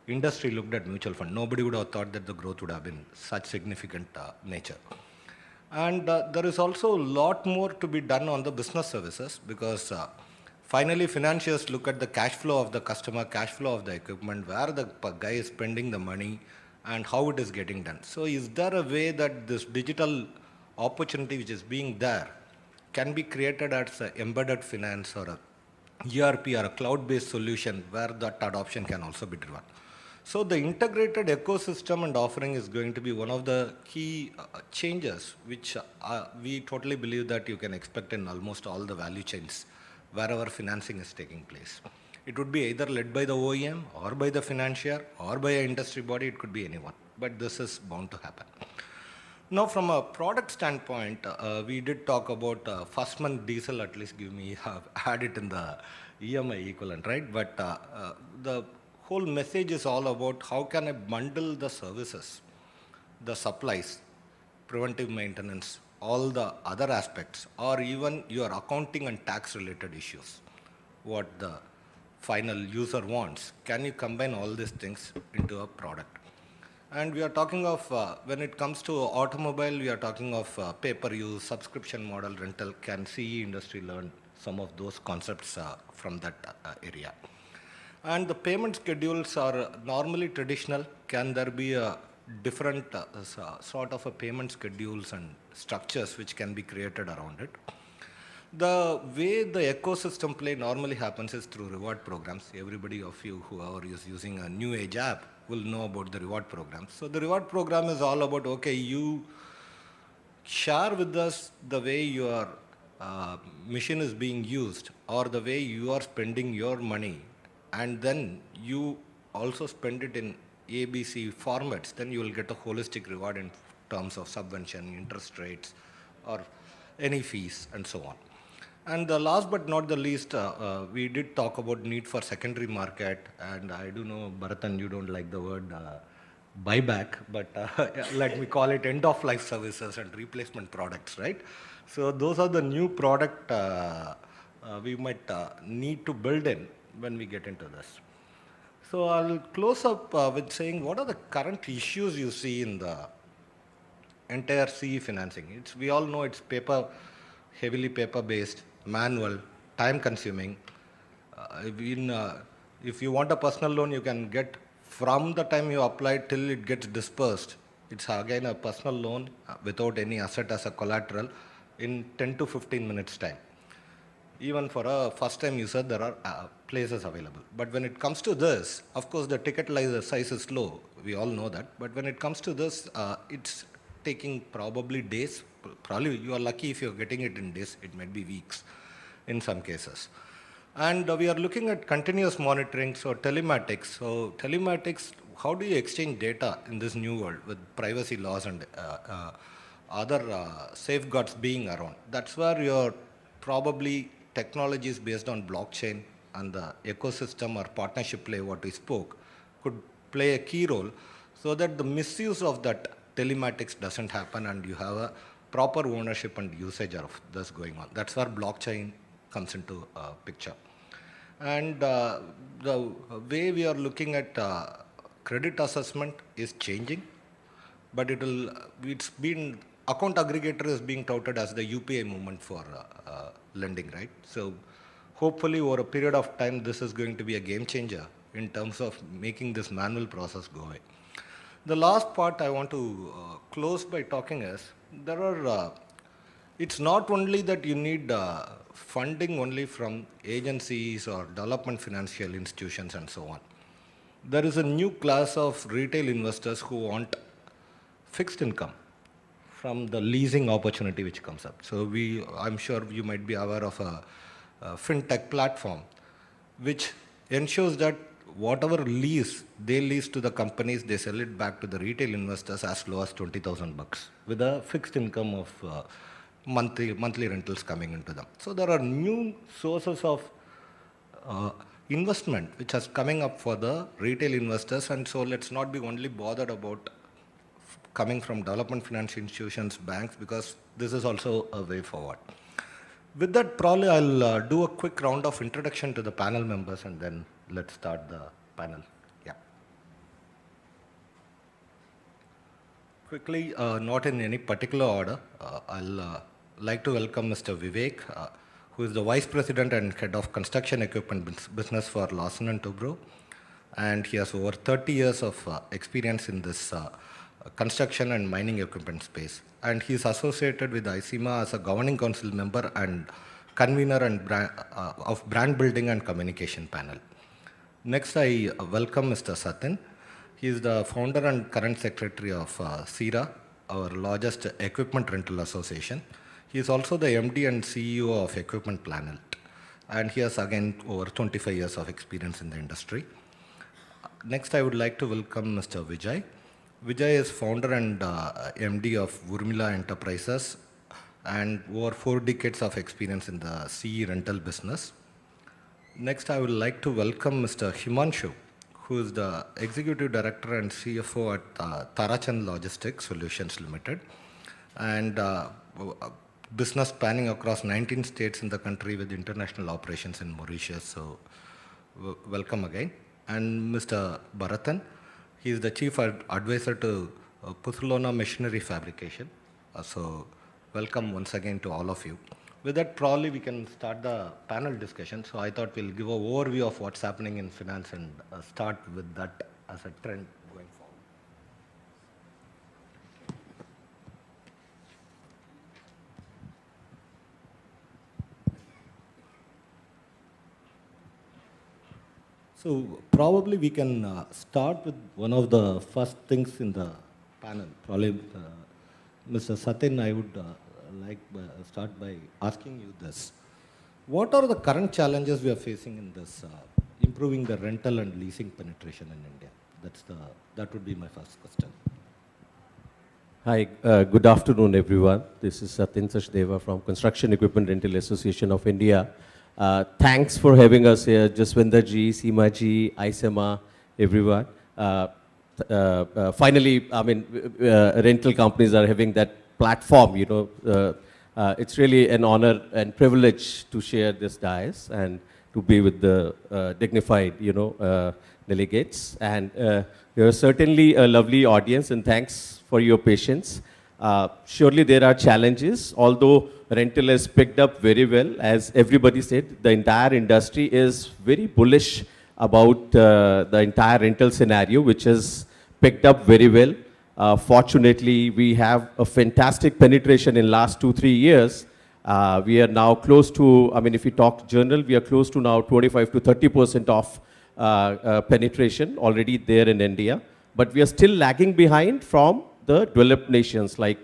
industry looked at mutual fund. Nobody would have thought that the growth would have been such significant nature. And there is also a lot more to be done on the business services, because finally financiers look at the cash flow of the customer, cash flow of the equipment, where the guy is spending the money and how it is getting done. So is there a way that this digital opportunity which is being there can be created as an embedded finance or a ERP or a cloud-based solution where that adoption can also be driven? So the integrated ecosystem and offering is going to be one of the key changes which we totally believe that you can expect in almost all the value chains wherever financing is taking place. It would be either led by the OEM or by the financier or by an industry body, it could be anyone, but this is bound to happen. Now from a product standpoint, we did talk about first month diesel, at least add it in the EMI equivalent, right? But the whole message is all about how can I bundle the services, the supplies, preventive maintenance, all the other aspects, or even your accounting and tax related issues, what the final user wants. Can you combine all these things into a product? And we are talking of, when it comes to automobile, we are talking of pay-per-use, subscription model, rental. Can CE industry learn some of those concepts from that area? And the payment schedules are normally traditional. Can there be a different sort of a payment schedules and structures which can be created around it? The way the ecosystem play normally happens is through reward programs. Everybody of you whoever is using a new age app will know about the reward programs. So the reward program is all about, okay, you share with us the way your machine is being used or the way you are spending your money, and then you also spend it in ABC formats, then you will get a holistic reward in terms of subvention, interest rates, or any fees, and so on. And last but not the least, we did talk about need for secondary market, and I do know, Bharatan, you don't like the word buyback, but let me call it end-of-life services and replacement products, right? So those are the new product we might need to build in when we get into this. So I'll close up with saying, what are the current issues you see in the entire CE financing? We all know it's heavily paper-based, manual, time-consuming. If you want a personal loan, you can get from the time you apply till it gets dispersed. It's again a personal loan without any asset as a collateral in 10 to 15 minutes time. Even for a first-time user, there are places available. But when it comes to this, of course, the ticket size is low. We all know that. But when it comes to this, it's taking probably days. Probably you are lucky if you're getting it in days. It might be weeks in some cases. And we are looking at continuous monitoring, so telematics. So telematics, how do you exchange data in this new world with privacy laws and other safeguards being around? That's where your probably technologies based on blockchain and the ecosystem or partnership play, what we spoke, could play a key role so that the misuse of that telematics doesn't happen and you have a proper ownership and usage of this going on. That's where blockchain comes into picture. And the way we are looking at credit assessment is changing, but it's been, account aggregator is being touted as the UPI movement for lending, right? So hopefully over a period of time, this is going to be a game changer in terms of making this manual process go away. The last part I want to close by talking is, it's not only that you need funding only from agencies or development financial institutions and so on. There is a new class of retail investors who want fixed income from the leasing opportunity which comes up. So I'm sure you might be aware of a fintech platform which ensures that whatever lease they lease to the companies, they sell it back to the retail investors as low as $20,000 with a fixed income of monthly rentals coming into them. So there are new sources of investment which is coming up for the retail investors, and so let's not be only bothered about coming from development financial institutions, banks, because this is also a way forward. With that, probably I'll do a quick round of introduction to the panel members and then let's start the panel. Yeah. Quickly, not in any particular order, I'll like to welcome Mr. Vivek, who is the Vice President and Head of Construction Equipment Business for Larsen & Toubro. And he has over 30 years of experience in this construction and mining equipment space. And he is associated with ICMA as a governing council member and convener and of brand building and communication panel. Next, I welcome Mr. Satin. He is the founder and current secretary of CIRA, our largest equipment rental association. He is also the MD and CEO of Equipment Planet, and he has again over 25 years of experience in the industry. Next, I would like to welcome Mr. Vijay. Vijay is founder and MD of Urmila Enterprises and over 4 decades of experience in the CE rental business. Next, I would like to welcome Mr. Himanshu, who is the Executive Director and CFO at Tarachand Logistics Solutions Limited, and business spanning across 19 states in the country with international operations in Mauritius. So welcome again. And Mr. Bharathan, he is the Chief Advisor to Puthulona Machinery Fabrication. So welcome once again to all of you. With that, probably we can start the panel discussion. So I thought we'll give an overview of what's happening in finance and start with that as a trend going forward. So probably we can start with one of the first things in the panel. Probably Mr. Satin, I would start by asking you this. What are the current challenges we are facing in this improving the rental and leasing penetration in India? That would be my first question. Hi, good afternoon everyone. This is Satin Sachdeva from Construction Equipment Rental Association of India. Thanks for having us here, Jaswinder ji, Seema ji, ISEMA, everyone. finally, I mean, rental companies are having that platform, it's really an honor and privilege to share this dais and to be with the dignified, delegates. And you're certainly a lovely audience, and thanks for your patience. Surely there are challenges, although rental has picked up very well. As everybody said, the entire industry is very bullish about the entire rental scenario, which has picked up very well. Fortunately, we have a fantastic penetration in last 2-3 years. We are now close to, I mean, if you talk general, we are close to now 25 to 30% of penetration already there in India. But we are still lagging behind from the developed nations like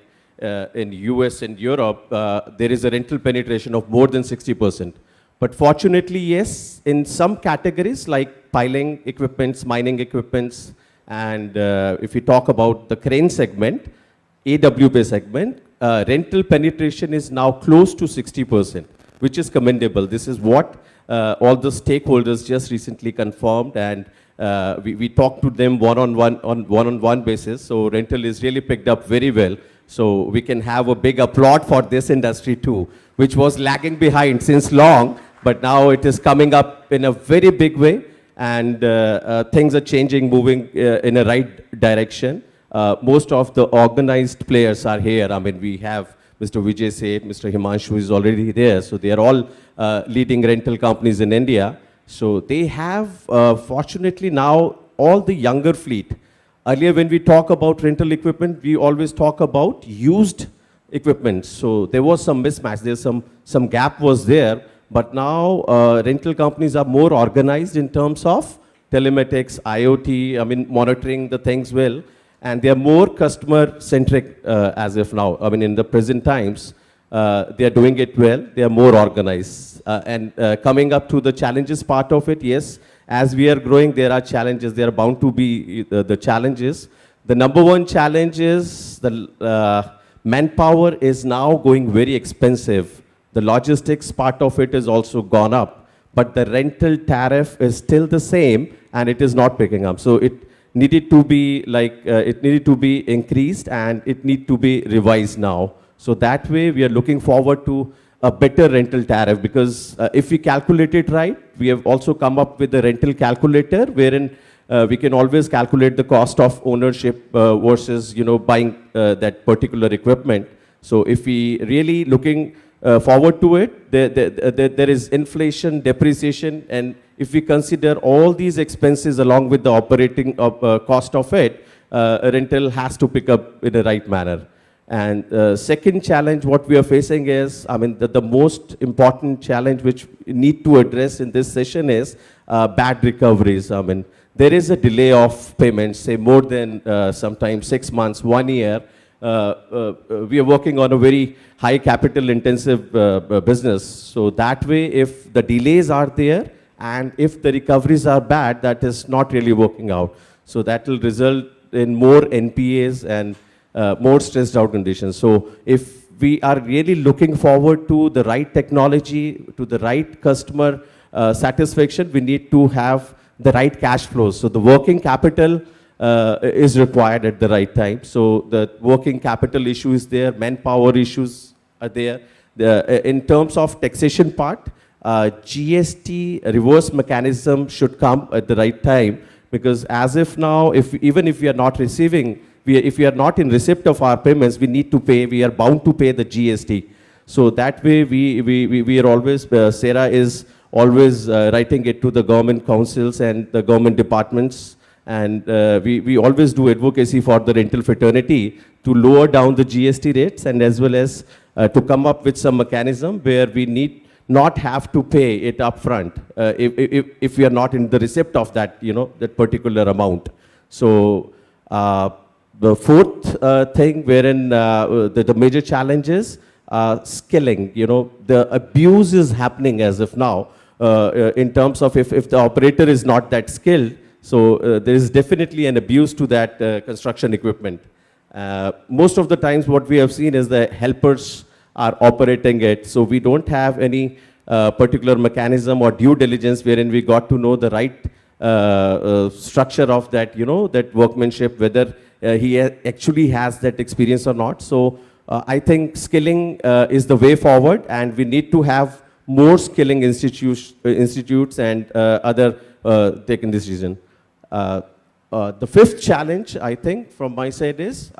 in US and Europe. There is a rental penetration of more than 60%. But fortunately, yes, in some categories like piling equipments, mining equipments, and if you talk about the crane segment, AWP segment, rental penetration is now close to 60%, which is commendable. This is what all the stakeholders just recently confirmed, and we talked to them one-on-one basis. So rental is really picked up very well. So we can have a big applaud for this industry too, which was lagging behind since long, but now it is coming up in a very big way, and things are changing, moving in a right direction. Most of the organized players are here. I mean, we have Mr. Vijay Seth, Mr. Himanshu is already there. So they are all leading rental companies in India. So they have, fortunately now, all the younger fleet. Earlier, when we talk about rental equipment, we always talk about used equipment. So there was some mismatch. There's some gap was there. But now rental companies are more organized in terms of telematics, IoT, I mean, monitoring the things well. And they are more customer-centric as of now. I mean, in the present times, they are doing it well. They are more organized. And coming up to the challenges part of it, yes, as we are growing, there are challenges. There are bound to be the challenges. The number one challenge is the manpower is now going very expensive. The logistics part of it is also gone up. But the rental tariff is still the same, and it is not picking up. So it needed to be it needed to be increased, and it need to be revised now. So that way, we are looking forward to a better rental tariff, because if we calculate it right, we have also come up with a rental calculator wherein we can always calculate the cost of ownership versus buying that particular equipment. So if we really looking forward to it, there is inflation, depreciation, and if we consider all these expenses along with the operating cost of it, rental has to pick up in the right manner. And second challenge what we are facing is, I mean, the most important challenge which we need to address in this session is bad recoveries. I mean, there is a delay of payments, say more than sometimes 6 months, 1 year. We are working on a very high capital intensive business. So that way, if the delays are there and if the recoveries are bad, that is not really working out. So that will result in more NPAs and more stressed out conditions. So if we are really looking forward to the right technology, to the right customer satisfaction, we need to have the right cash flows. So the working capital is required at the right time. So the working capital issue is there, manpower issues are there. In terms of taxation part, GST reverse mechanism should come at the right time, because as if now, even if we are not receiving, if we are not in receipt of our payments, we need to pay, we are bound to pay the GST. So that way we are always, SERA is always writing it to the government councils and the government departments. And we always do advocacy for the rental fraternity to lower down the GST rates, and as well as to come up with some mechanism where we need not have to pay it upfront if we are not in the receipt of that, that particular amount. So the fourth thing wherein the major challenge is skilling. The abuse is happening as of now in terms of if the operator is not that skilled. So there is definitely an abuse to that construction equipment. Most of the times what we have seen is the helpers are operating it. So we don't have any particular mechanism or due diligence wherein we got to know the right structure of that, that workmanship, whether he actually has that experience or not. So I think skilling is the way forward, and we need to have more skilling institutes and other taking this decision. The fifth challenge, I think, from my side is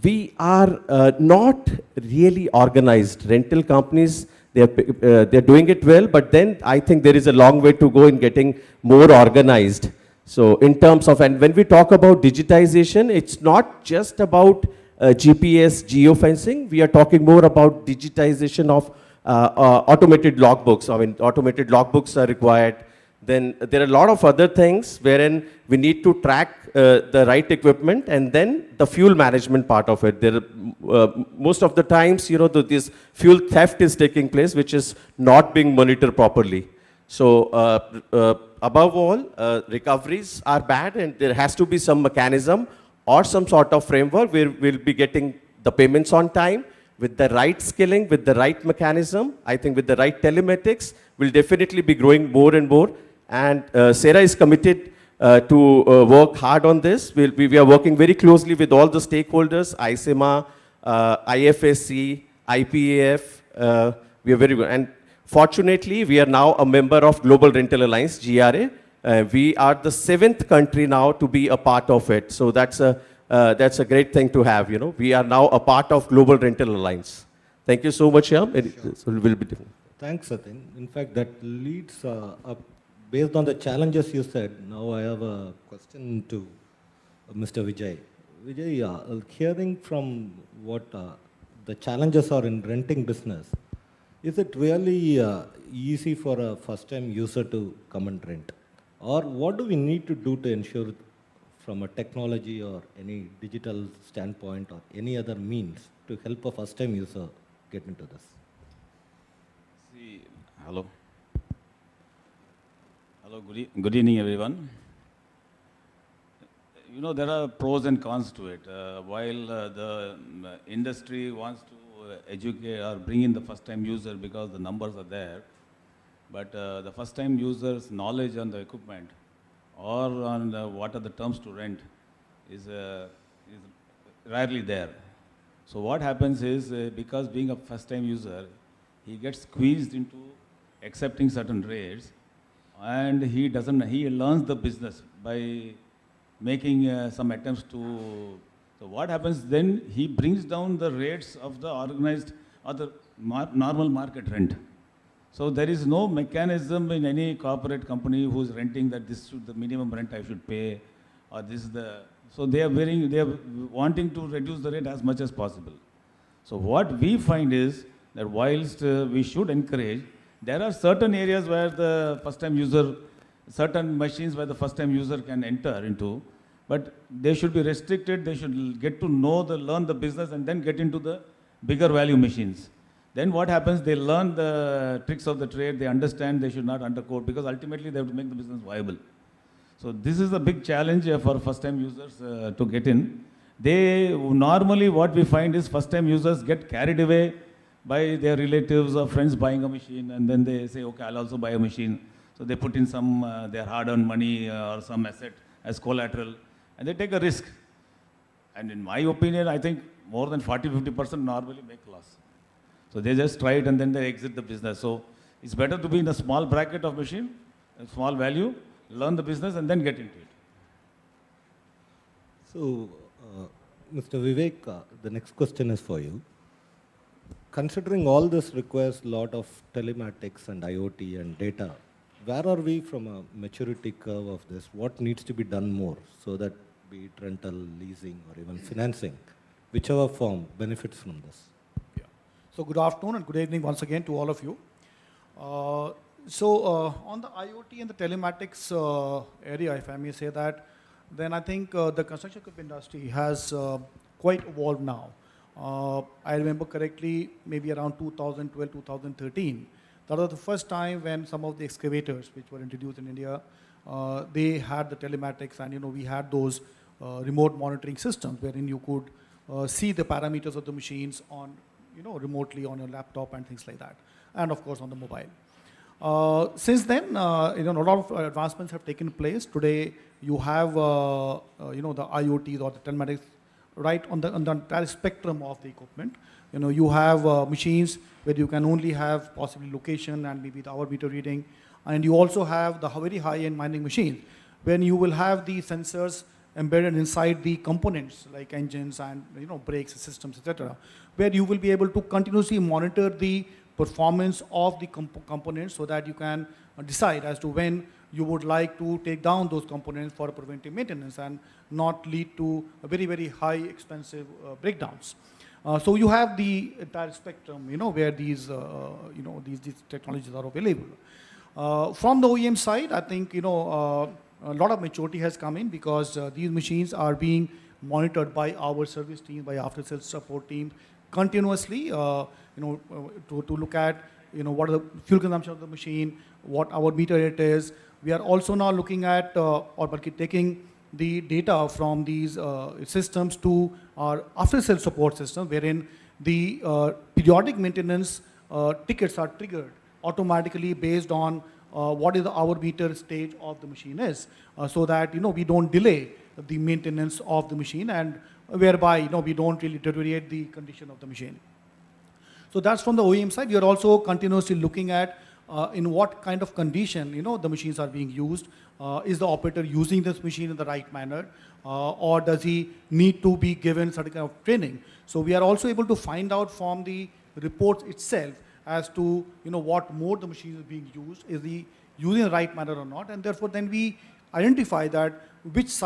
we are not really organized. Rental companies, they're doing it well, but then I think there is a long way to go in getting more organized. So in terms of, and when we talk about digitization, it's not just about GPS geofencing. We are talking more about digitization of automated logbooks. I mean, automated logbooks are required. Then there are a lot of other things wherein we need to track the right equipment, and then the fuel management part of it. There, most of the times, this fuel theft is taking place, which is not being monitored properly. So above all, recoveries are bad, and there has to be some mechanism or some sort of framework where we'll be getting the payments on time with the right skilling, with the right mechanism. I think with the right telematics, we'll definitely be growing more and more. And Sarah is committed to work hard on this. We are working very closely with all the stakeholders, ISEMA, IFSC, IPAF. We are very good. And fortunately, we are now a member of Global Rental Alliance, GRA. We are the 7th country now to be a part of it. So that's a great thing to have. We are now a part of Global Rental Alliance. Thank you so much, Shyam. It will be different. Thanks, Satin. In fact, that leads up. Based on the challenges you said, now I have a question to Mr. Vijay. Vijay, hearing from what the challenges are in renting business, is it really easy for a first-time user to come and rent? Or what do we need to do to ensure from a technology or any digital standpoint or any other means to help a first-time user get into this? See, hello. Hello, good evening, everyone. There are pros and cons to it. While the industry wants to educate or bring in the first-time user because the numbers are there, but the first-time user's knowledge on the equipment or on what are the terms to rent is rarely there. So what happens is, because being a first-time user, he gets squeezed into accepting certain rates, and he learns the business by making some attempts to. So what happens then? He brings down the rates of the organized or the normal market rent. So there is no mechanism in any corporate company who's renting that this should the minimum rent I should pay, or this is the. So they are wanting to reduce the rate as much as possible. So what we find is that whilst we should encourage, there are certain areas where the first-time user, certain machines where the first-time user can enter into, but they should be restricted. They should get to learn the business and then get into the bigger value machines. Then what happens? They learn the tricks of the trade. They understand they should not underquote because ultimately they have to make the business viable. So this is a big challenge for first-time users to get in. They normally what we find is first-time users get carried away by their relatives or friends buying a machine, and then they say, okay, I'll also buy a machine. So they put in some their hard-earned money or some asset as collateral, and they take a risk. And in my opinion, I think more than 40-50% normally make loss. So they just try it and then they exit the business. So it's better to be in a small bracket of machine, a small value, learn the business and then get into it. So, Mr. Vivek, the next question is for you. Considering all this requires a lot of telematics and IoT and data, where are we from a maturity curve of this? What needs to be done more so that be it rental, leasing or even financing, whichever form benefits from this? Yeah. So good afternoon and good evening once again to all of you. On the IoT and the telematics area, if I may say that, then I think the construction equipment industry has quite evolved now. I remember correctly, maybe around 2012, 2013, that was the first time when some of the excavators which were introduced in India, they had the telematics, and we had those remote monitoring systems wherein you could see the parameters of the machines on, remotely on your laptop and things like that, and of course on the mobile. Since then, a lot of advancements have taken place. Today, you have the IoT or the telematics right on the entire spectrum of the equipment. You have machines where you can only have possibly location and maybe the hour meter reading, and you also have the very high-end mining machines when you will have the sensors embedded inside the components like engines and brakes systems, etc., where you will be able to continuously monitor the performance of the components so that you can decide as to when you would like to take down those components for preventive maintenance and not lead to a very, very high expensive breakdowns. So you have the entire spectrum, where these technologies are available. From the OEM side, I think, a lot of maturity has come in because these machines are being monitored by our service team, by after sales support team continuously, to look at, what is the fuel consumption of the machine, what hour meter it is. We are also now looking at, taking the data from these systems to our after sales support system, wherein the periodic maintenance tickets are triggered automatically based on what is the hour meter stage of the machine is, so that we don't delay the maintenance of the machine, and whereby we don't really deteriorate the condition of the machine. So that's from the OEM side. We are also continuously looking at in what kind of condition the machines are being used. Is the operator using this machine in the right manner, or does he need to be given certain kind of training? So we are also able to find out from the reports itself as to what mode the machine is being used, is he using the right manner or not, and therefore then we identify that which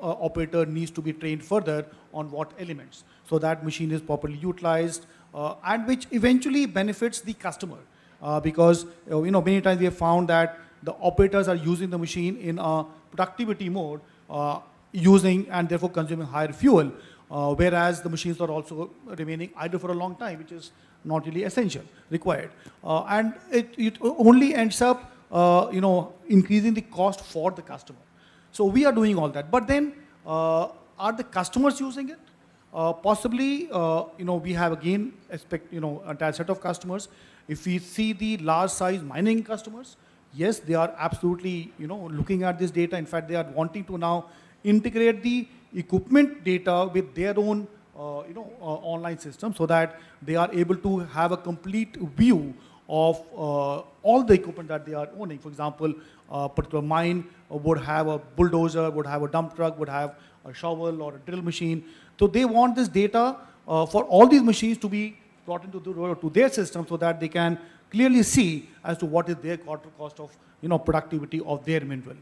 operator needs to be trained further on what elements, so that machine is properly utilized, and which eventually benefits the customer, because many times we have found that the operators are using the machine in a productivity mode, using and therefore consuming higher fuel, whereas the machines are also remaining idle for a long time, which is not really essential, required. And it only ends up increasing the cost for the customer. So we are doing all that. But then, are the customers using it? Possibly, we have again entire set of customers. If we see the large size mining customers, yes, they are absolutely looking at this data. In fact, they are wanting to now integrate the equipment data with their own online system, so that they are able to have a complete view of all the equipment that they are owning. For example, a particular mine would have a bulldozer, would have a dump truck, would have a shovel or a drill machine. So they want this data for all these machines to be brought into to their system, so that they can clearly see as to what is their cost of productivity of their mineral.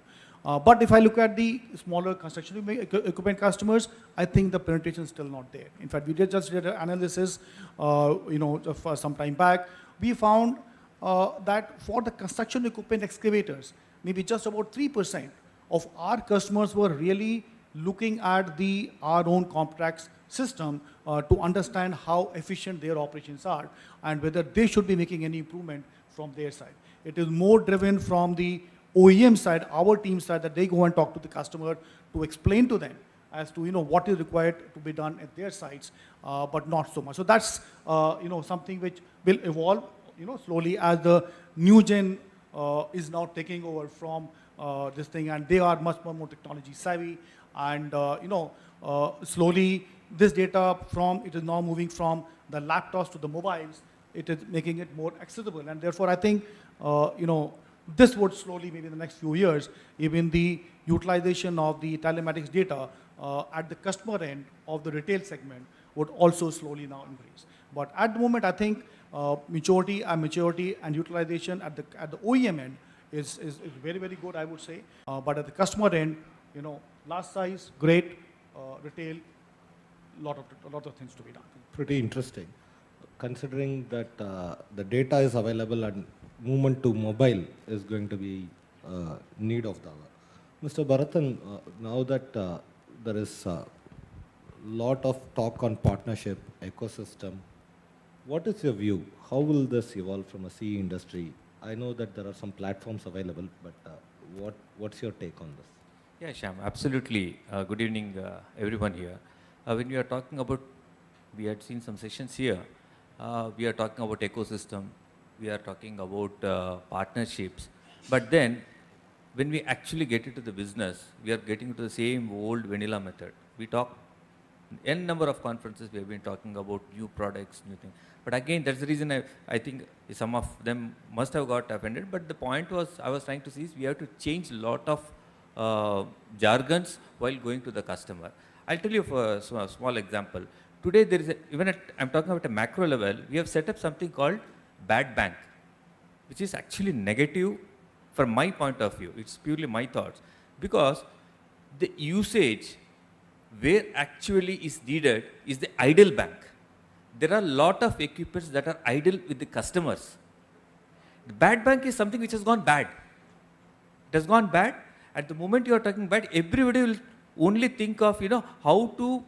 But if I look at the smaller construction equipment customers, I think the penetration is still not there. In fact, we just did an analysis, for some time back. We found that for the construction equipment excavators, maybe just about 3% of our customers were really looking at our own contracts system to understand how efficient their operations are and whether they should be making any improvement from their side. It is more driven from the OEM side, our team side, that they go and talk to the customer to explain to them as to what is required to be done at their sites, but not so much. So that's something which will evolve slowly as the new gen is now taking over from this thing, and they are much more technology savvy, and slowly this data it is now moving from the laptops to the mobiles. It is making it more accessible, and therefore I think this would slowly, maybe in the next few years, even the utilization of the telematics data at the customer end of the retail segment would also slowly now increase. But at the moment, I think maturity and utilization at the OEM end is very, very good, I would say. But at the customer end, large size, great, retail, lot of things to be done. Pretty interesting, considering that the data is available and movement to mobile is going to be need of the hour. Mr. Bharathan, now that there is a lot of talk on partnership, ecosystem, what is your view? How will this evolve from a CE industry? I know that there are some platforms available, but what's your take on this? Yeah, Shyam, absolutely. Good evening, everyone here. When we are talking about, we had seen some sessions here, we are talking about ecosystem. we are talking about partnerships. But then, when we actually get into the business, we are getting into the same old vanilla method. We talk n number of conferences, we have been talking about new products, new things. But again, that's the reason I think some of them must have got offended. But the point was, I was trying to see is we have to change a lot of jargons while going to the customer. I'll tell you for a small example. Today, there is I'm talking about a macro level, we have set up something called bad bank, which is actually negative from my point of view. It's purely my thoughts. Because the usage where actually is needed is the idle bank. There are a lot of equipments that are idle with the customers. The bad bank is something which has gone bad. It has gone bad. At the moment you are talking bad, everybody will only think of, how to,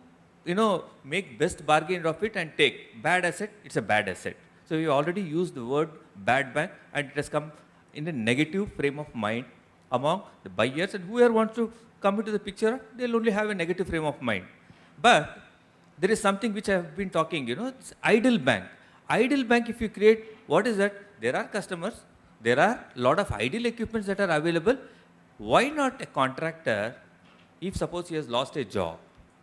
make best bargain of it and take. Bad asset, it's a bad asset. So you already used the word bad bank, and it has come in a negative frame of mind among the buyers, and whoever wants to come into the picture, they'll only have a negative frame of mind. But there is something which I have been talking, it's idle bank. Idle bank, if you create, what is that? There are customers, there are a lot of idle equipments that are available. Why not a contractor, if suppose he has lost a job,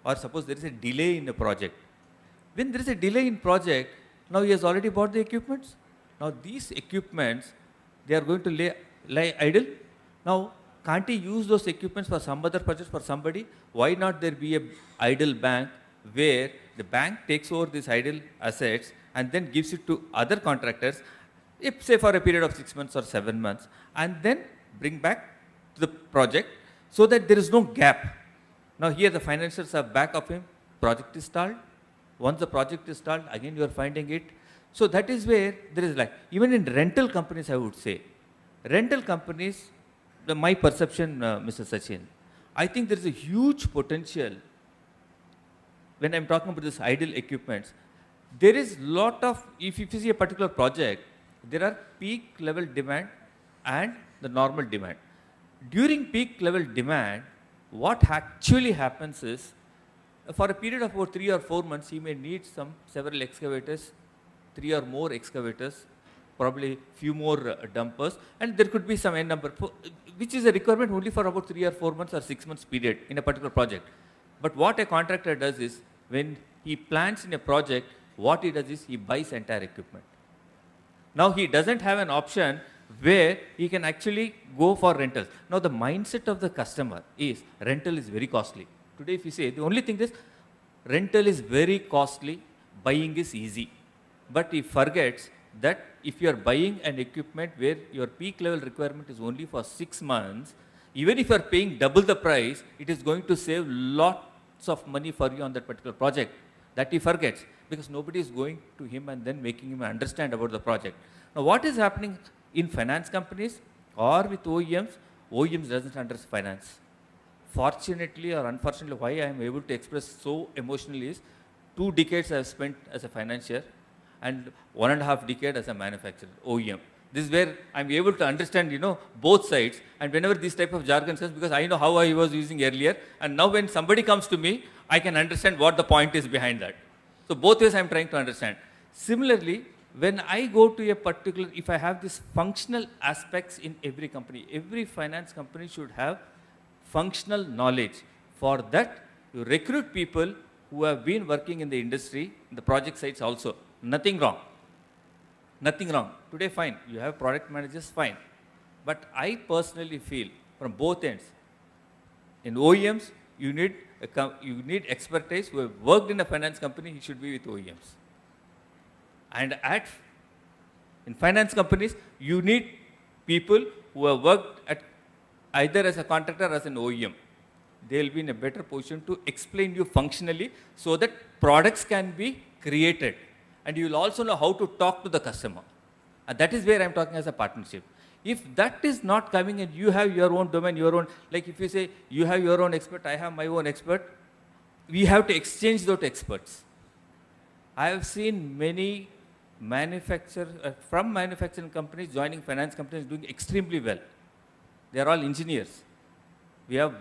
or suppose there is a delay in the project? When there is a delay in project, now he has already bought the equipments. Now these equipments, they are going to lie idle. Now, can't he use those equipments for some other project for somebody? Why not there be a idle bank where the bank takes over these idle assets and then gives it to other contractors, if say for a period of 6 months or 7 months, and then bring back to the project so that there is no gap. Now here the financials are back of him, project is stalled. Once the project is stalled, again you are finding it. So that is where there is even in rental companies, I would say, rental companies, my perception, Mr. Sachin, I think there is a huge potential when I'm talking about this idle equipments. There is lot of, if you see a particular project, there are peak level demand and the normal demand. During peak level demand, what actually happens is, for a period of about 3 or 4 months, he may need several excavators, 3 or more excavators, probably few more dumpers, and there could be some n number, which is a requirement only for about 3 or 4 months or 6 months period in a particular project. But what a contractor does is, when he plans in a project, what he does is he buys entire equipment. Now he doesn't have an option where he can actually go for rentals. Now the mindset of the customer is rental is very costly. Today if you say, the only thing is rental is very costly, buying is easy. But he forgets that if you are buying an equipment where your peak level requirement is only for 6 months, even if you are paying double the price, it is going to save lots of money for you on that particular project. That he forgets, because nobody is going to him and then making him understand about the project. Now what is happening in finance companies or with OEMs? OEMs doesn't understand finance. Fortunately or unfortunately, why I am able to express so emotionally is 2 decades I have spent as a financier and 1.5 decades as a manufacturer, OEM. This is where I'm able to understand, both sides. And whenever this type of jargon says, because I know how I was using earlier, and now when somebody comes to me, I can understand what the point is behind that. So both ways I'm trying to understand. Similarly, when I go to a particular, if I have these functional aspects in every company, every finance company should have functional knowledge. For that, you recruit people who have been working in the industry, in the project sites also. Nothing wrong. Nothing wrong. Today, fine. You have product managers, fine. But I personally feel from both ends, in OEMs, you need expertise who have worked in a finance company, he should be with OEMs. And in finance companies, you need people who have worked at either as a contractor or as an OEM. They will be in a better position to explain you functionally so that products can be created. And you will also know how to talk to the customer. And that is where I'm talking as a partnership. If that is not coming and you have your own domain, your own, like if you say you have your own expert, I have my own expert, we have to exchange those experts. I have seen many from manufacturing companies joining finance companies doing extremely well. They are all engineers. We have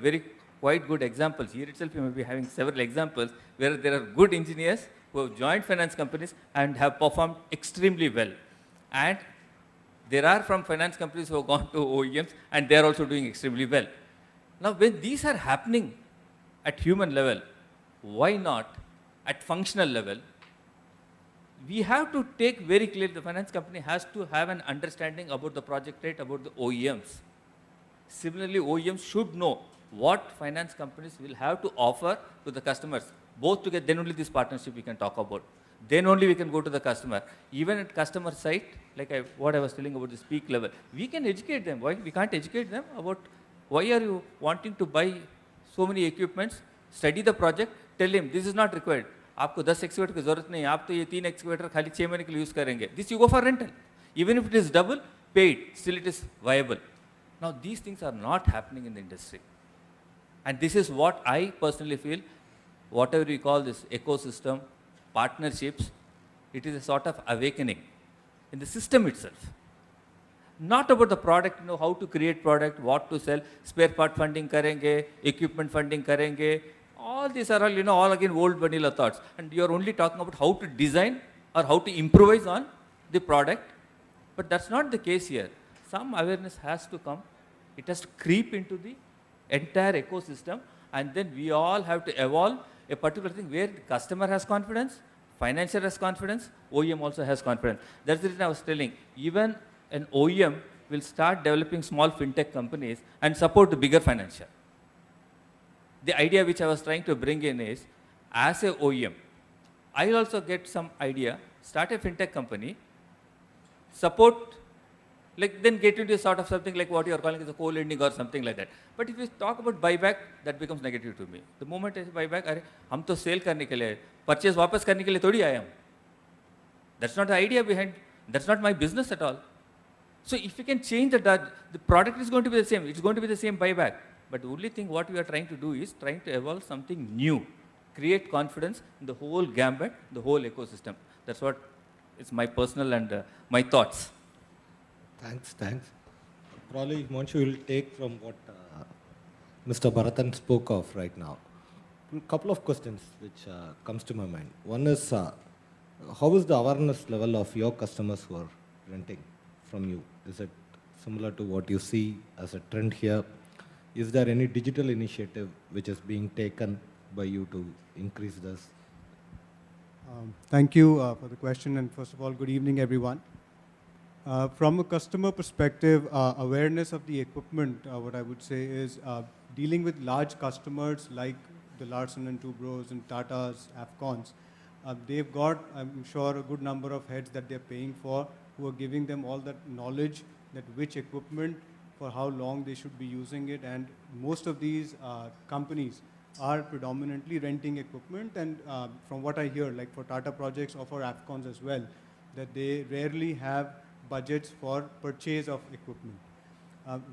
quite good examples. Here itself you may be having several examples where there are good engineers who have joined finance companies and have performed extremely well. And There are from finance companies who have gone to OEMs and they are also doing extremely well. Now, when these are happening at human level, why not at functional level? We have to take very clearly, the finance company has to have an understanding about the project rate, about the OEMs. Similarly, OEMs should know what finance companies will have to offer to the customers. Both together, then only this partnership we can talk about. Then only we can go to the customer. Even at customer site, like what I was telling about this peak level, we can educate them. Why we can't educate them about why are you wanting to buy so many equipments? Study the project, tell him this is not required. आपको 10 excavator की जरूरत नहीं है, आप तो ये 3 excavator खाली 6 महीने के लिए यूज करेंगे. This you go for rental. Even if it is double, paid, still it is viable. Now these things are not happening in the industry. And this is what I personally feel, whatever we call this ecosystem, partnerships, it is a sort of awakening in the system itself. Not about the product, how to create product, what to sell, spare part funding karenge, equipment funding karenge. All these are all, all again old vanilla thoughts. And you're only talking about how to design or how to improvise on the product. But that's not the case here. Some awareness has to come. It has to creep into the entire ecosystem. And then we all have to evolve a particular thing where the customer has confidence, financier has confidence, OEM also has confidence. That's the reason I was telling. Even an OEM will start developing small fintech companies and support the bigger financier. The idea which I was trying to bring in is, as a OEM, I'll also get some idea, start a fintech company, support, like then get into sort of something like what you are calling as a co-lending or something like that. But if you talk about buyback, that becomes negative to me. The moment I say buyback, अरे हम तो sale करने के लिए, purchase वापस करने के लिए थोड़ी आए हम. That's not the idea behind. That's not my business at all. So if you can change the product is going to be the same. It's going to be the same buyback. But the only thing what we are trying to do is trying to evolve something new, create confidence in the whole gambit, the whole ecosystem. That's what is my personal and my thoughts. Thanks. Probably Himanshu will take from what Mr. Bharathan spoke of right now. A couple of questions which comes to my mind. One is, how is the awareness level of your customers who are renting from you? Is it similar to what you see as a trend here? Is there any digital initiative which is being taken by you to increase this? Thank you for the question, and first of all, good evening, everyone. From a customer perspective, awareness of the equipment, what I would say is dealing with large customers like the Larsen & Toubros and Tata's, Afcons. They've got, I'm sure, a good number of heads that they're paying for who are giving them all that knowledge that which equipment, for how long they should be using it, and most of these companies are predominantly renting equipment, and from what I hear, like for Tata projects or for Afcons as well, that they rarely have budgets for purchase of equipment.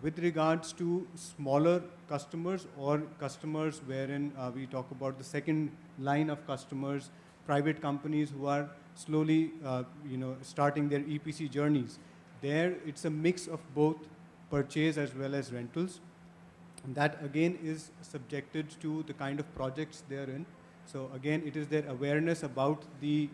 With regards to smaller customers or customers wherein we talk about the second line of customers, private companies who are slowly starting their EPC journeys, there it's a mix of both purchase as well as rentals. And that again is subjected to the kind of projects they're in. So again, it is their awareness about the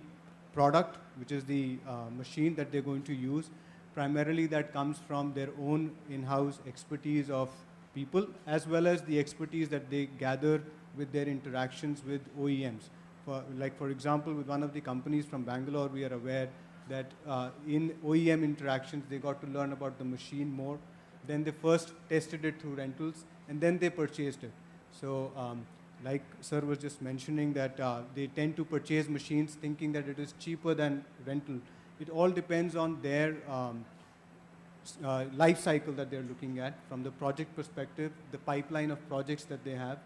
product, which is the machine that they're going to use. Primarily that comes from their own in-house expertise of people, as well as the expertise that they gather with their interactions with OEMs. For example, with one of the companies from Bangalore, we are aware that in OEM interactions, they got to learn about the machine more. Then they first tested it through rentals, and then they purchased it. So like sir was just mentioning that they tend to purchase machines thinking that it is cheaper than rental. It all depends on their life cycle that they're looking at from the project perspective, the pipeline of projects that they have.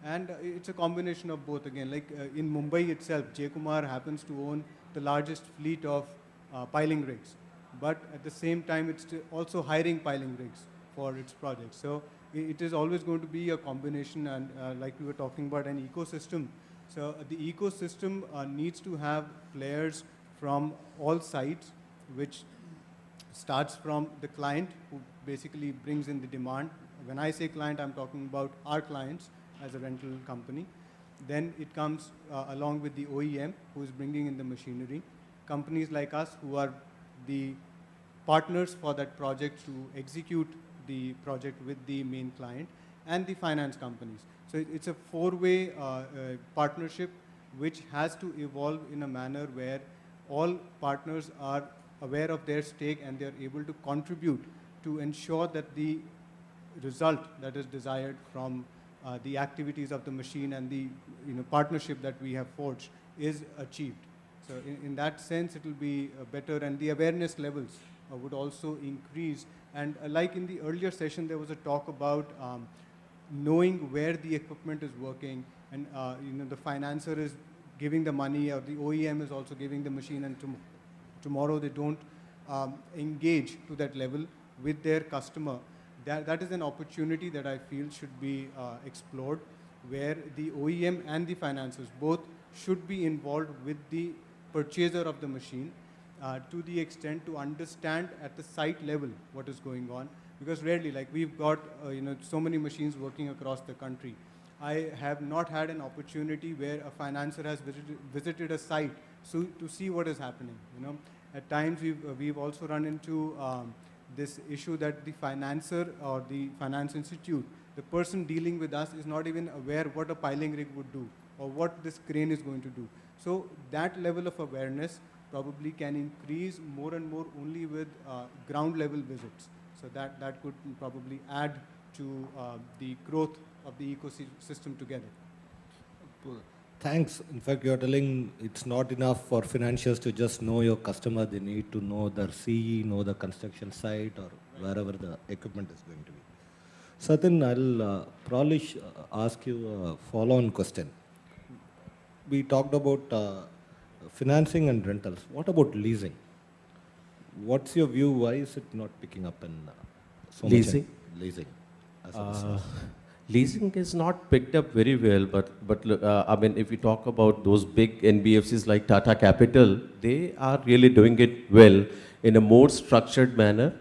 And it's a combination of both. Again, like in Mumbai itself, J. Kumar happens to own the largest fleet of piling rigs. But at the same time, it's also hiring piling rigs for its projects. So it is always going to be a combination, and like we were talking about an ecosystem. So the ecosystem needs to have players from all sides, which starts from the client who basically brings in the demand. When I say client, I'm talking about our clients as a rental company. Then it comes along with the OEM who is bringing in the machinery. Companies like us who are the partners for that project to execute the project with the main client, and the finance companies. So it's a four-way partnership which has to evolve in a manner where all partners are aware of their stake and they are able to contribute to ensure that the result that is desired from the activities of the machine and the partnership that we have forged is achieved. So in that sense, it will be better, and the awareness levels would also increase. And like in the earlier session, there was a talk about knowing where the equipment is working, and the financer is giving the money, or the OEM is also giving the machine, and tomorrow they don't engage to that level with their customer. That is an opportunity that I feel should be explored, where the OEM and the financiers both should be involved with the purchaser of the machine to the extent to understand at the site level what is going on. Because rarely, like we've got so many machines working across the country. I have not had an opportunity where a financer has visited a site to see what is happening. At times we've also run into this issue that the financer or the finance institute, the person dealing with us, is not even aware what a piling rig would do or what this crane is going to do. So that level of awareness probably can increase more and more only with ground level visits. So that could probably add to the growth of the ecosystem together. Thanks. In fact, you're telling it's not enough for financiers to just know your customer. They need to know their CE, know the construction site, or wherever the equipment is going to be. Satin, I'll probably ask you a follow-on question. We talked about financing and rentals. What about leasing? What's your view? Why is it not picking up in so Leasing? much in leasing as a business? Leasing is not picked up very well, but I mean, if we talk about those big NBFCs like Tata Capital, they are really doing it well in a more structured manner.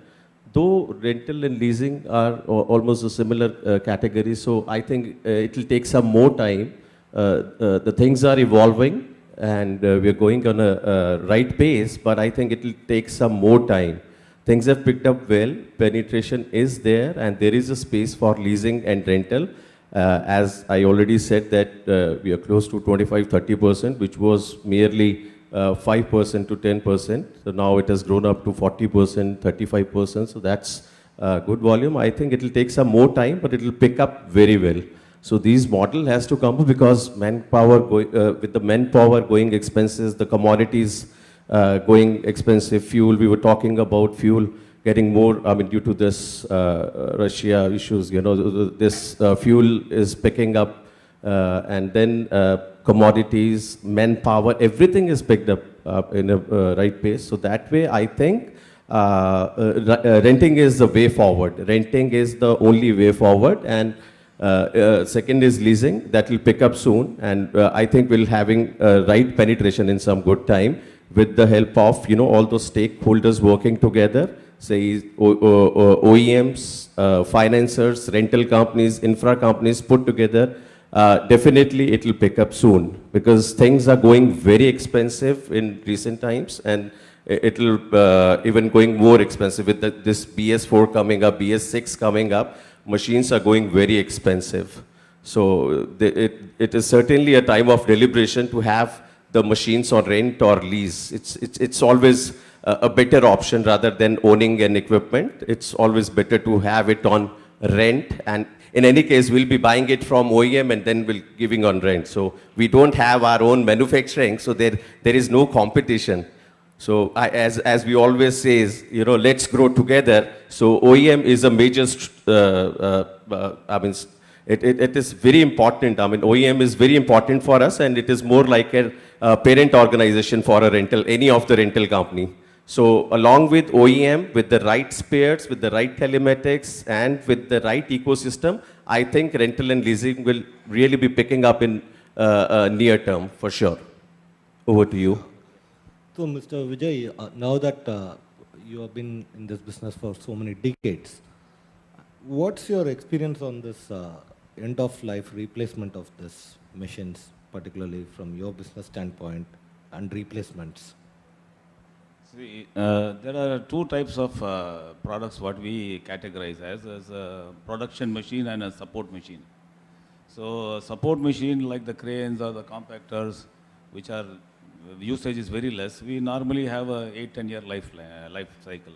Though rental and leasing are almost a similar category, so I think it will take some more time. The things are evolving, and we are going on a right pace, but I think it will take some more time. Things have picked up well, penetration is there, and there is a space for leasing and rental. As I already said that we are close to 25-30%, which was merely 5% to 10%. So now it has grown up to 40%, 35%. So that's good volume. I think it will take some more time, but it will pick up very well. So these model has to come because manpower with the manpower going expenses, the commodities going expensive, fuel. We were talking about fuel getting more. I mean, due to this Russia issues, this fuel is picking up, and then commodities, manpower, everything is picked up in a right pace. So that way, I think renting is the way forward. Renting is the only way forward, and second is leasing. That will pick up soon, and I think we'll having right penetration in some good time with the help of all those stakeholders working together. Say OEMs, financiers, rental companies, infra companies put together. Definitely it will pick up soon because things are going very expensive in recent times, and it will even going more expensive with this BS4 coming up, BS6 coming up. Machines are going very expensive. So it is certainly a time of deliberation to have the machines on rent or lease. It's always a better option rather than owning an equipment. It's always better to have it on rent, and in any case, we'll be buying it from OEM and then we'll giving on rent. So we don't have our own manufacturing, so there is no competition. So as we always say, let's grow together. So OEM is a major, I mean, it is very important. I mean, OEM is very important for us, and it is more like a parent organization for a rental, any of the rental company. So along with OEM, with the right spares, with the right telematics, and with the right ecosystem, I think rental and leasing will really be picking up in near term for sure. Over to you. So Mr. Vijay, now that you have been in this business for so many decades, what's your experience on this end-of-life replacement of these machines, particularly from your business standpoint, and replacements? See, there are two types of products what we categorize as a production machine and a support machine. So support machine like the cranes or the compactors, which are usage is very less, we normally have a 8-10 year life cycle.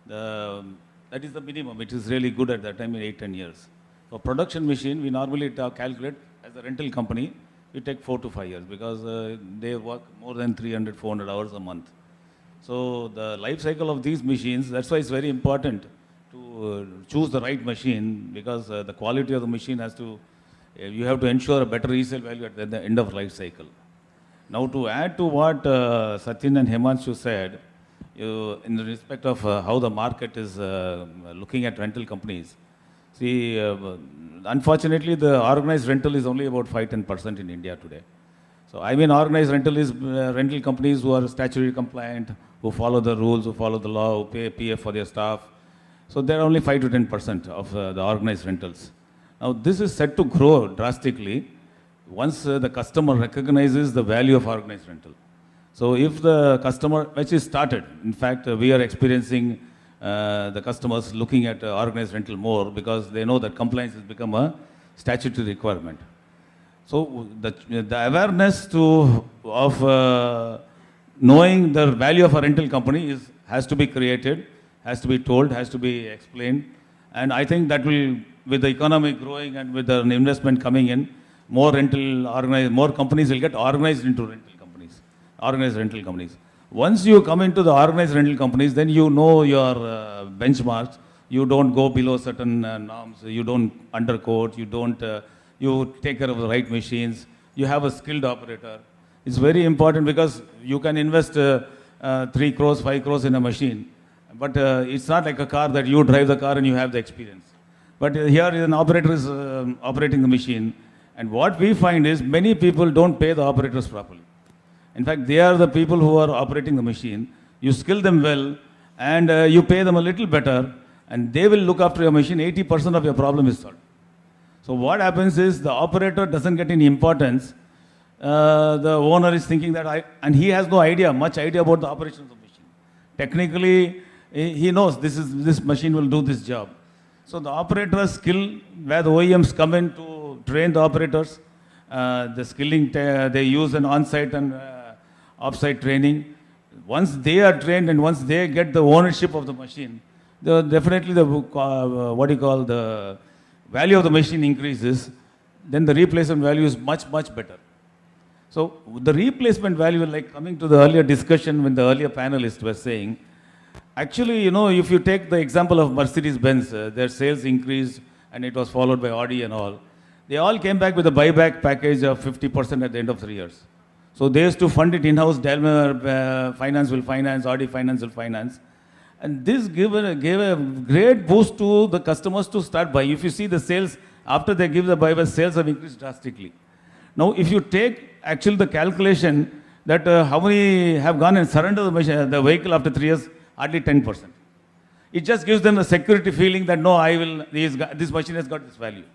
That is the minimum. It is really good at that time in 8-10 years. For production machine, we normally calculate as a rental company, we take 4 to 5 years because they work more than 300-400 hours a month. So the life cycle of these machines, that's why it's very important to choose the right machine because the quality of the machine has to, you have to ensure a better resale value at the end of life cycle. Now to add to what Satyan and Himanshu said, in the respect of how the market is looking at rental companies, see, unfortunately the organized rental is only about 5-10% in India today. So I mean organized rental is rental companies who are statutory compliant, who follow the rules, who follow the law, who pay PF for their staff. So they're only 5-10% of the organized rentals. Now this is set to grow drastically once the customer recognizes the value of organized rental. So if the customer, which is started, in fact we are experiencing the customers looking at organized rental more because they know that compliance has become a statutory requirement. So the awareness of knowing the value of a rental company has to be created, has to be told, has to be explained. And I think that will, with the economy growing and with the investment coming in, more companies will get organized into organized rental companies. Once you come into the organized rental companies, then you know your benchmarks. You don't go below certain norms. You don't undercoat. You take care of the right machines. You have a skilled operator. It's very important because you can invest 3 crores, 5 crores in a machine. But it's not like a car that you drive the car and you have the experience. But here an operator is operating the machine. And what we find is many people don't pay the operators properly. In fact, they are the people who are operating the machine. You skill them well and you pay them a little better and they will look after your machine. 80% of your problem is solved. So what happens is the operator doesn't get any importance. The owner is thinking that and he has no much idea about the operations of the machine. Technically, he knows this machine will do this job. So the operator's skill, where the OEMs come in to train the operators, the skilling, they use an on-site and off-site training. Once they are trained and once they get the ownership of the machine, definitely the value of the machine increases, then the replacement value is much, much better. So the replacement value, like coming to the earlier discussion when the earlier panelists were saying, actually, if you take the example of Mercedes-Benz, their sales increased and it was followed by Audi and all. They all came back with a buyback package of 50% at the end of 3 years. So they used to fund it in-house, Daimler Finance will finance, Audi Finance will finance. And this gave a great boost to the customers to start buying. If you see the sales, after they give the buyback, sales have increased drastically. Now, if you take actually the calculation that how many have gone and surrendered the vehicle after 3 years, hardly 10%. It just gives them a security feeling that no, this machine has got this value.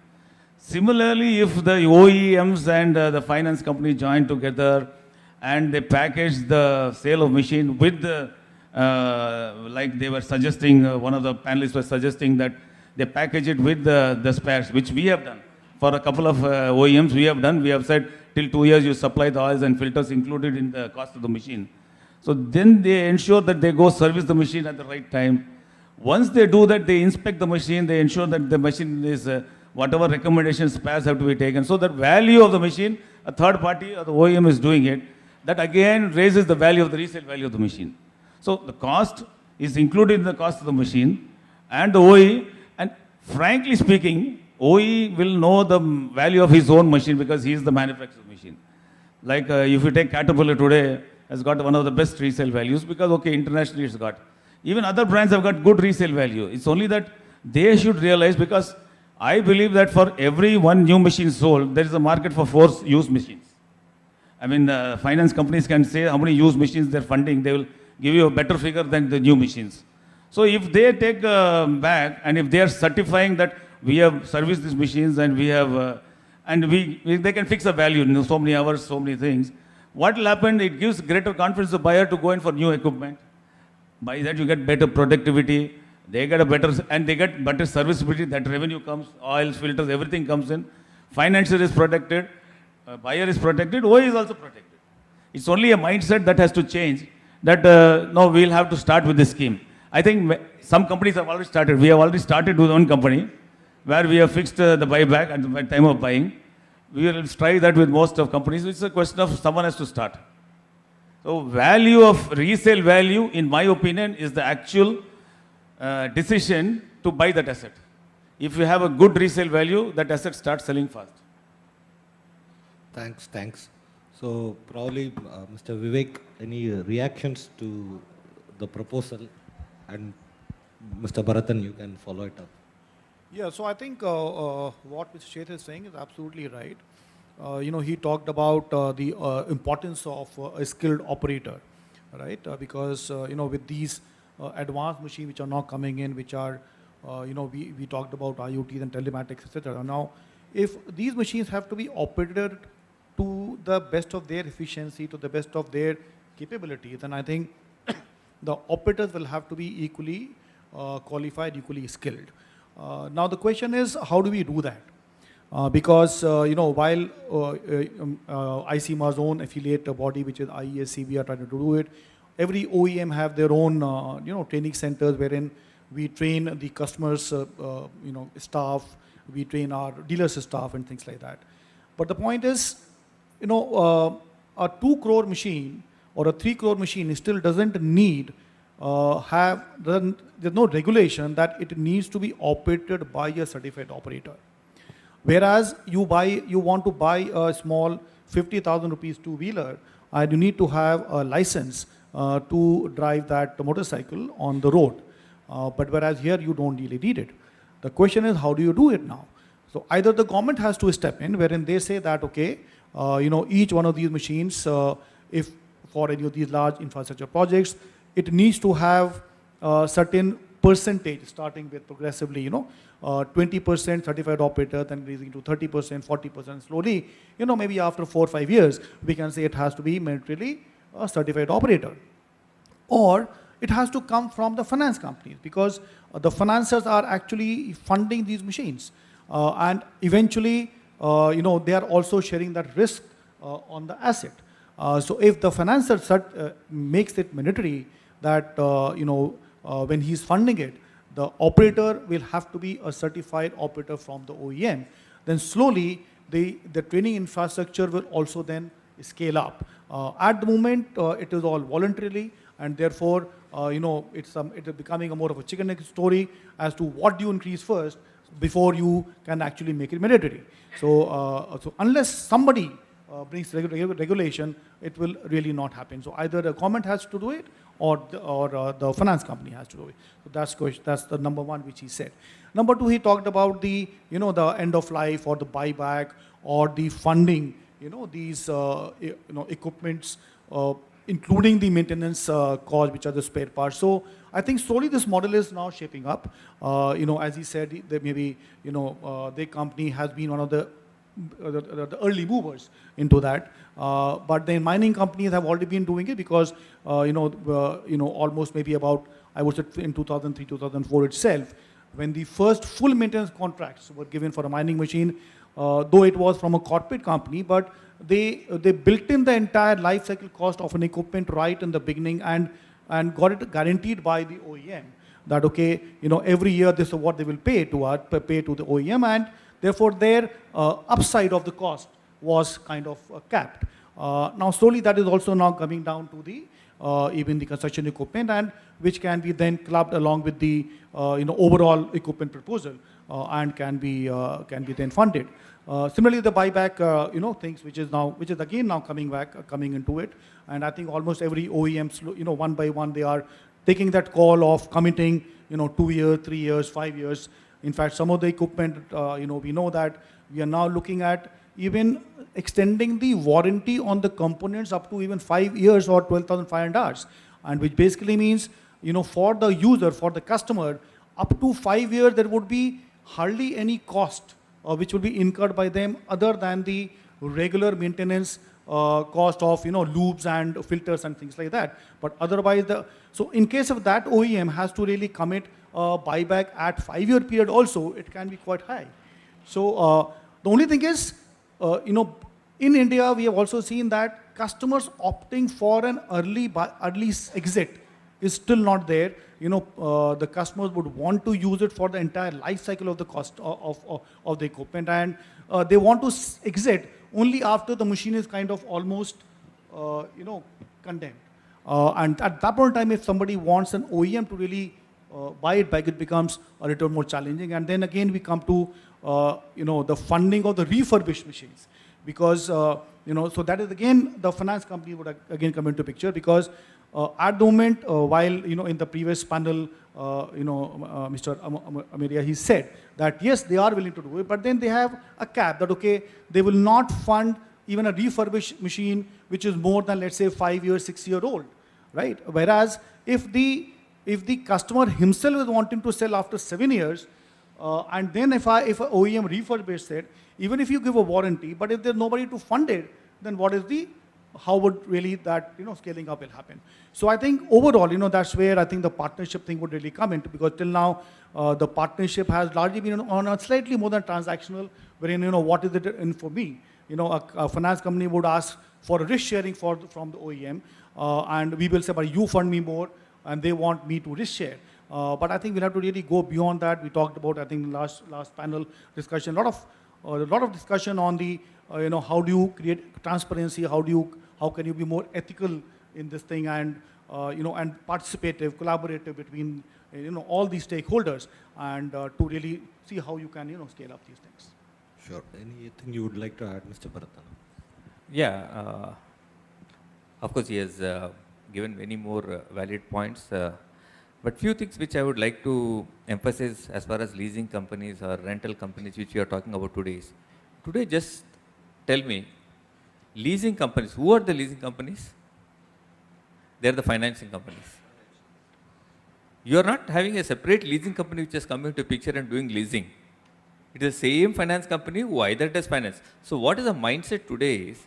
Similarly, if the OEMs and the finance company join together and they package the sale of machine with the, like they were suggesting, one of the panelists was suggesting that they package it with the spares, which we have done. For a couple of OEMs we have said till 2 years you supply the oils and filters included in the cost of the machine. So then they ensure that they go service the machine at the right time. Once they do that, they inspect the machine, they ensure that the machine is, whatever recommendations, spares have to be taken. So that value of the machine, a third party or the OEM is doing it, that again raises the value of the resale value of the machine. So the cost is included in the cost of the machine and the OE, and frankly speaking, OE will know the value of his own machine because he is the manufacturer of the machine. Like if you take Caterpillar today, has got one of the best resale values because, okay, internationally it's got. Even other brands have got good resale value. It's only that they should realize, because I believe that for every one new machine sold, there is a market for 4 used machines. I mean, finance companies can say how many used machines they're funding. They will give you a better figure than the new machines. So if they take back and if they are certifying that we have serviced these machines and we have, they can fix a value, so many hours, so many things. What will happen? It gives greater confidence to the buyer to go in for new equipment. By that you get better productivity, they get better serviceability, that revenue comes, oils, filters, everything comes in. Financier is protected, buyer is protected, OE is also protected. It's only a mindset that has to change, that no, we'll have to start with this scheme. I think some companies have already started. We have already started with one company where we have fixed the buyback at the time of buying. We will try that with most of companies. It's a question of someone has to start. So value of resale value, in my opinion, is the actual decision to buy that asset. If you have a good resale value, that asset starts selling fast. Thanks. So probably Mr. Vivek, any reactions to the proposal? And Mr. Bharathan, you can follow it up. Yeah, so I think what Mr. Sheth is saying is absolutely right. He talked about the importance of a skilled operator, right? Because, with these advanced machines which are now coming in, which are, we talked about IoT and telematics, etc. Now, if these machines have to be operated to the best of their efficiency, to the best of their capability, then I think the operators will have to be equally qualified, equally skilled. Now the question is, how do we do that? Because while ICMA's own affiliate body, which is IESC, we are trying to do it. Every OEM have their own training centers wherein we train the customers, staff, we train our dealers' staff and things like that. But the point is, a 2 crore machine or a 3 crore machine still doesn't need there's no regulation that it needs to be operated by a certified operator. Whereas you want to buy a small 50,000 rupees two-wheeler, and you need to have a license to drive that motorcycle on the road. But whereas here you don't really need it. The question is, how do you do it now? So either the government has to step in, wherein they say that, okay, each one of these machines, if for any of these large infrastructure projects, it needs to have a certain percentage, starting with progressively, 20% certified operator, then raising to 30%, 40%, slowly, maybe after 4 or 5 years, we can say it has to be militarily a certified operator. Or it has to come from the finance companies, because the financiers are actually funding these machines. And eventually, they are also sharing that risk on the asset. So if the financier makes it mandatory that, when he's funding it, the operator will have to be a certified operator from the OEM, then slowly the training infrastructure will also then scale up. At the moment, it is all voluntarily, and therefore, it's becoming a more of a chicken egg story as to what do you increase first before you can actually make it mandatory. So unless somebody brings regulation, it will really not happen. So either the government has to do it, or the finance company has to do it. So that's the number one which he said. Number two, he talked about the the end of life or the buyback or the funding. These equipments, including the maintenance cost, which are the spare parts. So I think slowly this model is now shaping up. As he said, that maybe their company has been one of the early movers into that. But the mining companies have already been doing it, because almost maybe about, I would say, in 2003, 2004 itself, when the first full maintenance contracts were given for a mining machine, though it was from a corporate company, but they built in the entire life cycle cost of an equipment right in the beginning, and got it guaranteed by the OEM that, okay, every year this is what they will pay to the OEM, and therefore their upside of the cost was kind of capped. Now slowly that is also now coming down to the even the construction equipment, and which can be then clubbed along with the overall equipment proposal, and can be then funded. Similarly, the buyback things, which is again now coming into it, and I think almost every OEM, one by one, they are taking that call of committing 2 years, 3 years, 5 years. In fact, some of the equipment, we know that we are now looking at even extending the warranty on the components up to even 5 years or 12,500 hours, and which basically means, for the user, for the customer, up to 5 years, there would be hardly any cost which will be incurred by them other than the regular maintenance cost of loops and filters and things like that. But otherwise, so in case of that, OEM has to really commit buyback at 5-year period also, it can be quite high. So the only thing is, in India, we have also seen that customers opting for an early exit is still not there. The customers would want to use it for the entire life cycle of the cost of the equipment, and they want to exit only after the machine is kind of almost, condemned. And at that point in time, if somebody wants an OEM to really buy it back, it becomes a little more challenging. And then again, we come to, the funding of the refurbished machines. Because, so that is again, the finance company would again come into picture, because at the moment, while, in the previous panel, Mr. Ameria, he said that yes, they are willing to do it, but then they have a cap that, okay, they will not fund even a refurbished machine which is more than, let's say, 5 years, 6 year old, right? Whereas if the customer himself is wanting to sell after 7 years, and then if an OEM refurbishes it, even if you give a warranty, but if there's nobody to fund it, then how would really that scaling up will happen? So I think overall, that's where I think the partnership thing would really come into, because till now the partnership has largely been on a slightly more than transactional, wherein what is it in for me? A finance company would ask for risk sharing from the OEM, and we will say, but you fund me more, and they want me to risk share. But I think we'll have to really go beyond that. We talked about, I think, last panel discussion, a lot of discussion on the, how do you create transparency? How can you be more ethical in this thing, and and participative, collaborative between all these stakeholders, and to really see how you can scale up these things. Sure. Anything you would like to add, Mr. Bharathan? Yeah. Of course, he has given many more valid points. But few things which I would like to emphasize as far as leasing companies or rental companies which we are talking about today is, today just tell me, leasing companies, who are the leasing companies? They are the financing companies. You are not having a separate leasing company which has come into picture and doing leasing. It is the same finance company who either does finance. So what is the mindset today is,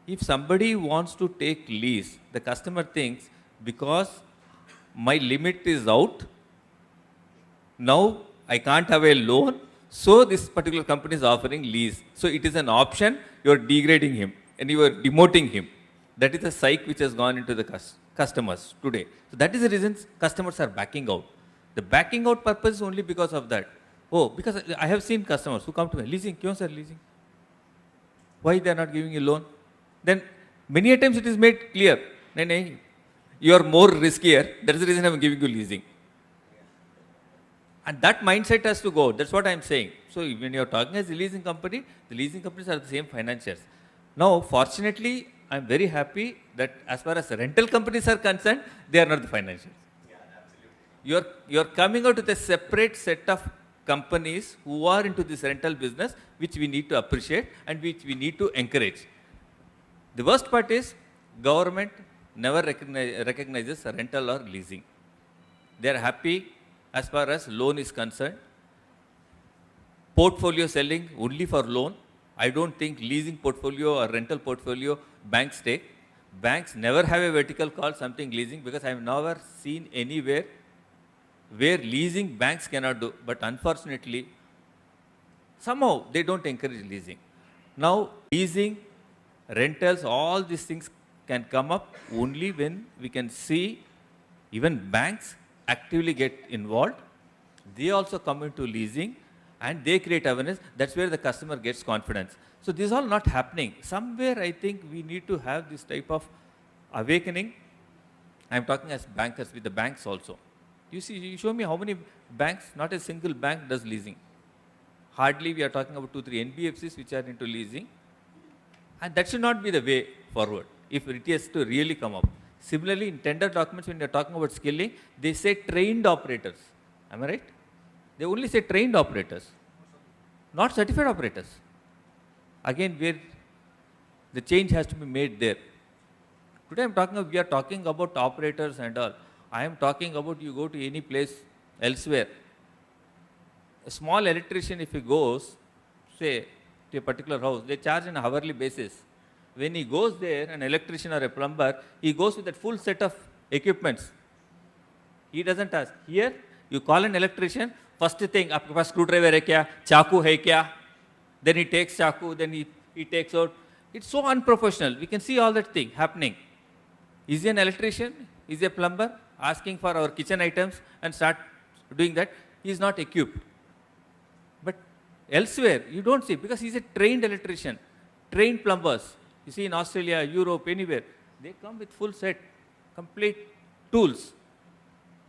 if somebody wants to take lease, the customer thinks, because my limit is out, now I can't have a loan, so this particular company is offering lease. So it is an option, you are degrading him and you are demoting him. That is a psyche which has gone into the customers today. So that is the reason customers are backing out. The backing out purpose is only because of that. Oh, because I have seen customers who come to me, leasing, kyun sir, leasing? Why they are not giving you loan? Then many a times it is made clear, nahin, you are more riskier, that is the reason I am giving you leasing. And that mindset has to go, that's what I am saying. So when you are talking as a leasing company, the leasing companies are the same financiers. Now, fortunately, I am very happy that as far as rental companies are concerned, they are not the financiers. Yeah, you are coming out with a separate set of companies who are into this rental business, which we need to appreciate and which we need to encourage. The worst part is, government never recognizes rental or leasing. They are happy as far as loan is concerned. Portfolio selling only for loan. I don't think leasing portfolio or rental portfolio banks take. Banks never have a vertical call something leasing, because I have never seen anywhere where leasing banks cannot do. But unfortunately, somehow they don't encourage leasing. Now, leasing, rentals, all these things can come up only when we can see even banks actively get involved. They also come into leasing and they create awareness. That's where the customer gets confidence. So this is all not happening. Somewhere I think we need to have this type of awakening. I'm talking as bankers with the banks also. You see, you show me how many banks, not a single bank does leasing. Hardly we are talking about 2-3 NBFCs which are into leasing. And that should not be the way forward if it has to really come up. Similarly, in tender documents, when you're talking about skilling, they say trained operators. Am I right? They only say trained operators, not certified operators. Again, where the change has to be made there. Today we are talking about operators and all. I am talking about you go to any place elsewhere. A small electrician, if he goes, say, to a particular house, they charge on a hourly basis. When he goes there, an electrician or a plumber, he goes with that full set of equipments. He doesn't ask. Here, you call an electrician, first thing, आपके पास screwdriver है क्या? चाकू है क्या? Then he takes चाकू, then he takes out. It's so unprofessional. We can see all that thing happening. Is he an electrician? Is he a plumber? Asking for our kitchen items and start doing that. He is not equipped. But elsewhere, you don't see, because he's a trained electrician, trained plumbers. You see in Australia, Europe, anywhere, they come with full set, complete tools.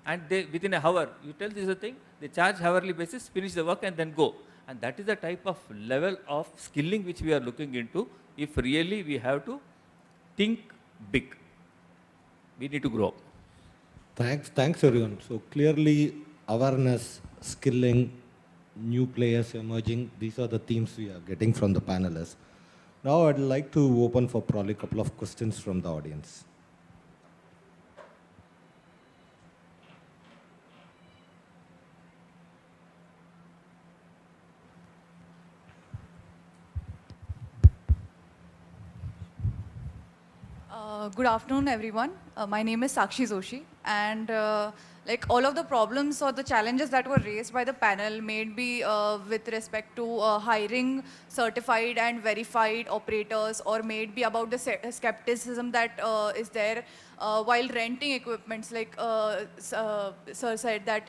And they, within an hour, you tell this is a thing, they charge hourly basis, finish the work and then go. And that is the type of level of skilling which we are looking into if really we have to think big. We need to grow up. Thanks everyone. So clearly awareness, skilling, new players emerging, these are the themes we are getting from the panelists. Now I'd like to open for probably a couple of questions from the audience. Good afternoon, everyone. My name is Sakshi Joshi, and like all of the problems or the challenges that were raised by the panel may be with respect to hiring certified and verified operators, or may it be about the skepticism that is there while renting equipments. Like Sir said that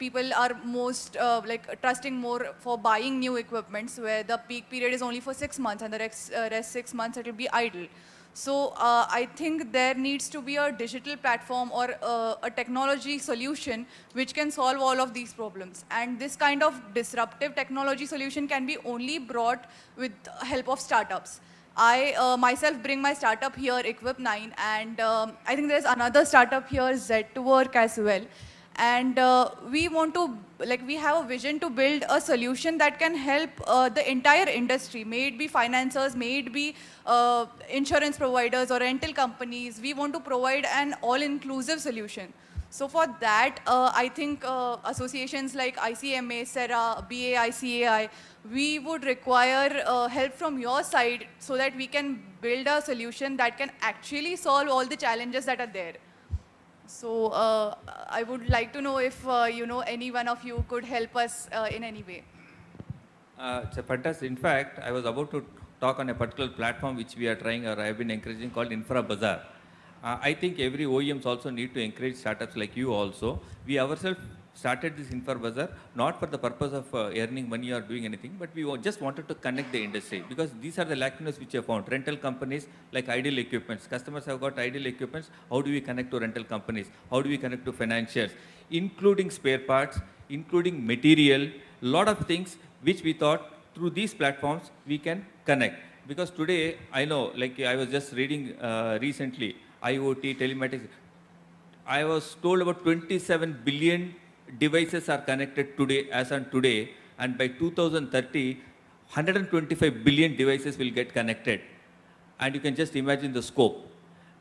people are most like trusting more for buying new equipments, where the peak period is only for 6 months and the rest 6 months it will be idle. So I think there needs to be a digital platform or a technology solution which can solve all of these problems. And this kind of disruptive technology solution can be only brought with help of startups. I myself bring my startup here, Equip9, and I think there's another startup here, Z2Work as well. And we want to, like, we have a vision to build a solution that can help the entire industry, may it be financiers, may it be insurance providers or rental companies. We want to provide an all-inclusive solution. So for that, I think associations like ICMA, SERA, BAICAI, we would require help from your side so that we can build a solution that can actually solve all the challenges that are there. So I would like to know if you know, any one of you could help us in any way. It's a fantastic. In fact, I was about to talk on a particular platform which we are trying, or I have been encouraging, called Infra Bazaar. I think every OEMs also need to encourage startups like you also. We ourselves started this Infra Bazaar not for the purpose of earning money or doing anything, but we just wanted to connect the industry, because these are the lacunas which I found. Rental companies like idle equipments. Customers have got idle equipments. How do we connect to rental companies? How do we connect to financiers? Including spare parts, including material, lot of things which we thought through these platforms we can connect. Because today, I know, like I was just reading recently, IoT, telematics. I was told about 27 billion devices are connected today, as on today, and by 2030, 125 billion devices will get connected. And you can just imagine the scope.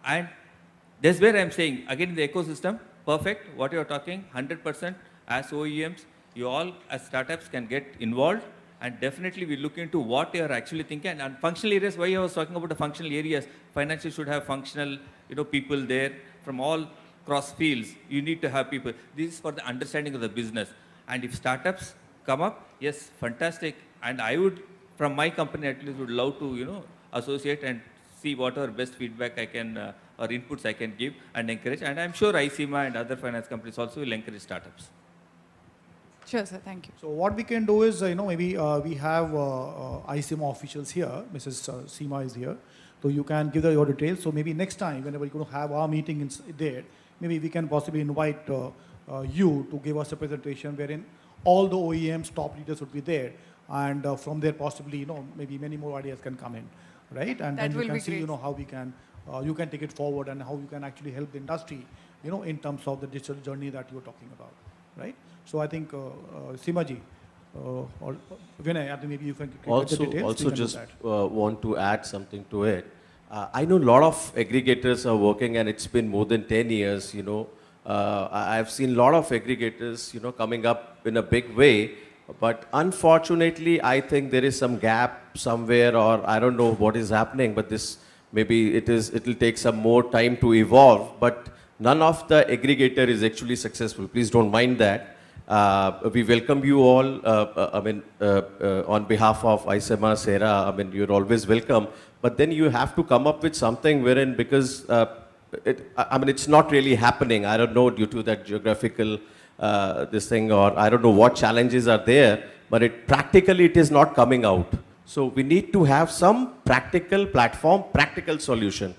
And that's where I'm saying, again, in the ecosystem, perfect, what you're talking, 100% as OEMs, you all as startups can get involved, and definitely we look into what you are actually thinking. And functional areas, why I was talking about the functional areas, financials should have functional, people there from all cross fields. You need to have people. This is for the understanding of the business. And if startups come up, yes, fantastic. And I would, from my company at least, would love to, associate and see what are best feedback I can, or inputs I can give and encourage. And I'm sure ICMA and other finance companies also will encourage startups. Sure, sir. Thank you. So what we can do is, maybe we have ICMA officials here. Mrs. Seema is here. So you can give your details. So maybe next time, whenever you're going to have our meeting there, maybe we can possibly invite you to give us a presentation wherein all the OEMs, top leaders would be there. And from there, possibly, maybe many more ideas can come in, right? And then you can see, how we can, you can take it forward and how you can actually help the industry, in terms of the digital journey that you're talking about, right? So I think, Seemaji, or Vinay, I think maybe you can get the details. Also just want to add something to it. I know a lot of aggregators are working, and it's been more than 10 years, I've seen a lot of aggregators, coming up in a big way, But unfortunately, I think there is some gap somewhere, or I don't know what is happening, but this maybe it'll take some more time to evolve, but none of the aggregator is actually successful. Please don't mind that. We welcome you all, on behalf of ISEMA, SERA, you're always welcome, but then you have to come up with something wherein, because it's not really happening. I don't know, due to that geographical this thing, or I don't know what challenges are there, but practically it is not coming out. So we need to have some practical platform, practical solution.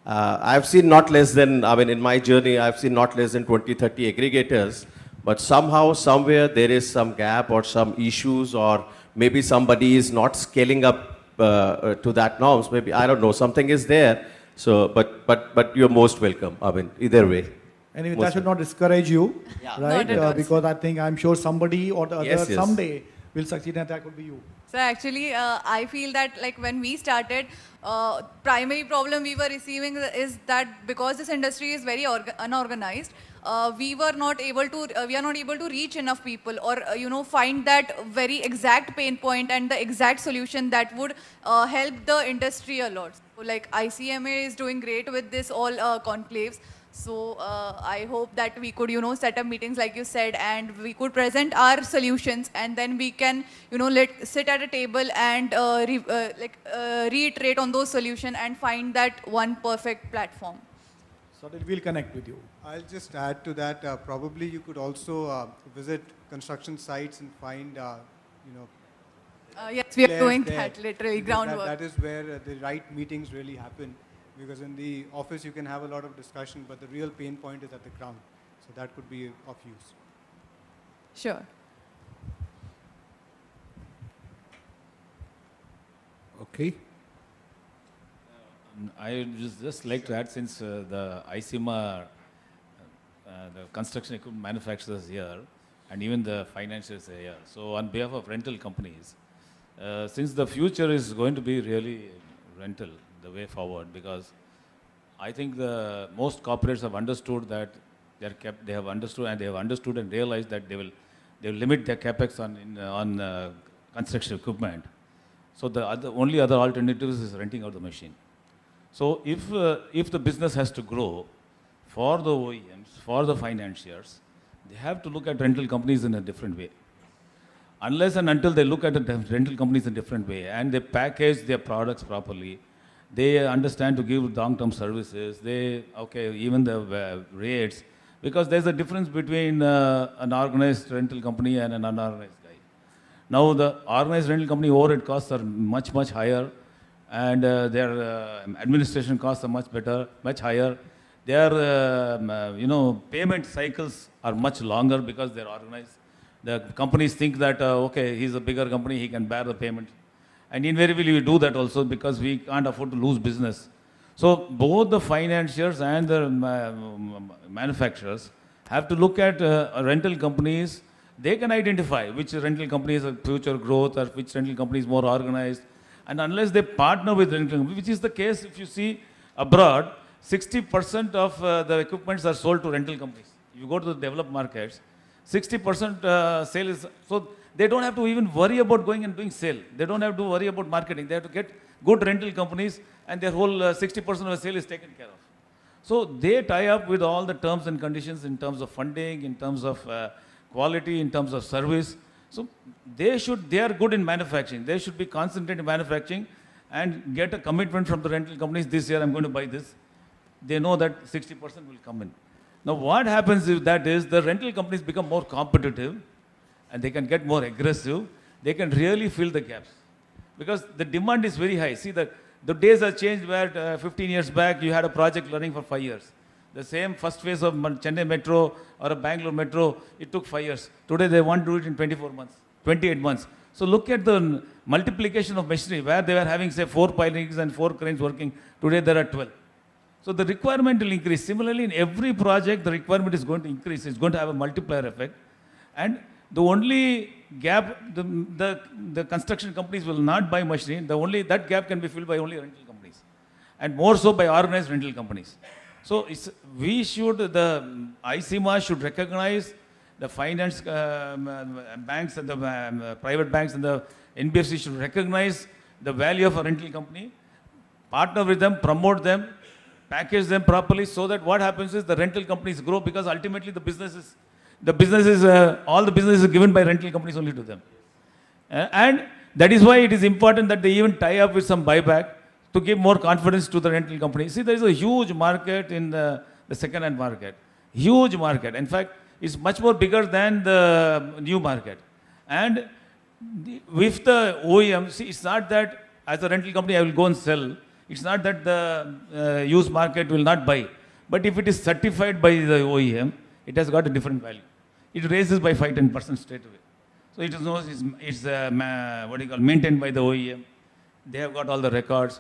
I've seen not less than, in my journey, I've seen not less than 20, 30 aggregators, but somehow, somewhere there is some gap or some issues, or maybe somebody is not scaling up to that norms. Maybe, I don't know, something is there. So, but you're most welcome. Either way. Anyway, that should not discourage you, Yeah. right? Not at all. Because I'm sure somebody or the other Yes, yes. someday will succeed, and that could be you. So actually, I feel that like when we started, primary problem we were receiving is that because this industry is very unorganized, we are not able to reach enough people, or find that very exact pain point and the exact solution that would help the industry a lot. So like ICMA is doing great with this all conclaves. So I hope that we could, set up meetings like you said, and we could present our solutions, and then we can, sit at a table and reiterate on those solutions and find that one perfect platform. So that we'll connect with you. I'll just add to that. Probably you could also visit construction sites and find, Yes, we are players doing there. that, literally, Because groundwork. That is where the right meetings really happen. Because in the office you can have a lot of discussion, but the real pain point is at the ground. So that could be of use. Sure. Okay. I would just like to add, since the ICMA, the construction equipment manufacturers here, and even the financiers are here. So on behalf of rental companies, since the future is going to be really rental, the way forward, because I think the most corporates have understood that they have understood and realized that they will limit their capex on construction equipment. So the only other alternative is renting out the machine. So if the business has to grow, for the OEMs, for the financiers, they have to look at rental companies in a different way. Unless and until they look at the rental companies in a different way and they package their products properly, they understand to give long-term services, even the rates, because there's a difference between an organized rental company and an unorganized guy. Now the organized rental company overhead costs are much, much higher, and their administration costs are much higher. Their payment cycles are much longer because they're organized. The companies think that, he's a bigger company, he can bear the payment. And invariably we do that also because we can't afford to lose business. So both the financiers and the manufacturers have to look at rental companies. They can identify which rental company is a future growth or which rental company is more organized. And unless they partner with rental companies, which is the case if you see abroad, 60% of the equipments are sold to rental companies. If you go to the developed markets, 60% sale is, so they don't have to even worry about going and doing sale. They don't have to worry about marketing. They have to get good rental companies and their whole 60% of the sale is taken care of. So they tie up with all the terms and conditions in terms of funding, in terms of quality, in terms of service. So they are good in manufacturing. They should be concentrated in manufacturing and get a commitment from the rental companies, this year I'm going to buy this. They know that 60% will come in. Now what happens if that is the rental companies become more competitive and they can get more aggressive, they can really fill the gaps. Because the demand is very high. See, the days have changed where 15 years back you had a project running for 5 years. The same first phase of Chennai Metro or a Bangalore Metro, it took 5 years. Today they want to do it in 24 months, 28 months. So look at the multiplication of machinery where they were having say 4 pilings and 4 cranes working. Today there are 12. So the requirement will increase. Similarly, in every project, the requirement is going to increase. It's going to have a multiplier effect. And the only gap, the construction companies will not buy machinery. That gap can be filled by only rental companies. And more so by organized rental companies. So the ICMA should recognize the finance banks and the private banks and the NBFC should recognize the value of a rental company, partner with them, promote them, package them properly, so that what happens is the rental companies grow, because ultimately all the business is given by rental companies only to them. And that is why it is important that they even tie up with some buyback to give more confidence to the rental companies. See, there is a huge market in the second-hand market. Huge market. In fact, it's much more bigger than the new market. And with the OEM, see, it's not that as a rental company I will go and sell. It's not that the used market will not buy. But if it is certified by the OEM, it has got a different value. It raises by 5-10% straight away. So it knows it's maintained by the OEM. They have got all the records.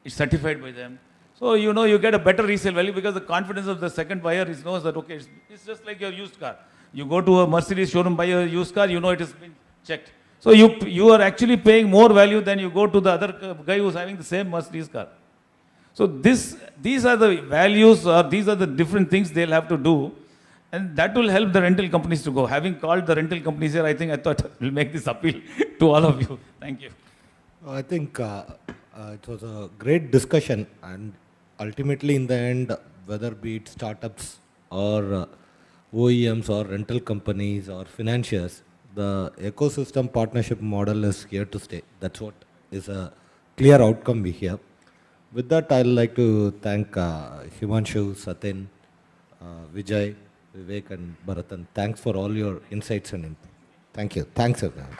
It's certified by them. So you get a better resale value, because the confidence of the second buyer knows that, okay, it's just like your used car. You go to a Mercedes showroom, buy a used car, it has been checked. So you are actually paying more value than you go to the other guy who's having the same Mercedes car. So these are the values, or these are the different things they'll have to do. And that will help the rental companies to go. Having called the rental companies here, I thought we'll make this appeal to all of you. Thank you. I think it was a great discussion, and ultimately in the end, whether be it startups or OEMs or rental companies or financiers, the ecosystem partnership model is here to stay. That's what is a clear outcome we have. With that, I'd like to thank Himanshu, Satin, Vijay, Vivek and Bharatan. Thanks for all your insights and input. Thank you. Thanks everyone.